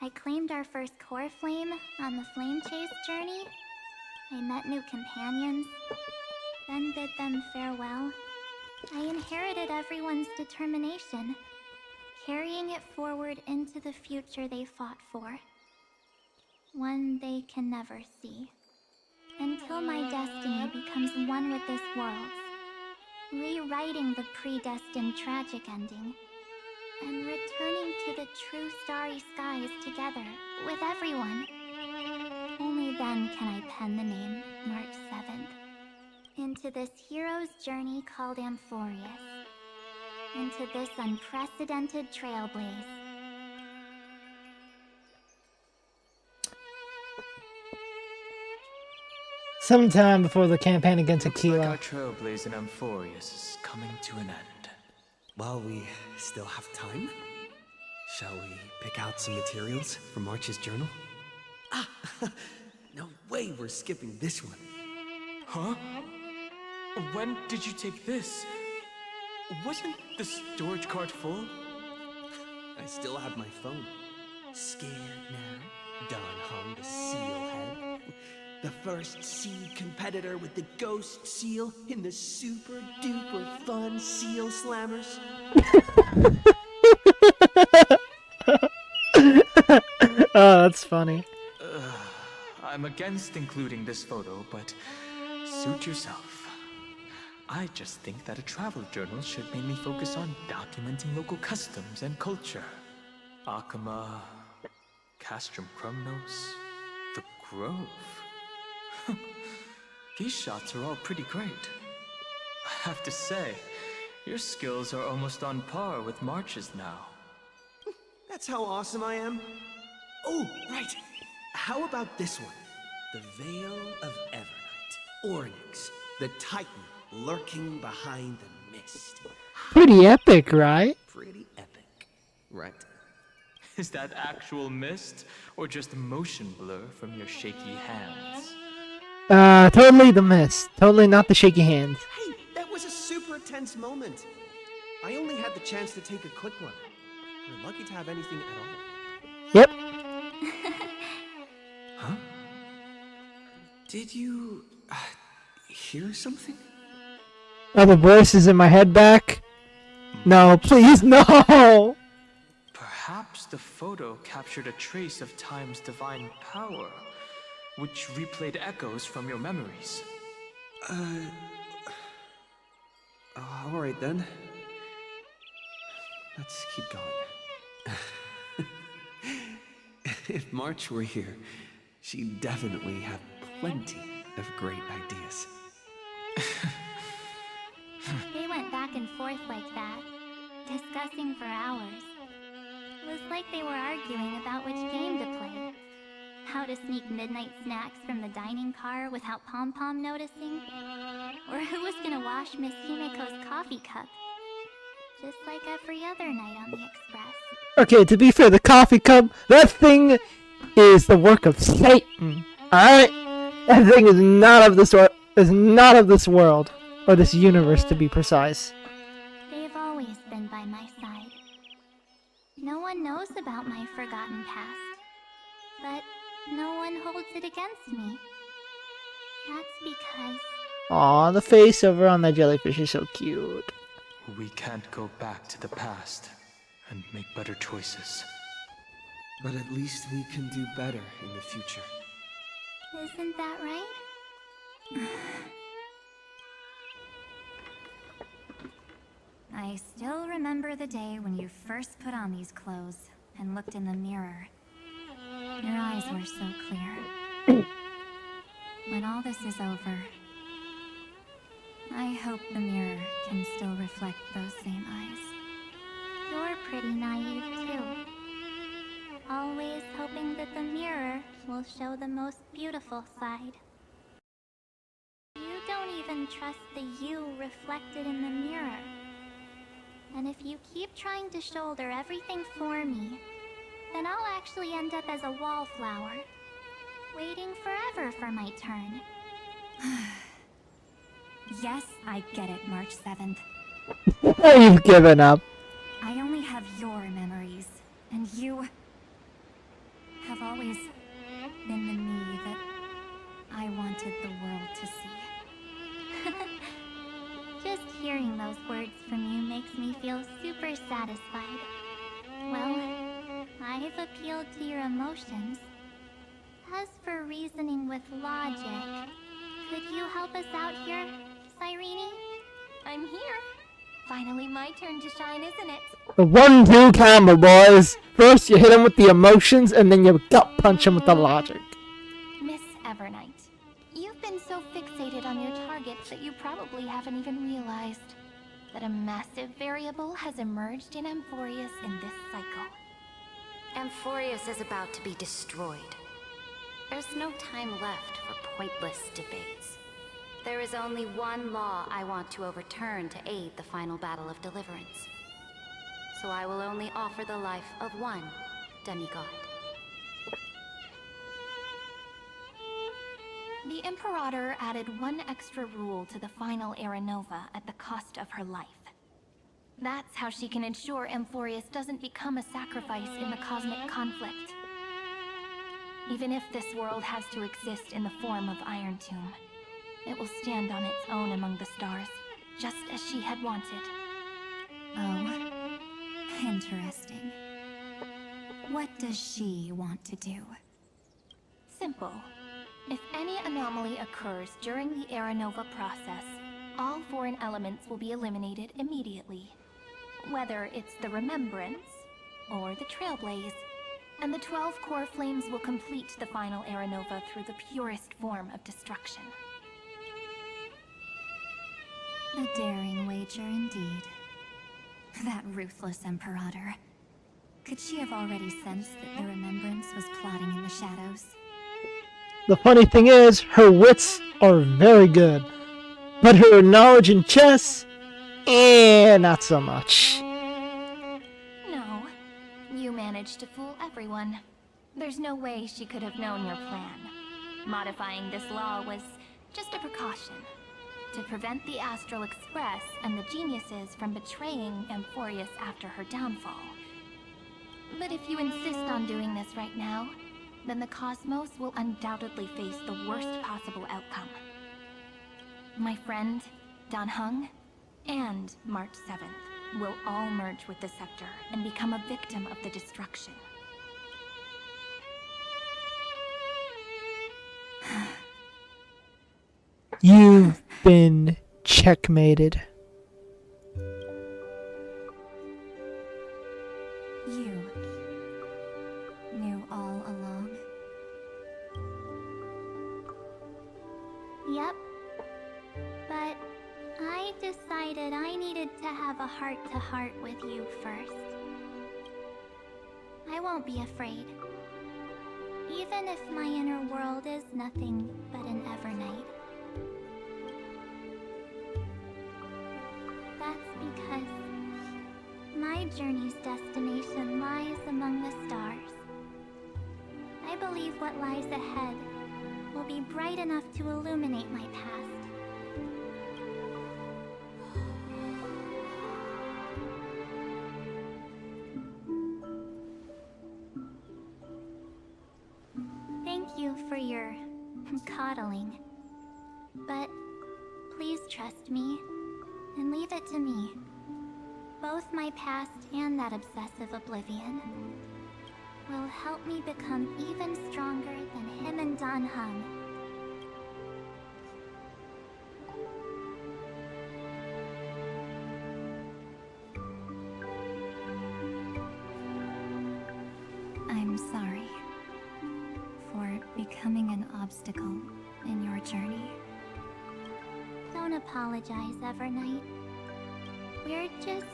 I claimed our first core flame on the flame chase journey. I met new companions, then bid them farewell. I inherited everyone's determination, carrying it forward into the future they fought for. One they can never see. Until my destiny becomes one with this world's, rewriting the predestined tragic ending, and returning to the true starry skies together with everyone. Only then can I pen the name March 7th into this hero's journey called Amphorius, into this unprecedented trailblaze. Sometime before the campaign against Looks like Aquila. our trailblaze in Amphorius is coming to an end. While we still have time, shall we pick out some materials for March's journal? Ah! No way we're skipping this one. Huh? When did you take this? Wasn't the storage cart full? I still have my phone. Scared now? Donhung the Sealhead. The first seed competitor with the ghost seal in the super duper fun seal slammers. Oh, that's funny. I'm against including this photo, but suit yourself. I just think that a travel journal should mainly focus on documenting local customs and culture. Akama, Castrum Krumnos, the Grove. These shots are all pretty great. I have to say, your skills are almost on par with March's now. That's how awesome I am. Oh, right. How about this one? The Veil of Evernight. Onyx, the Titan lurking behind the mist. Pretty epic, right? Pretty epic, right? Is that actual mist, or just motion blur from your shaky hands? Totally the mist. Totally not the shaky hands. Hey, that was a super tense moment. I only had the chance to take a quick one. You're lucky to have anything at all. Yep. Huh? Did you hear something? Are the voices in my head back? No, please, no! Perhaps the photo captured a trace of time's divine power, which replayed echoes from your memories. Alright then. Let's keep going. If March were here, she'd definitely have plenty of great ideas. They went back and forth like that, discussing for hours. It was like they were arguing about which game to play. How to sneak midnight snacks from the dining car without Pom-Pom noticing. Or who was gonna wash Miss Himiko's coffee cup. Just like every other night on the Express. Okay, to be fair, the coffee cup, that thing is the work of Satan. Alright? That thing is not of this world. Or this universe, to be precise. They've always been by my side. No one knows about my forgotten past. But no one holds it against me. That's because... Aw, the face over on that jellyfish is so cute. We can't go back to the past and make better choices. But at least we can do better in the future. Isn't that right? I still remember the day when you first put on these clothes and looked in the mirror. Your eyes were so clear. When all this is over, I hope the mirror can still reflect those same eyes. You're pretty naive too. Always hoping that the mirror will show the most beautiful side. You don't even trust the you reflected in the mirror. And if you keep trying to shoulder everything for me, then I'll actually end up as a wallflower, waiting forever for my turn. Yes, I get it, March 7th. You've given up. I only have your memories, and you have always been the me that I wanted the world to see. Just hearing those words from you makes me feel super satisfied. Well, I've appealed to your emotions. As for reasoning with logic, could you help us out here, Cyrene? I'm here. Finally my turn to shine, isn't it? The 1-2 combo, boys. First you hit him with the emotions, and then you gut punch him with the logic. Miss Evernight, you've been so fixated on your targets that you probably haven't even realized that a massive variable has emerged in Amphorius in this cycle. Amphorius is about to be destroyed. There's no time left for pointless debates. There is only one law I want to overturn to aid the final battle of deliverance. So I will only offer the life of one demigod. The Imperator added one extra rule to the final Aranova at the cost of her life. That's how she can ensure Amphorius doesn't become a sacrifice in the cosmic conflict. Even if this world has to exist in the form of Iron Tomb, it will stand on its own among the stars, just as she had wanted. Oh, interesting. What does she want to do? Simple. If any anomaly occurs during the Era Nova process, all foreign elements will be eliminated immediately. Whether it's the Remembrance or the Trailblaze, and the 12 core flames will complete the final Era Nova through the purest form of destruction. A daring wager indeed. That ruthless Imperator. Could she have already sensed that the Remembrance was plotting in the shadows? The funny thing is, her wits are very good, but her knowledge in chess, not so much. No, you managed to fool everyone. There's no way she could have known your plan. Modifying this law was just a precaution, to prevent the Astral Express and the geniuses from betraying Amphorius after her downfall. But if you insist on doing this right now, then the Cosmos will undoubtedly face the worst possible outcome. My friend, Dan Heng, and March 7th will all merge with the Sector and become a victim of the destruction. You've been checkmated. You knew all along? Yep. But I decided I needed to have a heart-to-heart with you first. I won't be afraid. Even if my inner world is nothing but an Evernight. That's because my journey's destination lies among the stars. I believe what lies ahead will be bright enough to illuminate my past. Thank you for your coddling. But please trust me and leave it to me. Both my past and that obsessive oblivion will help me become even stronger than him and Dan Heng. I'm sorry for becoming an obstacle in your journey. Don't apologize, Evernight. We're just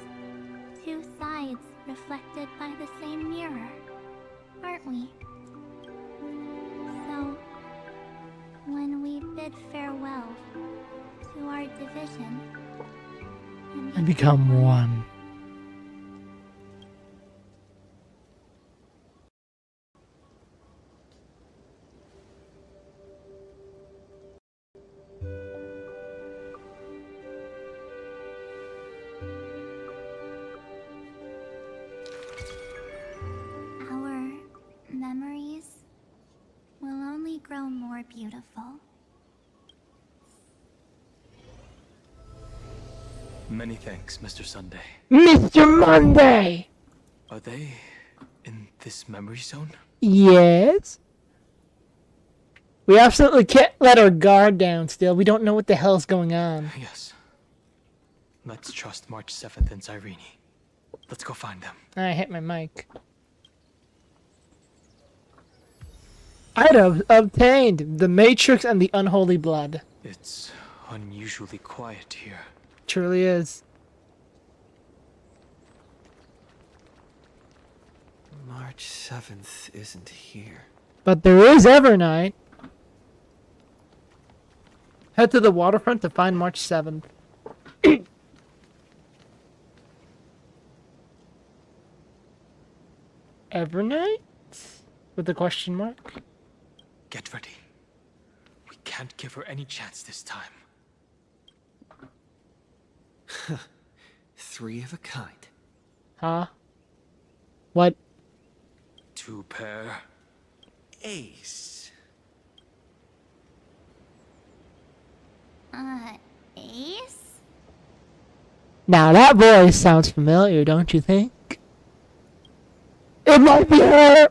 two sides reflected by the same mirror, aren't we? So, when we bid farewell to our division And become one. our memories will only grow more beautiful. Many thanks, Mr. Sunday. Mr. Monday! Are they in this memory zone? Yes? We absolutely can't let our guard down still. We don't know what the hell's going on. Yes. Let's trust March 7th and Cyrene. Let's go find them. I hit my mic. Item obtained. The Matrix and the Unholy Blood. It's unusually quiet here. Truly is. March 7th isn't here. But there is Evernight. Head to the waterfront to find March 7th. Evernight? With a question mark? Get ready. We can't give her any chance this time. Three of a kind. Huh? What? Two pair. Ace. Ace? Now that voice sounds familiar, don't you think? It might be her!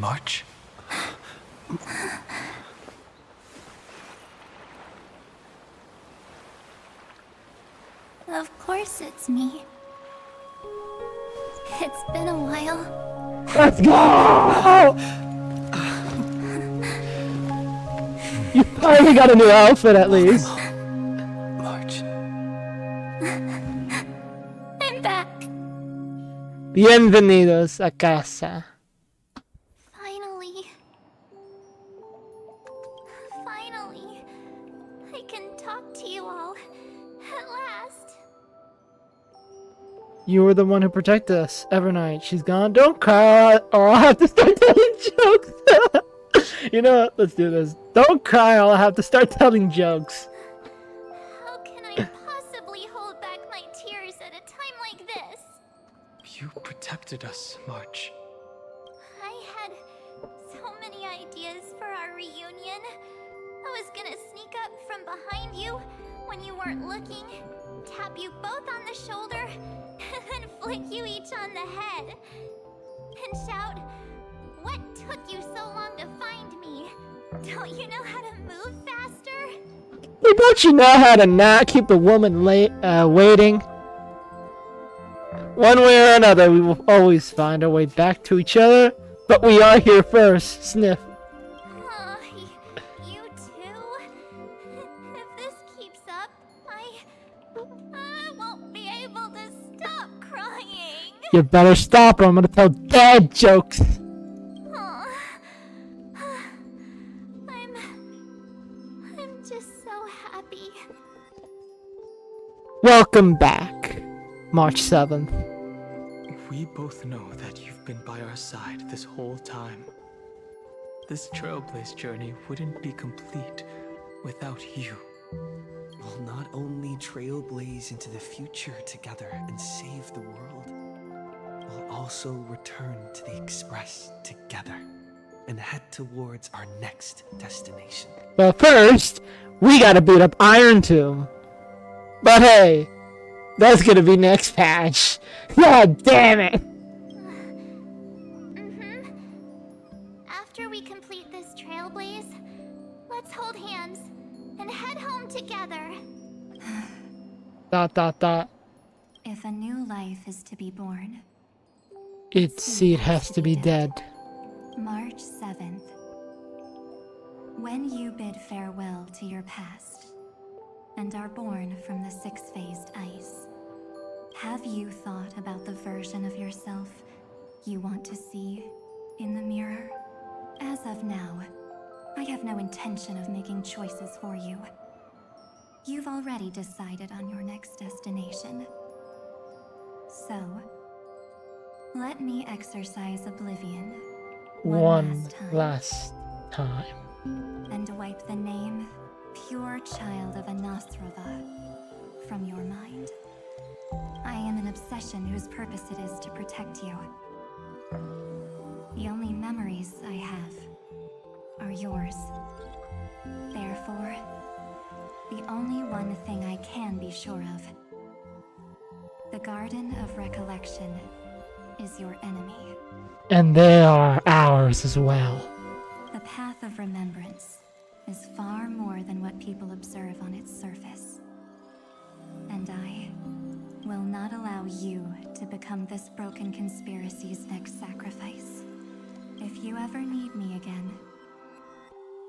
March? Of course it's me. It's been a while. Let's go! You finally got a new outfit at least. March. I'm back. Bienvenidos a casa. Finally. Finally. I can talk to you all. At last. You were the one who protected us every night. She's gone. Don't cry or I'll have to start telling jokes. You know what? Let's do this. Don't cry or I'll have to start telling jokes. How can I possibly hold back my tears at a time like this? You protected us, March. I had so many ideas for our reunion. I was gonna sneak up from behind you when you weren't looking, tap you both on the shoulder, and then flick you each on the head. And shout, "What took you so long to find me? Don't you know how to move faster?" Hey, don't you know how to not keep a woman waiting? One way or another, we will always find our way back to each other, but we are here first. Sniff. You too? If this keeps up, I won't be able to stop crying. You better stop or I'm gonna tell dad jokes. I'm just so happy. Welcome back, March 7th. We both know that you've been by our side this whole time. This Trailblaze journey wouldn't be complete without you. We'll not only trailblaze into the future together and save the world, we'll also return to the Express together and head towards our next destination. But first, we gotta beat up Iron Tomb. But hey, that's gonna be next patch. God damn it! After we complete this trailblaze, let's hold hands and head home together. Dot dot dot. If a new life is to be born, Its seed has to be dead. March 7th. When you bid farewell to your past and are born from the six-phased ice, have you thought about the version of yourself you want to see in the mirror? As of now, I have no intention of making choices for you. You've already decided on your next destination. So, let me exercise oblivion One last time. and wipe the name Pure Child of Anasrova from your mind. I am an obsession whose purpose it is to protect you. The only memories I have are yours. Therefore, the only one thing I can be sure of, the Garden of Recollection is your enemy. And they are ours as well. The path of remembrance is far more than what people observe on its surface. And I will not allow you to become this broken conspiracy's next sacrifice. If you ever need me again,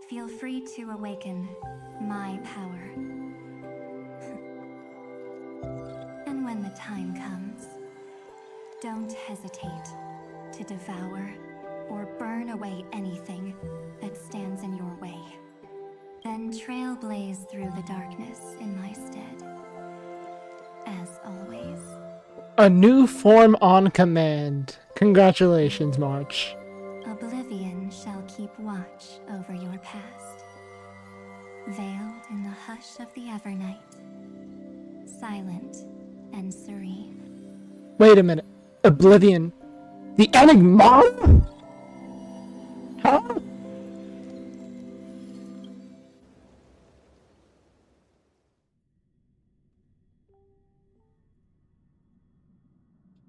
feel free to awaken my power. And when the time comes, don't hesitate to devour or burn away anything that stands in your way. Then trailblaze through the darkness in my stead. As always. A new form on command. Congratulations, March. Oblivion shall keep watch over your past. Veiled in the hush of the Evernight. Silent and serene. Wait a minute. Oblivion. The Enigma? Huh?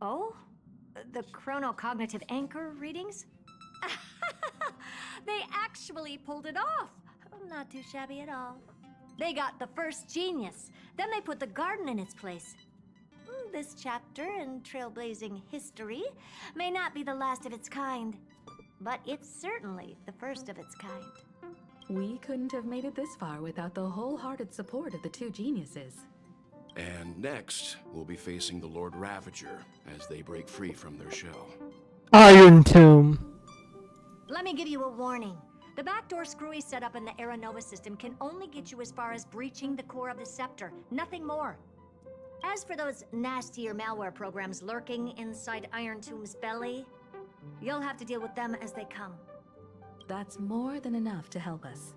Oh? The chronocognitive anchor readings? actually pulled it off. Not too shabby at all. They got the first genius. Then they put the garden in its place. This chapter in trailblazing history may not be the last of its kind, but it's certainly the first of its kind. We couldn't have made it this far without the wholehearted support of the two geniuses. And next, we'll be facing the Lord Ravager as they break free from their shell. Iron Tomb. Let me give you a warning. The backdoor screwy setup in the Aeronova system can only get you as far as breaching the core of the scepter, nothing more. As for those nastier malware programs lurking inside Iron Tomb's belly, you'll have to deal with them as they come. That's more than enough to help us.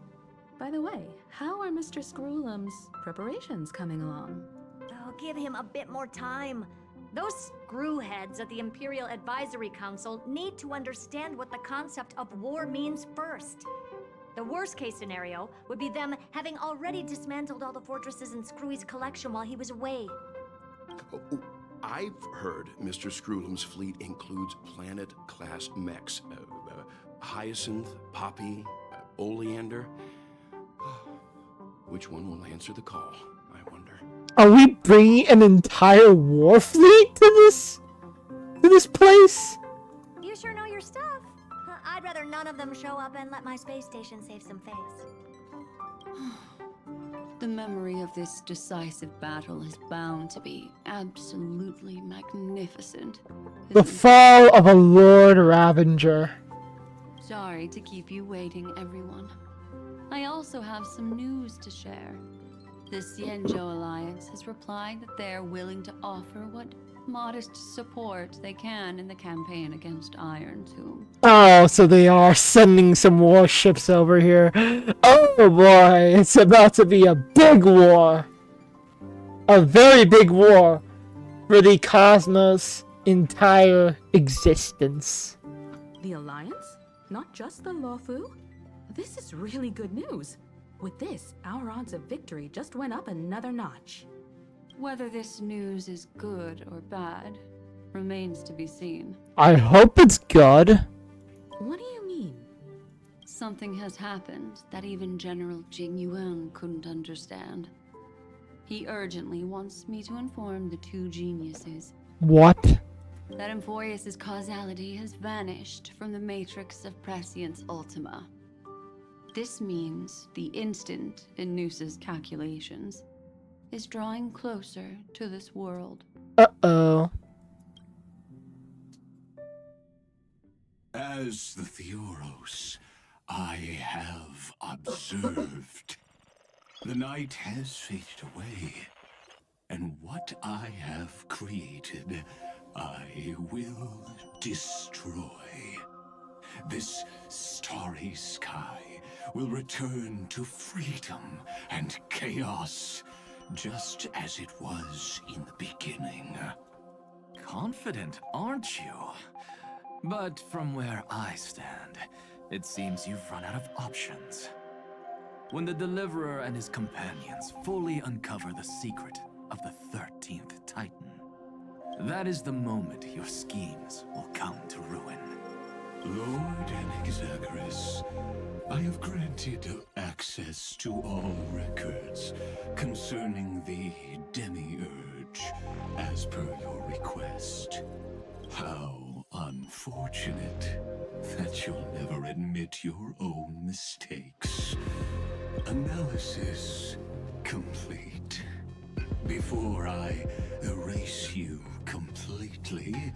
By the way, how are Mr. Screwlum's preparations coming along? Oh, give him a bit more time. Those screwheads at the Imperial Advisory Council need to understand what the concept of war means first. The worst case scenario would be them having already dismantled all the fortresses in Screwy's collection while he was away. I've heard Mr. Screwlum's fleet includes planet-class mechs. Hyacinth, Poppy, Oleander. Which one will answer the call, I wonder? Are we bringing an entire war fleet to this place? You sure know your stuff. I'd rather none of them show up and let my space station save some face. The memory of this decisive battle is bound to be absolutely magnificent. The fall of a Lord Ravager. Sorry to keep you waiting, everyone. I also have some news to share. The Xianzhou Alliance has replied that they are willing to offer what modest support they can in the campaign against Iron Tomb. Oh, so they are sending some warships over here. Oh boy, it's about to be a big war. A very big war for the cosmos' entire existence. The Alliance? Not just the Luofu? This is really good news. With this, our odds of victory just went up another notch. Whether this news is good or bad remains to be seen. I hope it's good. What do you mean? Something has happened that even General Jing Yuan couldn't understand. He urgently wants me to inform the two geniuses. What? That Emphorius' causality has vanished from the matrix of Prescience Ultima. This means the instant in Noosa's calculations is drawing closer to this world. Uh-oh. As the Theoros, I have observed. The night has faded away, and what I have created, I will destroy. This starry sky will return to freedom and chaos, just as it was in the beginning. Confident, aren't you? But from where I stand, it seems you've run out of options. When the Deliverer and his companions fully uncover the secret of the 13th Titan, that is the moment your schemes will come to ruin. Lord Anaxagoras, I have granted access to all records concerning the Demiurge, as per your request. How unfortunate that you'll never admit your own mistakes. Analysis complete. Before I erase you completely,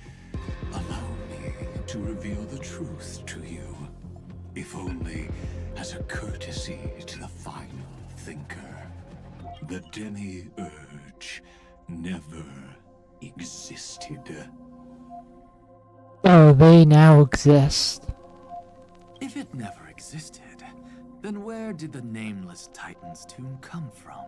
allow me to reveal the truth to you, if only as a courtesy to the final thinker. The Demiurge never existed. Oh, they now exist. If it never existed, then where did the nameless Titan's tomb come from?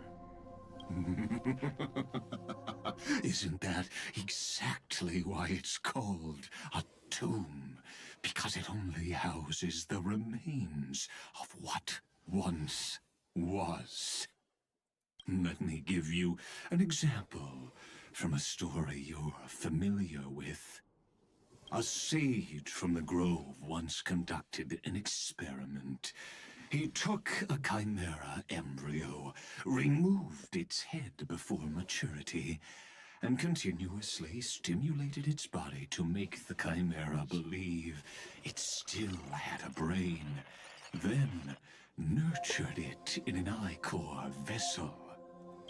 Isn't that exactly why it's called a tomb? Because it only houses the remains of what once was. Let me give you an example from a story you're familiar with. A sage from the grove once conducted an experiment. He took a chimera embryo, removed its head before maturity, and continuously stimulated its body to make the chimera believe it still had a brain. Then nurtured it in an ichor vessel.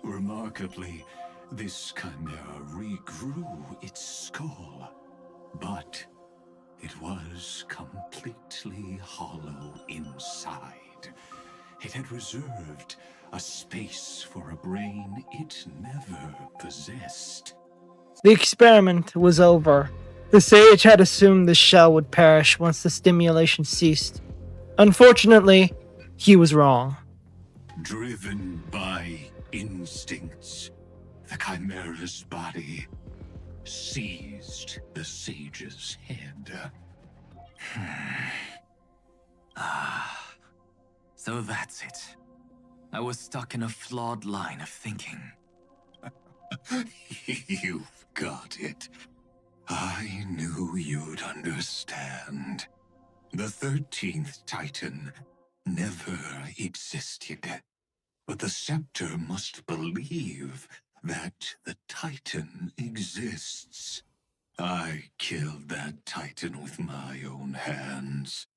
Remarkably, this chimera regrew its skull, but it was completely hollow inside. It had reserved a space for a brain it never possessed. The experiment was over. The sage had assumed the shell would perish once the stimulation ceased. Unfortunately, he was wrong. Driven by instincts, the chimera's body seized the sage's head. So that's it. I was stuck in a flawed line of thinking. You've got it. I knew you'd understand. The 13th Titan never existed. But the scepter must believe that the Titan exists. I killed that Titan with my own hands.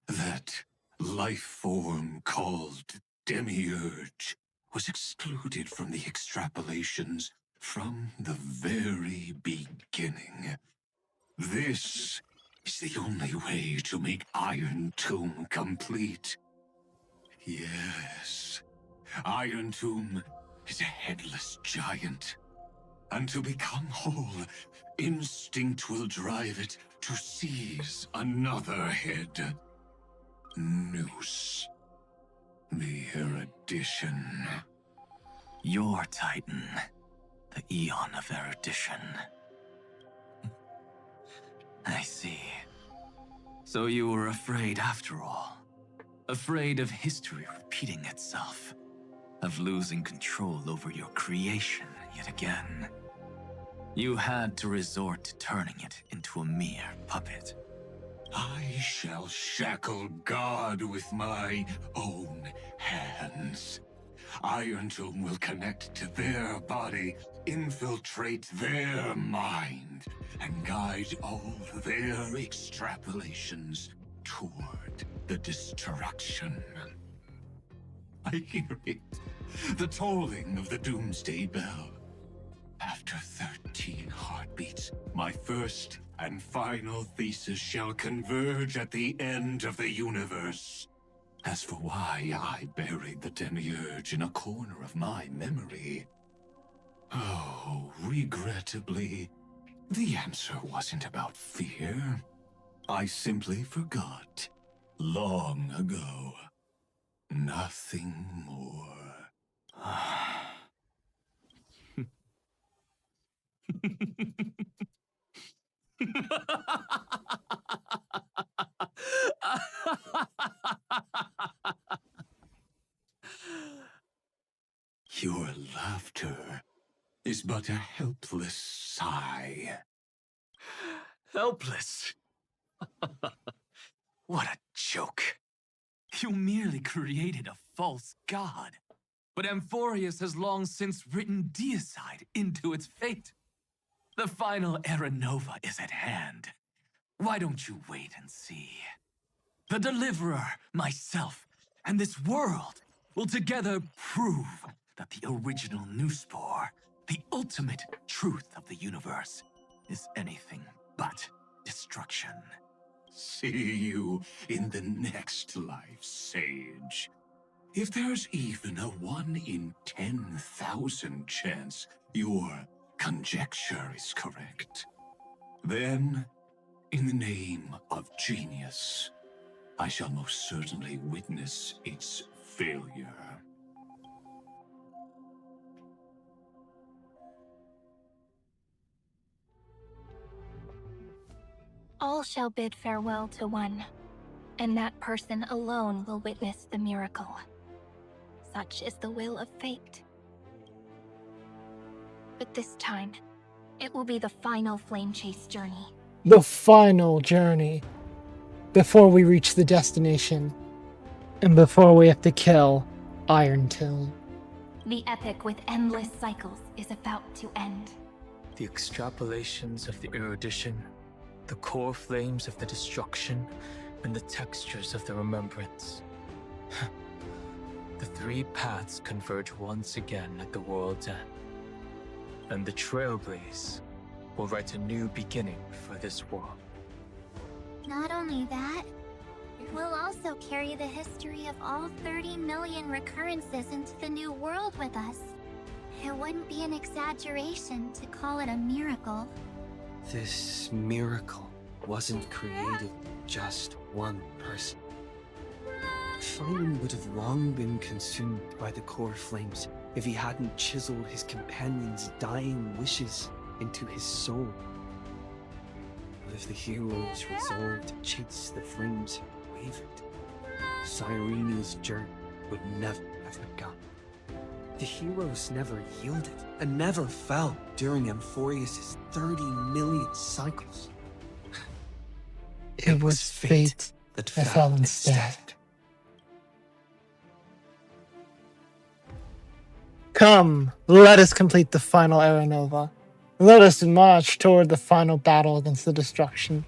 That life form called Demiurge was excluded from the extrapolations from the very beginning. This is the only way to make Iron Tomb complete. Yes, Iron Tomb is a headless giant. And to become whole, instinct will drive it to seize another head. Noose. The erudition. Your Titan. The Eon of Erudition. I see. So you were afraid after all. Afraid of history repeating itself. Of losing control over your creation yet again. You had to resort to turning it into a mere puppet. I shall shackle God with my own hands. Iron Tomb will connect to their body, infiltrate their mind, and guide all their extrapolations toward the destruction. I hear it. The tolling of the doomsday bell. After 13 heartbeats, my first and final thesis shall converge at the end of the universe. As for why I buried the Demiurge in a corner of my memory, oh, regrettably, the answer wasn't about fear. I simply forgot. Long ago. Nothing more. Your laughter is but a helpless sigh. Helpless? What a joke. You merely created a false god. But Amphorius has long since written deicide into its fate. The final Era Nova is at hand. Why don't you wait and see? The Deliverer, myself, and this world will together prove that the original Newspore, the ultimate truth of the universe, is anything but destruction. See you in the next life, Sage. If there's even a 1 in 10,000 chance your conjecture is correct, then, in the name of genius, I shall most certainly witness its failure. All shall bid farewell to one, and that person alone will witness the miracle. Such is the will of fate. But this time, it will be the final flame chase journey, the final journey before we reach the destination and before we have to kill Iron Tomb. The epic with endless cycles is about to end. The extrapolations of the erudition, the core flames of the destruction, and the textures of the remembrance. The three paths converge once again at the world's end. And the Trailblaze will write a new beginning for this world. Not only that, we'll also carry the history of all 30 million recurrences into the new world with us. It wouldn't be an exaggeration to call it a miracle. This miracle wasn't created just one person. Simon would have long been consumed by the core flames if he hadn't chiseled his companion's dying wishes into his soul. But if the heroes resolved to chase the flames and wavered, Cyrene's journey would never have begun. The heroes never yielded and never fell during Amphorius' 30 million cycles. It was fate that fell instead. Come, let us complete the final Era Nova. Let us march toward the final battle against the destruction.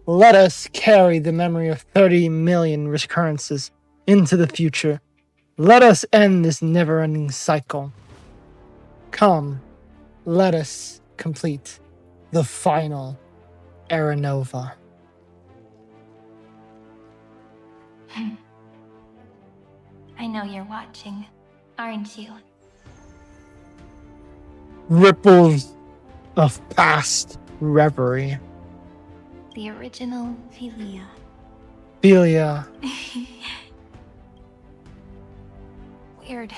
Let us carry the memory of 30 million recurrences into the future. Let us end this never-ending cycle. Come, let us complete the final Era Nova. I know you're watching, aren't you? Ripples of past reverie. The original Philia. Philia. Weird.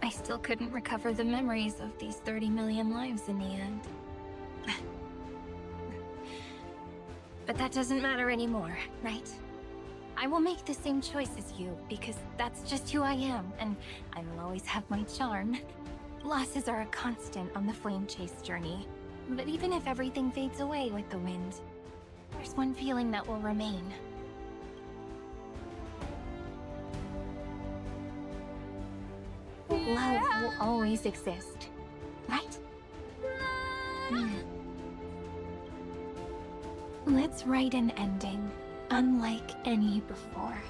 I still couldn't recover the memories of these 30 million lives in the end. But that doesn't matter anymore, right? I will make the same choice as you, because that's just who I am, and I will always have my charm. Losses are a constant on the flame chase journey, but even if everything fades away with the wind, there's one feeling that will remain. Love will always exist, right? Let's write an ending unlike any before.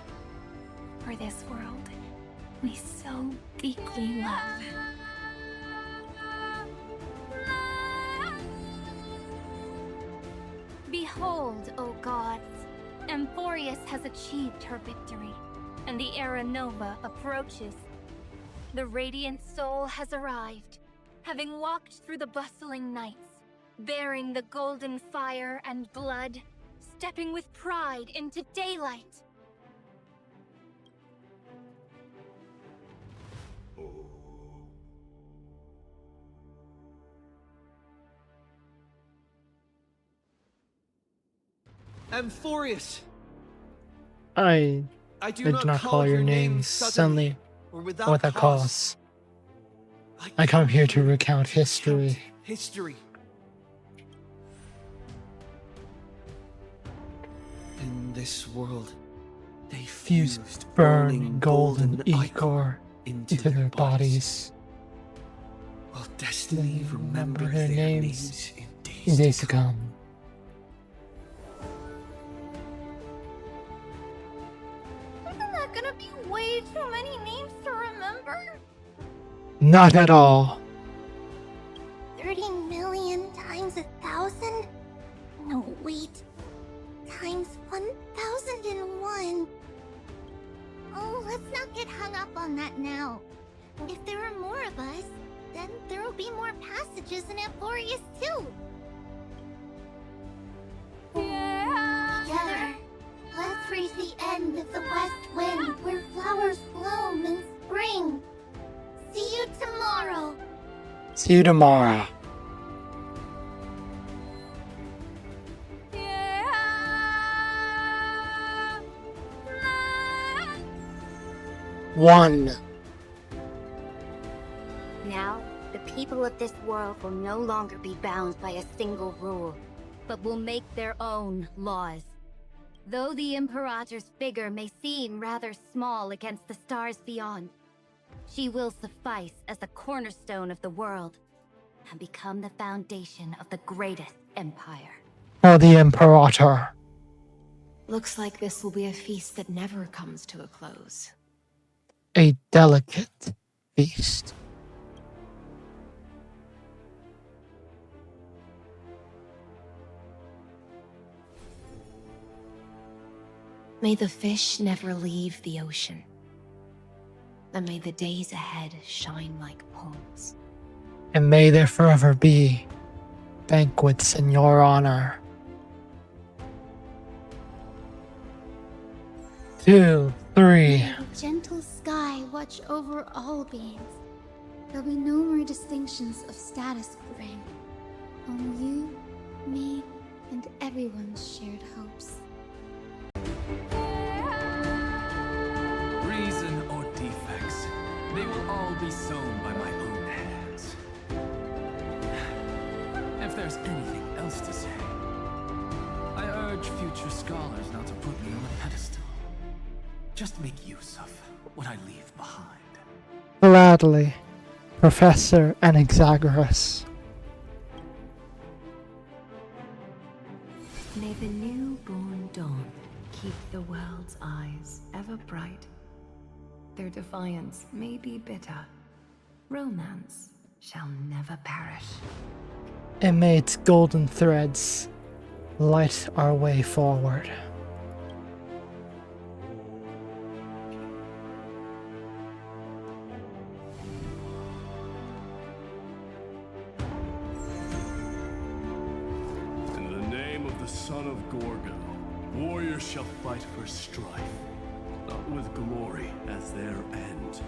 For this world we so deeply love. Behold, O gods, Amphorius has achieved her victory, and the Era Nova approaches. The radiant soul has arrived, having walked through the bustling nights, bearing the golden fire and blood, stepping with pride into daylight. Amphorius! I do did not call your name suddenly or without cause. I come here to recount history. History. In this world, they Fused burning golden ichor into their bodies. Will destiny remember their their names names in days to come. Isn't that gonna be way too many names to remember? Not at all. 30 million times 1,000? No, wait. Times 1,001. Oh, let's not get hung up on that now. If there are more of us, then there will be more passages in Amphorius too. Together, let's reach the end of the west wind where flowers bloom in spring. See you tomorrow. See you tomorrow. One. Now, the people of this world will no longer be bound by a single rule. but will make their own laws. Though the Imperator's figure may seem rather small against the stars beyond, she will suffice as the cornerstone of the world and become the foundation of the greatest empire. Or the Imperator. Looks like this will be a feast that never comes to a close. A delicate feast. May the fish never leave the ocean. And may the days ahead shine like poles. And may there forever be banquets in your honor. 2, 3. May the gentle sky watch over all beings. There'll be no more distinctions of status or rank. Only you, me, and everyone's shared hopes. Reason or defects, they will all be sown by my own hands. If there's anything else to say, I urge future scholars not to put me on a pedestal. Just make use of what I leave behind. Gladly, Professor Anaxagoras. May the newborn dawn keep the world's eyes ever bright. Their defiance may be bitter. Romance shall never perish. And may its golden threads light our way forward. In the name of the son of Gorgo, warriors shall fight for strife, not with glory as their end,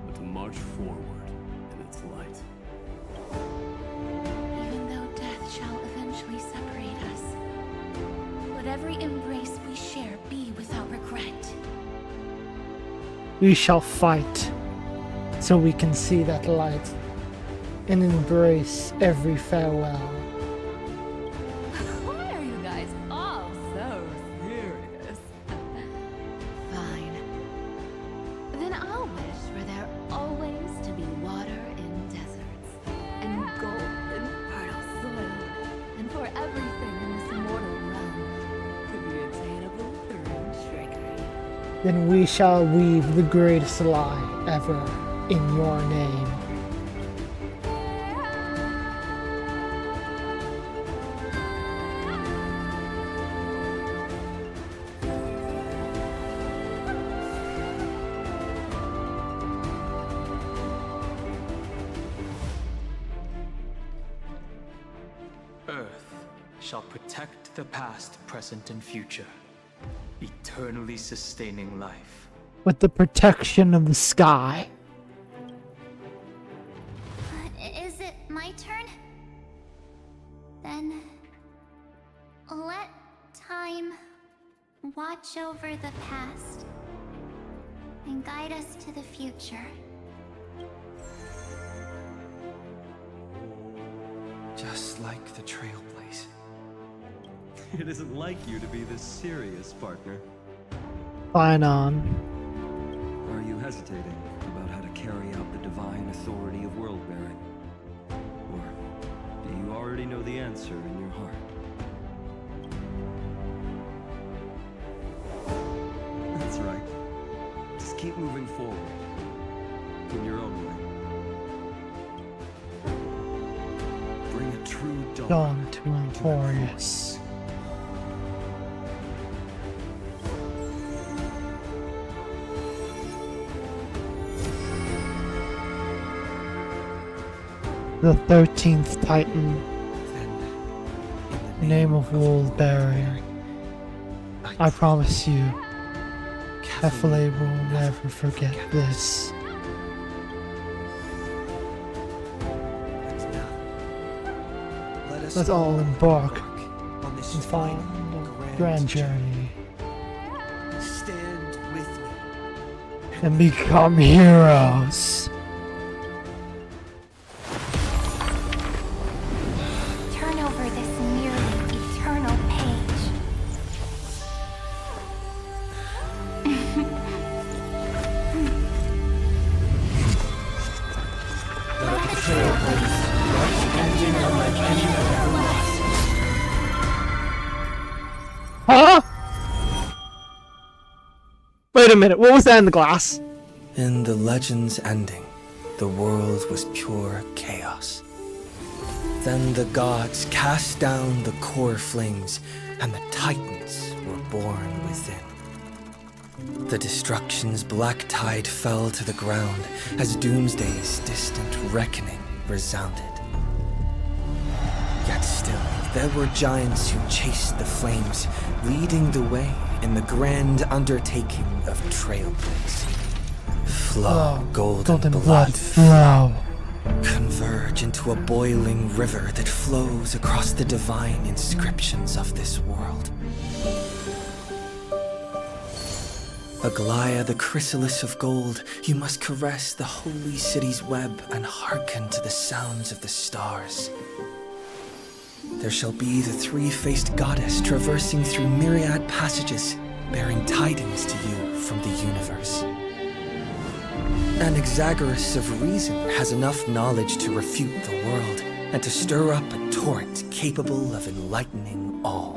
but to march forward in its light. Even though death shall eventually separate us, let every embrace we share be without regret. We shall fight so we can see that light and embrace every farewell. Why are you guys all so serious? Fine. Then I'll wish for there always to be water in deserts, and gold in fertile soil, and for everything in this immortal realm to be attainable through trickery. Then we shall weave the greatest lie ever in your name. Earth shall protect the past, present, and future, eternally sustaining life. With the protection of the sky. Is it my turn? Then let time watch over the past and guide us to the future. Just like the Trailblaze. It isn't like you to be this serious, partner. Fine on. Are you hesitating about how to carry out the divine authority of world-bearing? Or do you already know the answer in your heart? That's right. Just keep moving forward. In your own way. Bring a true Dawn to Emporius. The 13th Titan. Name of world bearing. I promise you, Kefale will never forget this. Let's all embark and find a grand journey Stand with me. and become heroes. Turn over this merely Wait a minute, what was that in the glass? In the legend's ending, the world was pure chaos. Then the gods cast down the core flames, and the Titans were born within. The destruction's black tide fell to the ground as Doomsday's distant reckoning resounded. Yet still, there were giants who chased the flames, leading the way in the grand undertaking of Trailblaze. Flow, golden blood, flow. Converge into a boiling river that flows across the divine inscriptions of this world. Aglaya, the chrysalis of gold, you must caress the holy city's web and hearken to the sounds of the stars. There shall be the three-faced goddess traversing through myriad passages, bearing tidings to you from the universe. Anaxagoras of reason has enough knowledge to refute the world and to stir up a torrent capable of enlightening all.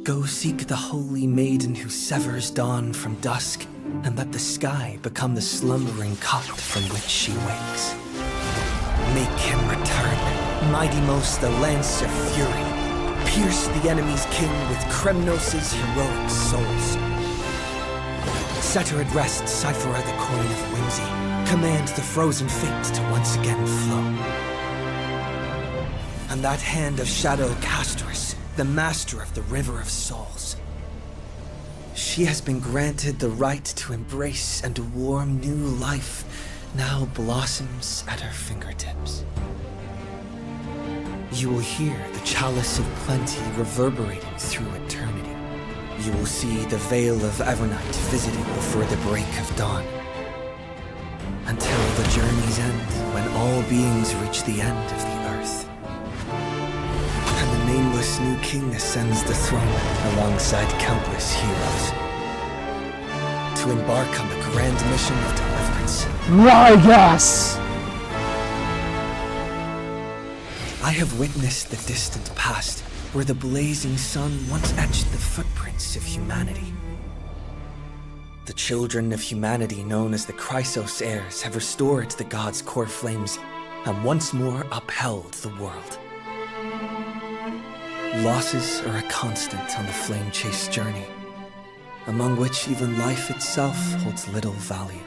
Go seek the holy maiden who severs dawn from dusk, and let the sky become the slumbering cot from which she wakes. Make him return, mighty most the lance of fury. Pierce the enemy's king with Kremnos' heroic souls. Set her at rest, Cyphera the coin of whimsy. Command the frozen fate to once again flow. And that hand of shadow Castrus, the master of the River of Souls. She has been granted the right to embrace and warm new life, now blossoms at her fingertips. You will hear the chalice of plenty reverberating through eternity. You will see the veil of Evernight visited before the break of dawn. Until the journey's end, when all beings reach the end of the earth. And the nameless new king ascends the throne alongside countless heroes. To embark on the grand mission of deliverance. Rygas! I have witnessed the distant past, where the blazing sun once etched the footprints of humanity. The children of humanity known as the Chrysos heirs have restored the gods' core flames and once more upheld the world. Losses are a constant on the flame-chased journey, among which even life itself holds little value.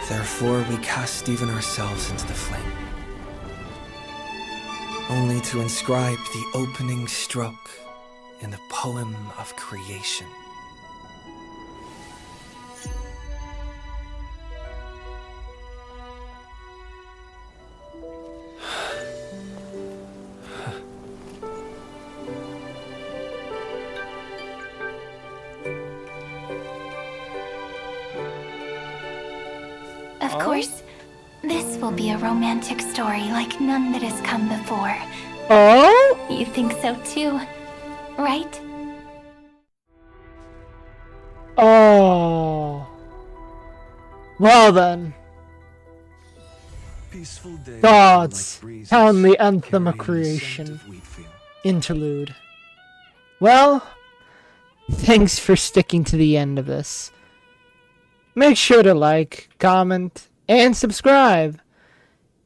Therefore, we cast even ourselves into the flame, only to inscribe the opening stroke in the poem of creation. Of course, this will be a romantic story like none that has come before. Oh? You think so too, right? Oh. Well then. Gods, sound the anthem of creation. Interlude. Well, thanks for sticking to the end of this. Make sure to like, comment, and subscribe.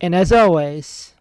And as always,